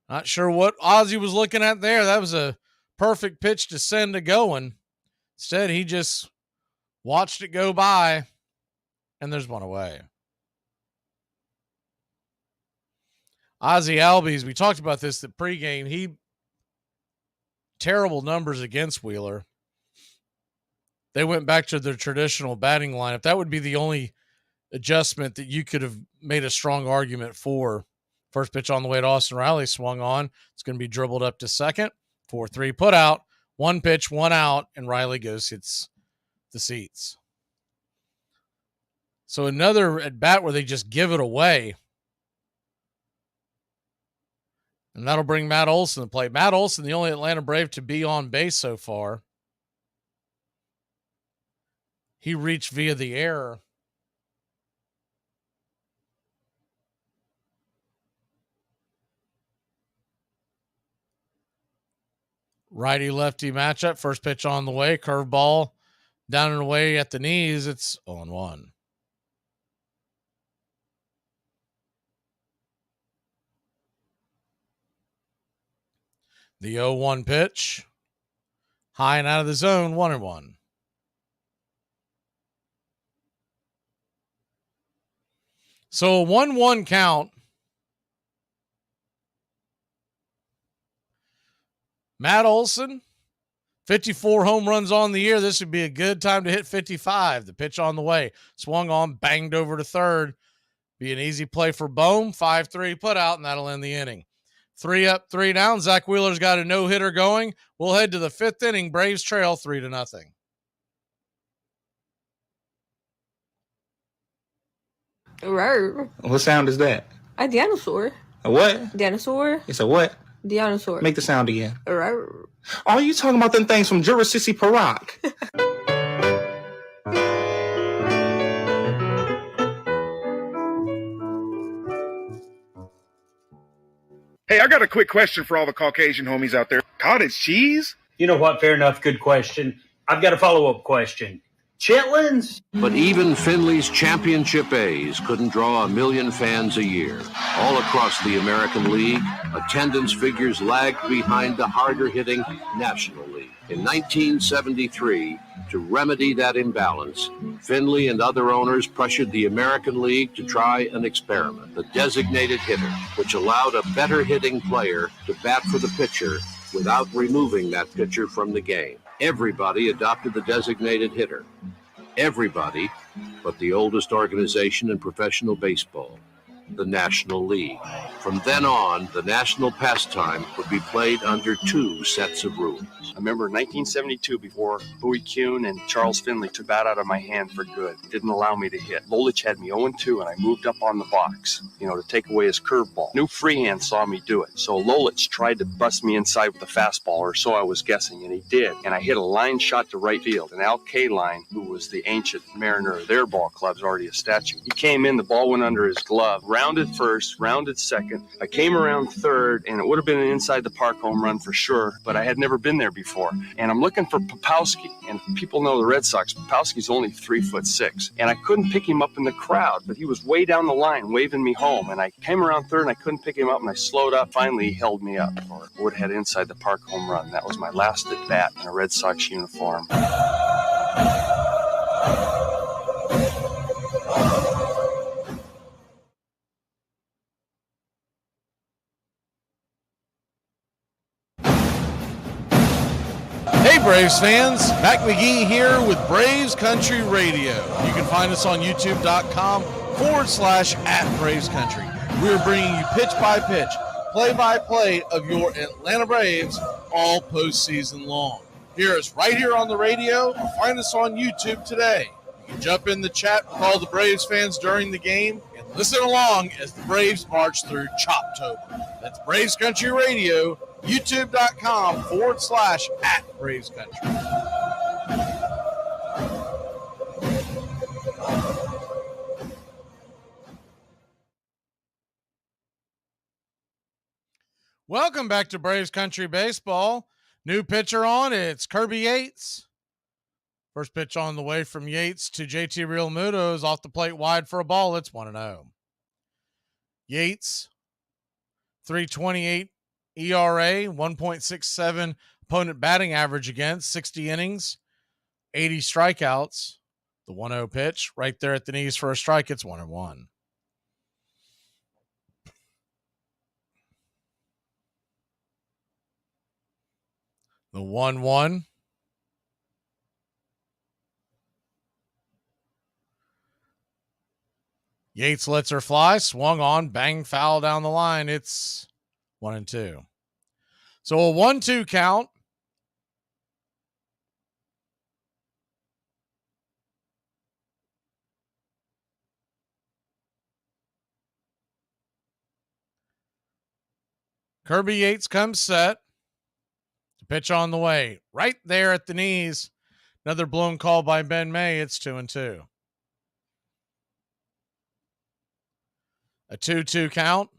Speaker 1: Not sure what Ozzie was looking at there. That was a perfect pitch to send to going. Instead, he just watched it go by, and there's one away. Ozzie Albies, we talked about this at pregame. Terrible numbers against Wheeler. They went back to their traditional batting lineup. That would be the only adjustment that you could have made a strong argument for. First pitch on the way to Austin Riley, swung on. It's going to be dribbled up to second. 4-3 put out. 1 pitch, 1 out, and Riley hits the seats. So another at bat where they just give it away. And that'll bring Matt Olson to play. Matt Olson, the only Atlanta Brave to be on base so far. He reached via the error. Righty-lefty matchup. First pitch on the way. Curveball down and away at the knees. It's 0-1. The 0-1 pitch. High and out of the zone. 1-1. So a 1-1 count. Matt Olson, 54 home runs on the year. This would be a good time to hit 55. The pitch on the way. Swung on, banged over to third. Be an easy play for Bohm. 5-3 put out, and that'll end the inning. 3 up, 3 down. Zach Wheeler's got a no-hitter going. We'll head to the 5th inning. Braves trail 3-0.
Speaker 3: Right.
Speaker 2: What sound is that?
Speaker 3: A dinosaur.
Speaker 2: A what?
Speaker 3: Dinosaur.
Speaker 2: It's a what?
Speaker 3: Dinosaur.
Speaker 2: Make the sound again.
Speaker 3: Right.
Speaker 2: Oh, you talking about them things from Jurassic Park?
Speaker 4: Hey, I got a quick question for all the Caucasian homies out there. Cottage cheese?
Speaker 5: You know what? Fair enough. Good question. I've got a follow-up question. Chitlins?
Speaker 12: But even Finley's championship A's couldn't draw 1 million fans a year. All across the American League, attendance figures lagged behind the harder-hitting National League. In 1973, to remedy that imbalance, Finley and other owners pressured the American League to try an experiment, the designated hitter, which allowed a better-hitting player to bat for the pitcher without removing that pitcher from the game. Everybody adopted the designated hitter. Everybody but the oldest organization in professional baseball, the National League. From then on, the national pastime would be played under 2 sets of rules.
Speaker 6: I remember in 1972, before Bowie Kuhn and Charles Finley took that out of my hand for good, didn't allow me to hit. Lolich had me 0-2, and I moved up on the box, to take away his curveball. New Freehand saw me do it, so Lolich tried to bust me inside with a fastball, or so I was guessing, and he did. And I hit a line shot to right field, and Al Kaline, who was the ancient mariner of their ball club's already a statue. He came in, the ball went under his glove, rounded first, rounded second. I came around third, and it would have been an inside the park home run for sure, but I had never been there before. And I'm looking for Popowski, and people know the Red Sox. Popowski's only 3'6", and I couldn't pick him up in the crowd, but he was way down the line waving me home, and I came around third, and I couldn't pick him up, and I slowed up. Finally, he held me up, or would have had inside the park home run. That was my last at bat in a Red Sox uniform.
Speaker 1: Hey Braves fans, Mac McGee here with Braves Country Radio. You can find us on youtube.com/@Braves Country. We're bringing you pitch by pitch, play by play of your Atlanta Braves all postseason long. Hear us right here on the radio or find us on YouTube today. You can jump in the chat with all the Braves fans during the game and listen along as the Braves march through Choptober. That's Braves Country Radio, youtube.com/@Braves Country. Welcome back to Braves Country Baseball. New pitcher on, it's Kirby Yates. First pitch on the way from Yates to JT Realmuto is off the plate wide for a ball. It's 1-0. Yates, 3.28 ERA, 1.67 opponent batting average against, 60 innings, 80 strikeouts. The 1-0 pitch right there at the knees for a strike. It's 1-1. The 1-1. Yates lets her fly, swung on, bang, foul down the line. It's 1-2. So a 1-2 count. Kirby Yates comes set. The pitch on the way. Right there at the knees. Another blown call by Ben May. It's 2-2. A 2-2 count.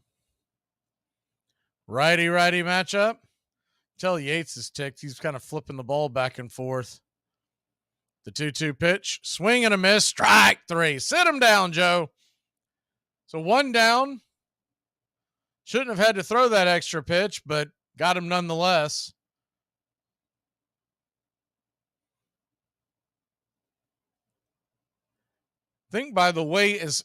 Speaker 1: Righty-righty matchup. Tell Yates is ticked. He's kind of flipping the ball back and forth. The 2-2 pitch. Swing and a miss. Strike 3. Sit him down, Joe. So 1 down. Shouldn't have had to throw that extra pitch, but got him nonetheless. I think by the way, as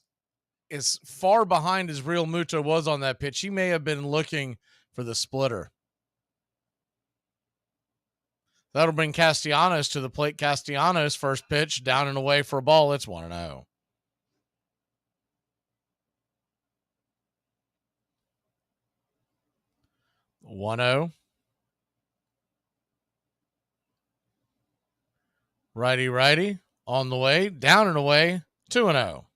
Speaker 1: far behind as Realmuto was on that pitch, he may have been looking for the splitter. That'll bring Castellanos to the plate. Castellanos first pitch down and away for a ball. It's 1-0. Righty on the way, down and away, 2-0.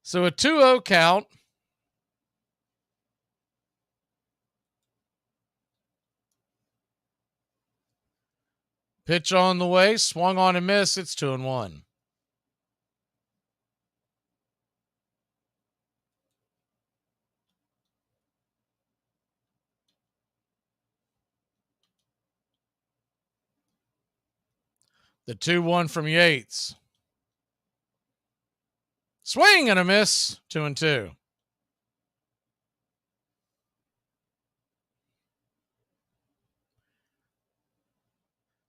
Speaker 1: So a 2-0 count. Pitch on the way, swung on and miss. It's 2-1. The 2-1 from Yates. Swing and a miss. 2-2.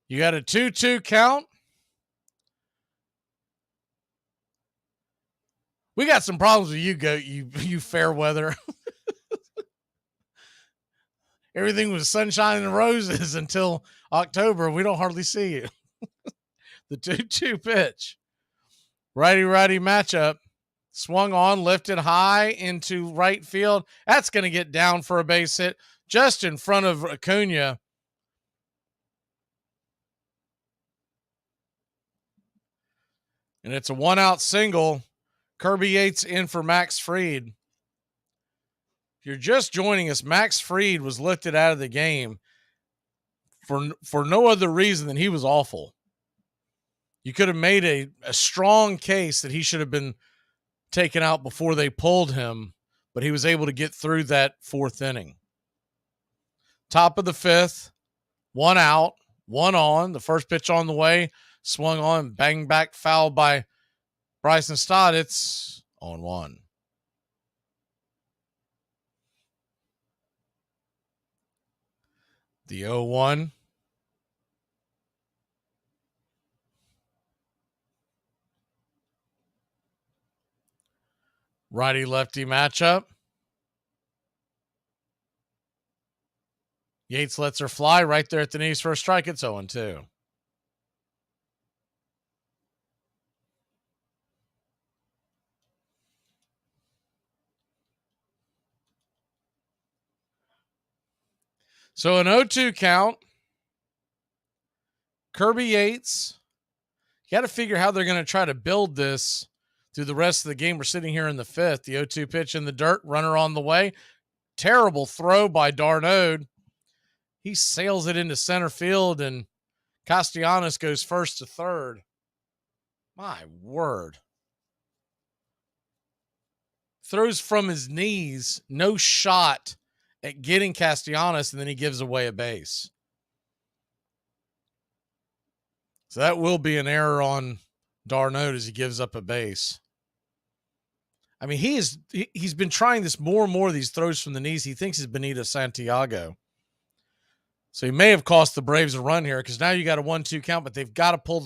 Speaker 1: You got a 2-2 count. We got some problems with you fair weather. Everything was sunshine and roses until October. We don't hardly see you. The 2-2 pitch. Righty-righty matchup. Swung on, lifted high into right field. That's going to get down for a base hit just in front of Acuna. And it's a 1-out single. Kirby Yates in for Max Fried. If you're just joining us, Max Fried was lifted out of the game for no other reason than he was awful. You could have made a strong case that he should have been taken out before they pulled him, but he was able to get through that 4th inning. Top of the 5th, 1 out, 1 on. The first pitch on the way, swung on, bang back foul by Bryson Stott. It's 0-1. The 0-1. Righty-lefty matchup. Yates lets her fly right there at the knees for a strike. It's 0-2. So an 0-2 count. Kirby Yates. You got to figure how they're going to try to build this through the rest of the game. We're sitting here in the 5th. The 0-2 pitch in the dirt. Runner on the way. Terrible throw by Darnode. He sails it into center field, and Castellanos goes first to third. My word. Throws from his knees. No shot at getting Castellanos, and then he gives away a base. So that will be an error on Darnode as he gives up a base. I mean, he's been trying this more and more, these throws from the knees. He thinks he's Benito Santiago. So he may have cost the Braves a run here because now you got a 1-2 count, but they've got to pull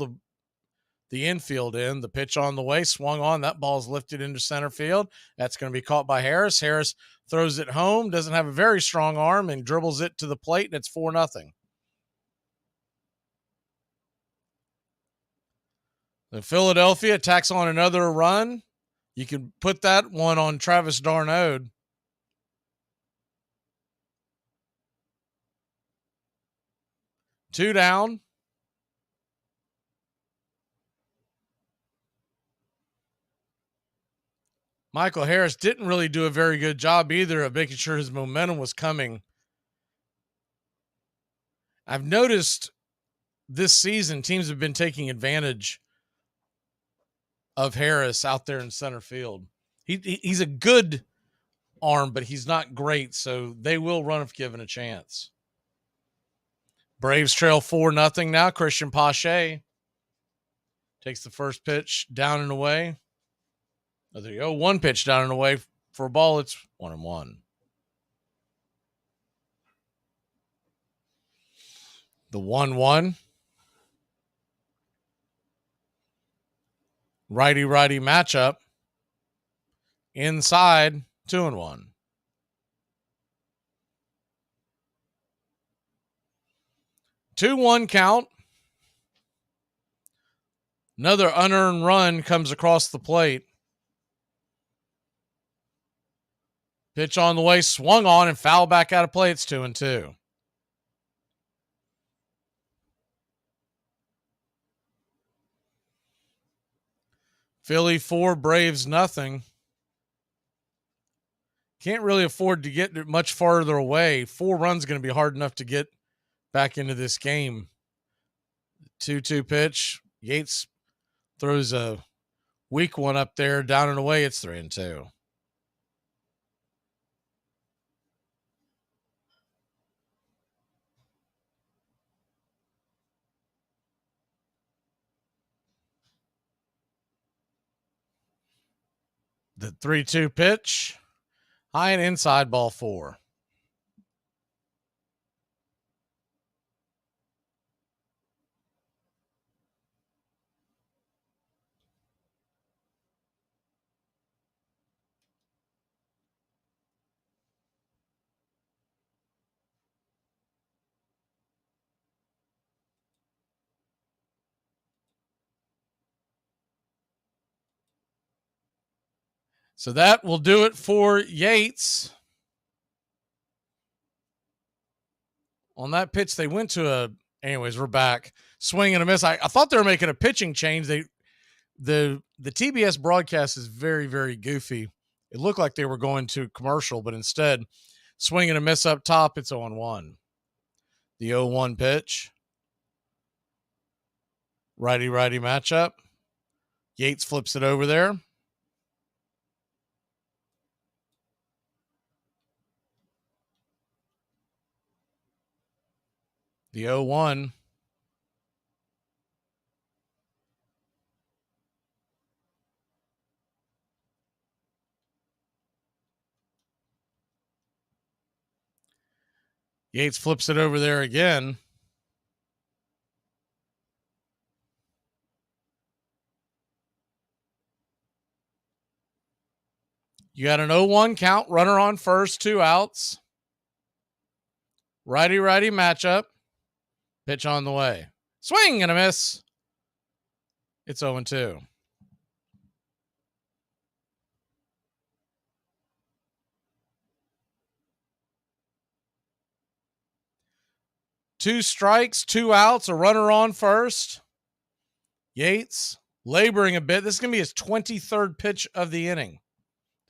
Speaker 1: the infield in. The pitch on the way, swung on. That ball's lifted into center field. That's going to be caught by Harris. Harris throws it home, doesn't have a very strong arm, and dribbles it to the plate, and it's 4-0. Then Philadelphia tacks on another run. You can put that one on Travis Darnode. Two down. Michael Harris didn't really do a very good job either of making sure his momentum was coming. I've noticed this season teams have been taking advantage of Harris out there in center field. He's a good arm, but he's not great, so they will run if given a chance. Braves trail 4-0 now. Christian Pache takes the first pitch down and away. Oh, there you go. 1 pitch down and away for a ball. It's 1-1. The 1-1. Righty-righty matchup. Inside, 2-1. Two-one count. Another unearned run comes across the plate. Pitch on the way, swung on and foul back out of play. It's 2-2. Philly 4, Braves nothing. Can't really afford to get much farther away. 4 runs going to be hard enough to get back into this game. 2-2 pitch. Yates throws a weak one up there, down and away. It's 3-2. The 3-2 pitch. High and inside, ball 4. So that will do it for Yates. On that pitch, they went to anyways, we're back. Swing and a miss. I thought they were making a pitching change. The TBS broadcast is very, very goofy. It looked like they were going to commercial, but instead, swing and a miss up top. It's 0-1. The 0-1 pitch. Righty-righty matchup. Yates flips it over there. The 0-1. Yates flips it over there again. You got an 0-1 count, runner on first, 2 outs. Righty-righty matchup. Pitch on the way. Swing and a miss. It's 0-2. Two strikes, 2 outs, a runner on first. Yates laboring a bit. This is going to be his 23rd pitch of the inning.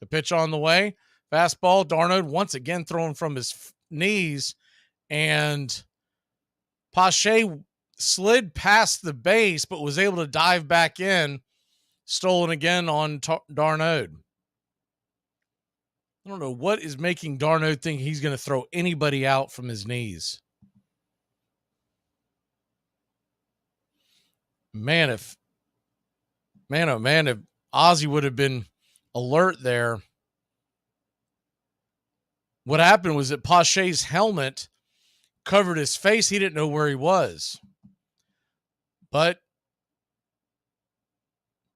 Speaker 1: The pitch on the way. Fastball. Darno once again thrown from his knees. And Pache slid past the base, but was able to dive back in. Stolen again on Darno. I don't know what is making Darno think he's going to throw anybody out from his knees. Man, if Ozzie would have been alert there. What happened was that Pache's helmet covered his face. He didn't know where he was. But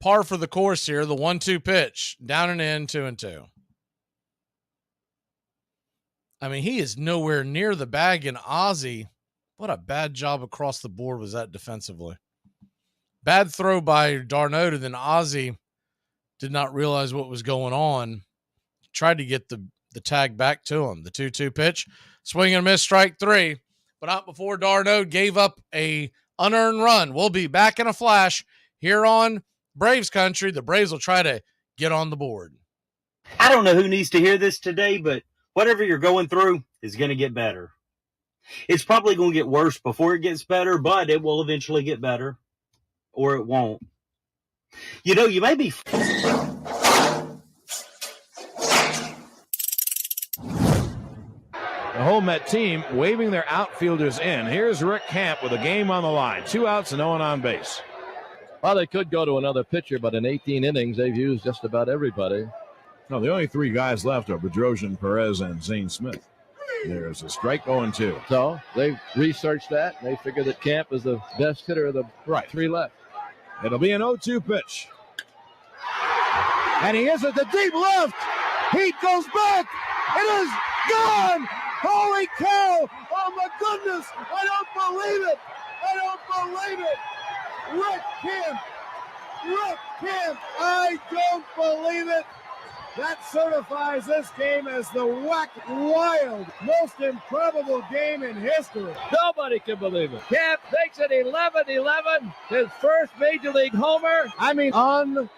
Speaker 1: par for the course here. The 1-2 pitch. Down and in, 2-2. I mean, he is nowhere near the bag, and Ozzie, what a bad job across the board was that defensively. Bad throw by Darno, and then Ozzie did not realize what was going on. Tried to get the tag back to him. The 2-2 pitch. Swing and miss, strike 3. But not before Darno gave up a unearned run. We'll be back in a flash here on Braves Country. The Braves will try to get on the board.
Speaker 5: I don't know who needs to hear this today, but whatever you're going through is going to get better. It's probably going to get worse before it gets better, but it will eventually get better, or it won't. You know, you may be...
Speaker 7: The home Met team waving their outfielders in. Here's Rick Camp with a game on the line. 2 outs and no one on base.
Speaker 8: Well, they could go to another pitcher, but in 18 innings, they've used just about everybody.
Speaker 7: No, the only 3 guys left are Bedrosian, Perez, and Zane Smith. There's a strike, 0-2.
Speaker 8: So they researched that, and they figured that Camp is the best hitter of the 3 left.
Speaker 7: It'll be an 0-2 pitch. And he is at the deep left. Heat goes back. It is gone. Holy cow. Oh, my goodness. I don't believe it. I don't believe it. Rick Camp. I don't believe it. That certifies this game as the wild, most improbable game in history.
Speaker 8: Nobody can believe it. Camp makes it 11-11, his first Major League homer.
Speaker 7: I mean, unbelievable.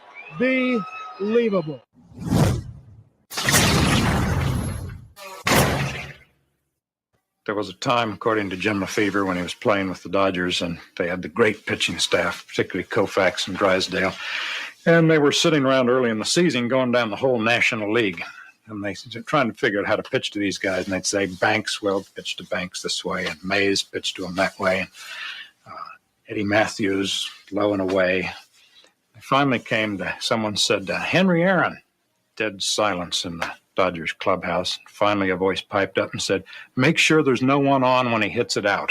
Speaker 9: There was a time, according to Jim Lefevre, when he was playing with the Dodgers, and they had the great pitching staff, particularly Koufax and Drysdale. And they were sitting around early in the season going down the whole National League. And they were trying to figure out how to pitch to these guys. And they'd say, Banks, well, pitch to Banks this way. And Mays, pitch to him that way. And Eddie Matthews, low and away. They finally came to, someone said, Henry Aaron, Dead silence in the Dodgers clubhouse. Finally, a voice piped up and said, "Make sure there's no one on when he hits it out."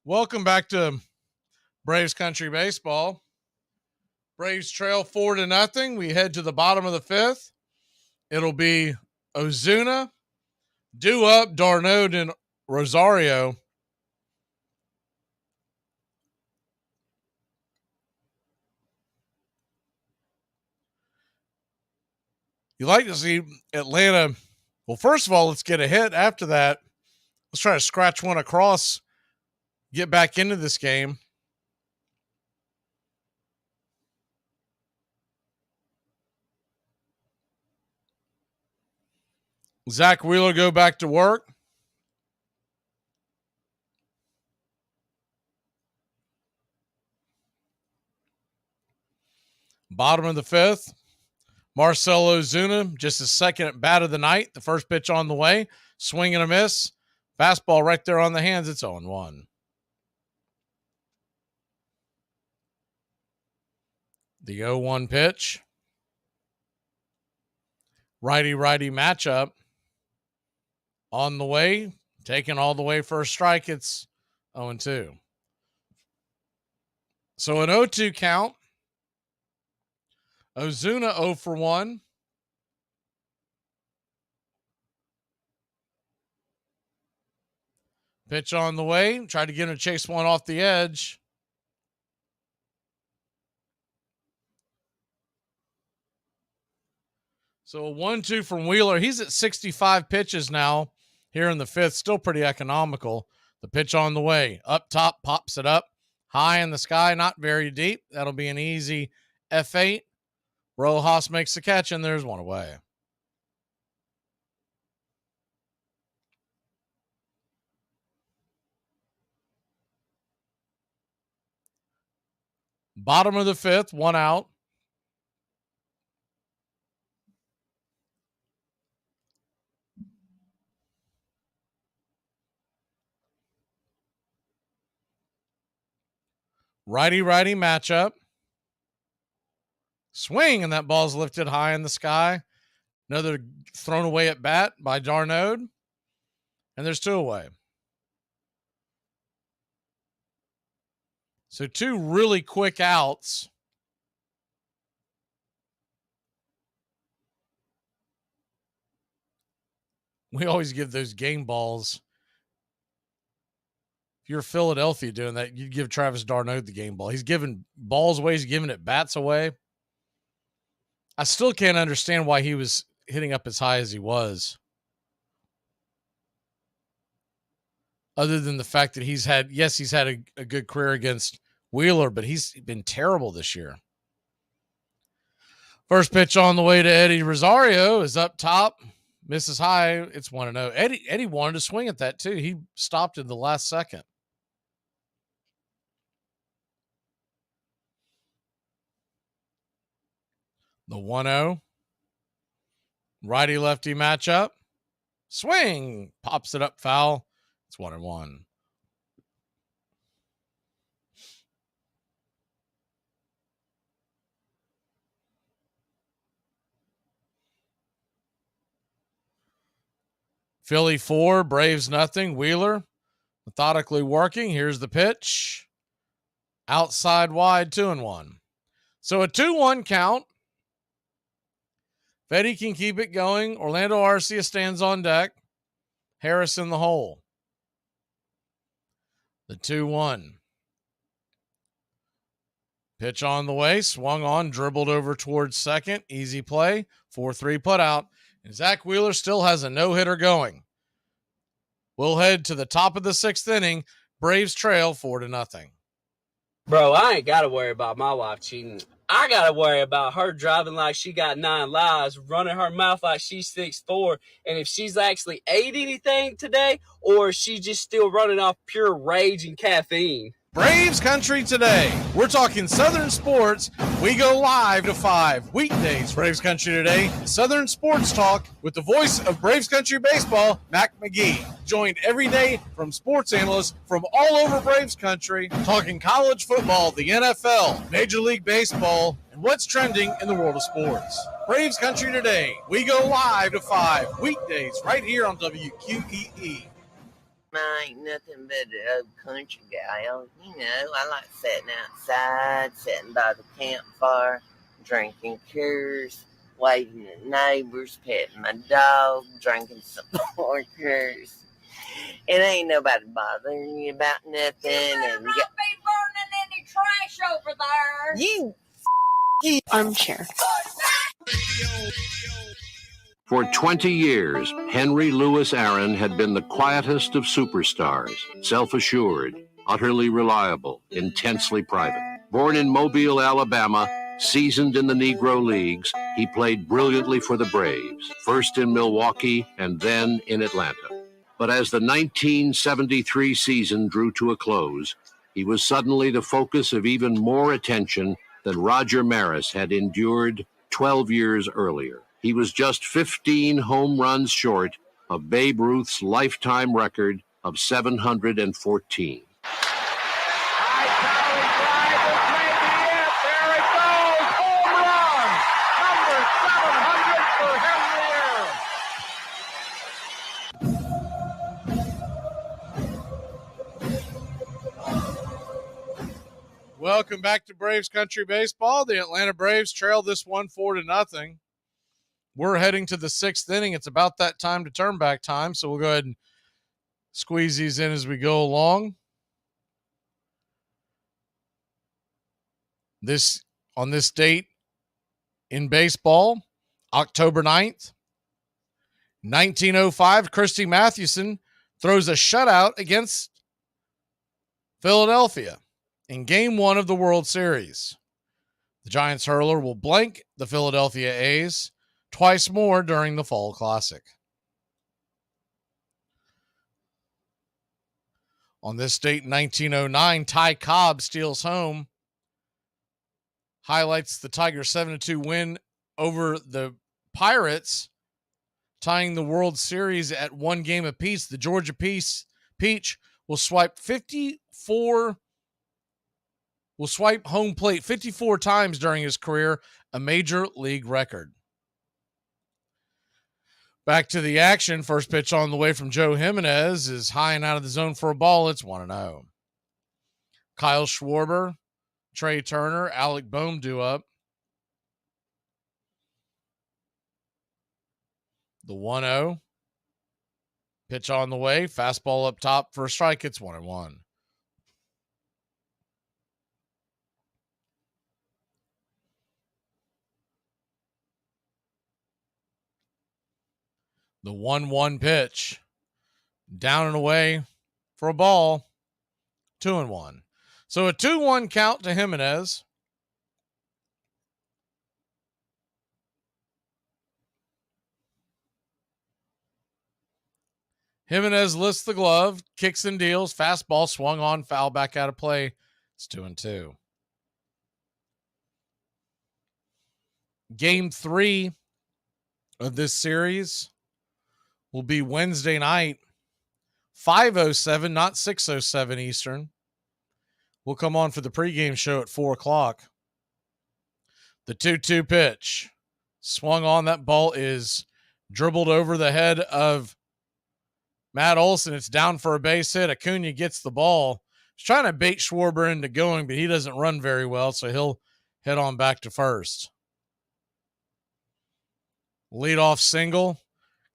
Speaker 1: Welcome back to Braves Country Baseball. Braves trail 4-0. We head to the bottom of the fifth. It'll be Ozuna, due up, d'Arnaud, and Rosario. You like to see Atlanta. Well, first of all, let's get a hit. After that, let's try to scratch one across, get back into this game. Zach Wheeler go back to work. Bottom of the fifth. Marcell Ozuna, just his second at bat of the night. The first pitch on the way. Swing and a miss. Fastball right there on the hands. It's 0-1. The 0-1 pitch. Righty-righty matchup. On the way. Taken all the way for a strike. It's 0-2. So an 0-2 count. Ozuna 0 for 1. Pitch on the way. Tried to get him to chase one off the edge. So a 1-2 from Wheeler. He's at 65 pitches now here in the fifth. Still pretty economical. The pitch on the way. Up top, pops it up. High in the sky, not very deep. That'll be an easy F8. Rojas makes the catch, and there's one away. Bottom of the fifth, one out. Righty-righty matchup. Swing, and that ball's lifted high in the sky. Another thrown away at bat by d'Arnaud. And there's 2 away. So 2 really quick outs. We always give those game balls. If you're Philadelphia doing that, you'd give Travis d'Arnaud the game ball. He's giving balls away. He's giving it bats away. I still can't understand why he was hitting up as high as he was. Other than the fact that he's had a good career against Wheeler, but he's been terrible this year. First pitch on the way to Eddie Rosario is up top. Misses high. It's 1-0. Eddie wanted to swing at that too. He stopped in the last second. The 1-0. Righty-lefty matchup. Swing. Pops it up foul. It's 1-1. Philly 4, Braves nothing. Wheeler methodically working. Here's the pitch. Outside wide, 2-1. So a 2-1 count. If Eddie can keep it going, Orlando Arcia stands on deck. Harris in the hole. The 2-1. Pitch on the way, swung on, dribbled over towards second. Easy play, 4-3 put out. And Zach Wheeler still has a no-hitter going. We'll head to the top of the 6th inning. Braves trail 4-0.
Speaker 11: Bro, I ain't got to worry about my wife cheating. I got to worry about her driving like she got 9 lives, running her mouth like she's 6'4", and if she's actually ate anything today or she's just still running off pure rage and caffeine.
Speaker 1: Braves Country Today. We're talking Southern sports. We go live to 5 weekdays. Braves Country Today, Southern sports talk with the voice of Braves Country baseball, Mac McGee. Joined every day from sports analysts from all over Braves Country, talking college football, the NFL, Major League Baseball, and what's trending in the world of sports. Braves Country Today. We go live to 5 weekdays right here on WQEE.
Speaker 13: I ain't nothing but an old country gal. You know, I like sitting outside, sitting by the campfire, drinking Coors, waving at neighbors, petting my dog, drinking some more Coors. It ain't nobody bothering you about nothing.
Speaker 26: You better not be burning any trash over there.
Speaker 13: You
Speaker 14: Armchair.
Speaker 12: For 20 years, Henry Louis Aaron had been the quietest of superstars, self-assured, utterly reliable, intensely private. Born in Mobile, Alabama, seasoned in the Negro Leagues, he played brilliantly for the Braves, first in Milwaukee and then in Atlanta. But as the 1973 season drew to a close, he was suddenly the focus of even more attention than Roger Maris had endured 12 years earlier. He was just 15 home runs short of Babe Ruth's lifetime record of 714.
Speaker 1: Welcome back to Braves Country Baseball. The Atlanta Braves trail this one 4-0. We're heading to the 6th inning. It's about that time to turn back time, so we'll go ahead and squeeze these in as we go along. On this date in baseball, October 9th, 1905, Christy Mathewson throws a shutout against Philadelphia in Game 1 of the World Series. The Giants hurler will blank the Philadelphia A's twice more during the Fall Classic. On this date in 1909, Ty Cobb steals home, highlights the Tigers' 7-2 win over the Pirates, tying the World Series at 1 game apiece. The Georgia Peach will swipe home plate 54 times during his career, a major league record. Back to the action. First pitch on the way from Joe Jimenez is high and out of the zone for a ball. It's 1-0. Kyle Schwarber, Trey Turner, Alec Boehm due up. The 1-0. Pitch on the way. Fastball up top for a strike. It's 1-1. The 1-1 pitch. Down and away for a ball. 2-1. So a 2-1 count to Jimenez. Jimenez lifts the glove, kicks and deals, fastball swung on, foul back out of play. It's 2-2. Game 3 of this series will be Wednesday night, 5:07, not 6:07 Eastern. We'll come on for the pregame show at 4 o'clock. The 2-2 pitch. Swung on. That ball is dribbled over the head of Matt Olson. It's down for a base hit. Acuna gets the ball. He's trying to bait Schwarber into going, but he doesn't run very well, so he'll head on back to first. Leadoff single.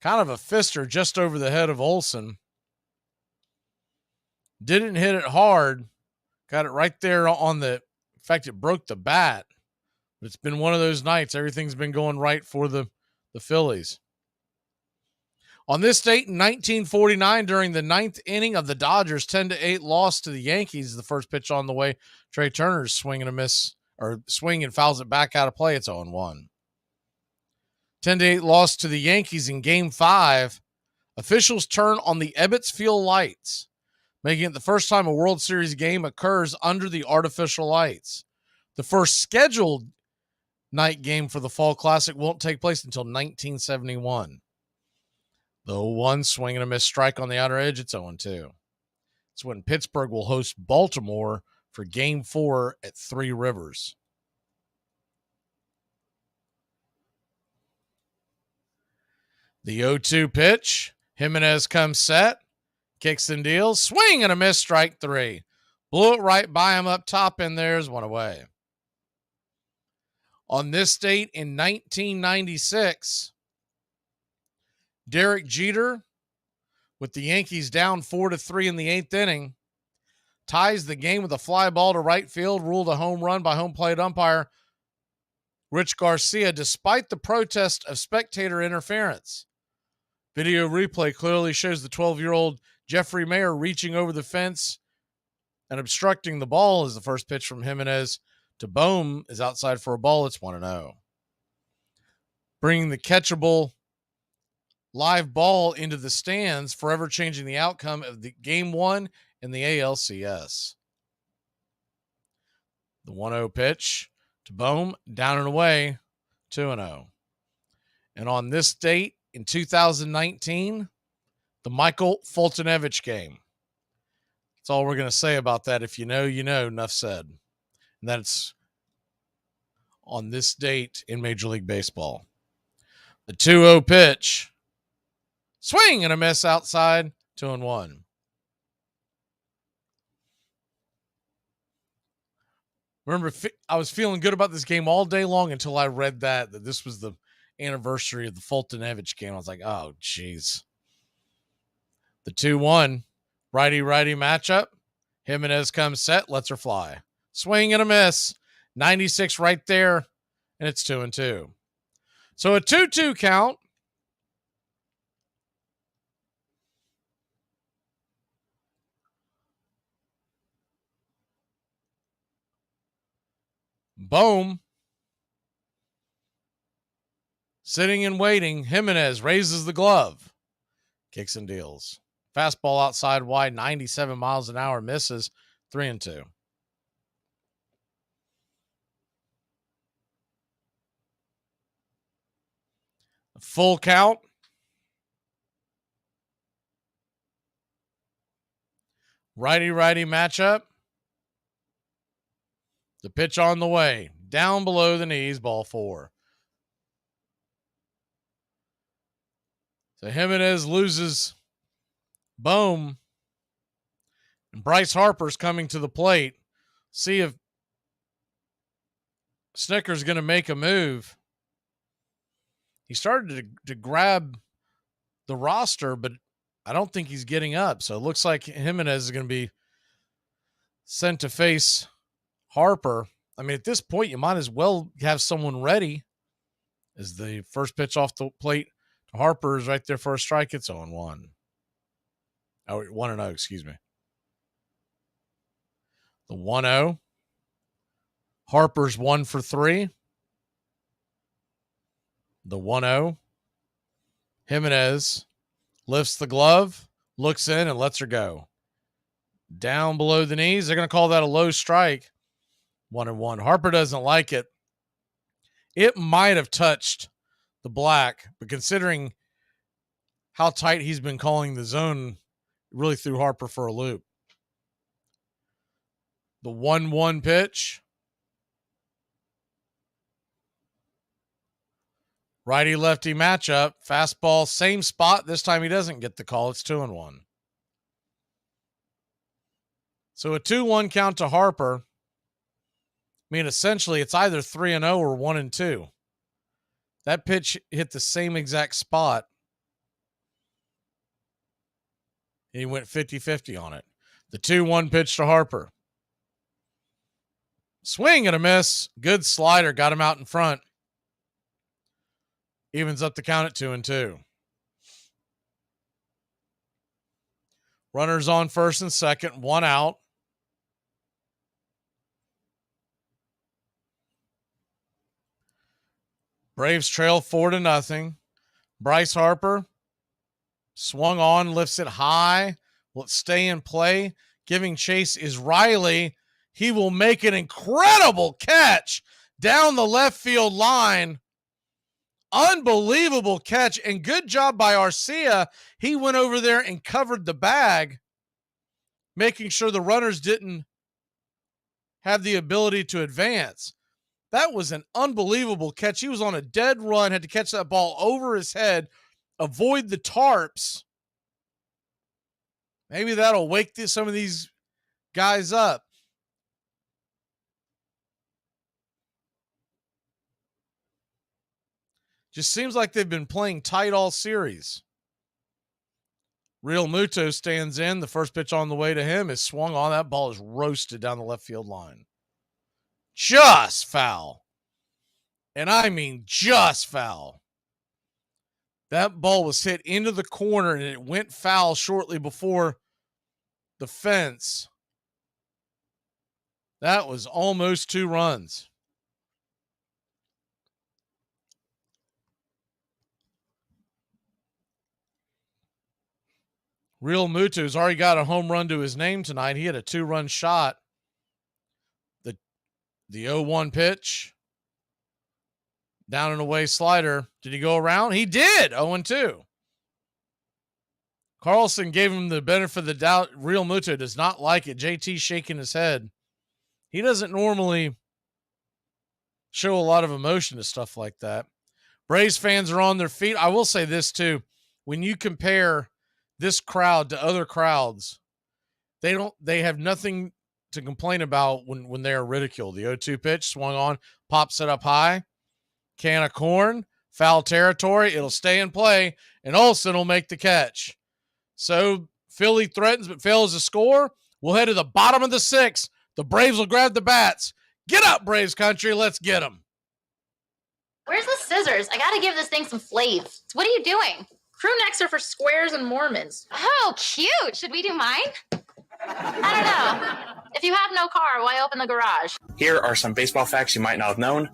Speaker 1: Kind of a fister just over the head of Olson. Didn't hit it hard. Got it right there on the, in fact, it broke the bat. But it's been one of those nights. Everything's been going right for the Phillies. On this date in 1949, during the 9th inning of the Dodgers' 10-8 loss to the Yankees, the first pitch on the way, Trey Turner's swing and fouls it back out of play. It's 0-1. 10-8 loss to the Yankees in Game 5. Officials turn on the Ebbets Field lights. making it the first time a World Series game occurs under the artificial lights. The first scheduled night game for the Fall Classic won't take place until 1971. The 0-1 swing and a miss strike on the outer edge. It's 0-2. It's when Pittsburgh will host Baltimore for Game 4 at Three Rivers. The 0-2 pitch. Jimenez comes set. Kicks and deals. Swing and a miss, strike 3. Blew it right by him up top, and there's one away. On this date in 1996, Derek Jeter, with the Yankees down 4-3 in the 8th inning, ties the game with a fly ball to right field, ruled a home run by home plate umpire Rich Garcia, despite the protest of spectator interference. Video replay clearly shows the 12-year-old Jeffrey Mayer reaching over the fence and obstructing the ball as the first pitch from Jimenez to Bohm is outside for a ball. It's 1-0. Bringing the catchable live ball into the stands, forever changing the outcome of the Game 1 in the ALCS. The 1-0 pitch to Bohm, down and away, 2-0. And on this date in 2019, the Michael Fultonevich game. That's all we're going to say about that. If you know, you know, enough said. And that's on this date in Major League Baseball. The 2-0 pitch. Swing and a miss outside. 2-1. Remember, I was feeling good about this game all day long until I read that this was the anniversary of the Fultonevich game. I was like, oh, geez. The 2-1 righty-righty matchup. Jimenez comes set, lets her fly. Swing and a miss. 96 right there, and it's 2-2. So a 2-2 count. Bohm sitting and waiting. Jimenez raises the glove. Kicks and deals. Fastball outside wide, 97 miles an hour, misses. 3-2. Full count. Righty-righty matchup. The pitch on the way. Down below the knees, ball 4. So Jimenez loses Bohm. And Bryce Harper's coming to the plate. See if Snicker's going to make a move. He started to grab the roster, but I don't think he's getting up. So it looks like Jimenez is going to be sent to face Harper. I mean, at this point, you might as well have someone ready, as the first pitch off the plate to Harper is right there for a strike. It's 0-1. Oh, 1-0, excuse me. The 1-0. Harper's 1 for 3. The 1-0. Jimenez lifts the glove, looks in, and lets her go. Down below the knees. They're going to call that a low strike. 1-1. Harper doesn't like it. It might have touched the black, but considering how tight he's been calling the zone, really threw Harper for a loop. The 1-1 pitch. Righty-lefty matchup. Fastball, same spot. This time he doesn't get the call. It's 2-1. So a 2-1 count to Harper. I mean, essentially, it's either 3-0 or 1-2. That pitch hit the same exact spot. He went 50-50 on it. The 2-1 pitch to Harper. Swing and a miss. Good slider. Got him out in front. Evens up the count at 2-2. Runners on first and second. 1 out. Braves trail 4-0. Bryce Harper swung on, lifts it high, Let's stay in play. Giving chase is Riley. He will make an incredible catch down the left field line. Unbelievable catch, and good job by Arcia. He went over there and covered the bag, making sure the runners didn't have the ability to advance. That was an unbelievable catch. He was on a dead run, had to catch that ball over his head, avoid the tarps. Maybe that'll wake some of these guys up. Just seems like they've been playing tight all series. Real Muto stands in. The first pitch on the way to him is swung on. That ball is roasted down the left field line. Just foul. And I mean just foul. That ball was hit into the corner and it went foul shortly before the fence. That was almost 2 runs. Real Muto's already got a home run to his name tonight. He had a 2-run shot. The 0-1 pitch. Down and away slider. Did he go around? He did. 0-2. Carlson gave him the benefit of the doubt. Real Muto does not like it. JT shaking his head. He doesn't normally show a lot of emotion to stuff like that. Braves fans are on their feet. I will say this too. When you compare this crowd to other crowds, they have nothing to complain about when they are ridiculed. The 0-2 pitch swung on, pops it up high, can of corn, foul territory. It'll stay in play, and Olsen will make the catch. So Philly threatens but fails to score. We'll head to the bottom of the 6th. The Braves will grab the bats. Get up, Braves country. Let's get them.
Speaker 14: Where's the scissors? I got to give this thing some flavors. What are you doing? Crew necks are for squares and Mormons. Oh, cute. Should we do mine? I don't know. If you have no car, why open the garage?
Speaker 15: Here are some baseball facts you might not have known.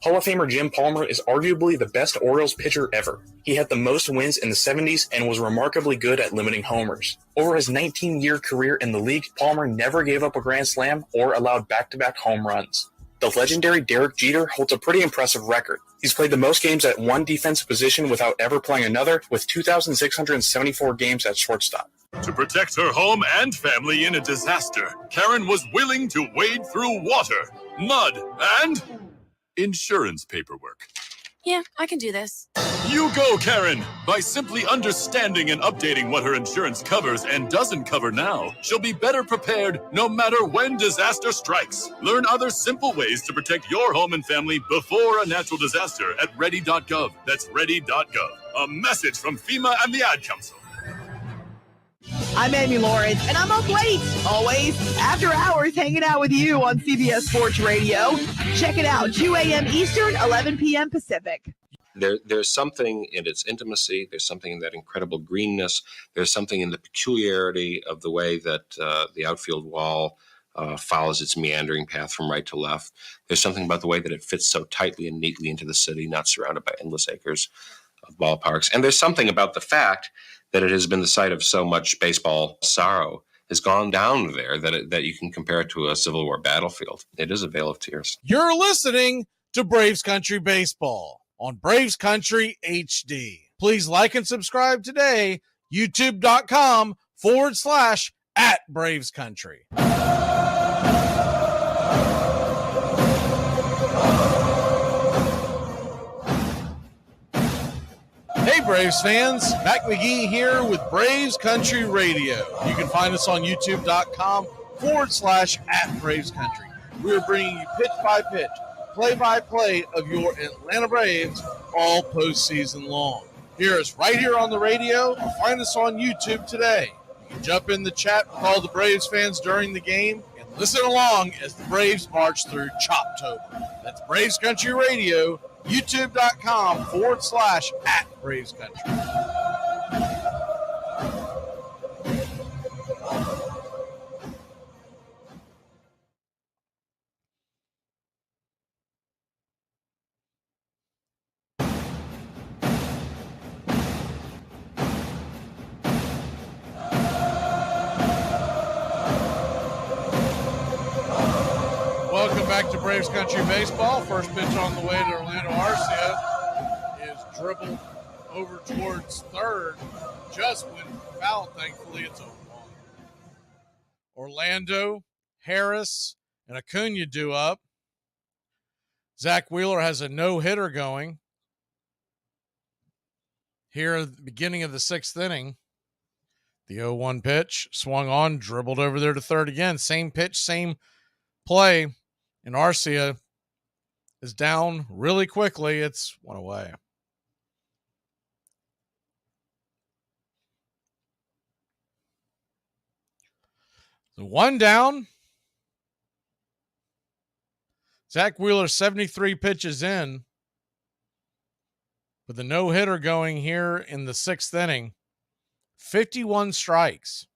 Speaker 15: Hall of Famer Jim Palmer is arguably the best Orioles pitcher ever. He had the most wins in the 70s and was remarkably good at limiting homers. Over his 19-year career in the league, Palmer never gave up a grand slam or allowed back-to-back home runs. The legendary Derek Jeter holds a pretty impressive record. He's played the most games at one defensive position without ever playing another, with 2,674 games at shortstop.
Speaker 16: To protect her home and family in a disaster, Karen was willing to wade through water, mud, and insurance paperwork.
Speaker 17: Yeah, I can do this.
Speaker 16: You go, Karen! By simply understanding and updating what her insurance covers and doesn't cover now, she'll be better prepared no matter when disaster strikes. Learn other simple ways to protect your home and family before a natural disaster at ready.gov. That's ready.gov. A message from FEMA and the Ad Council.
Speaker 18: I'm Amy Lawrence, and I'm up late, always, after hours, hanging out with you on CBS Sports Radio. Check it out, 2 a.m. Eastern, 11 p.m. Pacific.
Speaker 19: There's something in its intimacy. There's something in that incredible greenness. There's something in the peculiarity of the way that the outfield wall follows its meandering path from right to left. There's something about the way that it fits so tightly and neatly into the city, not surrounded by endless acres of ballparks. And there's something about the fact that it has been the site of so much baseball sorrow, has gone down there, that you can compare it to a Civil War battlefield. It is a vale of tears.
Speaker 1: You're listening to Braves Country Baseball on Braves Country HD. Please like and subscribe today, youtube.com/@Braves Country. Hey Braves fans, Mac McGee here with Braves Country Radio. You can find us on youtube.com/@Braves Country. We're bringing you pitch by pitch, play-by-play of your Atlanta Braves all postseason long. Hear us right here on the radio or find us on YouTube today. You can jump in the chat with all the Braves fans during the game and listen along as the Braves march through Choptober. That's Braves Country Radio, youtube.com/@Braves Country. back to Braves Country Baseball. First pitch on the way to Orlando Arcia is dribbled over towards third. Just went foul, thankfully. It's 0-1. Orlando, Harris, and Acuna due up. Zach Wheeler has a no-hitter going here at the beginning of the sixth inning. The 0-1 pitch, swung on, dribbled over there to third again. Same pitch, same play. And Arcia is down really quickly. It's one away. So one down. Zach Wheeler 73 pitches in with a no-hitter going here in the sixth inning. 51 strikes.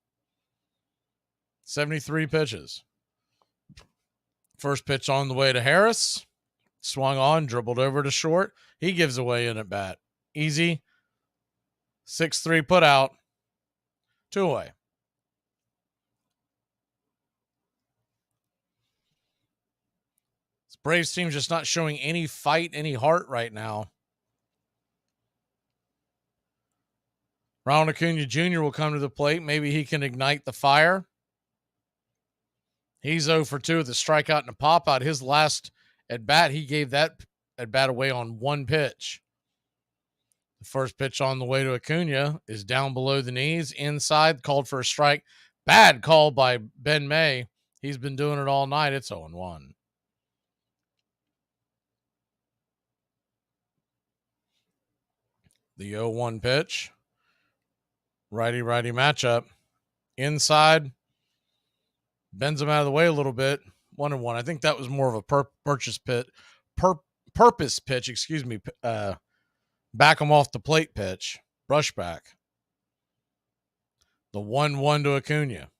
Speaker 1: 73 pitches. First pitch on the way to Harris. Swung on, dribbled over to short. He gives away an at-bat. Easy. 6-3 put out. 2 away. This Braves team just not showing any fight, any heart right now. Ronald Acuna Jr. will come to the plate. Maybe he can ignite the fire. He's 0 for 2 with a strikeout and a pop-out. His last at-bat, he gave that at-bat away on one pitch. The first pitch on the way to Acuna is down below the knees, inside, called for a strike. Bad call by Ben May. He's been doing it all night. It's 0-1. The 0-1 pitch. Righty-righty matchup. Inside. Bends him out of the way a little bit. 1-1. I think that was more of a purpose pitch, excuse me. Back him off the plate pitch. Brush back. The 1-1 to Acuna.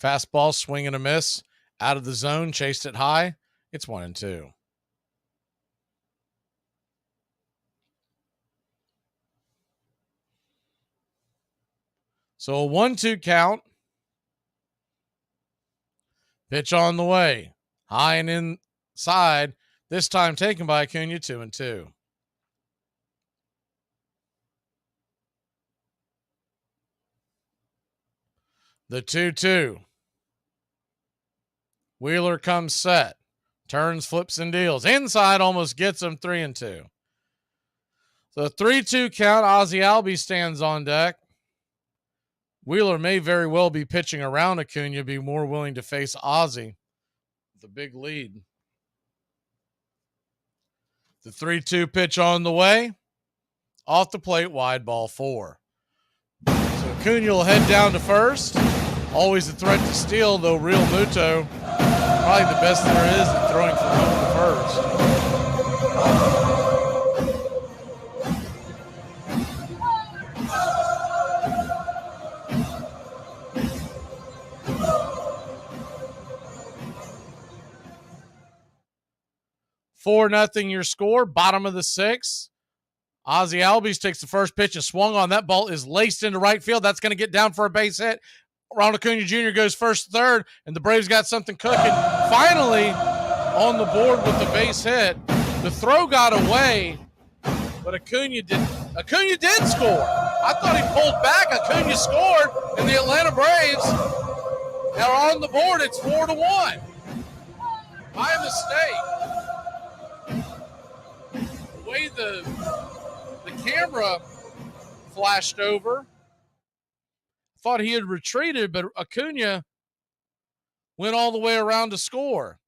Speaker 1: Fastball, swing and a miss. Out of the zone, chased it high. It's 1-2. So a 1-2 count. Pitch on the way. High and inside. This time taken by Acuna, 2-2. The 2-2. Wheeler comes set. Turns, flips, and deals. Inside, almost gets him, 3-2. So 3-2 count. Ozzie Albies stands on deck. Wheeler may very well be pitching around Acuna, be more willing to face Ozzie with a big lead. The 3-2 pitch on the way. Off the plate, wide ball 4. So Acuna will head down to first. Always a threat to steal, though Real Muto, probably the best there is at throwing from home to first. 4-0 your score, bottom of the 6th. Ozzie Albies takes the first pitch and swung on. That ball is laced into right field. That's going to get down for a base hit. Ronald Acuna Jr. goes first, third, and the Braves got something cooking. Finally on the board with the base hit. The throw got away, but Acuna did score. I thought he pulled back. Acuna scored, and the Atlanta Braves are on the board. It's 4-1. By mistake. The way the camera flashed over, thought he had retreated, but Acuna went all the way around to score.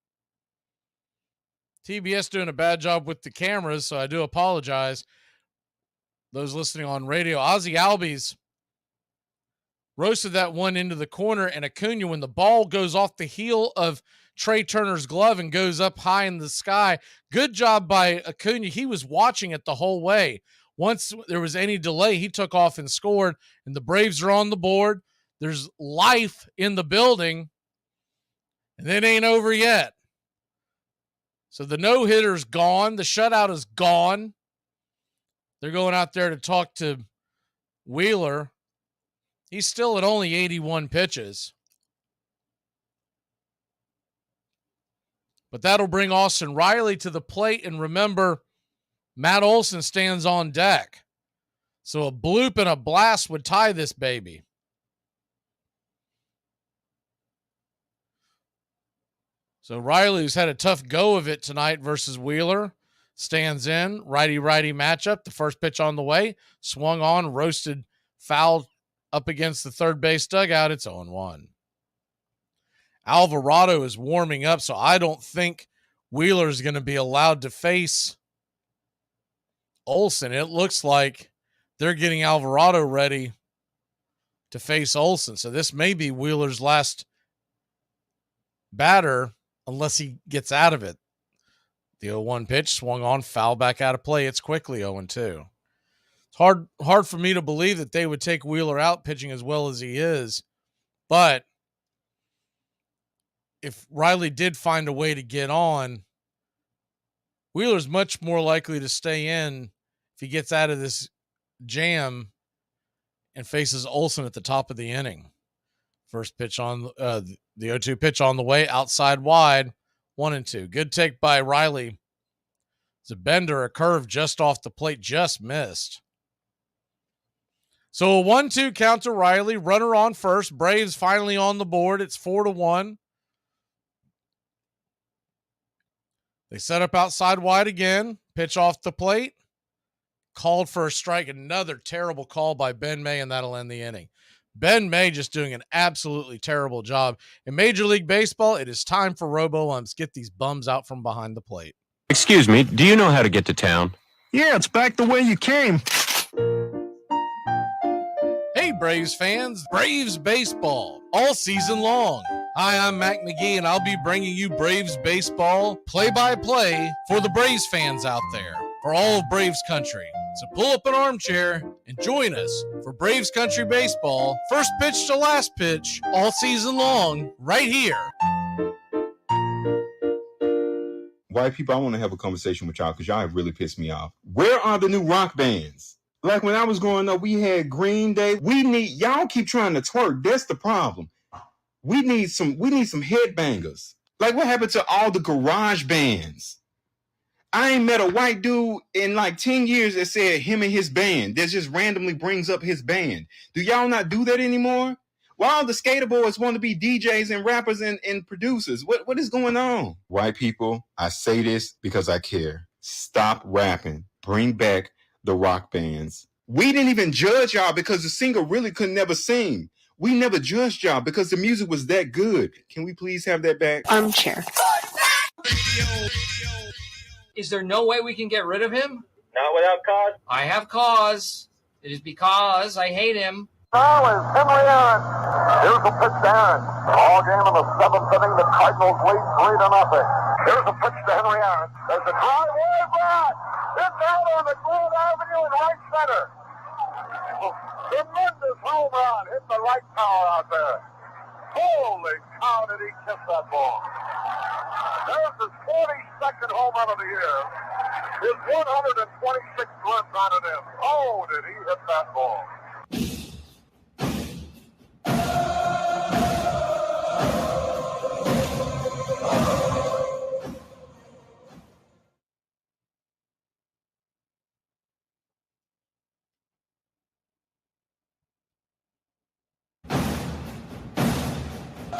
Speaker 1: TBS doing a bad job with the cameras, so I do apologize. Those listening on radio, Ozzie Albies roasted that one into the corner, and Acuna, when the ball goes off the heel of Trey Turner's glove and goes up high in the sky, good job by Acuna. He was watching it the whole way. Once there was any delay, he took off and scored, and the Braves are on the board. There's life in the building, and it ain't over yet. So the no-hitter's gone. The shutout is gone. They're going out there to talk to Wheeler. He's still at only 81 pitches. But that'll bring Austin Riley to the plate. And remember, Matt Olson stands on deck. So a bloop and a blast would tie this baby. So Riley's had a tough go of it tonight versus Wheeler. Stands in, righty-righty matchup. The first pitch on the way. Swung on, roasted, fouled up against the third base dugout. It's 0-1. Alvarado is warming up, so I don't think Wheeler's going to be allowed to face Olson. It looks like they're getting Alvarado ready to face Olson. So this may be Wheeler's last batter unless he gets out of it. The 0-1 pitch swung on, foul back out of play. It's quickly 0-2. It's hard for me to believe that they would take Wheeler out pitching as well as he is. But if Riley did find a way to get on, Wheeler's much more likely to stay in if he gets out of this jam and faces Olson at the top of the inning. First pitch on the 0-2 pitch on the way, outside wide, 1-2. Good take by Riley. It's a bender, a curve just off the plate, just missed. So a 1-2 count to Riley. Runner on first. Braves finally on the board. It's 4-1. They set up outside wide again. Pitch off the plate. Called for a strike. Another terrible call by Ben May, and that'll end the inning. Ben May just doing an absolutely terrible job. In Major League Baseball, it is time for robo-umps. Get these bums out from behind the plate.
Speaker 10: Excuse me, do you know how to get to town?
Speaker 7: Yeah, it's back the way you came.
Speaker 1: Hey, Braves fans. Braves baseball all season long. Hi, I'm Mac McGee, and I'll be bringing you Braves baseball play-by-play for the Braves fans out there, for all of Braves country. So pull up an armchair and join us for Braves Country Baseball, first pitch to last pitch, all season long, right here.
Speaker 20: White people, I want to have a conversation with y'all because y'all have really pissed me off. Where are the new rock bands? Like when I was growing up, we had Green Day. Y'all keep trying to twerk. That's the problem. We need some headbangers. Like what happened to all the garage bands? I ain't met a white dude in like 10 years that said him and his band. That just randomly brings up his band. Do y'all not do that anymore? Why all the skater boys want to be DJs and rappers and producers? What is going on? White people, I say this because I care. Stop rapping. Bring back the rock bands. We didn't even judge y'all because the singer really could never sing. We never judged y'all because the music was that good. Can we please have that back?
Speaker 17: Armchair.
Speaker 2: Is there no way we can get rid of him?
Speaker 21: Not without cause.
Speaker 2: I have cause. It is because I hate him.
Speaker 7: Now is Henry Aaron. Here's a pitch to Aaron. All game in the seventh inning, the Cardinals lead 3-0. Here's a pitch to Henry Aaron. There's a drive way back. It's out on the Green Avenue in right center. Tremendous home run. Hit the right tower out there. Holy cow, did he kiss that ball. There's his 42nd home run of the year. His 126th run batted in. Oh, did he hit that ball.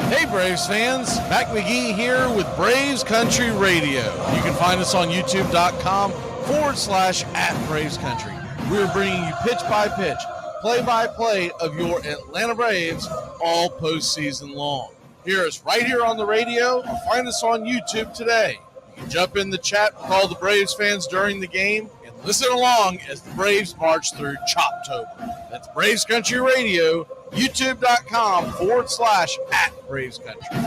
Speaker 1: Hey, Braves fans. Mac McGee here with Braves Country Radio. You can find us on youtube.com/@Braves Country. We're bringing you pitch by pitch, play by play of your Atlanta Braves all postseason long. Hear us right here on the radio or find us on YouTube today. You can jump in the chat with all the Braves fans during the game and listen along as the Braves march through Choptober. That's Braves Country Radio, youtube.com/@Braves Country.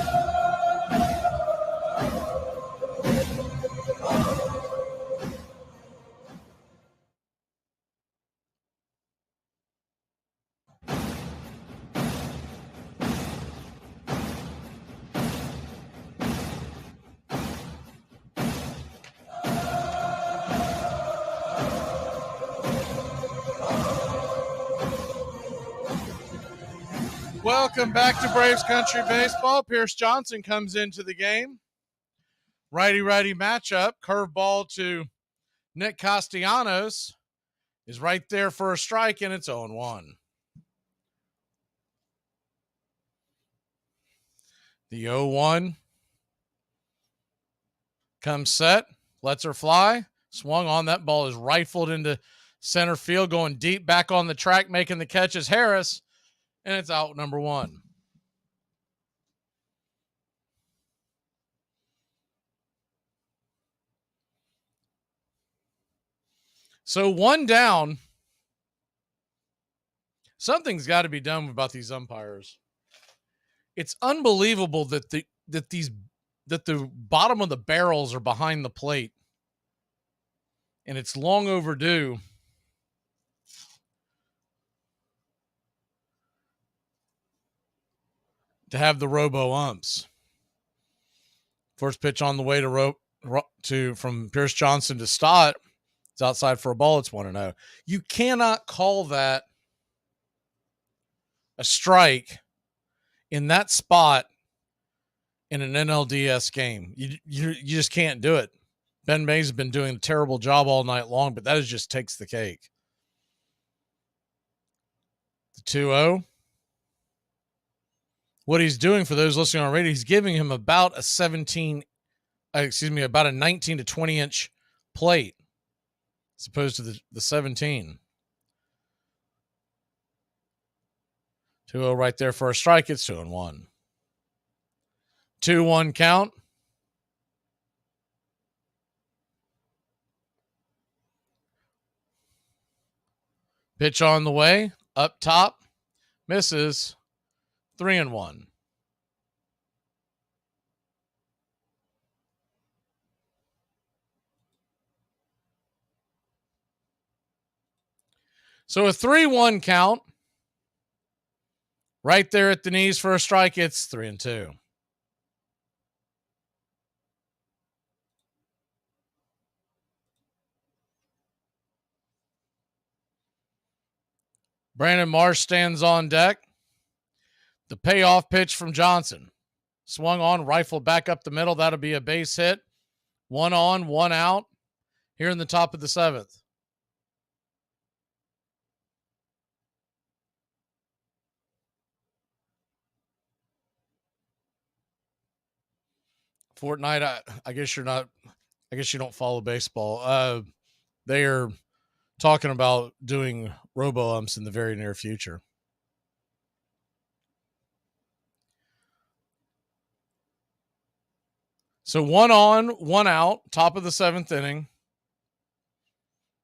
Speaker 1: Welcome back to Braves Country Baseball. Pierce Johnson comes into the game. Righty-righty matchup. Curveball to Nick Castellanos is right there for a strike, and it's 0-1. The 0-1 comes set, lets her fly, swung on. That ball is rifled into center field, going deep back on the track, making the catch is Harris, and it's out number 1. So 1 down. Something's got to be done about these umpires. It's unbelievable that the bottom of the barrels are behind the plate, and it's long overdue. To have the robo umps. First pitch on the way from Pierce Johnson to Stott. It's outside for a ball. It's 1-0. You cannot call that a strike in that spot in an NLDS game. You just can't do it. Ben Mays has been doing a terrible job all night long, but that just takes the cake. The 2-0. What he's doing for those listening on radio, he's giving him about about a 19 to 20 inch plate as opposed to the 17. 2-0 right there for a strike. It's 2-1. 2-1 count. Pitch on the way, up top, misses. 3-1. So a 3-1 count. Right there at the knees for a strike. It's 3-2. Brandon Marsh stands on deck. The payoff pitch from Johnson. Swung on, rifled back up the middle. That'll be a base hit. 1 on, 1 out. Here in the top of the 7th. Fortnite, I guess you don't follow baseball. They are talking about doing robo umps in the very near future. So 1 on, 1 out, top of the 7th inning.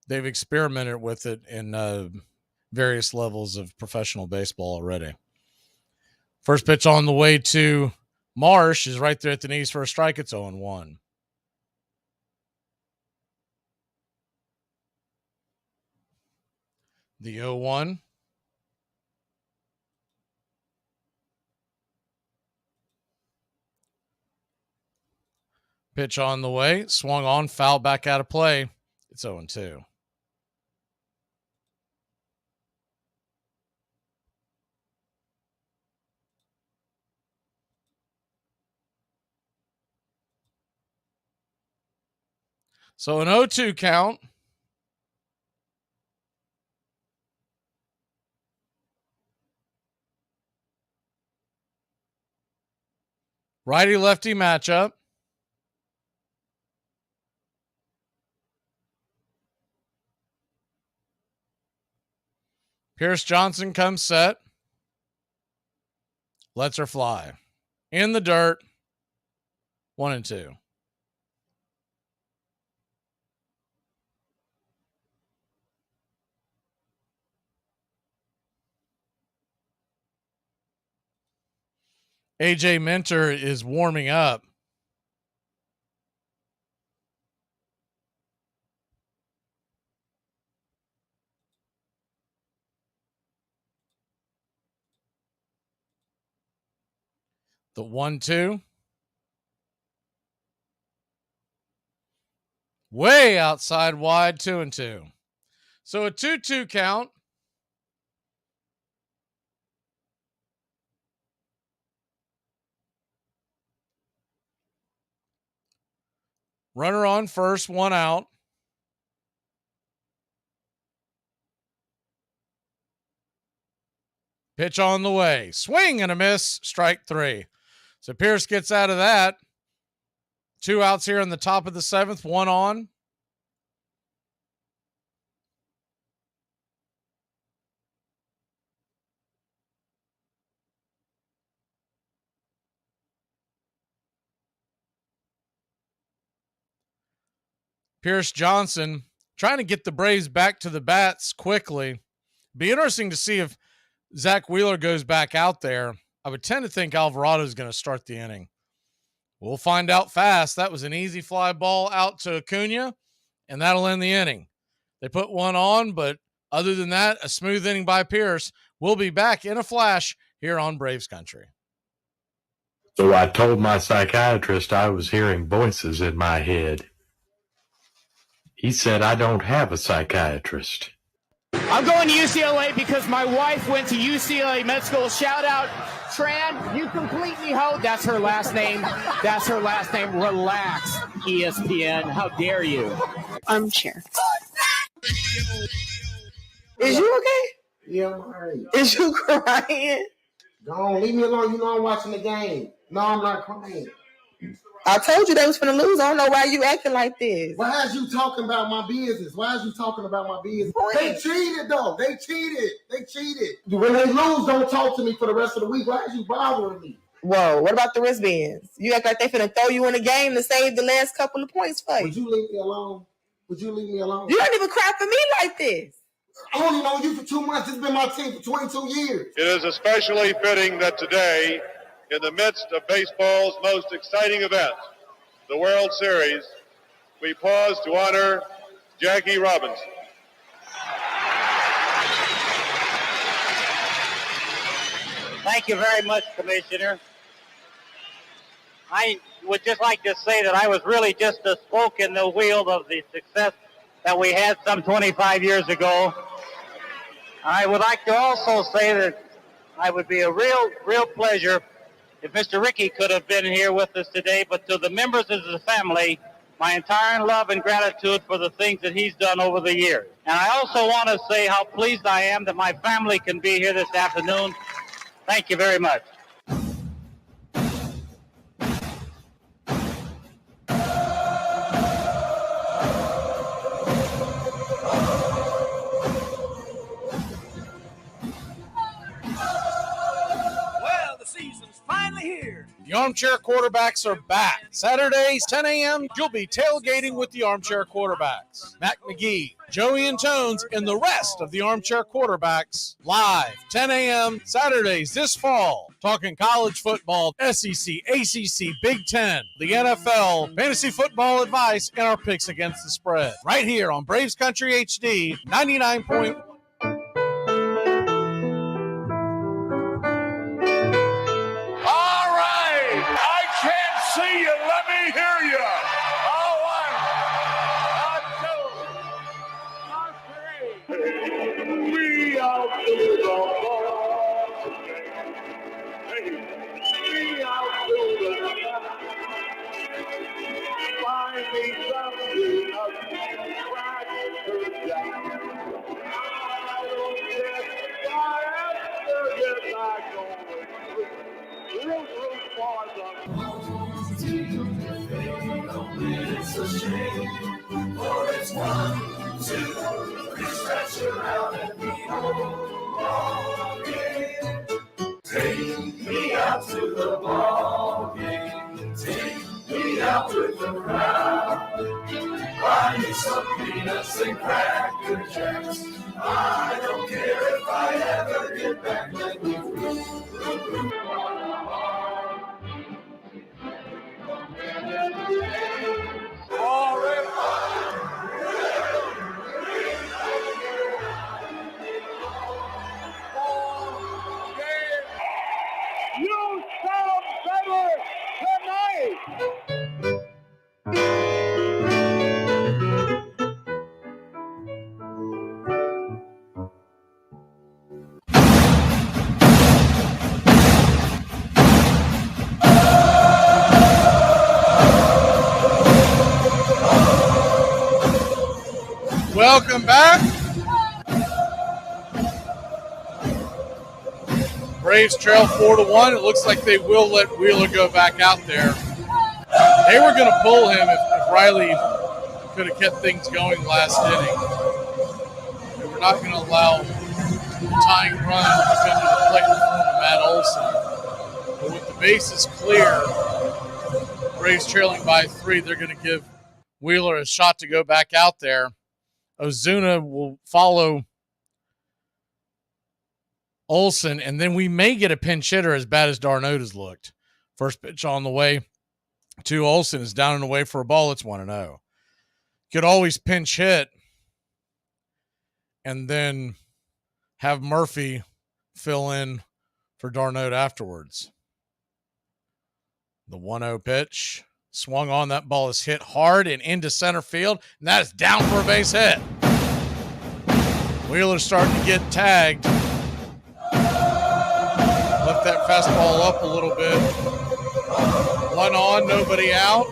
Speaker 1: They've experimented with it in various levels of professional baseball already. First pitch on the way to Marsh is right there at the knees for a strike. It's 0-1. The 0-1. Pitch on the way, swung on, foul back out of play. It's 0-2. So an 0-2 count. Righty-lefty matchup. Pierce Johnson comes set. Lets her fly. In the dirt. 1-2. AJ Minter is warming up. The 1-2. Way outside wide, 2-2. So a 2-2 count. Runner on first, 1 out. Pitch on the way. Swing and a miss. Strike 3. So Pierce gets out of that. 2 outs here in the top of the 7th. 1 on. Pierce Johnson trying to get the Braves back to the bats quickly. Be interesting to see if Zach Wheeler goes back out there. I would tend to think Alvarado is going to start the inning. We'll find out fast. That was an easy fly ball out to Acuna, and that'll end the inning. They put 1 on, but other than that, a smooth inning by Pierce. We'll be back in a flash here on Braves Country.
Speaker 3: So I told my psychiatrist I was hearing voices in my head. He said I don't have a psychiatrist.
Speaker 21: I'm going to UCLA because my wife went to UCLA Med School. Shout out, Tran. You completely hold. That's her last name. That's her last name. Relax, ESPN. How dare you?
Speaker 18: Armchair. Is you okay?
Speaker 22: Yeah, I'm all right.
Speaker 18: Is you crying?
Speaker 22: Don't leave me alone. You know I'm watching the game. No, I'm not crying.
Speaker 18: I told you they was finna lose. I don't know why you acting like this.
Speaker 22: Why is you talking about my business? Why is you talking about my business? They cheated, though. They cheated. When they lose, don't talk to me for the rest of the week. Why is you bothering me?
Speaker 18: Whoa, what about the wristbands? You act like they finna throw you in the game to save the last couple of points for you.
Speaker 22: Would you leave me alone? Would you leave me alone?
Speaker 18: You don't even cry for me like this.
Speaker 22: I only know you for 2 months. It's been my team for 22 years.
Speaker 23: It is especially fitting that today, in the midst of baseball's most exciting event, the World Series, we pause to honor Jackie Robinson.
Speaker 24: Thank you very much, Commissioner. I would just like to say that I was really just a spoke in the wheel of the success that we had some 25 years ago. I would like to also say that I would be a real pleasure if Mr. Rickey could have been here with us today, but to the members of the family, my entire love and gratitude for the things that he's done over the years. And I also want to say how pleased I am that my family can be here this afternoon. Thank you very much.
Speaker 1: Finally here. The Armchair Quarterbacks are back. Saturdays, 10 a.m., you'll be tailgating with the Armchair Quarterbacks. Mac McGee, Joey and Tones, and the rest of the Armchair Quarterbacks live, 10 a.m., Saturdays this fall. Talking college football, SEC, ACC, Big Ten, the NFL, fantasy football advice, and our picks against the spread. Right here on Braves Country HD, 99.1.
Speaker 7: See you, let me hear you. All right, three. We out to the ball game. We out to the find me something up, crack her down. I don't care if I ever get back on the root for the it's a shame, for it's 1, 2, 3, stretch around and be all game. Take me out to the ball game. Take me out with the crowd. Buy me some peanuts and cracker jacks. I don't care if I ever get back. Let me root. You sound better tonight!
Speaker 1: welcome back. Braves trail 4-1. It looks like they will let Wheeler go back out there. They were going to pull him if Riley could have kept things going last inning. They were not going to allow the tying run to come to the plate in the form of Matt Olson. But with the bases clear, Braves trailing by 3, they're going to give Wheeler a shot to go back out there. Ozuna will follow Olson, and then we may get a pinch hitter as bad as d'Arnaud has looked. First pitch on the way to Olson is down and away for a ball. It's 1-0. Could always pinch hit and then have Murphy fill in for d'Arnaud afterwards. The 1-0 pitch swung on. That ball is hit hard and into center field, and that is down for a base hit. Wheeler's starting to get tagged. Left that fastball up a little bit. 1 on, nobody out.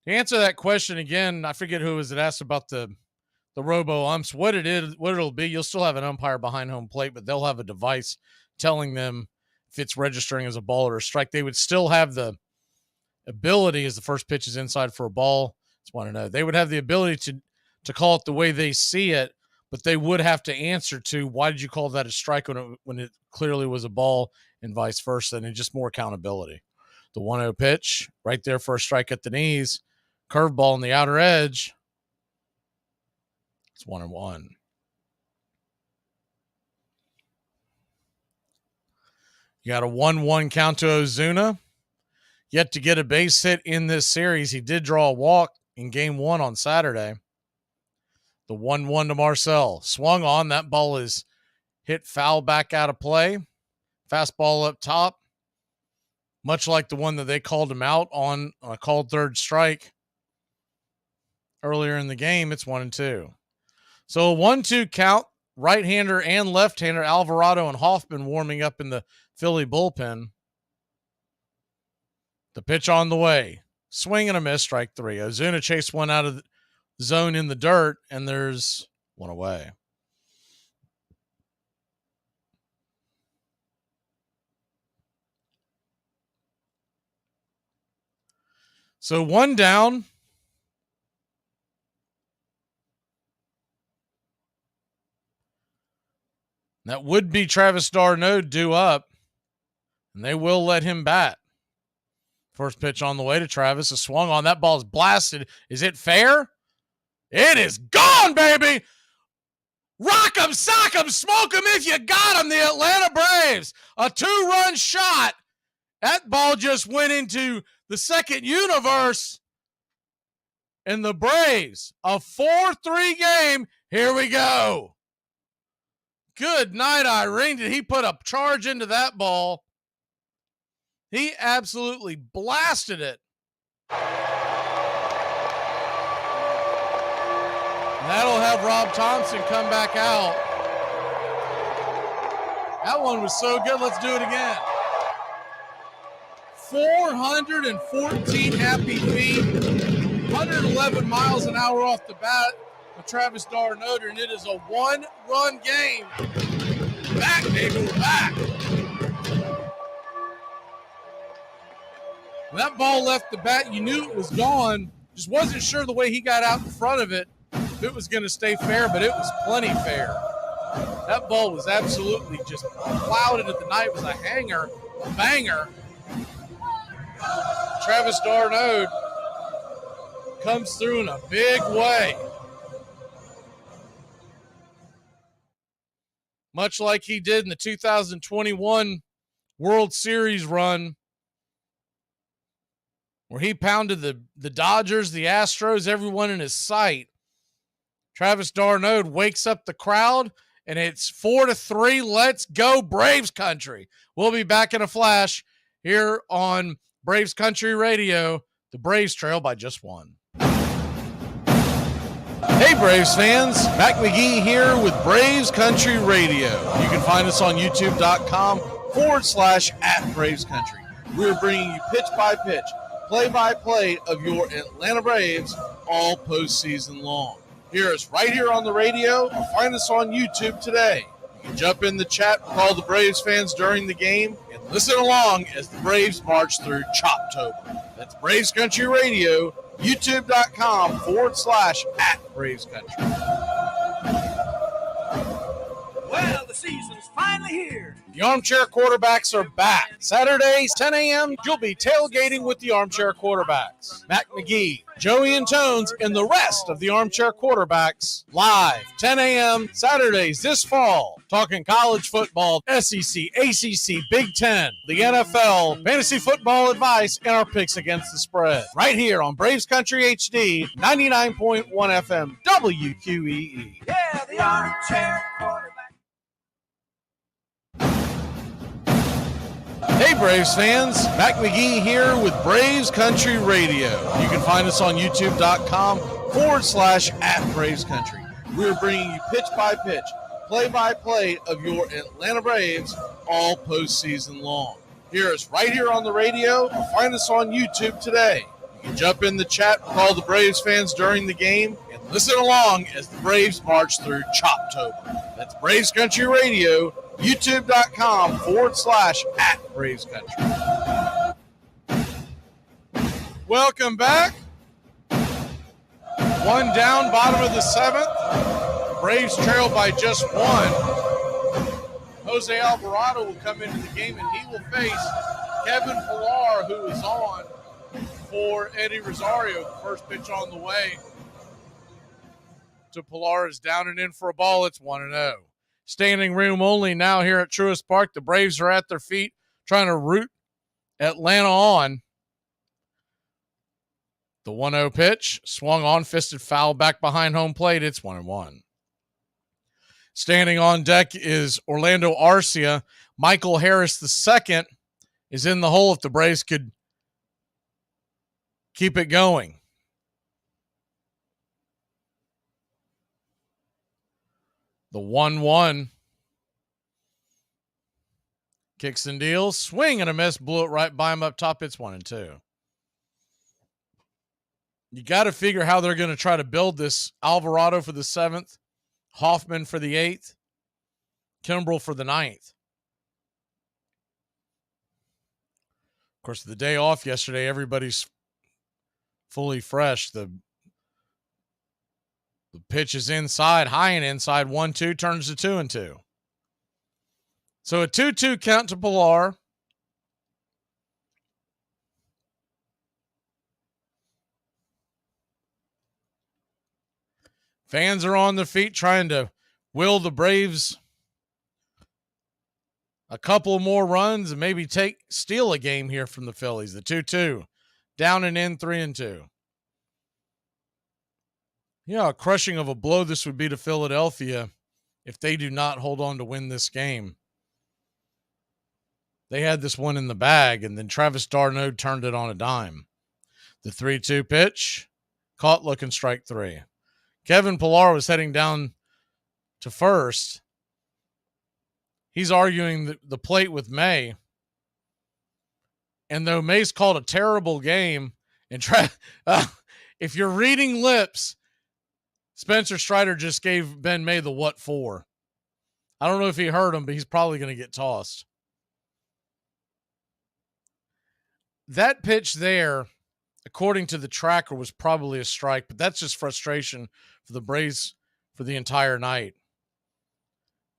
Speaker 1: To answer that question again, I forget who was it asked about the robo umps. What it'll be, you'll still have an umpire behind home plate, but they'll have a device telling them if it's registering as a ball or a strike. They would still have the ability, as the first pitch is inside for a ball, it's 1-0. They would have the ability to call it the way they see it, but they would have to answer to, why did you call that a strike when it clearly was a ball, and vice versa, and just more accountability. The 1-0 pitch right there for a strike at the knees. Curveball on the outer edge. It's 1-1. You got a 1-1 count to Ozuna. Yet to get a base hit in this series. He did draw a walk in game 1 on Saturday. The 1-1 to Marcel. Swung on. That ball is hit foul back out of play. Fastball up top. Much like the one that they called him out on a called third strike earlier in the game, it's 1-2. So a 1-2 count. Right-hander and left-hander Alvarado and Hoffman warming up in the Philly bullpen. The pitch on the way. Swing and a miss, strike 3. Ozuna chased one out of the zone in the dirt, and there's one away. So 1 down. That would be Travis d'Arnaud due up, and they will let him bat. First pitch on the way to Travis. A swung on. That ball is blasted. Is it fair? It is gone, baby. Rock 'em, sock 'em, smoke 'em if you got 'em. The Atlanta Braves. A 2-run shot. That ball just went into the second universe. And the Braves, a 4-3 game. Here we go. Good night, Irene. Did he put a charge into that ball? He absolutely blasted it. And that'll have Rob Thompson come back out. That one was so good. Let's do it again. 414 happy feet, 111 miles an hour off the bat of Travis d'Arnaud, and it is a 1-run game. Back, baby, we're back. When that ball left the bat, you knew it was gone. Just wasn't sure the way he got out in front of it, if it was going to stay fair, but it was plenty fair. That ball was absolutely just plowed into the night. It was a hanger, a banger. Travis d'Arnaud comes through in a big way. Much like he did in the 2021 World Series run, where he pounded the Dodgers, the Astros, everyone in his sight. Travis d'Arnaud wakes up the crowd, and it's 4-3. Let's go Braves country. We'll be back in a flash here on Braves Country Radio. The Braves trail by just 1. Hey Braves fans, Mac McGee here with Braves Country Radio. You can find us on youtube.com/@Braves Country. We're bringing you pitch by pitch, play by play of your Atlanta Braves all postseason long. Hear us right here on the radio or find us on YouTube today. You can jump in the chat with all the Braves fans during the game and listen along as the Braves march through Choptober. That's Braves Country Radio, youtube.com/@Braves Country.
Speaker 4: Well, the season's finally here.
Speaker 1: The Armchair Quarterbacks are back. Saturdays, 10 a.m., you'll be tailgating with the Armchair Quarterbacks. Mac McGee, Joey and Tones, and the rest of the Armchair Quarterbacks live, 10 a.m., Saturdays this fall. Talking college football, SEC, ACC, Big Ten, the NFL, fantasy football advice, and our picks against the spread. Right here on Braves Country HD, 99.1 FM, WQEE.
Speaker 4: Yeah, the Armchair Quarterback.
Speaker 1: Hey Braves fans, Mac McGee here with Braves Country Radio. You can find us on youtube.com/@Braves Country. We're bringing you pitch by pitch, play by play of your Atlanta Braves all postseason long. Hear us right here on the radio or find us on YouTube today. You can jump in the chat with all the Braves fans during the game and listen along as the Braves march through Choptober. That's Braves Country Radio, youtube.com/@Braves Country. Welcome back. One down, bottom of the seventh. Braves trail by just one. Jose Alvarado will come into the game and he will face Kevin Pillar, who is on for Eddie Rosario. The first pitch on the way to Pillar is down and in for a ball. It's 1-0. Standing room only now here at Truist Park. The Braves are at their feet trying to root Atlanta on. The 1-0 pitch swung on, fisted foul back behind home plate. It's 1-1. Standing on deck is Orlando Arcia. Michael Harris II is in the hole if the Braves could keep it going. The 1-1. Kicks and deals. Swing and a miss. Blew it right by him up top. It's 1-2. You got to figure how they're going to try to build this. Alvarado for the 7th. Hoffman for the 8th. Kimbrell for the 9th. Of course, the day off yesterday, everybody's fully fresh. The pitch is inside, high and inside. 1-2 turns to 2-2. So a 2-2 count to Pillar. Fans are on their feet trying to will the Braves a couple more runs and maybe steal a game here from the Phillies. The 2-2. Down and in, 3-2. You know how crushing of a blow this would be to Philadelphia if they do not hold on to win this game. They had this one in the bag, and then Travis d'Arnaud turned it on a dime. The 3-2 pitch, caught looking strike 3. Kevin Pillar was heading down to first. He's arguing the plate with May. And though May's called a terrible game, and if you're reading lips, Spencer Strider just gave Ben May the what for. I don't know if he heard him, but he's probably going to get tossed. That pitch there, according to the tracker, was probably a strike, but that's just frustration for the Braves for the entire night.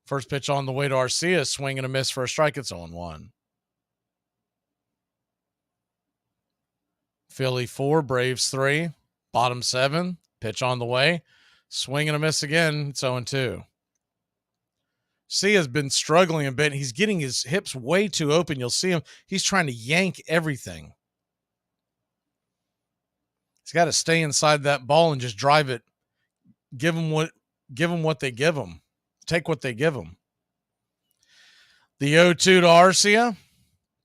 Speaker 1: First pitch on the way to Arcia, swing and a miss for a strike. It's 0-1. Philly 4, Braves 3, bottom 7, pitch on the way, swing and a miss again. It's 0-2. Cia's been struggling a bit. He's getting his hips way too open. You'll see him. He's trying to yank everything. He's got to stay inside that ball and just drive it. Give him what they give him. Take what they give him. The 0-2 to Arcia.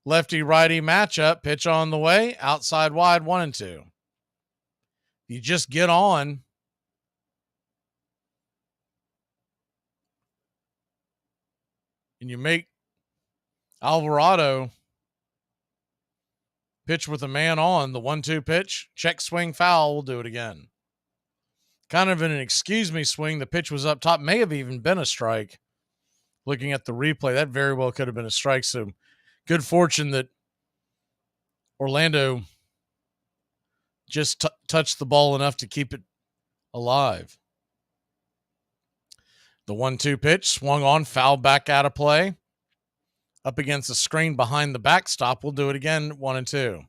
Speaker 1: Lefty-righty matchup. Pitch on the way. Outside wide, 1-2. You just get on and you make Alvarado pitch with a man on, the 1-2 pitch, check swing foul, we'll do it again. Kind of an excuse me swing. The pitch was up top, may have even been a strike. Looking at the replay, that very well could have been a strike. So good fortune that Orlando just touched the ball enough to keep it alive. The 1-2 pitch swung on, foul back out of play. Up against the screen behind the backstop. We'll do it again, 1-2.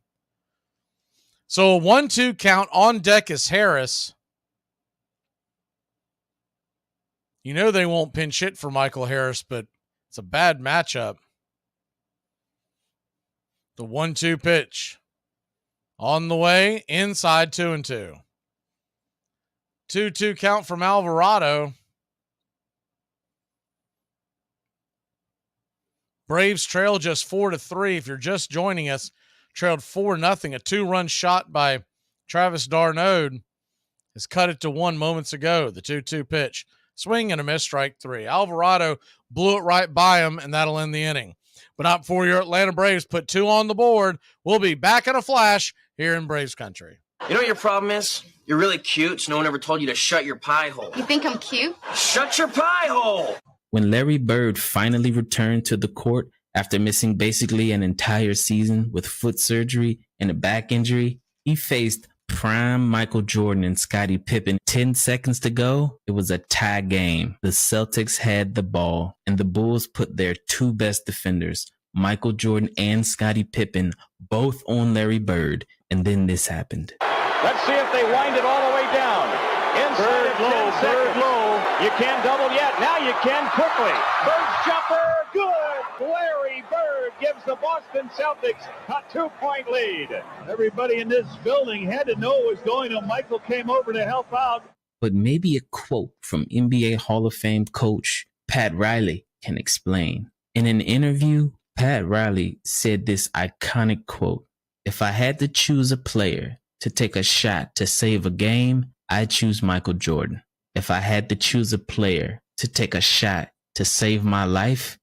Speaker 1: So a 1-2 count. On deck is Harris. You know they won't pinch hit for Michael Harris, but it's a bad matchup. The 1-2 pitch. On the way, inside 2-2. 2-2 count from Alvarado. Braves trail just 4-3. If you're just joining us, trailed 4-0. A 2-run shot by Travis d'Arnaud has cut it to 1 moments ago. The 2-2 pitch. Swing and a miss, strike 3. Alvarado blew it right by him, and that'll end the inning. But not before your Atlanta Braves put 2 on the board. We'll be back in a flash here in Braves country.
Speaker 5: You know what your problem is? You're really cute, so no one ever told you to shut your pie hole.
Speaker 14: You think I'm cute?
Speaker 5: Shut your pie hole!
Speaker 6: When Larry Bird finally returned to the court after missing basically an entire season with foot surgery and a back injury, he faced prime Michael Jordan and Scottie Pippen. 10 seconds to go, it was a tie game. The Celtics had the ball, and the Bulls put their 2 best defenders, Michael Jordan and Scottie Pippen, both on Larry Bird, and then this happened.
Speaker 21: Let's see if they wind it all the way down. Inside Bird low. You can't double yet. Now you can quickly. Bird's jumper, good. Larry Bird gives the Boston Celtics a 2-point lead. Everybody in this building had to know what was going on. Michael came over to help out.
Speaker 6: But maybe a quote from NBA Hall of Fame coach Pat Riley can explain. In an interview, Pat Riley said this iconic quote, "If I had to choose a player to take a shot to save a game, I'd choose Michael Jordan. If I had to choose a player to take a shot to save my life,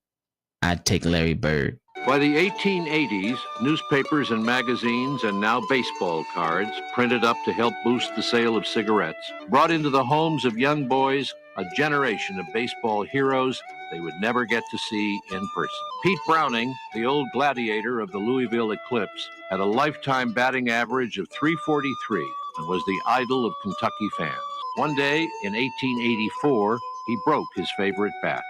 Speaker 6: I'd take Larry Bird."
Speaker 12: By the 1880s, newspapers and magazines, and now baseball cards, printed up to help boost the sale of cigarettes, brought into the homes of young boys a generation of baseball heroes they would never get to see in person. Pete Browning, the old gladiator of the Louisville Eclipse, had a lifetime batting average of .343 and was the idol of Kentucky fans. One day in 1884, he broke his favorite bat.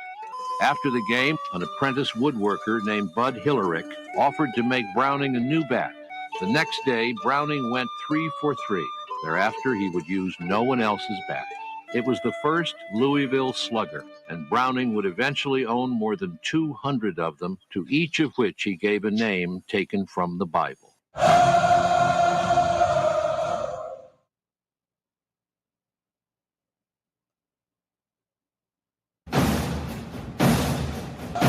Speaker 12: After the game, an apprentice woodworker named Bud Hillerick offered to make Browning a new bat. The next day, Browning went 3 for 3. Thereafter, he would use no one else's bat. It was the first Louisville Slugger, and Browning would eventually own more than 200 of them, to each of which he gave a name taken from the Bible.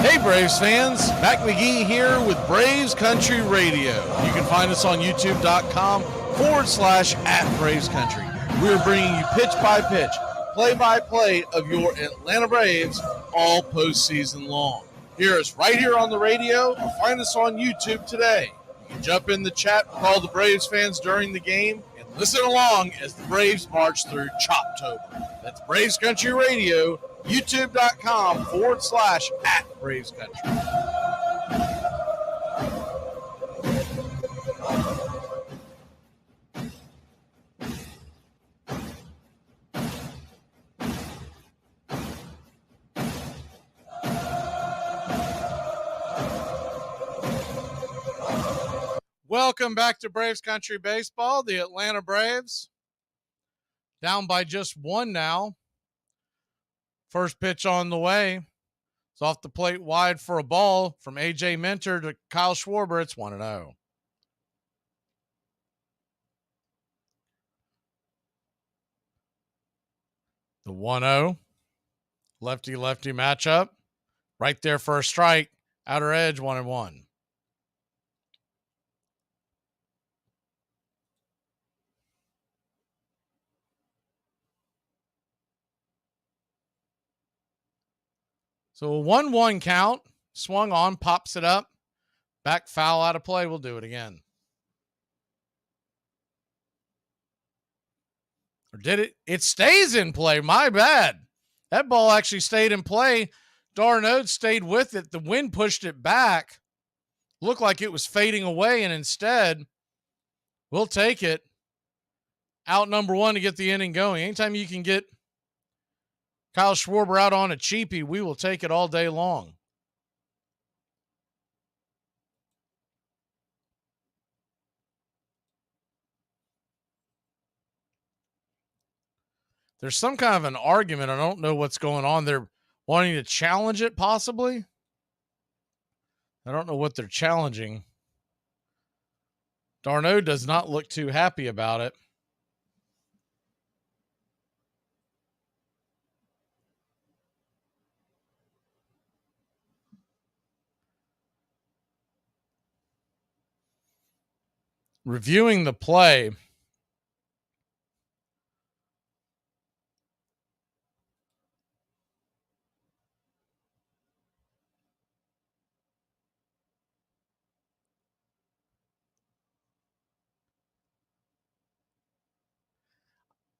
Speaker 1: Hey Braves fans, Mac McGee here with Braves Country Radio. You can find us on youtube.com/@Braves Country. We're bringing you pitch by pitch, play by play of your Atlanta Braves all postseason long. Hear us right here on the radio or find us on YouTube today. You can jump in the chat with all the Braves fans during the game and listen along as the Braves march through Choptober. That's Braves Country Radio, youtube.com/@Braves Country. Welcome back to Braves Country Baseball. The Atlanta Braves down by just 1 now. First pitch on the way. It's off the plate wide for a ball from A.J. Minter to Kyle Schwarber. It's 1-0. The 1-0. Lefty-lefty matchup. Right there for a strike. Outer edge, 1-1. So a 1-1 count. swung on, pops it up. Back foul out of play. We'll do it again. Or did it? It stays in play. My bad. That ball actually stayed in play. Darnode stayed with it. The wind pushed it back. Looked like it was fading away, and instead, we'll take it. Out number one to get the inning going. Anytime you can get Kyle Schwarber out on a cheapie, we will take it all day long. There's some kind of an argument. I don't know what's going on. They're wanting to challenge it, possibly. I don't know what they're challenging. Darno does not look too happy about it. Reviewing the play,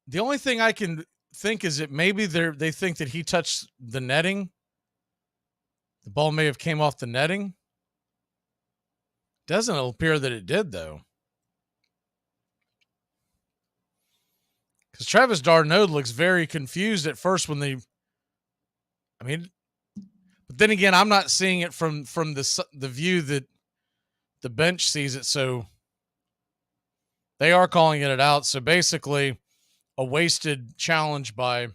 Speaker 1: the only thing I can think is that maybe they think that he touched the netting. The ball may have came off the netting. Doesn't appear that it did, though. Because Travis d'Arnaud looks very confused at first when they, but then again, I'm not seeing it from the view that the bench sees it, so they are calling it out. So basically, a wasted challenge by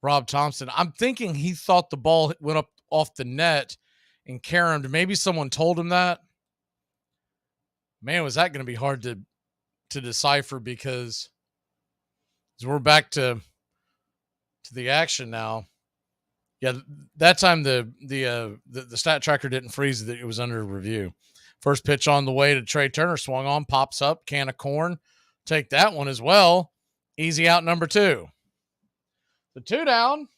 Speaker 1: Rob Thompson. I'm thinking he thought the ball went up off the net and caromed. Maybe someone told him that. Man, was that going to be hard to decipher, because we're back to the action now. Yeah, that time the stat tracker didn't freeze that it was under review. First pitch on the way to Trey Turner, swung on, pops up, can of corn. Take that one as well. Easy out number two. The 2 down.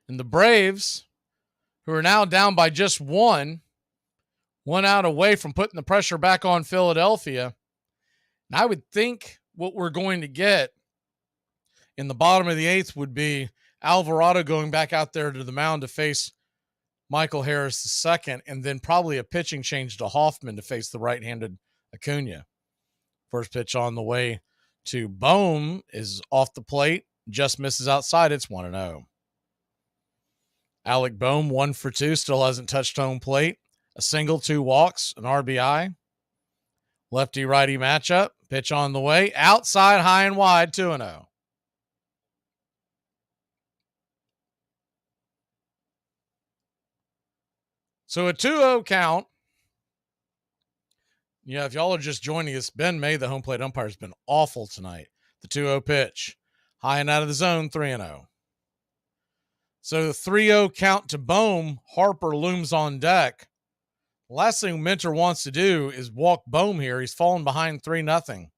Speaker 1: And the Braves, who are now down by just one out away from putting the pressure back on Philadelphia. And I would think what we're going to get in the bottom of the 8th would be Alvarado going back out there to the mound to face Michael Harris II, and then probably a pitching change to Hoffman to face the right-handed Acuna. First pitch on the way to Bohm is off the plate, just misses outside. It's 1-0. Alec Bohm, 1 for 2, still hasn't touched home plate. A single, 2 walks, an RBI. Lefty-righty matchup. Pitch on the way. Outside, high and wide, 2-0. So a 2-0 count. Yeah, if y'all are just joining us, Ben May, the home plate umpire, has been awful tonight. The 2-0 pitch. High and out of the zone, 3-0. So the 3-0 count to Bohm. Harper looms on deck. The last thing Minter wants to do is walk Bohm here. He's fallen behind 3-0.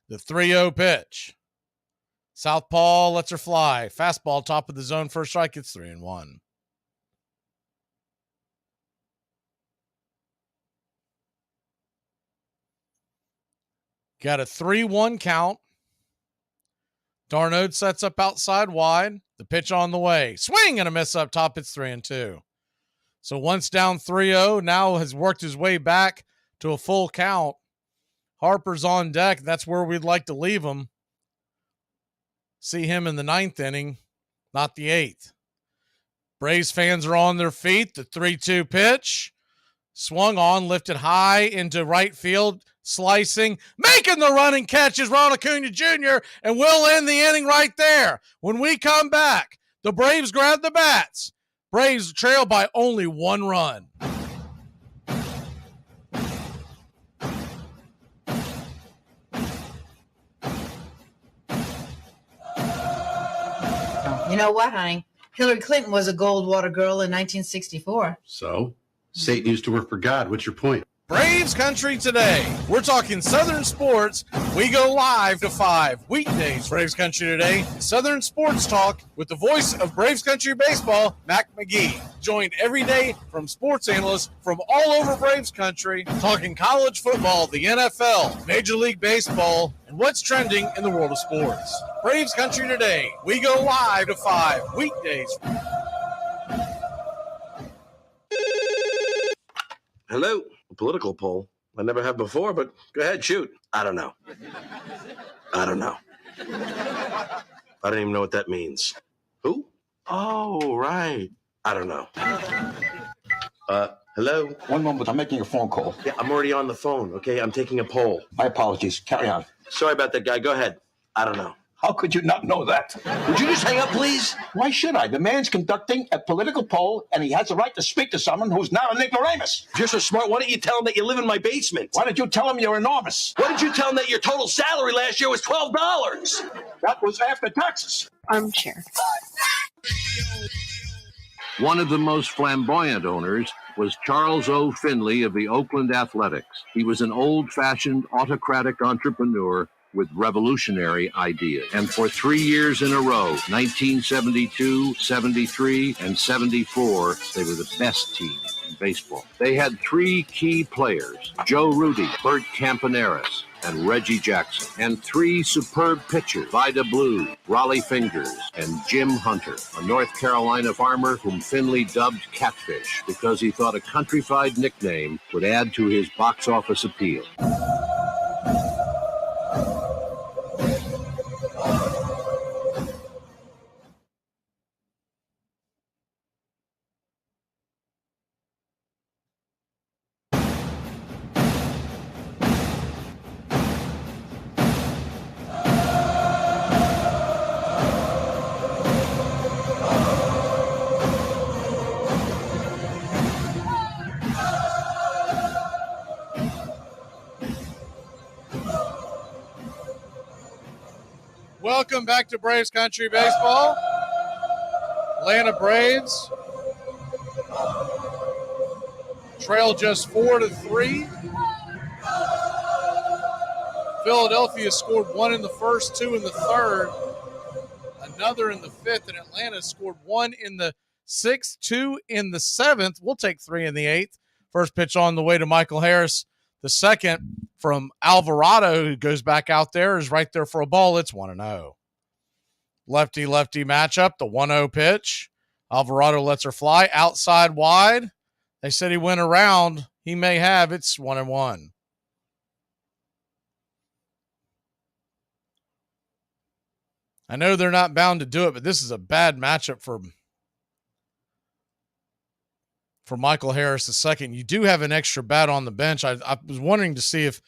Speaker 1: The 3-0 pitch. Southpaw lets her fly. Fastball, top of the zone, first strike. It's 3-1. Got a 3-1 count. Darnaud sets up outside wide. The pitch on the way. Swing and a miss up top. It's 3-2. So once down 3-0, now has worked his way back to a full count. Harper's on deck. That's where we'd like to leave him. See him in the 9th inning, not the 8th. Braves fans are on their feet. The 3-2 pitch. Swung on, lifted high into right field. Slicing, making the running catch is Ron Acuna Jr., and we'll end the inning right there. When we come back, the Braves grab the bats. Braves trail by only 1 run.
Speaker 8: You know what, honey? Hillary Clinton was a Goldwater girl in 1964.
Speaker 9: So? Satan used to work for God. What's your point?
Speaker 1: Braves Country Today. We're talking Southern sports. We go live to 5 weekdays. Braves Country Today, Southern sports talk with the voice of Braves Country baseball, Mac McGee. Joined every day from sports analysts from all over Braves Country, talking college football, the NFL, Major League Baseball, and what's trending in the world of sports. Braves Country Today. We go live to 5 weekdays.
Speaker 5: Hello, a political poll. I never have before, but go ahead, shoot. I don't know. I don't even know what that means. Who? Oh, right. I don't know. Hello?
Speaker 9: One moment, I'm making a phone call.
Speaker 5: Yeah, I'm already on the phone, okay? I'm taking a poll.
Speaker 9: My apologies. Carry on.
Speaker 5: Sorry about that, guy. Go ahead. I don't know.
Speaker 9: How could you not know that?
Speaker 5: Would you just hang up, please?
Speaker 9: Why should I? The man's conducting a political poll, and he has the right to speak to someone who's not an ignoramus.
Speaker 5: If you're so smart, why don't you tell him that you live in my basement?
Speaker 9: Why did you tell him you're enormous?
Speaker 5: Why did you tell him that your total salary last year was $12?
Speaker 9: That was after taxes.
Speaker 17: Armchair.
Speaker 12: One of the most flamboyant owners was Charles O. Finley of the Oakland Athletics. He was an old-fashioned autocratic entrepreneur with revolutionary ideas. And for 3 years in a row, 1972, 73, and 74, they were the best team in baseball. They had 3 key players, Joe Rudy, Bert Campaneris, and Reggie Jackson, and 3 superb pitchers, Vida Blue, Raleigh Fingers, and Jim Hunter, a North Carolina farmer whom Finley dubbed Catfish because he thought a countrified nickname would add to his box office appeal.
Speaker 1: Welcome back to Braves Country Baseball. Atlanta Braves trail just 4-3. Philadelphia scored 1 in the first, 2 in the third, another in the fifth, and Atlanta scored 1 in the sixth, 2 in the seventh. We'll take 3 in the eighth. First pitch on the way to Michael Harris. The second from Alvarado, who goes back out there, is right there for a ball. It's 1-0. Lefty-lefty matchup, the 1-0 pitch. Alvarado lets her fly outside wide. They said he went around. He may have. It's 1-1. I know they're not bound to do it, but this is a bad matchup for Michael Harris II. You do have an extra bat on the bench. I was wondering to see if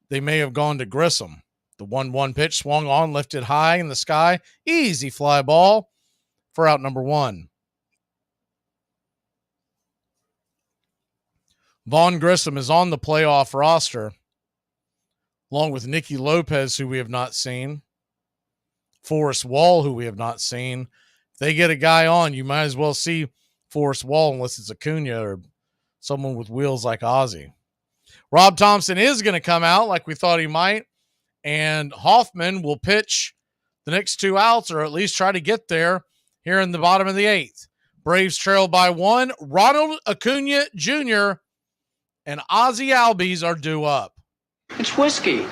Speaker 1: they may have gone to Grissom. The 1-1 pitch swung on, lifted high in the sky. Easy fly ball for out number 1. Vaughn Grissom is on the playoff roster, along with Nicky Lopez, who we have not seen, Forrest Wall, who we have not seen. If they get a guy on, you might as well see Forrest Wall unless it's Acuna or someone with wheels like Ozzie. Rob Thompson is going to come out like we thought he might, and Hoffman will pitch the next 2 outs, or at least try to get there here in the bottom of the 8th. Braves trail by 1. Ronald Acuna Jr. and Ozzie Albies are due up.
Speaker 11: It's whiskey.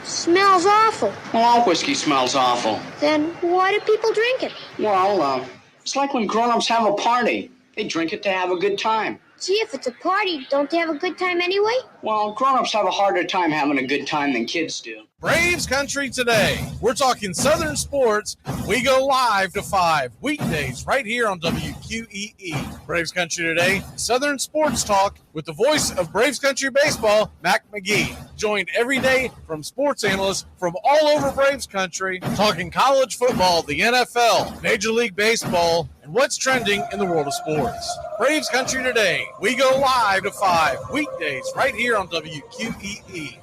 Speaker 17: Smells awful.
Speaker 11: Well, all whiskey smells awful.
Speaker 17: Then why do people drink it?
Speaker 11: Well, it's like when grown-ups have a party. They drink it to have a good time.
Speaker 17: Gee, if it's a party, don't they have a good time anyway?
Speaker 11: Well, grown-ups have a harder time having a good time than kids do.
Speaker 1: Braves Country Today. We're talking Southern sports. We go live to 5 weekdays right here on WQEE. Braves Country Today, Southern sports talk with the voice of Braves Country baseball, Mac McGee. Joined every day from sports analysts from all over Braves Country, talking college football, the NFL, Major League Baseball, and what's trending in the world of sports. Braves Country Today. We go live to 5 weekdays right here on WQEE.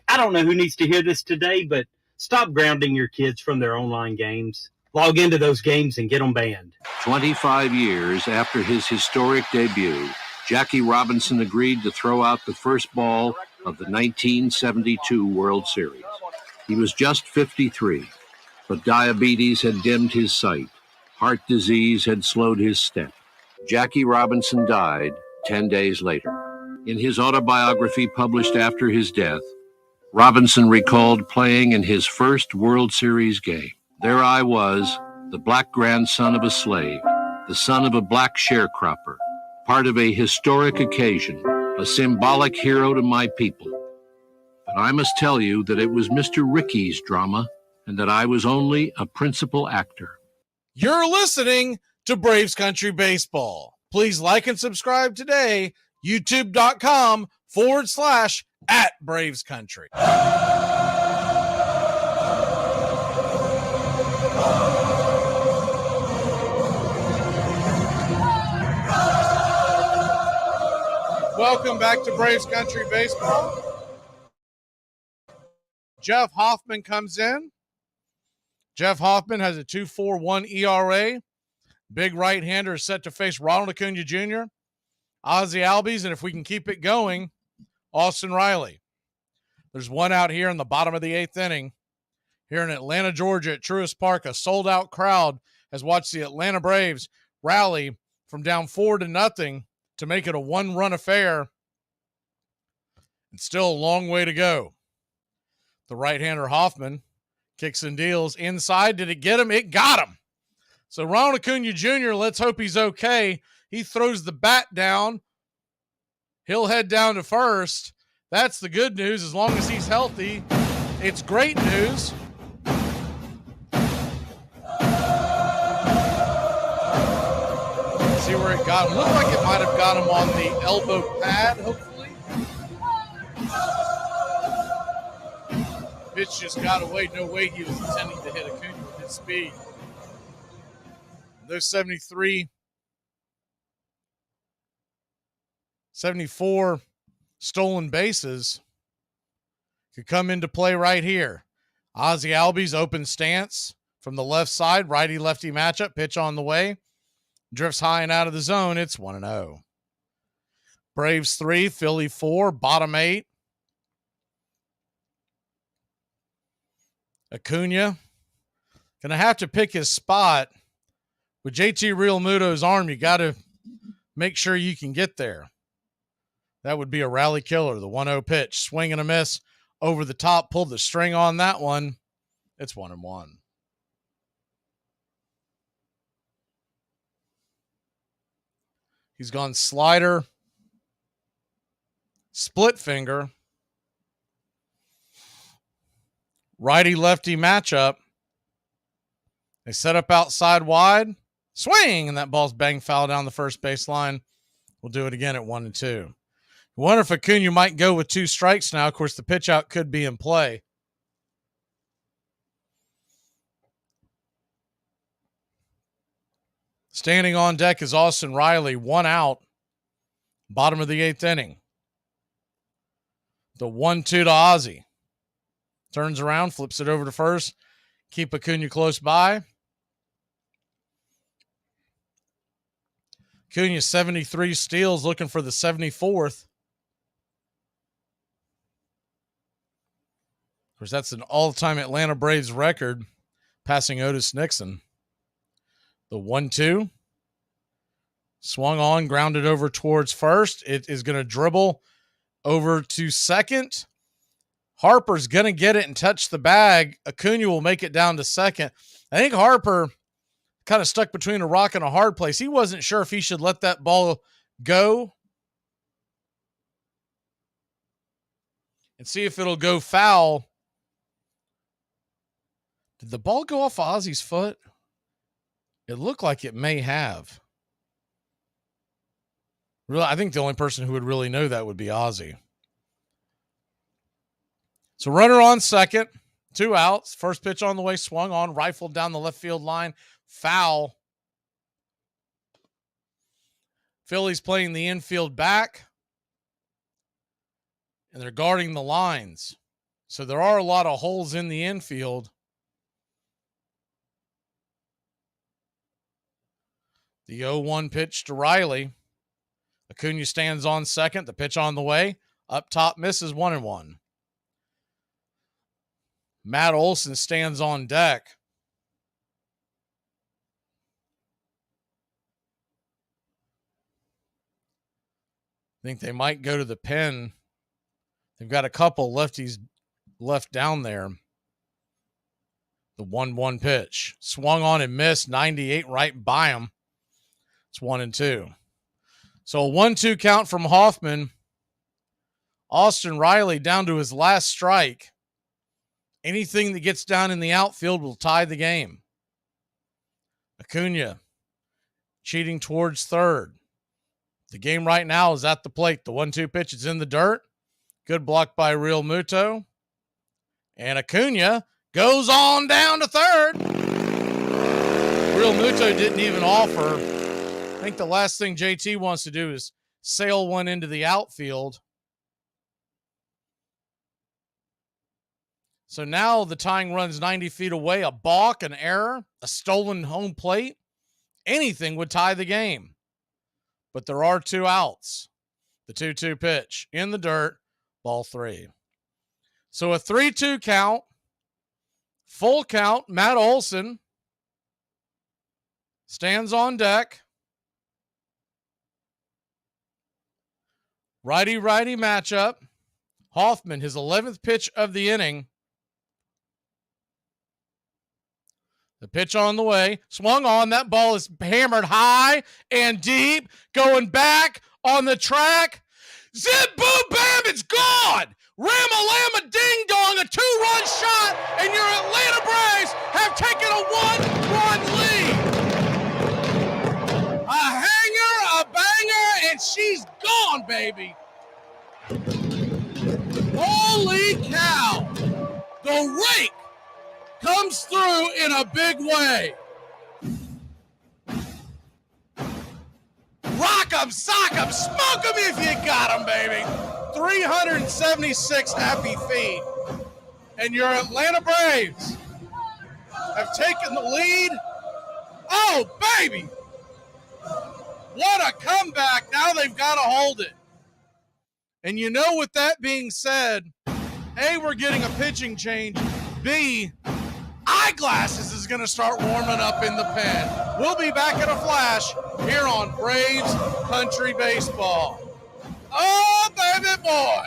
Speaker 13: I don't know who needs to hear this today, but stop grounding your kids from their online games. Log into those games and get them banned.
Speaker 12: 25 years after his historic debut, Jackie Robinson agreed to throw out the first ball of the 1972 World Series. He was just 53, but diabetes had dimmed his sight. Heart disease had slowed his step. Jackie Robinson died 10 days later. In his autobiography published after his death, Robinson recalled playing in his first World Series game. There I was, the black grandson of a slave, the son of a black sharecropper, part of a historic occasion, a symbolic hero to my people. But I must tell you that it was Mr. Ricky's drama and that I was only a principal actor.
Speaker 1: You're listening to Braves Country Baseball. Please like and subscribe today, youtube.com/@Braves Country. Welcome back to Braves Country Baseball. Jeff Hoffman comes in. Jeff Hoffman has a 2.41 ERA. Big right-hander is set to face Ronald Acuna Jr., Ozzie Albies, and if we can keep it going, Austin Riley. There's one out here in the bottom of the 8th inning. Here in Atlanta, Georgia at Truist Park, a sold-out crowd has watched the Atlanta Braves rally from down 4-0 to make it a one-run affair. And still a long way to go. The right-hander Hoffman kicks and deals inside. Did it get him? It got him. So Ronald Acuna Jr., let's hope he's okay. He throws the bat down. He'll head down to first. That's the good news. As long as he's healthy, it's great news. See where it got him. Looked like it might have got him on the elbow pad, hopefully. Pitch just got away. No way he was intending to hit Acuna with his speed. Those 74 stolen bases could come into play right here. Ozzie Albies open stance from the left side, righty-lefty matchup, pitch on the way. Drifts high and out of the zone. It's 1-0. Braves 3, Philly 4, bottom 8. Acuna going to have to pick his spot. With JT Realmuto's arm, you got to make sure you can get there. That would be a rally killer. The 1-0 pitch, swing and a miss over the top, pulled the string on that one. It's 1-1. He's gone slider, split finger, righty-lefty matchup. They set up outside wide, swing, and that ball's bang foul down the first baseline. We'll do it again at 1-2. I wonder if Acuna might go with 2 strikes now. Of course, the pitch out could be in play. Standing on deck is Austin Riley, 1 out, bottom of the 8th inning. The 1-2 to Ozzie. Turns around, flips it over to first. Keep Acuna close by. Acuna 73 steals, looking for the 74th. Of course, that's an all-time Atlanta Braves record, passing Otis Nixon. The 1-2. Swung on, grounded over towards first. It is going to dribble over to second. Harper's going to get it and touch the bag. Acuna will make it down to second. I think Harper kind of stuck between a rock and a hard place. He wasn't sure if he should let that ball go and see if it'll go foul. Did the ball go off Ozzie's foot? It looked like it may have. Really, I think the only person who would really know that would be Ozzie. So runner on second, 2 outs. First pitch on the way, swung on, rifled down the left field line. Foul. Phillies playing the infield back. And they're guarding the lines. So there are a lot of holes in the infield. The 0-1 pitch to Riley. Acuna stands on second. The pitch on the way. Up top misses 1-1. Matt Olson stands on deck. I think they might go to the pen. They've got a couple lefties left down there. The 1-1 pitch. Swung on and missed. 98 right by him. It's 1-2. So a 1-2 count from Hoffman. Austin Riley down to his last strike. Anything that gets down in the outfield will tie the game. Acuna cheating towards third. The game right now is at the plate. The 1-2 pitch is in the dirt. Good block by Real Muto. And Acuna goes on down to third. Real Muto didn't even offer. I think the last thing JT wants to do is sail one into the outfield. So now the tying run's 90 feet away. A balk, an error, a stolen home plate. Anything would tie the game. But there are 2 outs. The 2-2 pitch in the dirt, ball 3. So a 3-2 count, full count. Matt Olson stands on deck. Righty-righty matchup. Hoffman, his 11th pitch of the inning. The pitch on the way, swung on. That ball is hammered high and deep, going back on the track. Zip, boom, bam, it's gone. Ram-a-lamma, ding-dong, a 2-run shot, and your Atlanta Braves have taken a 1-1 lead. A hanger, a banger, and she's gone, baby. Holy cow. The rake comes through in a big way. Rock 'em, sock 'em, smoke 'em if you got 'em, baby. 376 happy feet. And your Atlanta Braves have taken the lead. Oh, baby. What a comeback. Now they've got to hold it. And you know, with that being said, A, we're getting a pitching change. B, Eyeglasses is going to start warming up in the pen. We'll be back in a flash here on Braves Country Baseball. Oh, baby boy.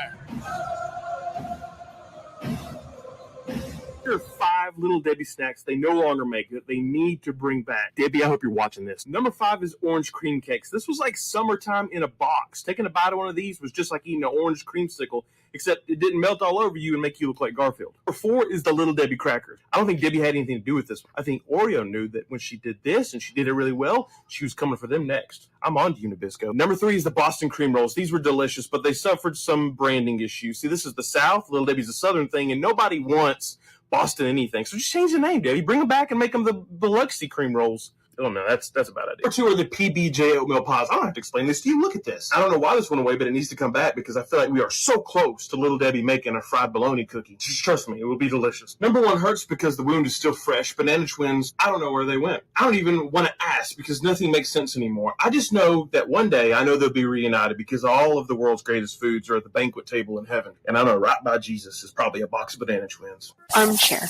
Speaker 10: There are 5 Little Debbie snacks they no longer make that they need to bring back. Debbie, I hope you're watching this. Number 5 is orange cream cakes. This was like summertime in a box. Taking a bite of one of these was just like eating an orange creamsicle, except it didn't melt all over you and make you look like Garfield. Number 4 is the Little Debbie crackers. I don't think Debbie had anything to do with this one. I think Oreo knew that when she did this, and she did it really well, she was coming for them next. I'm on to you, Nabisco. Number 3 is the Boston cream rolls. These were delicious, but they suffered some branding issues. See, this is the South. Little Debbie's a Southern thing, and nobody wants Boston anything. So just change the name, Debbie. Bring them back and make them the Biloxi cream rolls. Oh, no, that's a bad idea. Number 2 are the PBJ oatmeal pies. I don't have to explain this to you. Look at this. I don't know why this went away, but it needs to come back because I feel like we are so close to Little Debbie making a fried bologna cookie. Just trust me, it will be delicious. Number 1 hurts because the wound is still fresh. Banana Twins, I don't know where they went. I don't even want to ask because nothing makes sense anymore. I just know that one day I know they'll be reunited because all of the world's greatest foods are at the banquet table in heaven. And I know right by Jesus is probably a box of Banana Twins.
Speaker 17: Armchair.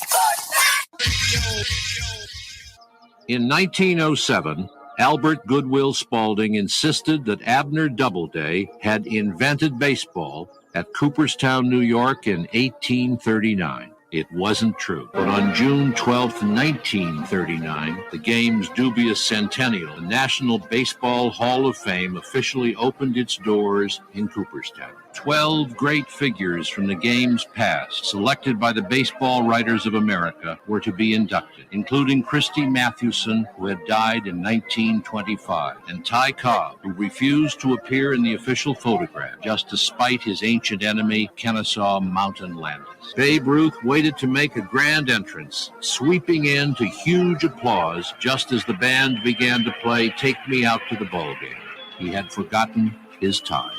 Speaker 12: In 1907, Albert Goodwill Spaulding insisted that Abner Doubleday had invented baseball at Cooperstown, New York in 1839. It wasn't true. But on June 12, 1939, the game's dubious centennial, the National Baseball Hall of Fame officially opened its doors in Cooperstown. 12 great figures from the game's past, selected by the Baseball Writers of America, were to be inducted, including Christy Mathewson, who had died in 1925, and Ty Cobb, who refused to appear in the official photograph, just to spite his ancient enemy, Kennesaw Mountain Landis. Babe Ruth waited to make a grand entrance, sweeping in to huge applause just as the band began to play Take Me Out to the Ball Game. He had forgotten his time.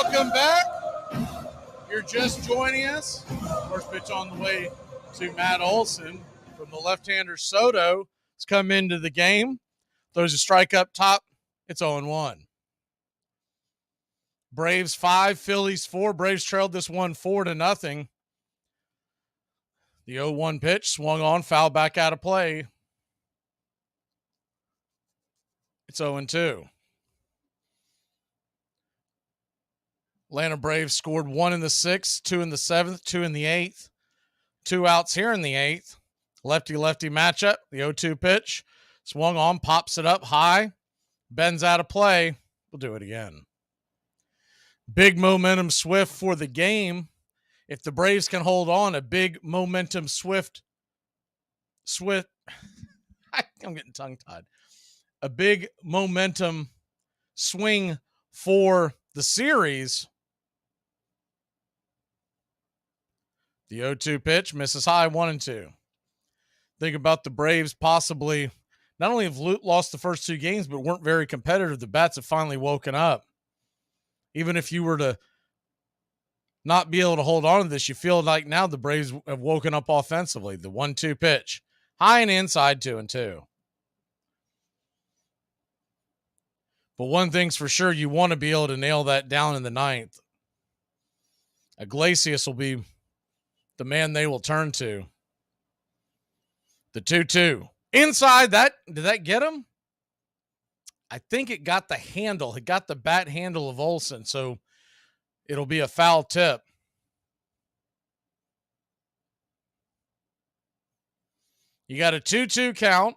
Speaker 1: Welcome back. You're just joining us. First pitch on the way to Matt Olson from the left-hander. Soto has come into the game. Throws a strike up top. It's 0-1. Braves 5, Phillies 4. Braves trailed this one 4-0. The 0-1 pitch swung on, foul back out of play. It's 0-2. Atlanta Braves scored 1 in the 6th, 2 in the 7th, 2 in the 8th. 2 outs here in the 8th. Lefty-lefty matchup. The 0-2 pitch swung on, pops it up high, bends out of play. We'll do it again. Big momentum swift for the game. If the Braves can hold on, a big momentum swift. I'm getting tongue-tied. A big momentum swing for the series. The 0-2 pitch misses high, 1-2. Think about the Braves possibly not only have lost the first 2 games, but weren't very competitive. The bats have finally woken up. Even if you were to not be able to hold on to this, you feel like now the Braves have woken up offensively. The 1-2 pitch, high and inside, 2-2. But one thing's for sure, you want to be able to nail that down in the 9th. Iglesias will be the man they will turn to. The 2-2. Inside, did that get him? I think it got the handle. It got the bat handle of Olson, so it'll be a foul tip. You got a 2-2 count.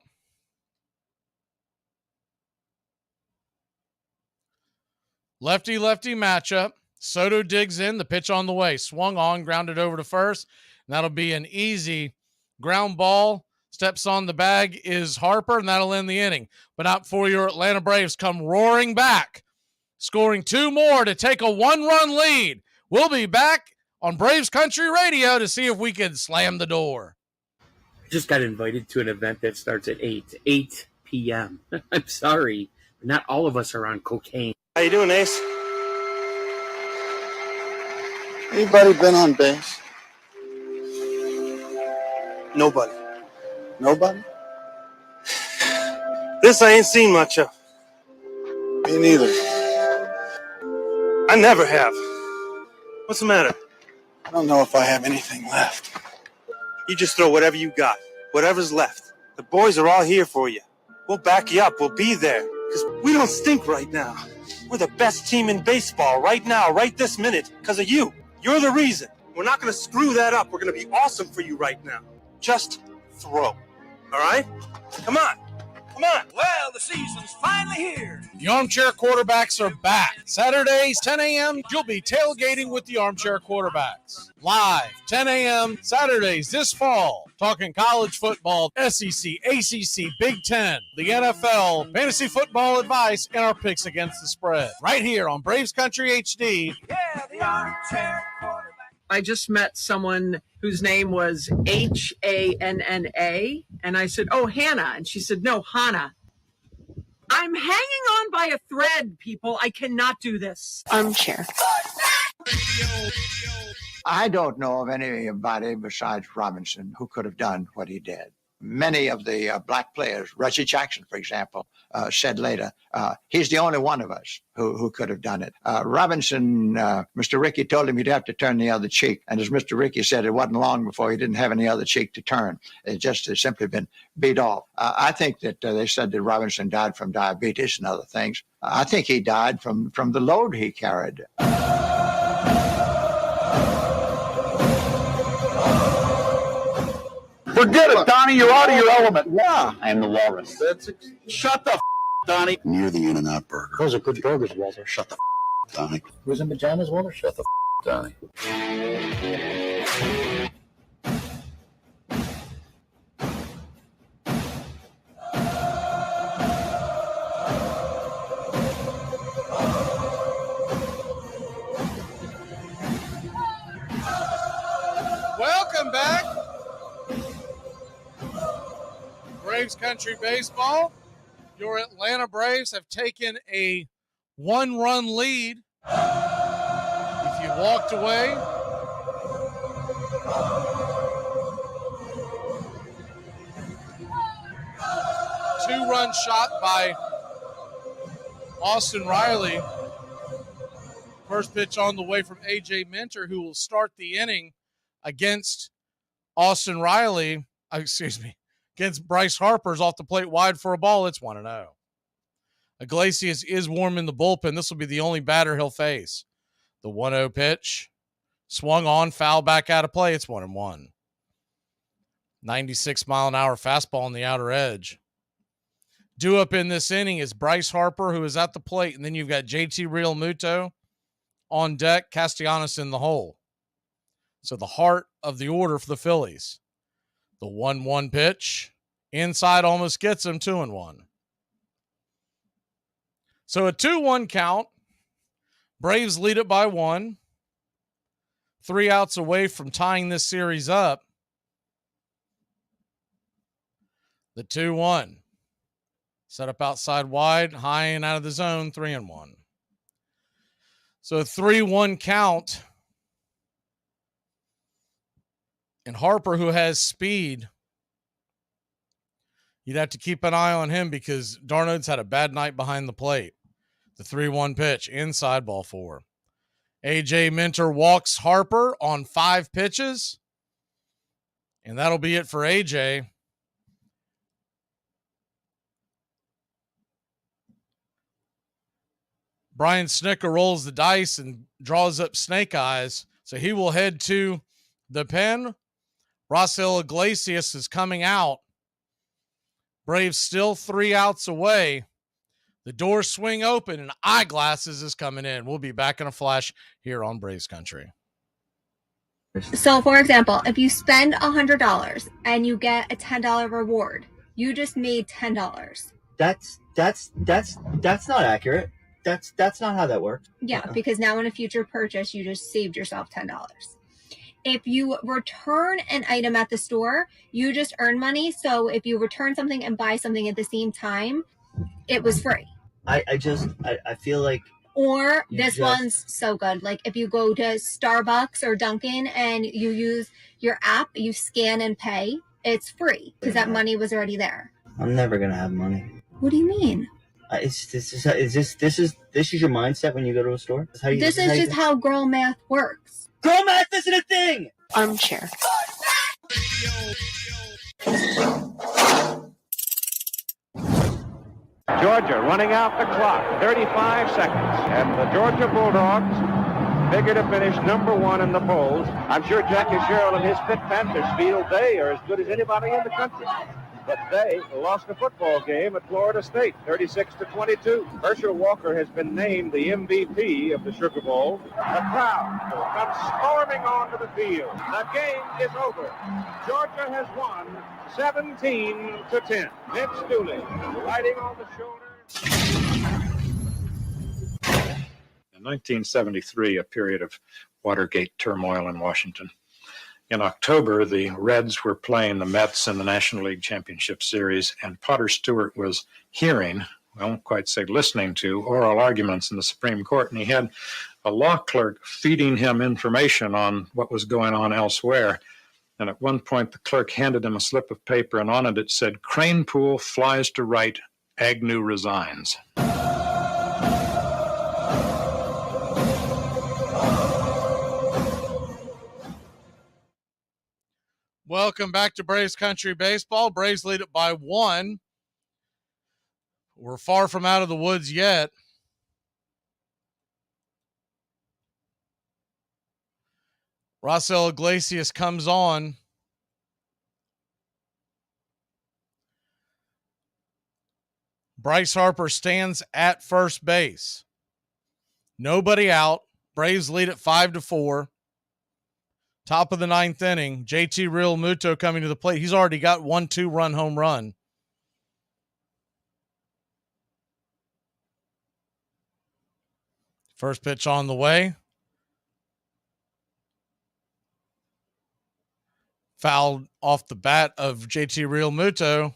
Speaker 1: Lefty-lefty matchup. Soto digs in, the pitch on the way. Swung on, grounded over to first. And that'll be an easy ground ball. Steps on the bag is Harper, and that'll end the inning. But not before your Atlanta Braves come roaring back, scoring 2 more to take a 1-run lead. We'll be back on Braves Country Radio to see if we can slam the door.
Speaker 15: I just got invited to an event that starts at 8 p.m. I'm sorry, but not all of us are on cocaine.
Speaker 16: How you doing, Ace?
Speaker 19: Anybody been on base?
Speaker 16: Nobody.
Speaker 19: Nobody?
Speaker 16: This I ain't seen much of.
Speaker 19: Me neither.
Speaker 16: I never have. What's the matter?
Speaker 19: I don't know if I have anything left.
Speaker 16: You just throw whatever you got, whatever's left. The boys are all here for you. We'll back you up. We'll be there. Because we don't stink right now. We're the best team in baseball right now, right this minute, because of you. You're the reason. We're not going to screw that up. We're going to be awesome for you right now. Just throw. All right? Come on. Come on.
Speaker 4: Well, the season's finally here.
Speaker 1: The Armchair Quarterbacks are back. Saturdays, 10 a.m., you'll be tailgating with the Armchair Quarterbacks. Live, 10 a.m., Saturdays this fall. Talking college football, SEC, ACC, Big Ten, the NFL, fantasy football advice, and our picks against the spread. Right here on Braves Country HD.
Speaker 4: Yeah, the Armchair Quarterback.
Speaker 18: I just met someone whose name was Hanna, and I said, "Oh, Hannah," and she said, "No, Hannah." I'm hanging on by a thread, people. I cannot do this.
Speaker 17: Armchair.
Speaker 20: I don't know of anybody besides Robinson who could have done what he did. Many of the black players, Reggie Jackson, for example, said later, he's the only one of us who could have done it. Robinson, Mr. Rickey told him he'd have to turn the other cheek. And as Mr. Rickey said, it wasn't long before he didn't have any other cheek to turn. It just has simply been beat off. I think that they said that Robinson died from diabetes and other things. I think he died from the load he carried.
Speaker 9: Forget it, Donnie. You're out of your element.
Speaker 20: Yeah.
Speaker 9: I am the walrus. Shut the Donnie.
Speaker 19: Near the In-N-Out Burger.
Speaker 9: Those are good burgers, Walter. Shut the
Speaker 19: Donnie.
Speaker 9: Who's in pajamas, Walter? Shut the
Speaker 19: Donnie.
Speaker 1: Welcome back. Braves Country Baseball. Your Atlanta Braves have taken a 1-run lead walked away. Two-run shot by Austin Riley. First pitch on the way from A.J. Minter, who will start the inning against Austin Riley. Against Bryce Harper's off the plate wide for a ball. It's 1-0. Iglesias is warm in the bullpen. This will be the only batter he'll face. The 1-0 pitch. Swung on, foul back out of play. It's 1-1. 96-mile-an-hour fastball on the outer edge. Due up in this inning is Bryce Harper, who is at the plate, and then you've got JT Realmuto on deck, Castellanos in the hole. So the heart of the order for the Phillies. The 1-1 pitch. Inside almost gets him, 2-1. So a 2-1 count. Braves lead it by 1. 3 outs away from tying this series up. The 2-1. Set up outside wide, high and out of the zone, 3-1. So a 3-1 count. And Harper, who has speed, you'd have to keep an eye on him because Darnold's had a bad night behind the plate. The 3-1 pitch, inside, ball 4. A.J. Minter walks Harper on 5 pitches. And that'll be it for A.J. Brian Snicker rolls the dice and draws up snake eyes. So he will head to the pen. Raisel Iglesias is coming out. Braves still 3 outs away. The doors swing open and Eyeglasses is coming in. We'll be back in a flash here on Braves Country.
Speaker 2: So, for example, if you spend $100 and you get a $10 reward, you just made $10.
Speaker 3: That's not accurate. That's not how that works.
Speaker 2: Yeah, because now in a future purchase, you just saved yourself $10. If you return an item at the store, you just earn money. So if you return something and buy something at the same time, it was free.
Speaker 3: I feel like.
Speaker 2: Or this one's so good. Like if you go to Starbucks or Dunkin' and you use your app, you scan and pay, it's free because that money was already there.
Speaker 3: I'm never gonna have money.
Speaker 2: What do you mean?
Speaker 3: This is your mindset when you go to a store?
Speaker 2: This is just how girl math works.
Speaker 3: Girl math isn't a thing!
Speaker 2: Armchair.
Speaker 22: Georgia running out the clock, 35 seconds, and the Georgia Bulldogs figure to finish number 1 in the polls. I'm sure Jackie Sherrill and his Pitt Panthers feel they are as good as anybody in the country. But they lost a football game at Florida State, 36-22. Herschel Walker has been named the MVP of the Sugar Bowl. The crowd comes storming onto the field. The game is over. Georgia has won 17-10. Mitch Dooley riding on the shoulders.
Speaker 23: In 1973, a period of Watergate turmoil in Washington. In October, the Reds were playing the Mets in the National League Championship Series, and Potter Stewart was hearing, I won't quite say listening to, oral arguments in the Supreme Court, and he had a law clerk feeding him information on what was going on elsewhere. And at one point, the clerk handed him a slip of paper, and on it said, "Cranepool flies to right, Agnew resigns."
Speaker 1: Welcome back to Braves Country Baseball. Braves lead it by 1. We're far from out of the woods yet. Raisel Iglesias comes on. Bryce Harper stands at first base. Nobody out. Braves lead at 5-4. Top of the 9th inning, JT Realmuto coming to the plate. He's already got 1 2-run home run. First pitch on the way. Fouled off the bat of JT Realmuto.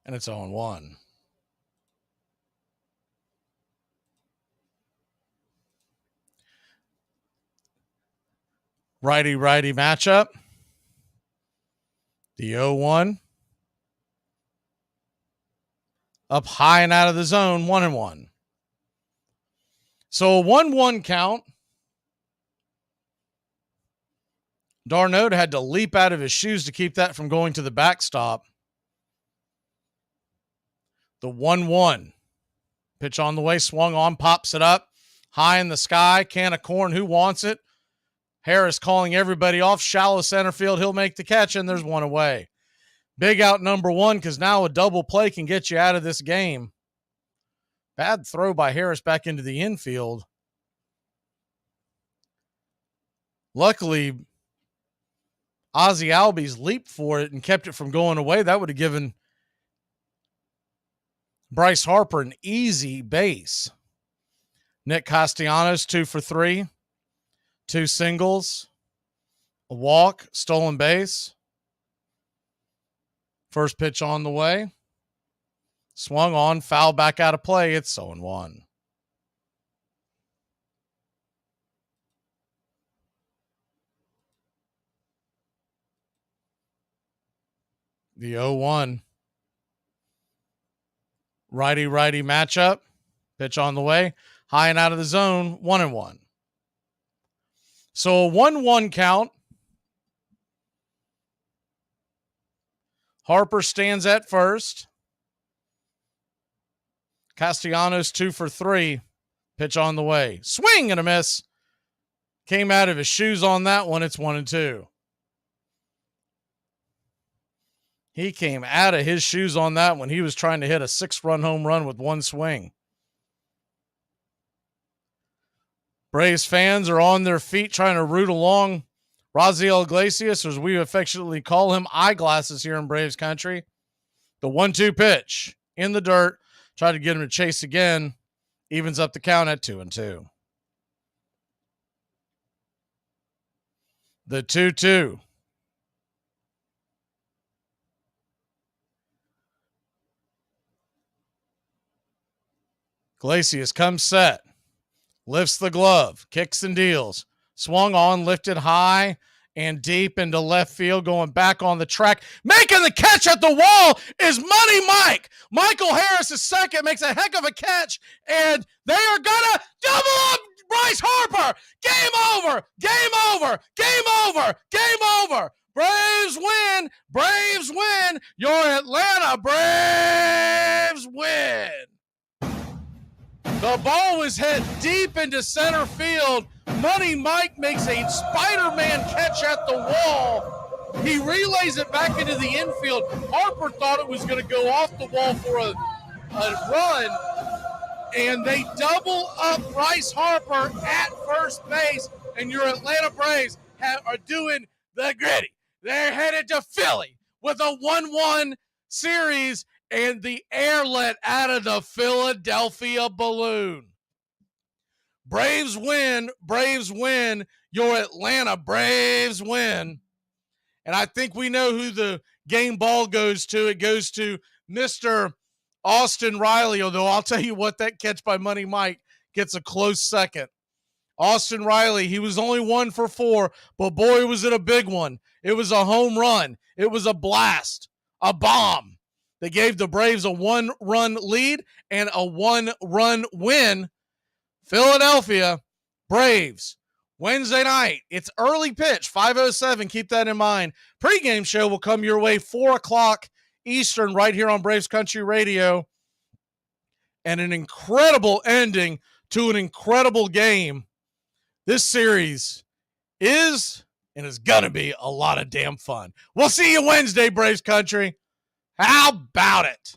Speaker 1: And it's 0-1. Righty-righty matchup. The 0-1. Up high and out of the zone, 1-1. So a 1-1 count. Darnold had to leap out of his shoes to keep that from going to the backstop. The 1-1. Pitch on the way, swung on, pops it up. High in the sky, can of corn, who wants it? Harris calling everybody off, shallow center field. He'll make the catch, and there's one away. Big out number one, because now a double play can get you out of this game. Bad throw by Harris back into the infield. Luckily, Ozzie Albies leaped for it and kept it from going away. That would have given Bryce Harper an easy base. Nick Castellanos, 2 for 3. 2 singles, a walk, stolen base. First pitch on the way. Swung on, foul back out of play. It's 0-1. The 0-1. Righty-righty matchup. Pitch on the way. High and out of the zone, 1-1. So a 1-1 count. Harper stands at first. Castellanos 2 for 3. Pitch on the way. Swing and a miss. Came out of his shoes on that one. It's 1-2. He came out of his shoes on that one. He was trying to hit a 6-run home run with one swing. Braves fans are on their feet trying to root along Raziel Iglesias, or as we affectionately call him, eyeglasses here in Braves country. The 1-2 pitch in the dirt. Try to get him to chase again. Evens up the count at 2-2. The 2-2. Iglesias comes set. Lifts the glove, kicks and deals. Swung on, lifted high and deep into left field, going back on the track. Making the catch at the wall is Money Mike. Michael Harris is second, makes a heck of a catch, and they are going to double up Bryce Harper. Game over, game over, game over, game over. Braves win, Braves win. Your Atlanta Braves win. The ball was hit deep into center field. Money Mike makes a Spider-Man catch at the wall. He relays it back into the infield. Harper thought it was going to go off the wall for a run, and they double up Bryce Harper at first base, and your Atlanta Braves are doing the gritty. They're headed to Philly with a 1-1 series, and the air let out of the Philadelphia balloon. Braves win, your Atlanta Braves win. And I think we know who the game ball goes to. It goes to Mr. Austin Riley, although I'll tell you what, that catch by Money Mike gets a close second. Austin Riley, he was only 1 for 4, but boy, was it a big one. It was a home run. It was a blast, a bomb. They gave the Braves a 1-run lead and a 1-run win. Philadelphia Braves, Wednesday night. It's early pitch, 5:07. Keep that in mind. Pre-game show will come your way 4 o'clock Eastern right here on Braves Country Radio. And an incredible ending to an incredible game. This series is and is going to be a lot of damn fun. We'll see you Wednesday, Braves Country. How about it?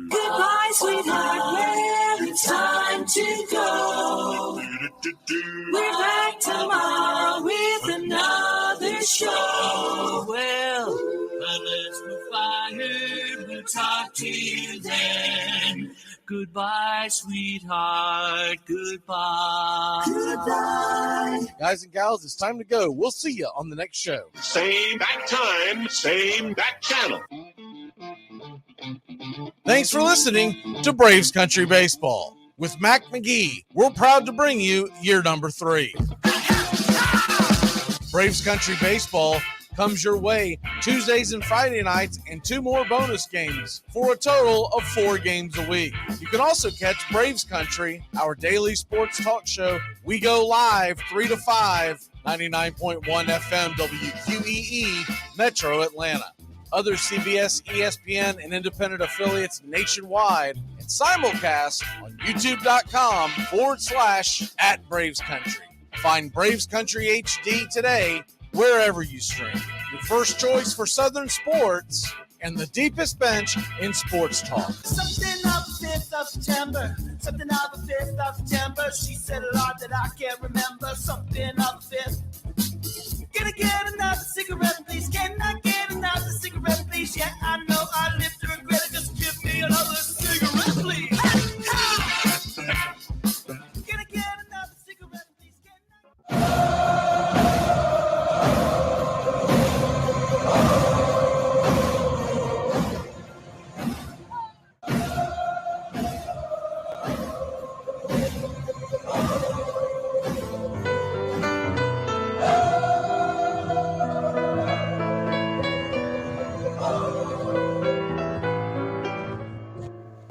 Speaker 4: Goodbye, sweetheart, well, it's time to go. We're back tomorrow with another show. Well, pilots were fired. We'll talk to you then. Goodbye, sweetheart. Goodbye. Goodbye.
Speaker 1: Guys and gals, it's time to go. We'll see you on the next show.
Speaker 7: Same bat time, same bat channel.
Speaker 1: Thanks for listening to Braves Country Baseball. With Mac McGee, we're proud to bring you year number 3. Braves Country Baseball comes your way Tuesdays and Friday nights and 2 more bonus games for a total of 4 games a week. You can also catch Braves Country, our daily sports talk show. We go live 3 to 5, 99.1 FM WQEE, Metro Atlanta. Other CBS, ESPN, and independent affiliates nationwide, and simulcast on youtube.com/@BravesCountry. Find Braves Country HD today wherever you stream. Your first choice for Southern sports and the deepest bench in sports talk.
Speaker 4: Something of the 5th of September. Something of the 5th of September. She said a lot that I can't remember. Something of the 5th. Can I get another cigarette, please? Can I get another cigarette, please? Yeah, I know I live to regret it. Just give me another cigarette, please. Can I get another cigarette, please?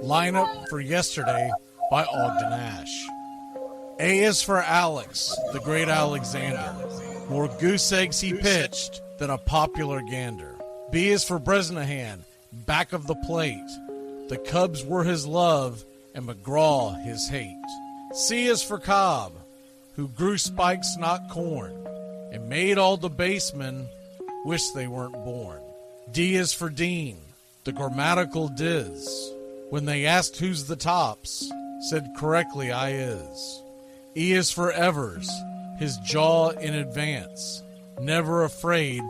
Speaker 1: Lineup for yesterday by Ogden Ash. A is for Alex, the great Alexander. More goose eggs he pitched than a popular gander. B is for Bresnahan, back of the plate. The Cubs were his love and McGraw his hate. C is for Cobb, who grew spikes, not corn, and made all the basemen wish they weren't born. D is for Dean, the grammatical diz. When they asked who's the tops, said correctly I is. E is for Evers, his jaw in advance, never afraid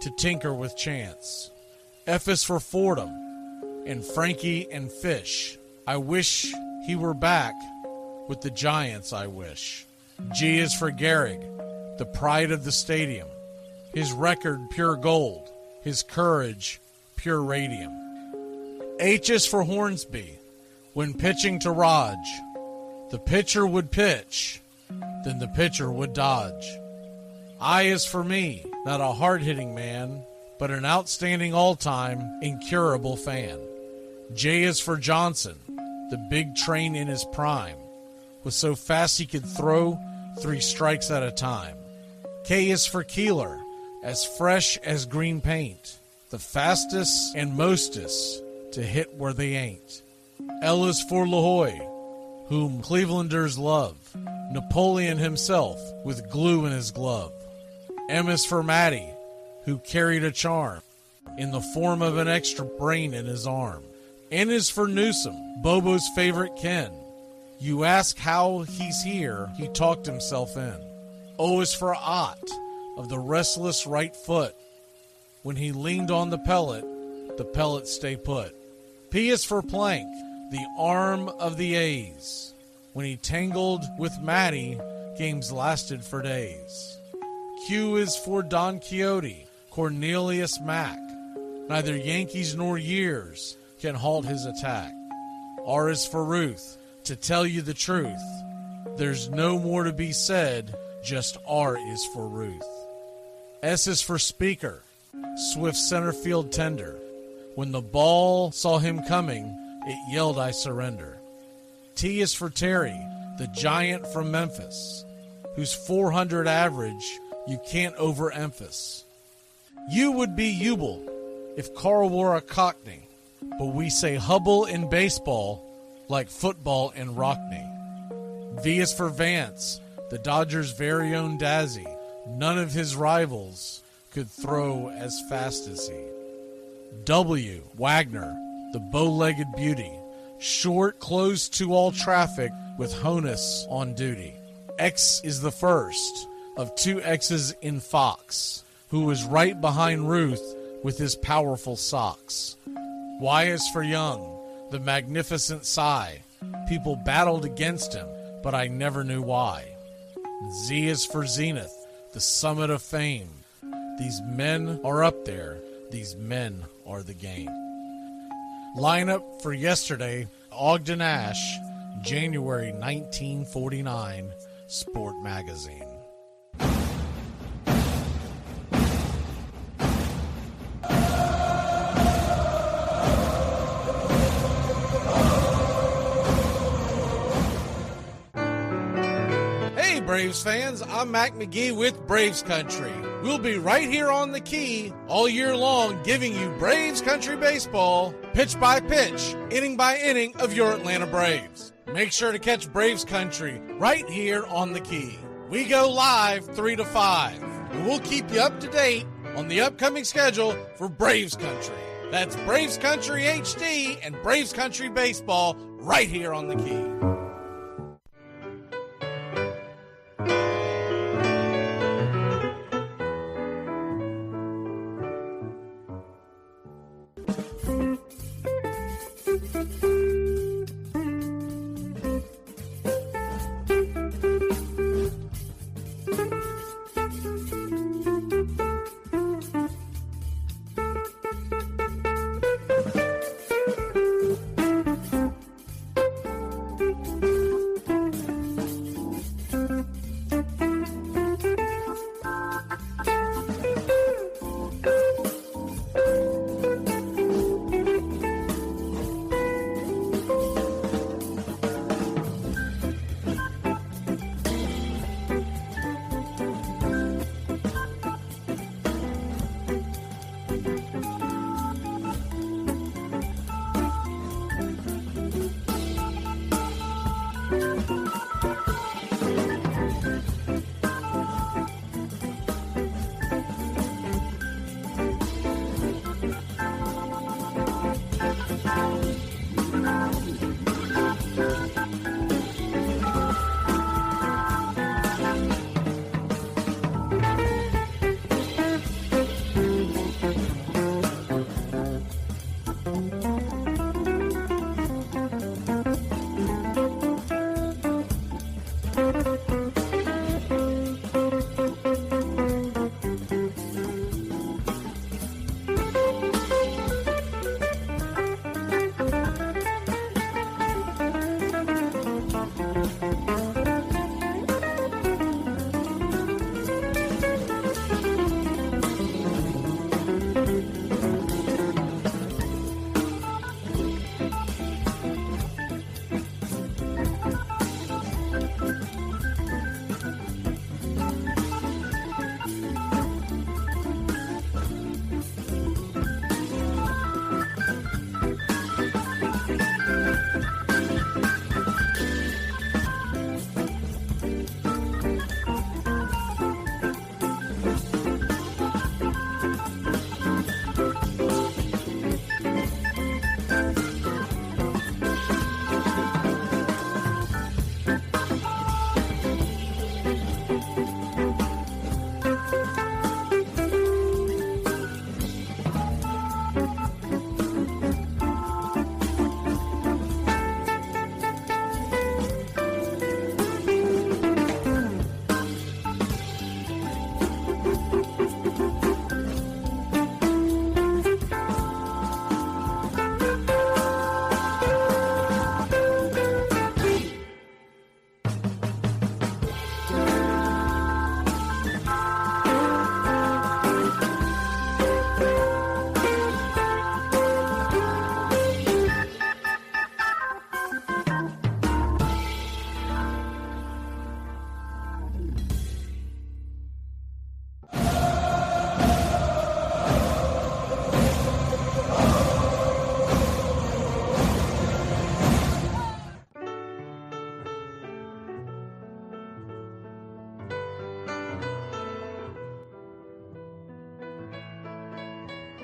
Speaker 1: to tinker with chance. F is for Fordham, and Frankie and Fish. I wish he were back with the Giants, I wish. G is for Gehrig, the pride of the stadium, his record pure gold, his courage pure radium. H is for Hornsby. When pitching to Raj, the pitcher would pitch, then the pitcher would dodge. I is for me, not a hard-hitting man, but an outstanding all-time, incurable fan. J is for Johnson, the big train in his prime, was so fast he could throw 3 strikes at a time. K is for Keeler, as fresh as green paint, the fastest and mostest to hit where they ain't. L is for LaHoy, whom Clevelanders love, Napoleon himself with glue in his glove. M is for Matty, who carried a charm in the form of an extra brain in his arm. N is for Newsom, Bobo's favorite Ken. You ask how he's here, he talked himself in. O is for Ott, of the restless right foot. When he leaned on the pellet stay put. P is for Plank, the arm of the A's. When he tangled with Matty, games lasted for days. Q is for Don Quixote, Cornelius Mack. Neither Yankees nor years can halt his attack. R is for Ruth, to tell you the truth. There's no more to be said, just R is for Ruth. S is for Speaker, swift center field tender. When the ball saw him coming, it yelled, I surrender. T is for Terry, the giant from Memphis, whose 400 average you can't overemphasize. U would be Ubel if Carl wore a Cockney, but we say Hubble in baseball like football in Rockney. V is for Vance, the Dodgers' very own Dazzy. None of his rivals could throw as fast as he. W, Wagner, the bow-legged beauty, short, closed to all traffic with Honus on duty. X is the first of 2 X's in Fox, who was right behind Ruth with his powerful socks. Y is for Young, the magnificent sigh. People battled against him, but I never knew why. Z is for Zenith, the summit of fame. These men are up there. These men are the game. Lineup for yesterday, Ogden Ash, January 1949, Sport Magazine. Hey Braves fans, I'm Mac McGee with Braves Country. We'll be right here on the key all year long giving you Braves Country baseball, pitch by pitch, inning by inning of your Atlanta Braves. Make sure to catch Braves Country right here on the key. We go live 3 to 5, and we'll keep you up to date on the upcoming schedule for Braves Country. That's Braves Country HD and Braves Country baseball right here on the key.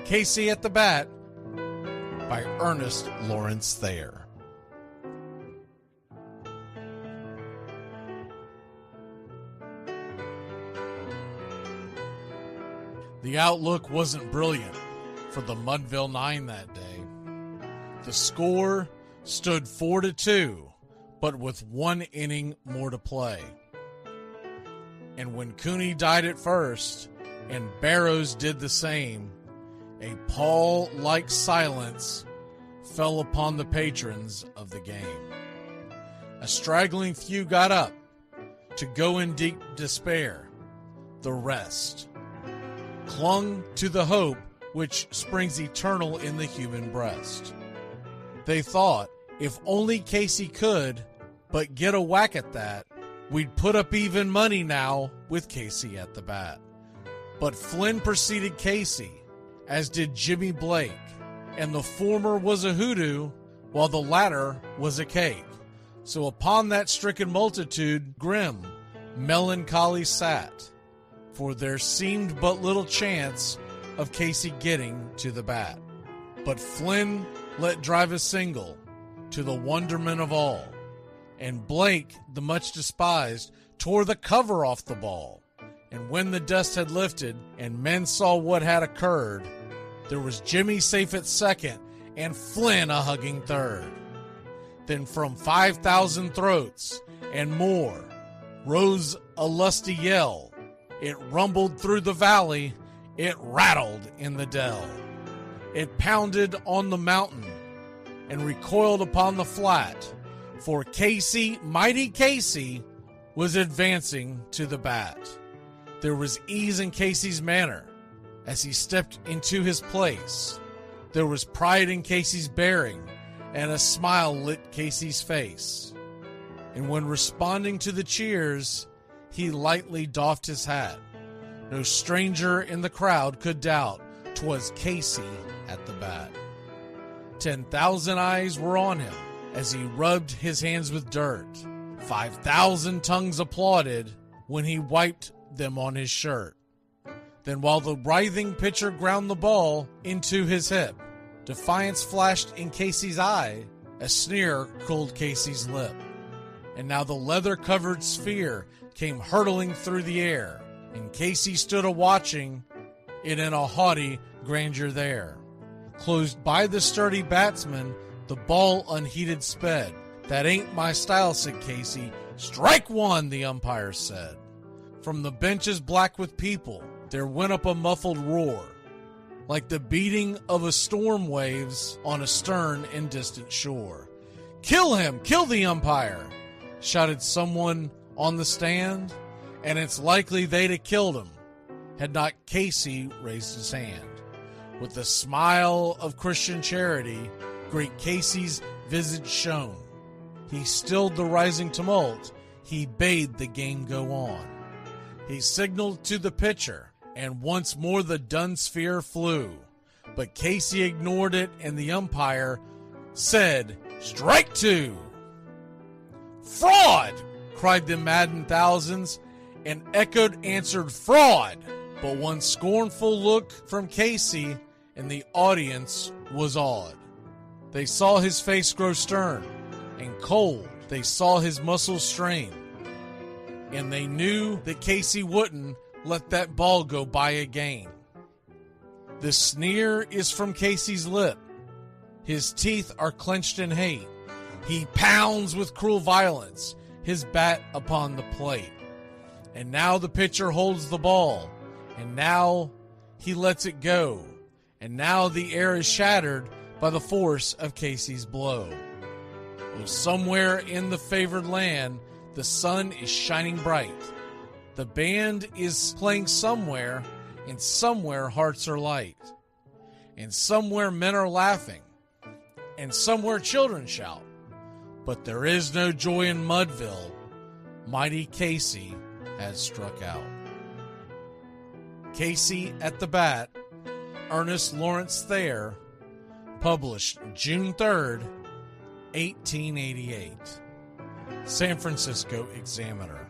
Speaker 1: Casey at the Bat by Ernest Lawrence Thayer. The outlook wasn't brilliant. for the Mudville Nine that day. The score stood 4-2, but with 1 inning more to play. And when Cooney died at first, and Barrows did the same, a pall-like silence fell upon the patrons of the game. A straggling few got up to go in deep despair. The rest clung to the hope which springs eternal in the human breast. They thought, if only Casey could but get a whack at that, we'd put up even money now with Casey at the bat. But Flynn preceded Casey, as did Jimmy Blake, and the former was a hoodoo, while the latter was a cake. So upon that stricken multitude, grim, melancholy sat, for there seemed but little chance of Casey getting to the bat. But Flynn let drive a single, to the wonderment of all, and Blake, the much despised, tore the cover off the ball. And when the dust had lifted, and men saw what had occurred, there was Jimmy safe at second, and Flynn a hugging third. Then from 5,000 throats and more rose a lusty yell. It rumbled through the valley, it rattled in the dell. It pounded on the mountain and recoiled upon the flat, for Casey, mighty Casey, was advancing to the bat. There was ease in Casey's manner as he stepped into his place. There was pride in Casey's bearing, and a smile lit Casey's face. And when responding to the cheers, he lightly doffed his hat. No stranger in the crowd could doubt 'twas Casey at the bat. 10,000 eyes were on him as he rubbed his hands with dirt. 5,000 tongues applauded when he wiped them on his shirt. Then while the writhing pitcher ground the ball into his hip, defiance flashed in Casey's eye, a sneer cooled Casey's lip. And now the leather-covered sphere came hurtling through the air, and Casey stood a-watching it in a haughty grandeur there. Closed by the sturdy batsman, the ball unheeded sped. That ain't my style, said Casey. Strike one, the umpire said. From the benches black with people, there went up a muffled roar, like the beating of a storm waves on a stern and distant shore. Kill him! Kill the umpire! Shouted someone on the stand, and it's likely they'd have killed him had not Casey raised his hand. With a smile of Christian charity, great Casey's visage shone. He stilled the rising tumult, he bade the game go on. He signaled to the pitcher, and once more the dun sphere flew. But Casey ignored it, and the umpire said, Strike two! Fraud! Cried the maddened thousands, and echoed answered fraud. But one scornful look from Casey, and the audience was awed. They saw his face grow stern and cold. They saw his muscles strain. And they knew that Casey wouldn't let that ball go by again. The sneer is from Casey's lip. His teeth are clenched in hate. He pounds with cruel violence his bat upon the plate. And now the pitcher holds the ball. And now he lets it go. And now the air is shattered by the force of Casey's blow. Oh, somewhere in the favored land, the sun is shining bright. The band is playing somewhere, and somewhere hearts are light. And somewhere men are laughing, and somewhere children shout. But there is no joy in Mudville. Mighty Casey has struck out. Casey at the Bat, Ernest Lawrence Thayer, published June 3rd, 1888. San Francisco Examiner.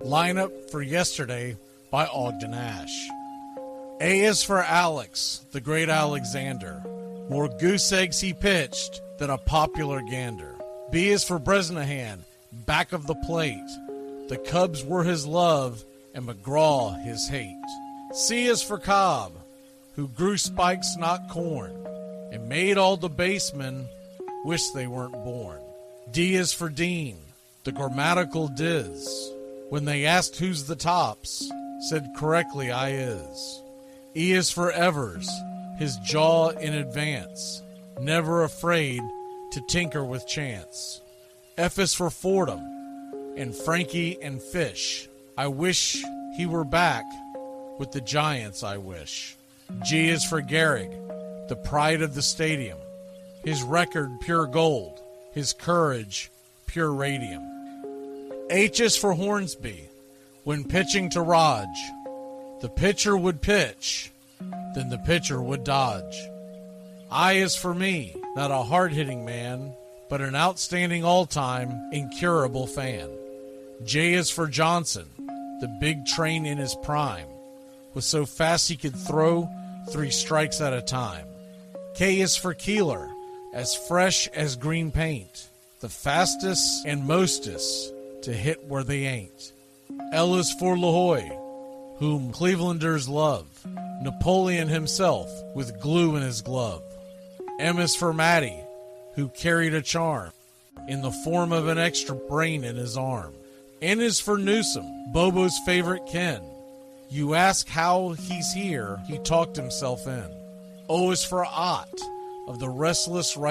Speaker 1: Lineup for yesterday by Ogden Ash. A is for Alex, the great Alexander. More goose eggs he pitched than a popular gander. B is for Bresnahan, back of the plate. The Cubs were his love and McGraw his hate. C is for Cobb, who grew spikes not corn, and made all the basemen wish they weren't born. D is for Dean, the grammatical diz. When they asked who's the tops, said correctly I is. E is for Evers, his jaw in advance, never afraid to tinker with chance. F is for Fordham, and Frankie and Fish. I wish he were back with the Giants, I wish. G is for Gehrig, the pride of the stadium. His record pure gold, his courage pure radium. H is for Hornsby. When pitching to Raj, the pitcher would pitch, then the pitcher would dodge. I is for me, not a hard-hitting man, but an outstanding all-time, incurable fan. J is for Johnson, the big train in his prime, was so fast he could throw 3 strikes at a time. K is for Keeler, as fresh as green paint, the fastest and mostest to hit where they ain't. L is for LaHoy, whom Clevelanders love, Napoleon himself with glue in his glove. M is for Matty, who carried a charm in the form of an extra brain in his arm. N is for Newsom, Bobo's favorite kin. You ask how he's here, he talked himself in. O is for Ott, of the restless right